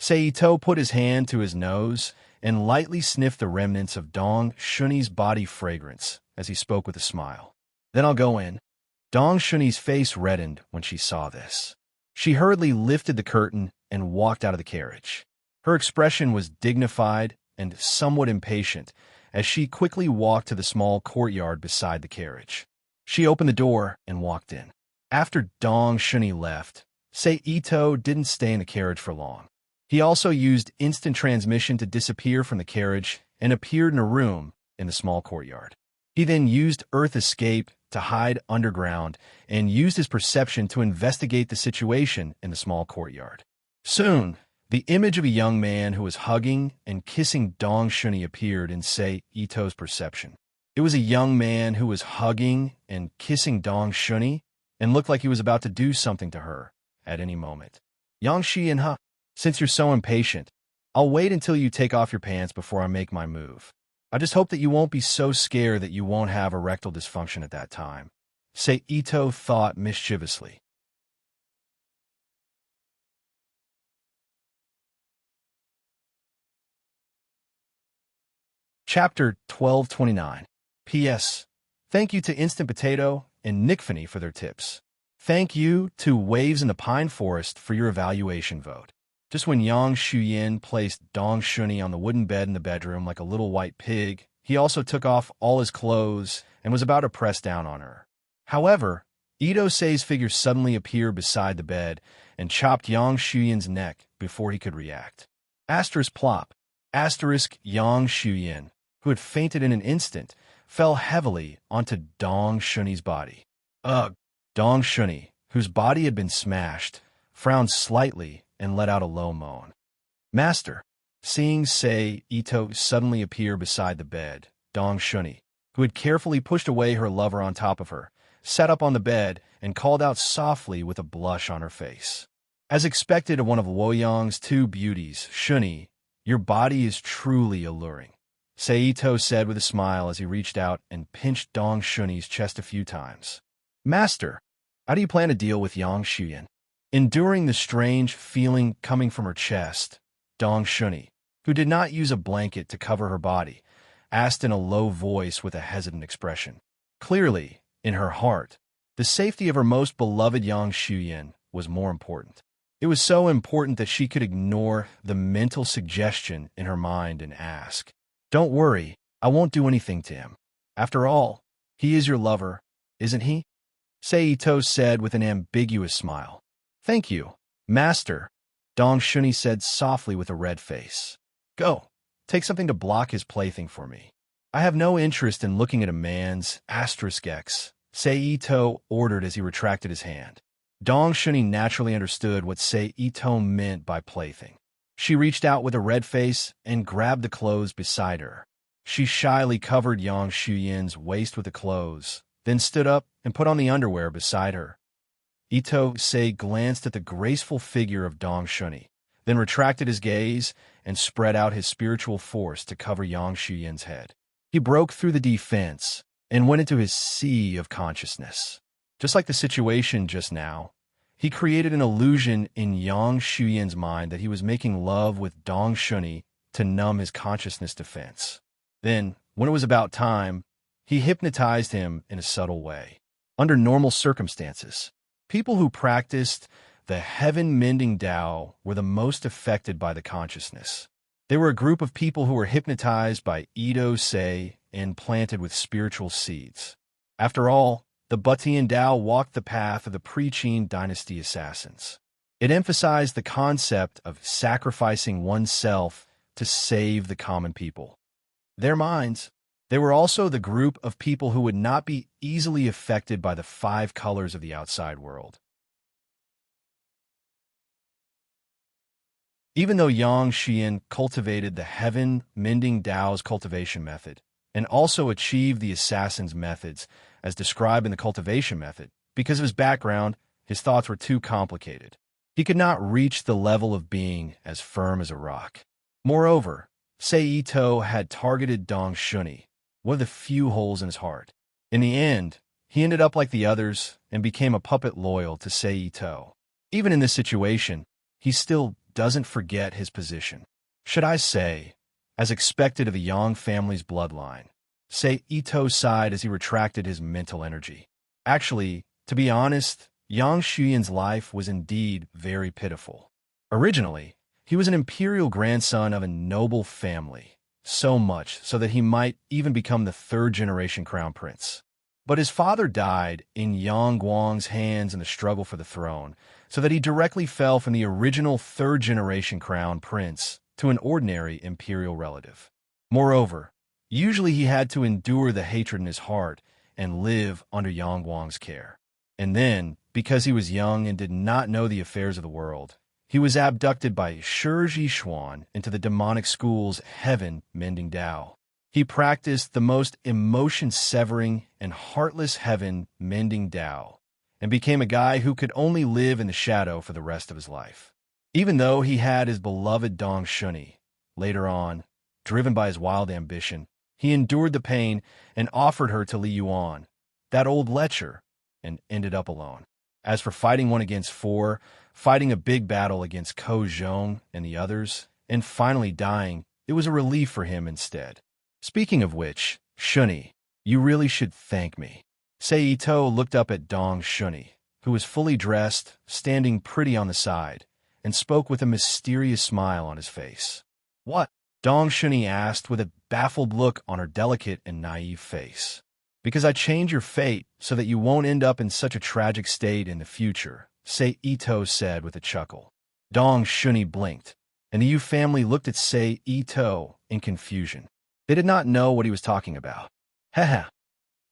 Ito put his hand to his nose and lightly sniffed the remnants of Dong Shuni's body fragrance as he spoke with a smile. Then I'll go in. Dong Shuni's face reddened when she saw this. She hurriedly lifted the curtain and walked out of the carriage. Her expression was dignified and somewhat impatient as she quickly walked to the small courtyard beside the carriage. She opened the door and walked in. After Dong Shuni left, Ito didn't stay in the carriage for long. He also used instant transmission to disappear from the carriage and appeared in a room in the small courtyard. He then used Earth Escape to hide underground and used his perception to investigate the situation in the small courtyard. Soon, the image of a young man who was hugging and kissing Dong Shuni appeared in Ito's perception. It was a young man who was hugging and kissing Dong Shuni and looked like he was about to do something to her at any moment. Yang Xian, since you're so impatient, I'll wait until you take off your pants before I make my move. I just hope that you won't be so scared that you won't have erectile dysfunction at that time, Ito thought mischievously. Chapter 1229. P.S. Thank you to Instant Potato and Nickfany for their tips. Thank you to Waves in the Pine Forest for your evaluation vote. Just when Yang Xian placed Dong Shuni on the wooden bed in the bedroom like a little white pig, he also took off all his clothes and was about to press down on her. However, Ito Sei's figure suddenly appeared beside the bed and chopped Yang Xian's neck before he could react. Asterisk plop. Asterisk Yang Xian, who had fainted in an instant, fell heavily onto Dong Shuni's body. Ugh! Dong Shuni, whose body had been smashed, frowned slightly and let out a low moan. Master, seeing Ito suddenly appear beside the bed, Dong Shuni, who had carefully pushed away her lover on top of her, sat up on the bed and called out softly with a blush on her face. As expected of one of Luoyang's two beauties, Shuni, your body is truly alluring, Ito said with a smile as he reached out and pinched Dong Shuni's chest a few times. Master, how do you plan to deal with Yang Xian? Enduring the strange feeling coming from her chest, Dong Shuni, who did not use a blanket to cover her body, asked in a low voice with a hesitant expression. Clearly, in her heart, the safety of her most beloved Yang Xian was more important. It was so important that she could ignore the mental suggestion in her mind and ask, Don't worry, I won't do anything to him. After all, he is your lover, isn't he? Ito said with an ambiguous smile. Thank you, Master, Dong Shuni said softly with a red face. Go, take something to block his plaything for me. I have no interest in looking at a man's *X, Ito ordered as he retracted his hand. Dong Shuni naturally understood what Sei Ito meant by plaything. She reached out with a red face and grabbed the clothes beside her. She shyly covered Yang Shuyin's waist with the clothes, then stood up and put on the underwear beside her. Ito Sei glanced at the graceful figure of Dong Shuni, then retracted his gaze and spread out his spiritual force to cover Yang Shuyin's head. He broke through the defense and went into his sea of consciousness. Just like the situation just now, he created an illusion in Yang Shuyin's mind that he was making love with Dong Shuni to numb his consciousness defense. Then, when it was about time, he hypnotized him in a subtle way. Under normal circumstances, people who practiced the heaven-mending Tao were the most affected by the consciousness. They were a group of people who were hypnotized by Ito Sei and planted with spiritual seeds. After all, the Butian Tao walked the path of the pre-Qin dynasty assassins. It emphasized the concept of sacrificing oneself to save the common people. Their minds, they were also the group of people who would not be easily affected by the 5 colors of the outside world. Even though Yang Xian cultivated the heaven-mending Tao's cultivation method, and also achieved the assassin's methods as described in the cultivation method, because of his background, his thoughts were too complicated. He could not reach the level of being as firm as a rock. Moreover, Sei Ito had targeted Dong Shuni, one of the few holes in his heart. In the end, he ended up like the others and became a puppet loyal to Sei Ito. Even in this situation, he still doesn't forget his position. Should I say, as expected of the Yang family's bloodline, Sei Ito sighed as he retracted his mental energy. Actually, to be honest, Yang Shuyin's life was indeed very pitiful. Originally, he was an imperial grandson of a noble family, so much so that he might even become the 3rd-generation crown prince. But his father died in Yang Guang's hands in the struggle for the throne, so that he directly fell from the original 3rd-generation crown prince to an ordinary imperial relative. Moreover, usually he had to endure the hatred in his heart and live under Yang Guang's care. And then, because he was young and did not know the affairs of the world, he was abducted by Shi Xuan into the demonic school's heaven-mending Tao. He practiced the most emotion-severing and heartless heaven-mending Tao, and became a guy who could only live in the shadow for the rest of his life. Even though he had his beloved Dong Shuni, later on, driven by his wild ambition, he endured the pain and offered her to Li Yuan, that old lecher, and ended up alone. As for fighting 1 against 4, fighting a big battle against Ko Zhong and the others, and finally dying, it was a relief for him instead. Speaking of which, Shuni, you really should thank me. Sei Ito looked up at Dong Shuni, who was fully dressed, standing pretty on the side, and spoke with a mysterious smile on his face. What? Dong Shuni asked with a baffled look on her delicate and naive face. Because I changed your fate so that you won't end up in such a tragic state in the future, Sei Ito said with a chuckle. Dong Shuni blinked, and the Yu family looked at Sei Ito in confusion. They did not know what he was talking about. Haha.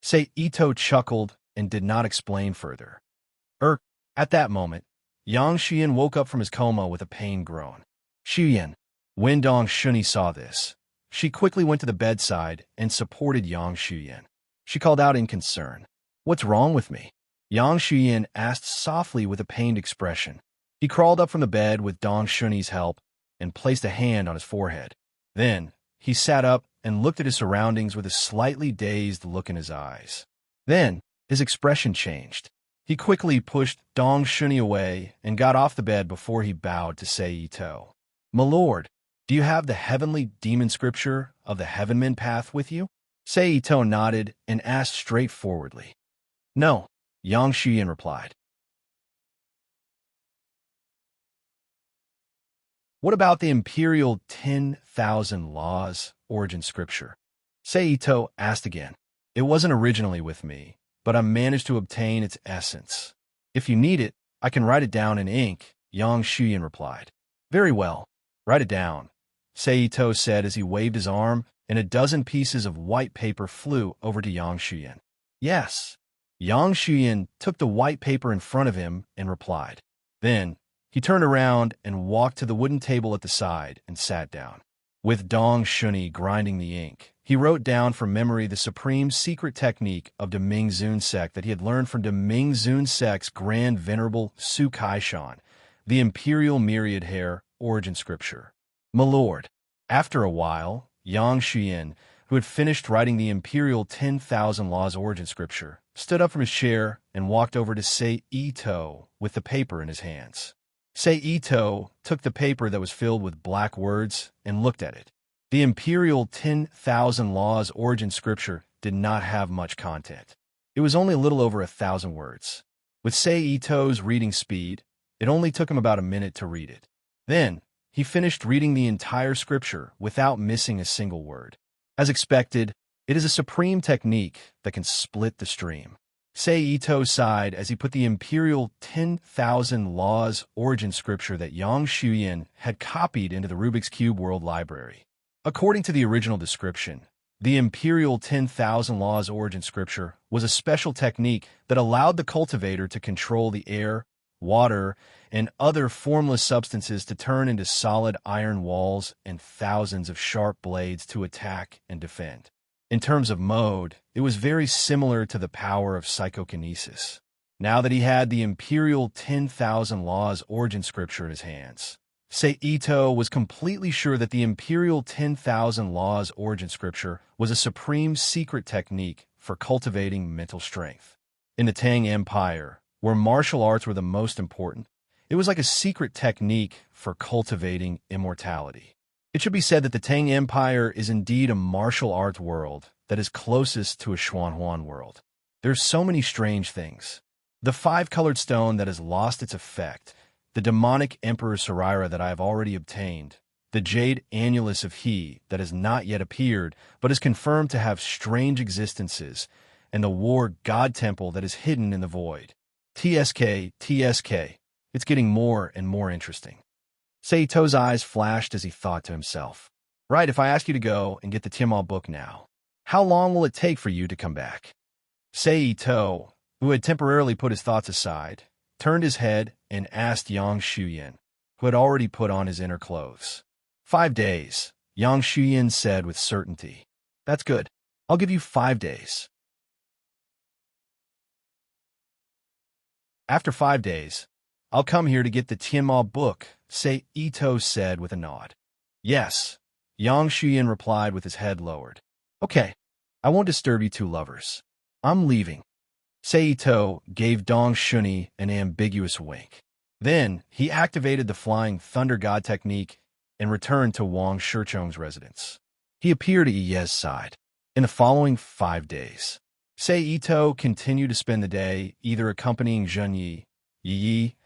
Sei Ito chuckled and did not explain further. At that moment, Yang Xian woke up from his coma with a pained groan. Xian. When Dong Shuni saw this, she quickly went to the bedside and supported Yang Xian. She called out in concern. What's wrong with me? Yang Xian asked softly with a pained expression. He crawled up from the bed with Dong Shuni's help and placed a hand on his forehead. Then, he sat up and looked at his surroundings with a slightly dazed look in his eyes. Then, his expression changed. He quickly pushed Dong Shuni away and got off the bed before he bowed to Sei Ito. My lord, do you have the heavenly demon scripture of the Heavenman path with you? Sei Ito nodded and asked straightforwardly. No, Yang Xian replied. What about the imperial 10,000 laws origin scripture? Sei Ito asked again. It wasn't originally with me, but I managed to obtain its essence. If you need it, I can write it down in ink, Yang Xian replied. Very well, write it down, Sei Ito said as he waved his arm, and a dozen pieces of white paper flew over to Yang Xian. Yes. Yang Xuyan took the white paper in front of him and replied. Then, he turned around and walked to the wooden table at the side and sat down. With Dong Shuni grinding the ink, he wrote down from memory the supreme secret technique of the Ming Zun sect that he had learned from the Ming Zun sect's Grand Venerable Su Kai-shan, the Imperial Myriad Hair Origin Scripture. My lord. After a while, Yang Xuyan, who had finished writing the Imperial 10,000 Laws Origin Scripture, stood up from his chair and walked over to Sei Ito with the paper in his hands. Sei Ito took the paper that was filled with black words and looked at it. The Imperial 10,000 Laws Origin Scripture did not have much content. It was only a little over 1,000 words. With Sei Ito's reading speed, it only took him about a minute to read it. Then, he finished reading the entire scripture without missing a single word. As expected, it is a supreme technique that can split the stream. Sei Ito sighed as he put the Imperial 10,000 Laws Origin Scripture that Yang Xuyan had copied into the Rubik's Cube World Library. According to the original description, the Imperial 10,000 Laws Origin Scripture was a special technique that allowed the cultivator to control the air, water, and other formless substances to turn into solid iron walls and thousands of sharp blades to attack and defend. In terms of mode, it was very similar to the power of psychokinesis. Now that he had the Imperial 10,000 Laws Origin Scripture in his hands, Sei Ito was completely sure that the Imperial 10,000 Laws Origin Scripture was a supreme secret technique for cultivating mental strength. In the Tang Empire, where martial arts were the most important, it was like a secret technique for cultivating immortality. It should be said that the Tang Empire is indeed a martial art world that is closest to a Xuanhuan world. There's so many strange things. The five-colored stone that has lost its effect, the demonic Emperor Sorcerous that I have already obtained, the jade annulus of He that has not yet appeared but is confirmed to have strange existences, and the war god temple that is hidden in the void. TSK, it's getting more and more interesting. Sei Ito's eyes flashed as he thought to himself. Right, if I ask you to go and get the Tianma book now, how long will it take for you to come back? Sei Ito, who had temporarily put his thoughts aside, turned his head and asked Yang Xuyan, who had already put on his inner clothes. 5 days, Yang Xuyan said with certainty. That's good. I'll give you 5 days. After 5 days, I'll come here to get the Tianma book, Sei Ito said with a nod. Yes, Yang Xuyan replied with his head lowered. Okay, I won't disturb you two lovers. I'm leaving. Sei Ito gave Dong Shuni an ambiguous wink. Then, he activated the Flying Thunder God technique and returned to Wang Shichong's residence. He appeared at Ye's side. In the following 5 days, Sei Ito continued to spend the day either accompanying Zhen Yi,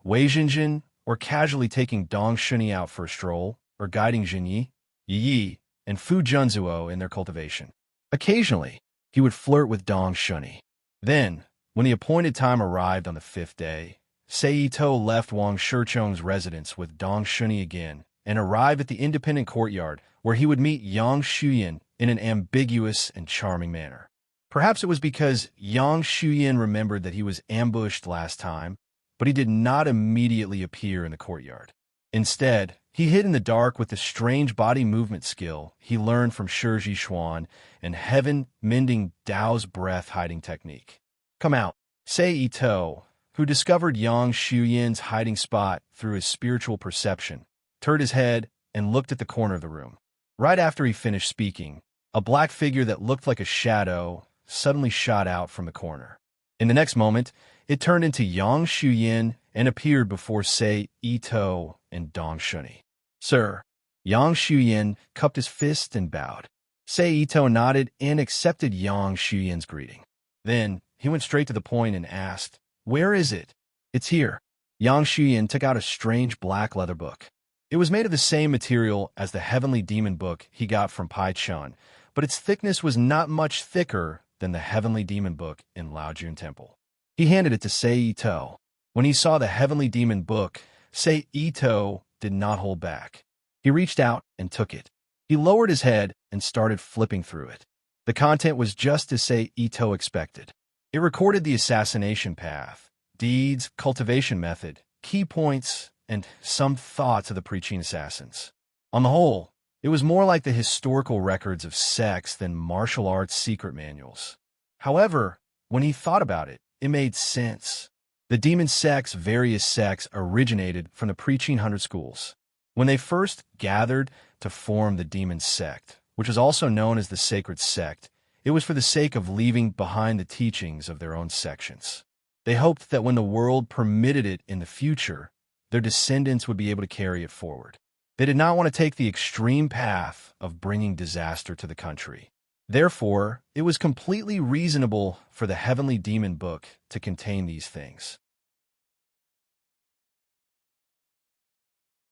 Wei Jinjin, or casually taking Dong Shuni out for a stroll, or guiding Zhen Yi, and Fu Junzuo in their cultivation. Occasionally, he would flirt with Dong Shuni. Then, when the appointed time arrived on the 5th day, Sei Ito left Wang Shichong's residence with Dong Shuni again and arrived at the independent courtyard where he would meet Yang Xuyan in an ambiguous and charming manner. Perhaps it was because Yang Xuyan remembered that he was ambushed last time, but he did not immediately appear in the courtyard. Instead, he hid in the dark with the strange body movement skill he learned from Shiji Xuan and heaven-mending Dao's breath hiding technique. Come out. Sei Ito, who discovered Yang Xuyan's hiding spot through his spiritual perception, turned his head and looked at the corner of the room. Right after he finished speaking, a black figure that looked like a shadow suddenly shot out from the corner. In the next moment, it turned into Yang Xuyan and appeared before Sei Ito and Dong Shuni. Sir, Yang Xuyan cupped his fist and bowed. Sei Ito nodded and accepted Yang Xuyan's greeting. Then, he went straight to the point and asked, Where is it? It's here. Yang Xuyan took out a strange black leather book. It was made of the same material as the Heavenly Demon book he got from Pai Chun, but its thickness was not much thicker than the Heavenly Demon book in Laojun Temple. He handed it to Sei Ito. When he saw the Heavenly Demon book, Sei Ito did not hold back. He reached out and took it. He lowered his head and started flipping through it. The content was just as Sei Ito expected. It recorded the assassination path, deeds, cultivation method, key points, and some thoughts of the preaching assassins. On the whole, it was more like the historical records of sects than martial arts secret manuals. However, when he thought about it, it made sense. The demon sects, various sects, originated from the preaching 100 schools. When they first gathered to form the demon sect, which is also known as the sacred sect, it was for the sake of leaving behind the teachings of their own sections. They hoped that when the world permitted it in the future, their descendants would be able to carry it forward. They did not want to take the extreme path of bringing disaster to the country. Therefore, it was completely reasonable for the heavenly demon book to contain these things.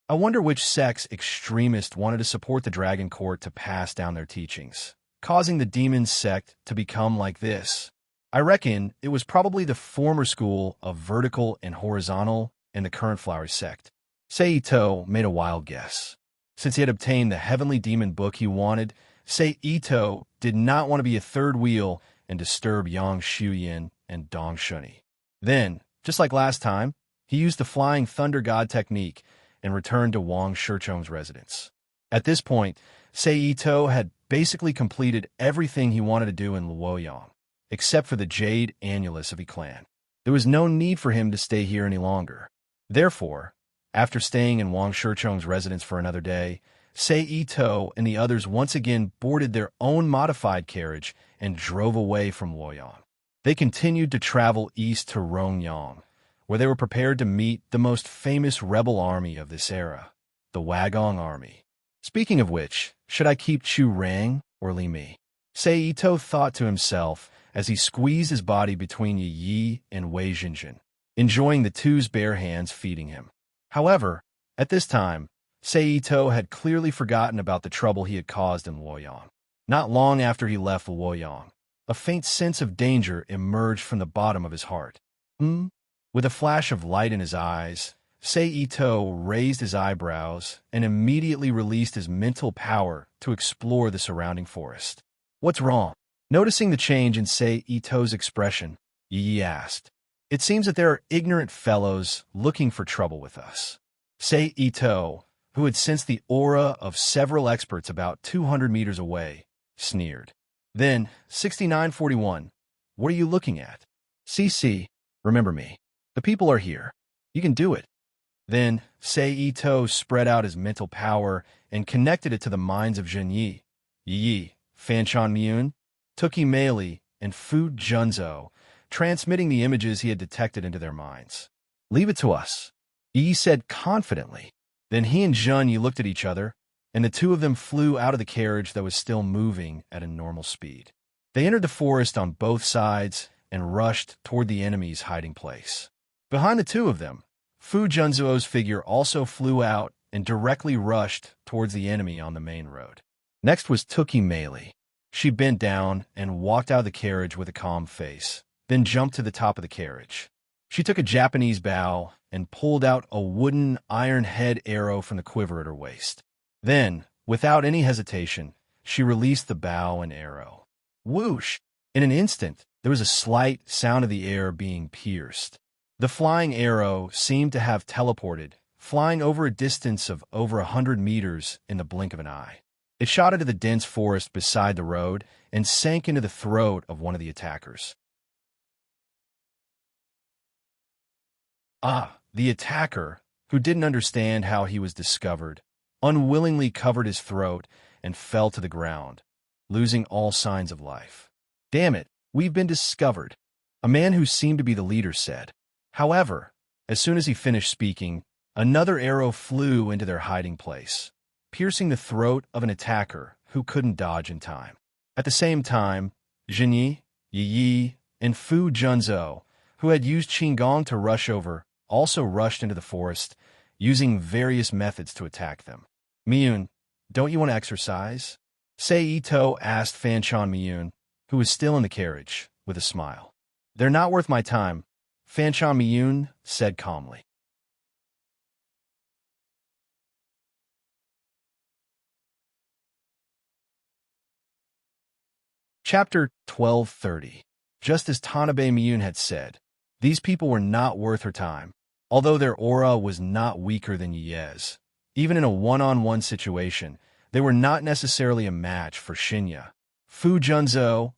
I wonder which sect's extremists wanted to support the Dragon Court to pass down their teachings, causing the demon sect to become like this. I reckon it was probably the former school of vertical and horizontal and the current flowery sect. Seito made a wild guess. Since he had obtained the heavenly demon book he wanted, Seito did not want to be a third wheel and disturb Yang Shuyin and Dong Shunyi. Then, just like last time, he used the flying thunder god technique and returned to Wang Shichong's residence. At this point, Seito had basically completed everything he wanted to do in Luoyang, except for the Jade Annulus of the clan. There was no need for him to stay here any longer. Therefore, after staying in Wang Shichong's residence for another day, Seito and the others once again boarded their own modified carriage and drove away from Luoyang. They continued to travel east to Rongyang, where they were prepared to meet the most famous rebel army of this era, the Wagong Army. Speaking of which, should I keep Chu Rang or Li Mi? Seito thought to himself as he squeezed his body between Yi Yi and Wei Jinjin, enjoying the two's bare hands feeding him. However, at this time, Seito had clearly forgotten about the trouble he had caused in Luoyang. Not long after he left Luoyang, a faint sense of danger emerged from the bottom of his heart. With a flash of light in his eyes, Seito raised his eyebrows and immediately released his mental power to explore the surrounding forest. What's wrong? Noticing the change in Seito's expression, Yi asked. It seems that there are ignorant fellows looking for trouble with us. Seito, who had sensed the aura of several experts about 200 meters away, sneered. Then, 6941, what are you looking at? CC, remember me. The people are here. You can do it. Then, Seito spread out his mental power and connected it to the minds of Zhenyi, Yi, Fanshan Miun, Tuki Meili, and Fu Junzhou, transmitting the images he had detected into their minds. Leave it to us, Yi said confidently. Then he and Zhenyi looked at each other, and the two of them flew out of the carriage that was still moving at a normal speed. They entered the forest on both sides and rushed toward the enemy's hiding place. Behind the two of them, Fu Junzhou's figure also flew out and directly rushed towards the enemy on the main road. Next was Tuki Meili. She bent down and walked out of the carriage with a calm face, then jumped to the top of the carriage. She took a Japanese bow and pulled out a wooden iron head arrow from the quiver at her waist. Then, without any hesitation, she released the bow and arrow. Whoosh! In an instant, there was a slight sound of the air being pierced. The flying arrow seemed to have teleported, flying over a distance of over 100 meters in the blink of an eye. It shot into the dense forest beside the road and sank into the throat of one of the attackers. The attacker, who didn't understand how he was discovered, unwillingly covered his throat and fell to the ground, losing all signs of life. Damn it, we've been discovered, a man who seemed to be the leader said. However, as soon as he finished speaking, another arrow flew into their hiding place, piercing the throat of an attacker who couldn't dodge in time. At the same time, Zhenyi, Yi, and Fu Junzhou, who had used Qinggong to rush over, also rushed into the forest, using various methods to attack them. Miyun, don't you want to exercise? Seito asked Fanshan Miyun, who was still in the carriage, with a smile. They're not worth my time, Fanshan Miyun said calmly. Chapter 1230. Just as Tanabe Miyun had said, these people were not worth her time, although their aura was not weaker than Yi's. Even in a one-on-one situation, they were not necessarily a match for Shinya. Fu Junzo,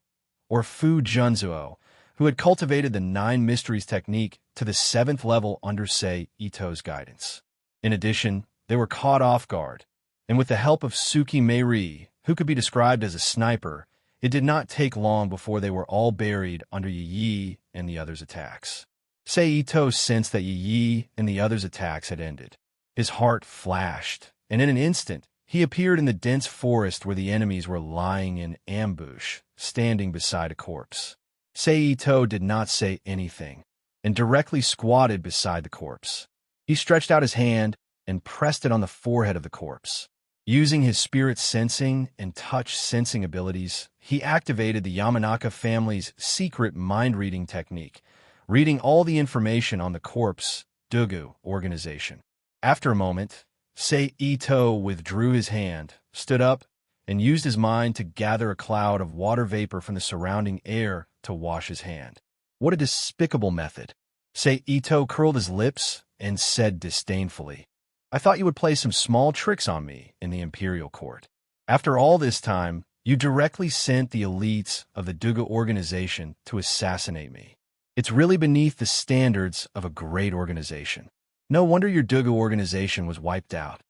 or Fu Junzuo, who had cultivated the 9 mysteries technique to the 7th level under Sei Ito's guidance. In addition, they were caught off guard, and with the help of Suki Meiri, who could be described as a sniper, it did not take long before they were all buried under Yi and the others' attacks. Sei Ito sensed that Yi and the others' attacks had ended. His heart flashed, and in an instant, he appeared in the dense forest where the enemies were lying in ambush, standing beside a corpse. Sei Ito did not say anything, and directly squatted beside the corpse. He stretched out his hand and pressed it on the forehead of the corpse. Using his spirit sensing and touch sensing abilities, he activated the Yamanaka family's secret mind-reading technique, reading all the information on the corpse Dugu organization. After a moment, Sei Ito withdrew his hand, stood up, and used his mind to gather a cloud of water vapor from the surrounding air to wash his hand. What a despicable method. Sei Ito curled his lips and said disdainfully, I thought you would play some small tricks on me in the imperial court. After all this time, you directly sent the elites of the Duga organization to assassinate me. It's really beneath the standards of a great organization. No wonder your Duga organization was wiped out.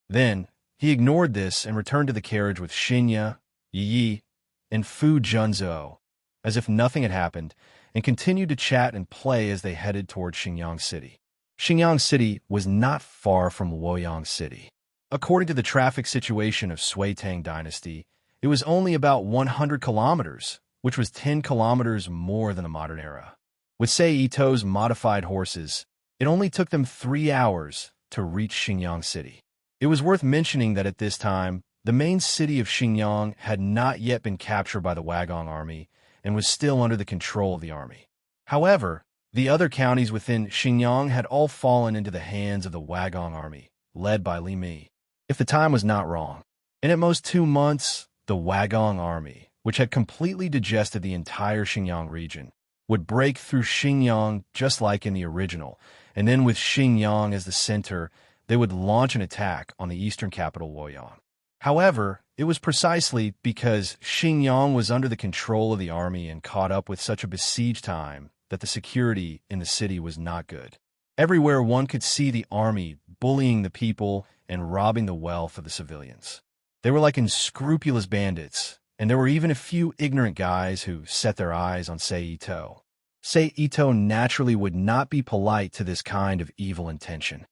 Then, he ignored this and returned to the carriage with Shinya, Yi, and Fu Junzo, as if nothing had happened, and continued to chat and play as they headed toward Xingyang City. Xingyang City was not far from Luoyang City. According to the traffic situation of Sui Tang Dynasty, it was only about 100 kilometers, which was 10 kilometers more than the modern era. With Sei Ito's modified horses, it only took them 3 hours to reach Xingyang City. It was worth mentioning that at this time, the main city of Xingyang had not yet been captured by the Wagong army and was still under the control of the army. However, the other counties within Xingyang had all fallen into the hands of the Wagong army, led by Li Mi. If the time was not wrong, in at most 2 months, the Wagong army, which had completely digested the entire Xingyang region, would break through Xingyang just like in the original, and then with Xingyang as the center, they would launch an attack on the eastern capital Luoyang. However, it was precisely because Xingyang was under the control of the army and caught up with such a besieged time that the security in the city was not good. Everywhere one could see the army bullying the people and robbing the wealth of the civilians. They were like unscrupulous bandits, and there were even a few ignorant guys who set their eyes on Sei Ito. Sei Ito naturally would not be polite to this kind of evil intention.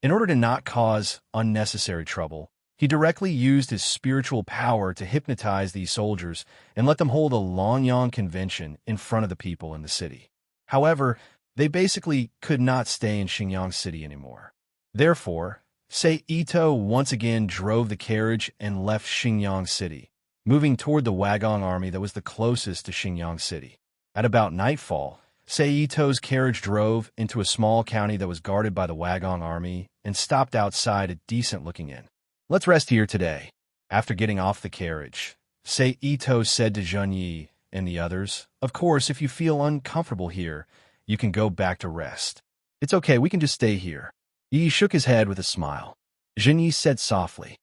In order to not cause unnecessary trouble, he directly used his spiritual power to hypnotize these soldiers and let them hold a Longyang convention in front of the people in the city. However, they basically could not stay in Xingyang City anymore. Therefore, Sei Ito once again drove the carriage and left Xingyang City, moving toward the Wagong army that was the closest to Xingyang City. At about nightfall, Sei Ito's carriage drove into a small county that was guarded by the Wagong army and stopped outside a decent-looking inn. Let's rest here today. After getting off the carriage, Sei Ito said to Zheng Yi and the others, of course, if you feel uncomfortable here, you can go back to rest. It's okay, we can just stay here. Yi shook his head with a smile. Zheng Yi said softly,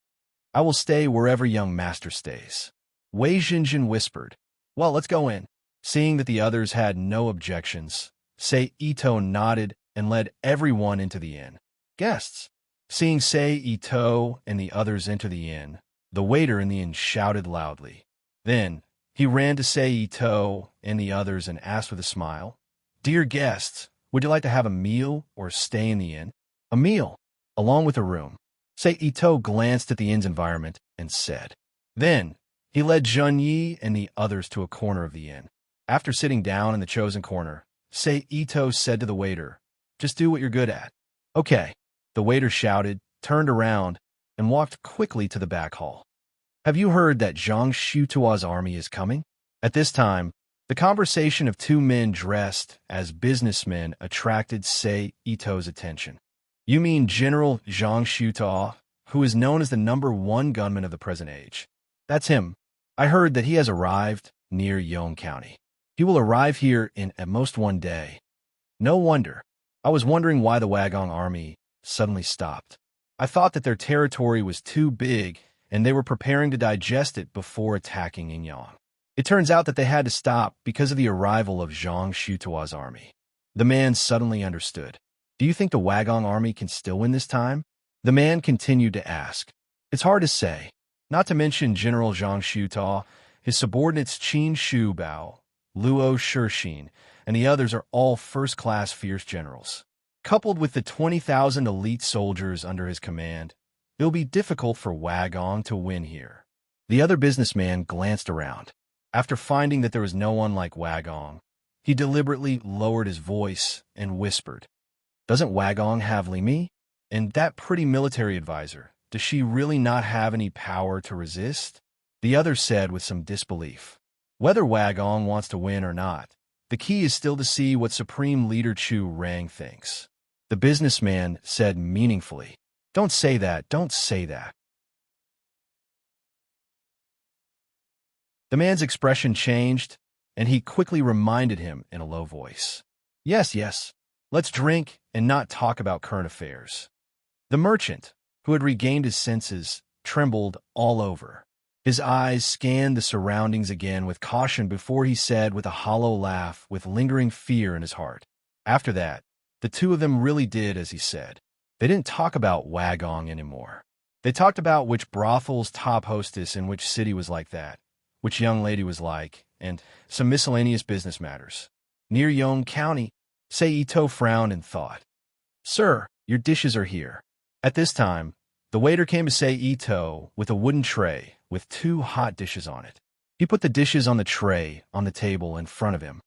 I will stay wherever young master stays. Wei Xinjin whispered, well, let's go in. Seeing that the others had no objections, Sei Ito nodded and led everyone into the inn. Guests. Seeing Sei Ito and the others enter the inn, the waiter in the inn shouted loudly. Then, he ran to Sei Ito and the others and asked with a smile, Dear guests, would you like to have a meal or stay in the inn? A meal, along with a room. Sei Ito glanced at the inn's environment and said. Then, he led Zheng Yi and the others to a corner of the inn. After sitting down in the chosen corner, Sei Ito said to the waiter, Just do what you're good at. Okay. The waiter shouted, turned around, and walked quickly to the back hall. Have you heard that Zhang Shutua's army is coming? At this time, the conversation of 2 men dressed as businessmen attracted Sei Ito's attention. You mean General Zhang Shutua, who is known as the #1 gunman of the present age? That's him. I heard that he has arrived near Yong County. He will arrive here in at most one day. No wonder. I was wondering why the Wagong army suddenly stopped. I thought that their territory was too big and they were preparing to digest it before attacking Inyang. It turns out that they had to stop because of the arrival of Zhang Shutua's army. The man suddenly understood. Do you think the Wagong army can still win this time? The man continued to ask. It's hard to say. Not to mention General Zhang Shutua, his subordinates Qin Shu Bao, Luo Shixin, and the others are all first-class fierce generals. Coupled with the 20,000 elite soldiers under his command, it will be difficult for Wagong to win here. The other businessman glanced around. After finding that there was no one like Wagong, he deliberately lowered his voice and whispered, Doesn't Wagong have Li Mi? And that pretty military advisor, does she really not have any power to resist? The other said with some disbelief. Whether Wagong wants to win or not, the key is still to see what Supreme Leader Chu Rang thinks. The businessman said meaningfully, Don't say that, don't say that. The man's expression changed, and he quickly reminded him in a low voice. Yes, yes, let's drink and not talk about current affairs. The merchant, who had regained his senses, trembled all over. His eyes scanned the surroundings again with caution before he said with a hollow laugh with lingering fear in his heart. After that, the two of them really did as he said. They didn't talk about Wagong anymore. They talked about which brothel's top hostess in which city was like that, which young lady was like, and some miscellaneous business matters. Near Yong County, Sei Ito frowned and thought. Sir, your dishes are here. At this time, the waiter came to Sei Ito with a wooden tray with 2 hot dishes on it. He put the dishes on the tray on the table in front of him.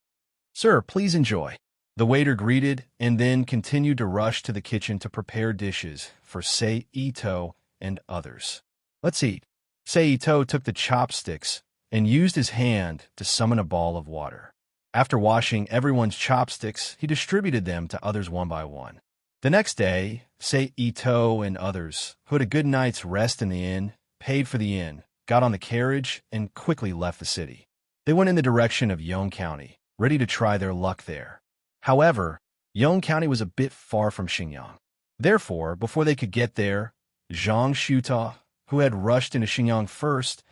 Sir, please enjoy. The waiter greeted and then continued to rush to the kitchen to prepare dishes for Sei Ito and others. Let's eat. Sei Ito took the chopsticks and used his hand to summon a ball of water. After washing everyone's chopsticks, he distributed them to others one by one. The next day, Sei Ito and others, who had a good night's rest in the inn, paid for the inn, got on the carriage, and quickly left the city. They went in the direction of Yong County, ready to try their luck there. However, Yong County was a bit far from Xinjiang. Therefore, before they could get there, Zhang Shuta, who had rushed into Xinjiang first,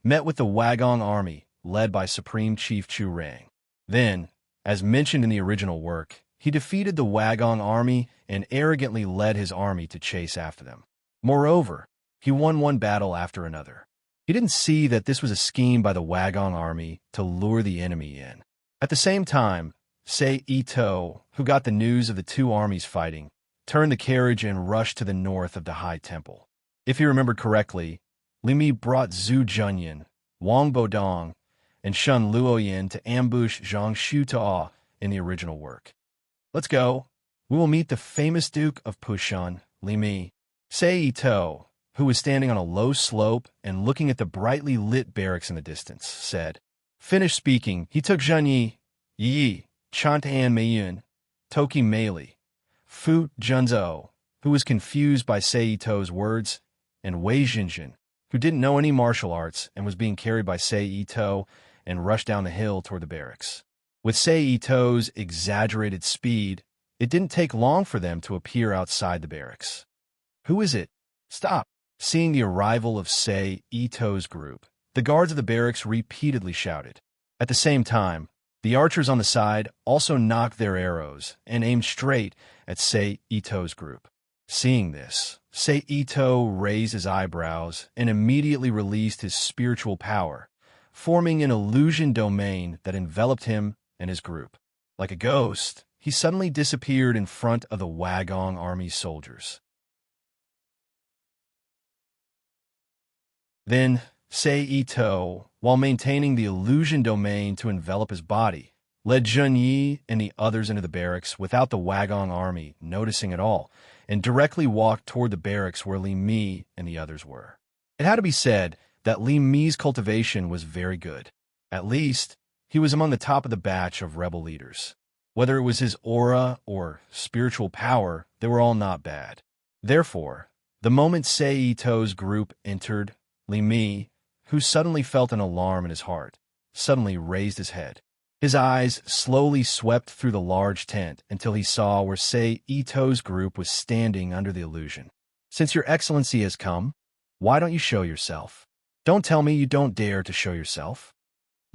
met with the Wagong army, led by Supreme Chief Chu Rang. Then, as mentioned in the original work, he defeated the Wagong army and arrogantly led his army to chase after them. Moreover, he won one battle after another. He didn't see that this was a scheme by the Wagong army to lure the enemy in. At the same time, Sei Ito, who got the news of the two armies fighting, turned the carriage and rushed to the north of the High Temple. If he remembered correctly, Li Mi brought Zhu Junyan, Wang Bodong, and Shun Luoyin to ambush Zhang Shuta in the original work. Let's go. We will meet the famous Duke of Pushun, Li Mi. Sei Ito, who was standing on a low slope and looking at the brightly lit barracks in the distance, said. Finished speaking, he took Zhen Yi, Chantan Meiyun, Toki Meili, Fu Junzhou, who was confused by Sei Ito's words, and Wei Jinjin, who didn't know any martial arts and was being carried by Sei Ito and rushed down the hill toward the barracks. With Sei Ito's exaggerated speed, it didn't take long for them to appear outside the barracks. Who is it? Stop! Seeing the arrival of Sei Ito's group, the guards of the barracks repeatedly shouted. At the same time, the archers on the side also knocked their arrows and aimed straight at Sei Ito's group. Seeing this, Sei Ito raised his eyebrows and immediately released his spiritual power, forming an illusion domain that enveloped him and his group. Like a ghost, he suddenly disappeared in front of the Wagong army soldiers. Then, Sei Ito, while maintaining the illusion domain to envelop his body, led Zhen Yi and the others into the barracks without the Wagong army noticing at all, and directly walked toward the barracks where Li Mi and the others were. It had to be said that Li Mi's cultivation was very good. At least, he was among the top of the batch of rebel leaders. Whether it was his aura or spiritual power, they were all not bad. Therefore, the moment Sei Ito's group entered, Li Mi, who suddenly felt an alarm in his heart, suddenly raised his head. His eyes slowly swept through the large tent until he saw where Sei Ito's group was standing under the illusion. "Since your excellency has come, why don't you show yourself? Don't tell me you don't dare to show yourself,"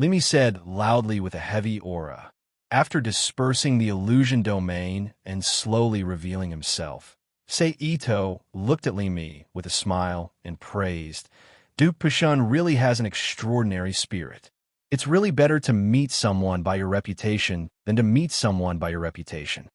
Limi said loudly with a heavy aura. After dispersing the illusion domain and slowly revealing himself, Sei Ito looked at Limi with a smile and praised, "Duke Pashun really has an extraordinary spirit. It's really better to meet someone by your reputation than to meet someone by your reputation."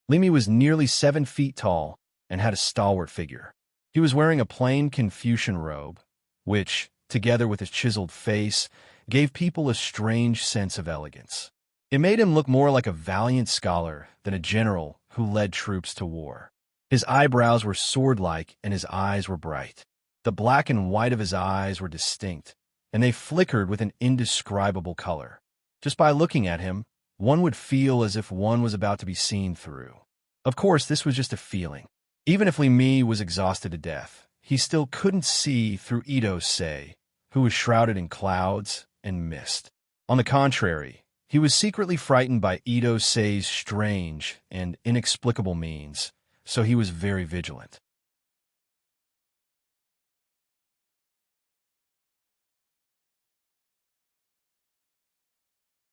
Limi was nearly 7 feet tall and had a stalwart figure. He was wearing a plain Confucian robe, which, together with his chiseled face, gave people a strange sense of elegance. It made him look more like a valiant scholar than a general who led troops to war. His eyebrows were sword-like and his eyes were bright. The black and white of his eyes were distinct, and they flickered with an indescribable color. Just by looking at him, one would feel as if one was about to be seen through. Of course, this was just a feeling. Even if Li Mi was exhausted to death, he still couldn't see through Ito Sei, who was shrouded in clouds and mist. On the contrary, he was secretly frightened by Ito Sei's strange and inexplicable means, so he was very vigilant.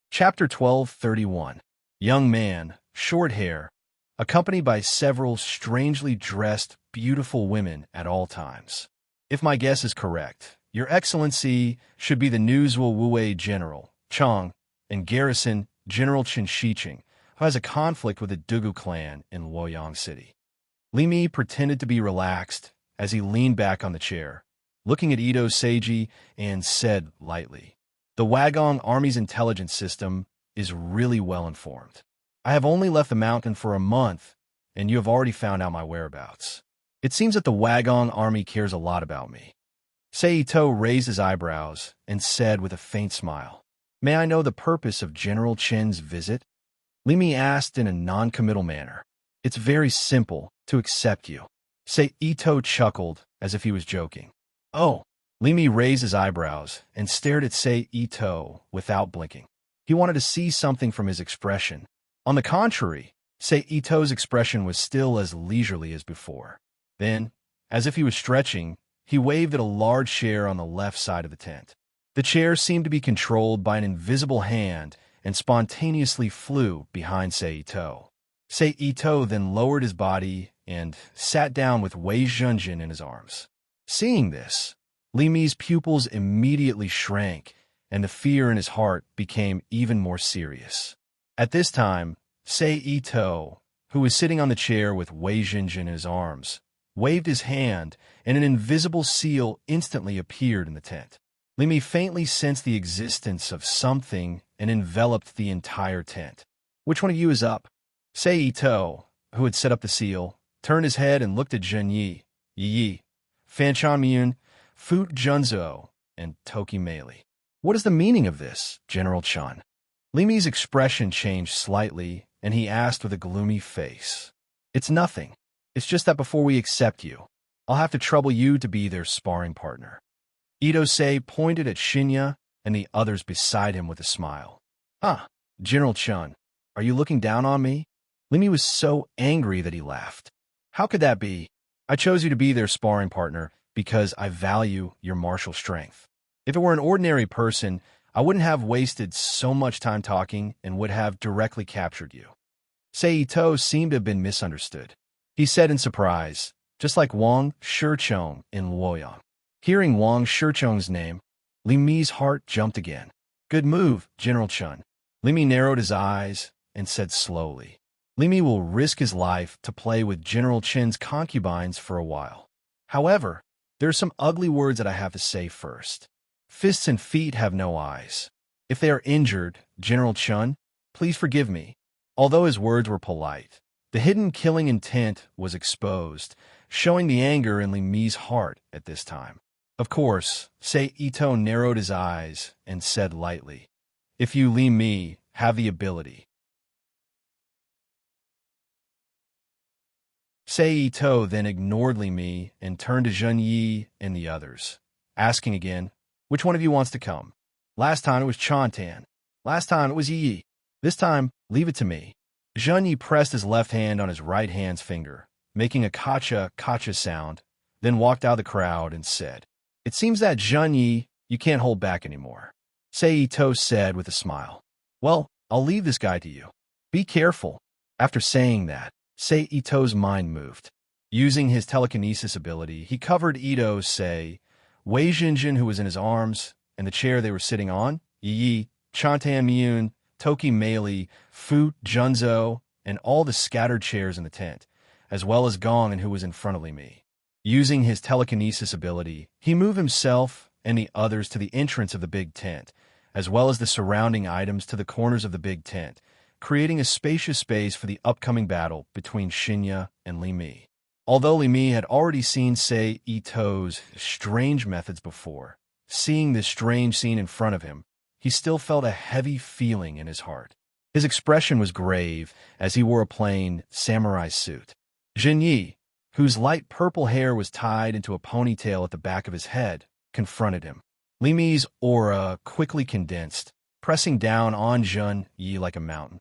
Chapter 12:31. Young man, short hair, accompanied by several strangely dressed, beautiful women at all times. If my guess is correct, Your Excellency should be the Nuzhul Wuwei General, Chang, and Garrison General Chen Shicheng, who has a conflict with the Dugu clan in Luoyang City. Li Mi pretended to be relaxed as he leaned back on the chair, looking at Ito Seiji, and said lightly, "The Wagong Army's intelligence system is really well informed. I have only left the mountain for a month, and you have already found out my whereabouts. It seems that the Wagong Army cares a lot about me." Sei Ito raised his eyebrows and said with a faint smile, "May I know the purpose of General Chen's visit?" Li Mi asked in a non-committal manner. "It's very simple, to accept you." Sei Ito chuckled as if he was joking. "Oh." Li Mi raised his eyebrows and stared at Sei Ito without blinking. He wanted to see something from his expression. On the contrary, Sei Ito's expression was still as leisurely as before. Then, as if he was stretching, he waved at a large chair on the left side of the tent. The chair seemed to be controlled by an invisible hand and spontaneously flew behind Sei Ito. Sei Ito then lowered his body and sat down with Wei Zhenjin in his arms. Seeing this, Li Mi's pupils immediately shrank, and the fear in his heart became even more serious. At this time, Sei Ito, who was sitting on the chair with Wei Zhenjin in his arms, waved his hand, and an invisible seal instantly appeared in the tent. Li Mi faintly sensed the existence of something and enveloped the entire tent. "Which one of you is up?" Sei Ito, who had set up the seal, turned his head and looked at Zhen Yi, Yi, Fanchan Miyun, Fu Junzhou, and Toki Meili. "What is the meaning of this, General Chen?" Li Mi's expression changed slightly, and he asked with a gloomy face. "It's nothing. It's just that before we accept you, I'll have to trouble you to be their sparring partner." Ito Sei pointed at Shinya and the others beside him with a smile. "Ah, General Chen, are you looking down on me?" Li Mi was so angry that he laughed. "How could that be? I chose you to be their sparring partner because I value your martial strength. If it were an ordinary person, I wouldn't have wasted so much time talking and would have directly captured you." Sei Ito seemed to have been misunderstood. He said in surprise, just like Wang Shicheng in Luoyang. Hearing Wang Shicheng's name, Li Mi's heart jumped again. "Good move, General Chen." Li Mi narrowed his eyes and said slowly, "Li Mi will risk his life to play with General Chen's concubines for a while. However, there are some ugly words that I have to say first. Fists and feet have no eyes. If they are injured, General Chen, please forgive me." Although his words were polite, the hidden killing intent was exposed, showing the anger in Li Mi's heart at this time. Of course, Sei Ito narrowed his eyes and said lightly, "If you, Li Mi, have the ability." Sei Ito then ignored Li Mi and turned to Zhen Yi and the others, asking again, Which one of you wants to come? Last time it was Chantan. Last time it was Yi. This time, leave it to me. Zheng Yi pressed his left hand on his right hand's finger, making a kacha sound, then walked out of the crowd and said, "It seems that Zheng Yi, you can't hold back anymore." Sei Ito said with a smile, "Well, I'll leave this guy to you. Be careful." After saying that, Sei Ito's mind moved. Using his telekinesis ability, he covered Ito's Wei Jinjin, who was in his arms, and the chair they were sitting on, Yi, Chantan Myun, Toki Meili, Fu Junzo, and all the scattered chairs in the tent, as well as Gong and who was in front of Li Mi. Using his telekinesis ability, he moved himself and the others to the entrance of the big tent, as well as the surrounding items to the corners of the big tent, creating a spacious space for the upcoming battle between Shinya and Li Mi. Although Li Mi had already seen Sei Ito's strange methods before, seeing this strange scene in front of him, he still felt a heavy feeling in his heart. His expression was grave as he wore a plain samurai suit. Zheng Yi, whose light purple hair was tied into a ponytail at the back of his head, confronted him. Li Mi's aura quickly condensed, pressing down on Zheng Yi like a mountain.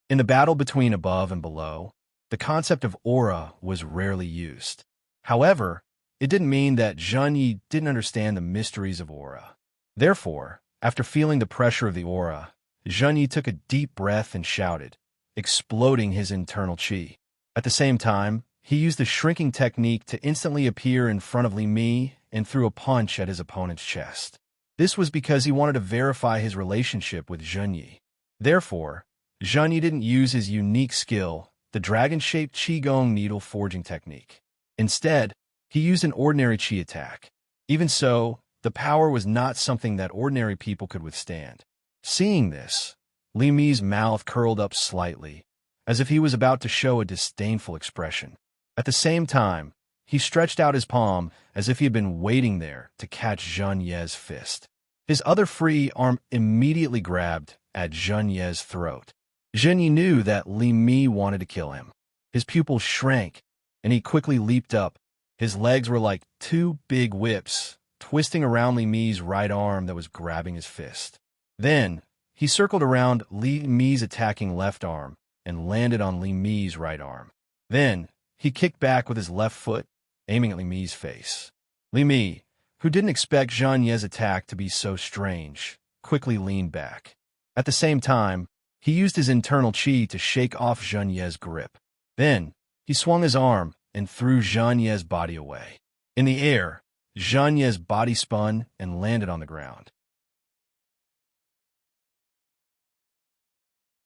In the battle between above and below, the concept of aura was rarely used. However, it didn't mean that Zheng Yi didn't understand the mysteries of aura. Therefore, after feeling the pressure of the aura, Zheng Yi took a deep breath and shouted, exploding his internal chi. At the same time, he used the shrinking technique to instantly appear in front of Li Mi and threw a punch at his opponent's chest. This was because he wanted to verify his relationship with Zheng Yi. Therefore, Zheng Yi didn't use his unique skill, the dragon-shaped Qigong needle forging technique. Instead, he used an ordinary Qi attack. Even so, the power was not something that ordinary people could withstand. Seeing this, Li Mi's mouth curled up slightly, as if he was about to show a disdainful expression. At the same time, he stretched out his palm as if he had been waiting there to catch Zheng Ye's fist. His other free arm immediately grabbed at Zheng Ye's throat. Zheng Yi knew that Li Mi wanted to kill him. His pupils shrank, and he quickly leaped up. His legs were like two big whips, twisting around Li Mi's right arm that was grabbing his fist. Then, he circled around Li Mi's attacking left arm and landed on Li Mi's right arm. Then, he kicked back with his left foot, aiming at Li Mi's face. Li Mi, who didn't expect Zheng Ye's attack to be so strange, quickly leaned back. At the same time, he used his internal chi to shake off Zheng Ye's grip. Then, he swung his arm and threw Zheng Ye's body away. In the air, Zheng Ye's body spun and landed on the ground.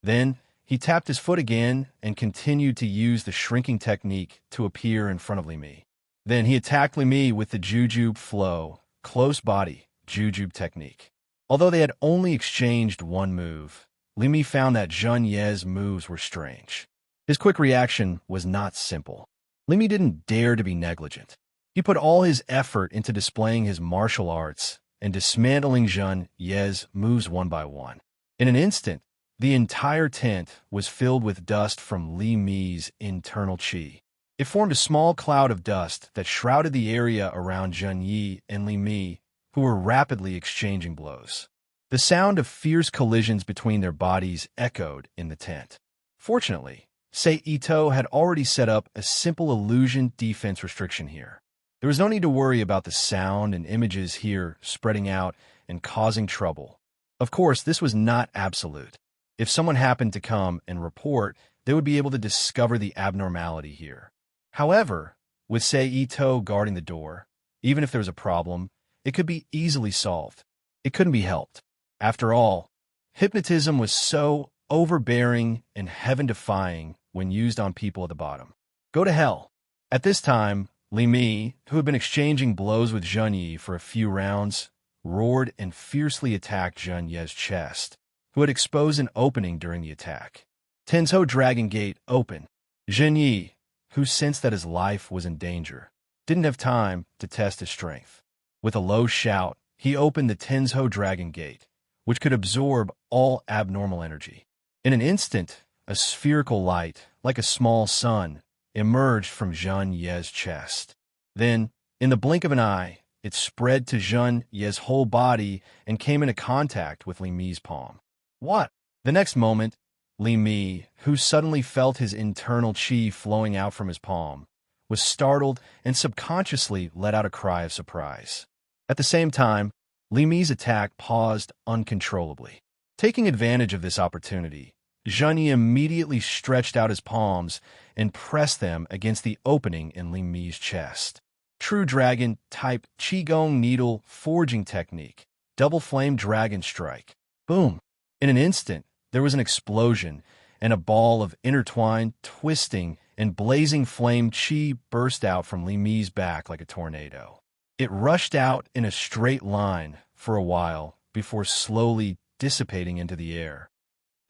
Then, he tapped his foot again and continued to use the shrinking technique to appear in front of Li Mi. Then he attacked Li Mi with the Jujube flow, close body, Jujube technique. Although they had only exchanged one move, Li Mi found that Zheng Ye's moves were strange. His quick reaction was not simple. Li Mi didn't dare to be negligent. He put all his effort into displaying his martial arts and dismantling Zheng Ye's moves one by one. In an instant, the entire tent was filled with dust from Li Mi's internal chi. It formed a small cloud of dust that shrouded the area around Zheng Yi and Li Mi, who were rapidly exchanging blows. The sound of fierce collisions between their bodies echoed in the tent. Fortunately, Sei Ito had already set up a simple illusion defense restriction here. There was no need to worry about the sound and images here spreading out and causing trouble. Of course, this was not absolute. If someone happened to come and report, they would be able to discover the abnormality here. However, with Sei Ito guarding the door, even if there was a problem, it could be easily solved. It couldn't be helped. After all, hypnotism was so overbearing and heaven-defying when used on people at the bottom. Go to hell. At this time, Li Mi, who had been exchanging blows with Zheng Yi for a few rounds, roared and fiercely attacked Zheng Ye's chest, who had exposed an opening during the attack. Tenzhou Dragon Gate open. Zheng Yi, who sensed that his life was in danger, didn't have time to test his strength. With a low shout, he opened the Tenzhou Dragon Gate, which could absorb all abnormal energy. In an instant, a spherical light, like a small sun, emerged from Zheng Ye's chest. Then, in the blink of an eye, it spread to Zheng Ye's whole body and came into contact with Li Mi's palm. What? The next moment, Li Mi, who suddenly felt his internal qi flowing out from his palm, was startled and subconsciously let out a cry of surprise. At the same time, Li Mi's attack paused uncontrollably. Taking advantage of this opportunity, Zheng Yi immediately stretched out his palms and pressed them against the opening in Li Mi's chest. True Dragon type Qigong Needle Forging Technique, Double Flame Dragon Strike. Boom! In an instant, there was an explosion, and a ball of intertwined, twisting, and blazing flame qi burst out from Li Mi's back like a tornado. It rushed out in a straight line for a while before slowly dissipating into the air.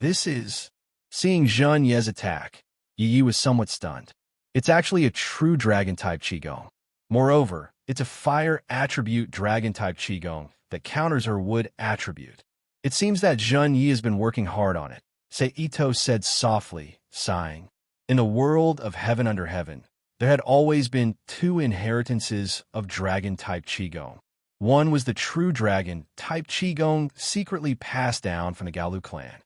Seeing Zheng Ye's attack, Yi was somewhat stunned. It's actually a true dragon-type Qigong. Moreover, it's a fire attribute dragon-type Qigong that counters her wood attribute. It seems that Zheng Yi has been working hard on it, Ito said softly, sighing. In the world of heaven under heaven, there had always been two inheritances of dragon-type Qigong. One was the true dragon-type Qigong secretly passed down from the Galu clan.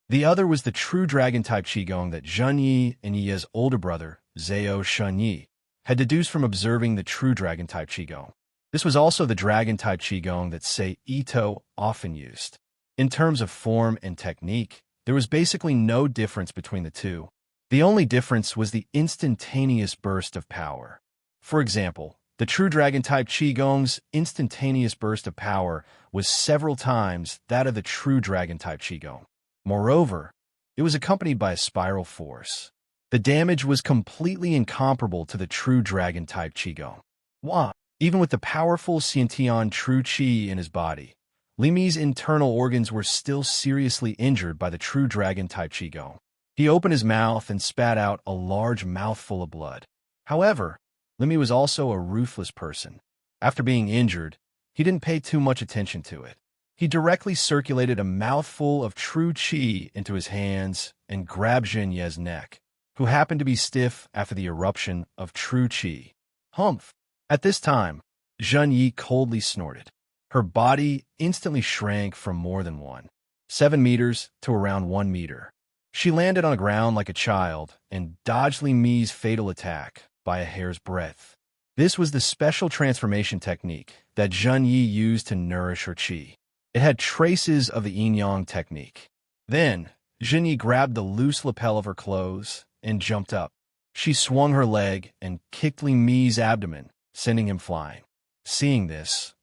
The other was the true dragon-type Qigong that Zheng Yi and Yi's older brother, Zhao Shunyi, had deduced from observing the true dragon-type Qigong. This was also the dragon-type Qigong that Ito often used. In terms of form and technique, there was basically no difference between the two. The only difference was the instantaneous burst of power. For example, the true dragon-type Qigong's instantaneous burst of power was several times that of the true dragon-type Qigong. Moreover, it was accompanied by a spiral force. The damage was completely incomparable to the true dragon-type Qigong. Wah! Even with the powerful Xiantian true qi in his body, Li Mi's internal organs were still seriously injured by the true dragon-type Qigong. He opened his mouth and spat out a large mouthful of blood. However, Li Mi was also a ruthless person. After being injured, he didn't pay too much attention to it. He directly circulated a mouthful of true qi into his hands and grabbed Zheng Ye's neck, who happened to be stiff after the eruption of true qi. Humph! At this time, Zheng Yi coldly snorted. Her body instantly shrank from more than 7 meters to around 1 meter. She landed on the ground like a child and dodged Li Mi's fatal attack by a hair's breadth. This was the special transformation technique that Zheng Yi used to nourish her qi. It had traces of the yin-yang technique. Then, Zheng Yi grabbed the loose lapel of her clothes and jumped up. She swung her leg and kicked Li Mi's abdomen, sending him flying. Seeing this,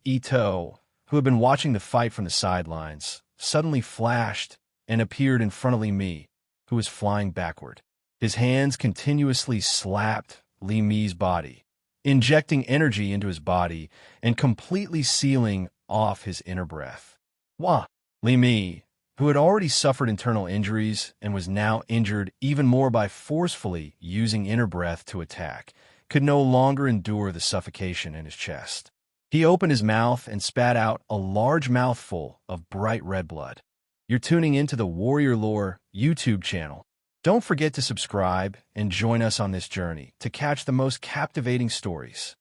Ito, who had been watching the fight from the sidelines, suddenly flashed and appeared in front of Li Mi, who was flying backward. His hands continuously slapped Li Mi's body, injecting energy into his body and completely sealing off his inner breath. Wah! Li Mi, who had already suffered internal injuries and was now injured even more by forcefully using inner breath to attack, could no longer endure the suffocation in his chest. He opened his mouth and spat out a large mouthful of bright red blood. You're tuning into the Warrior Lore YouTube channel. Don't forget to subscribe and join us on this journey to catch the most captivating stories.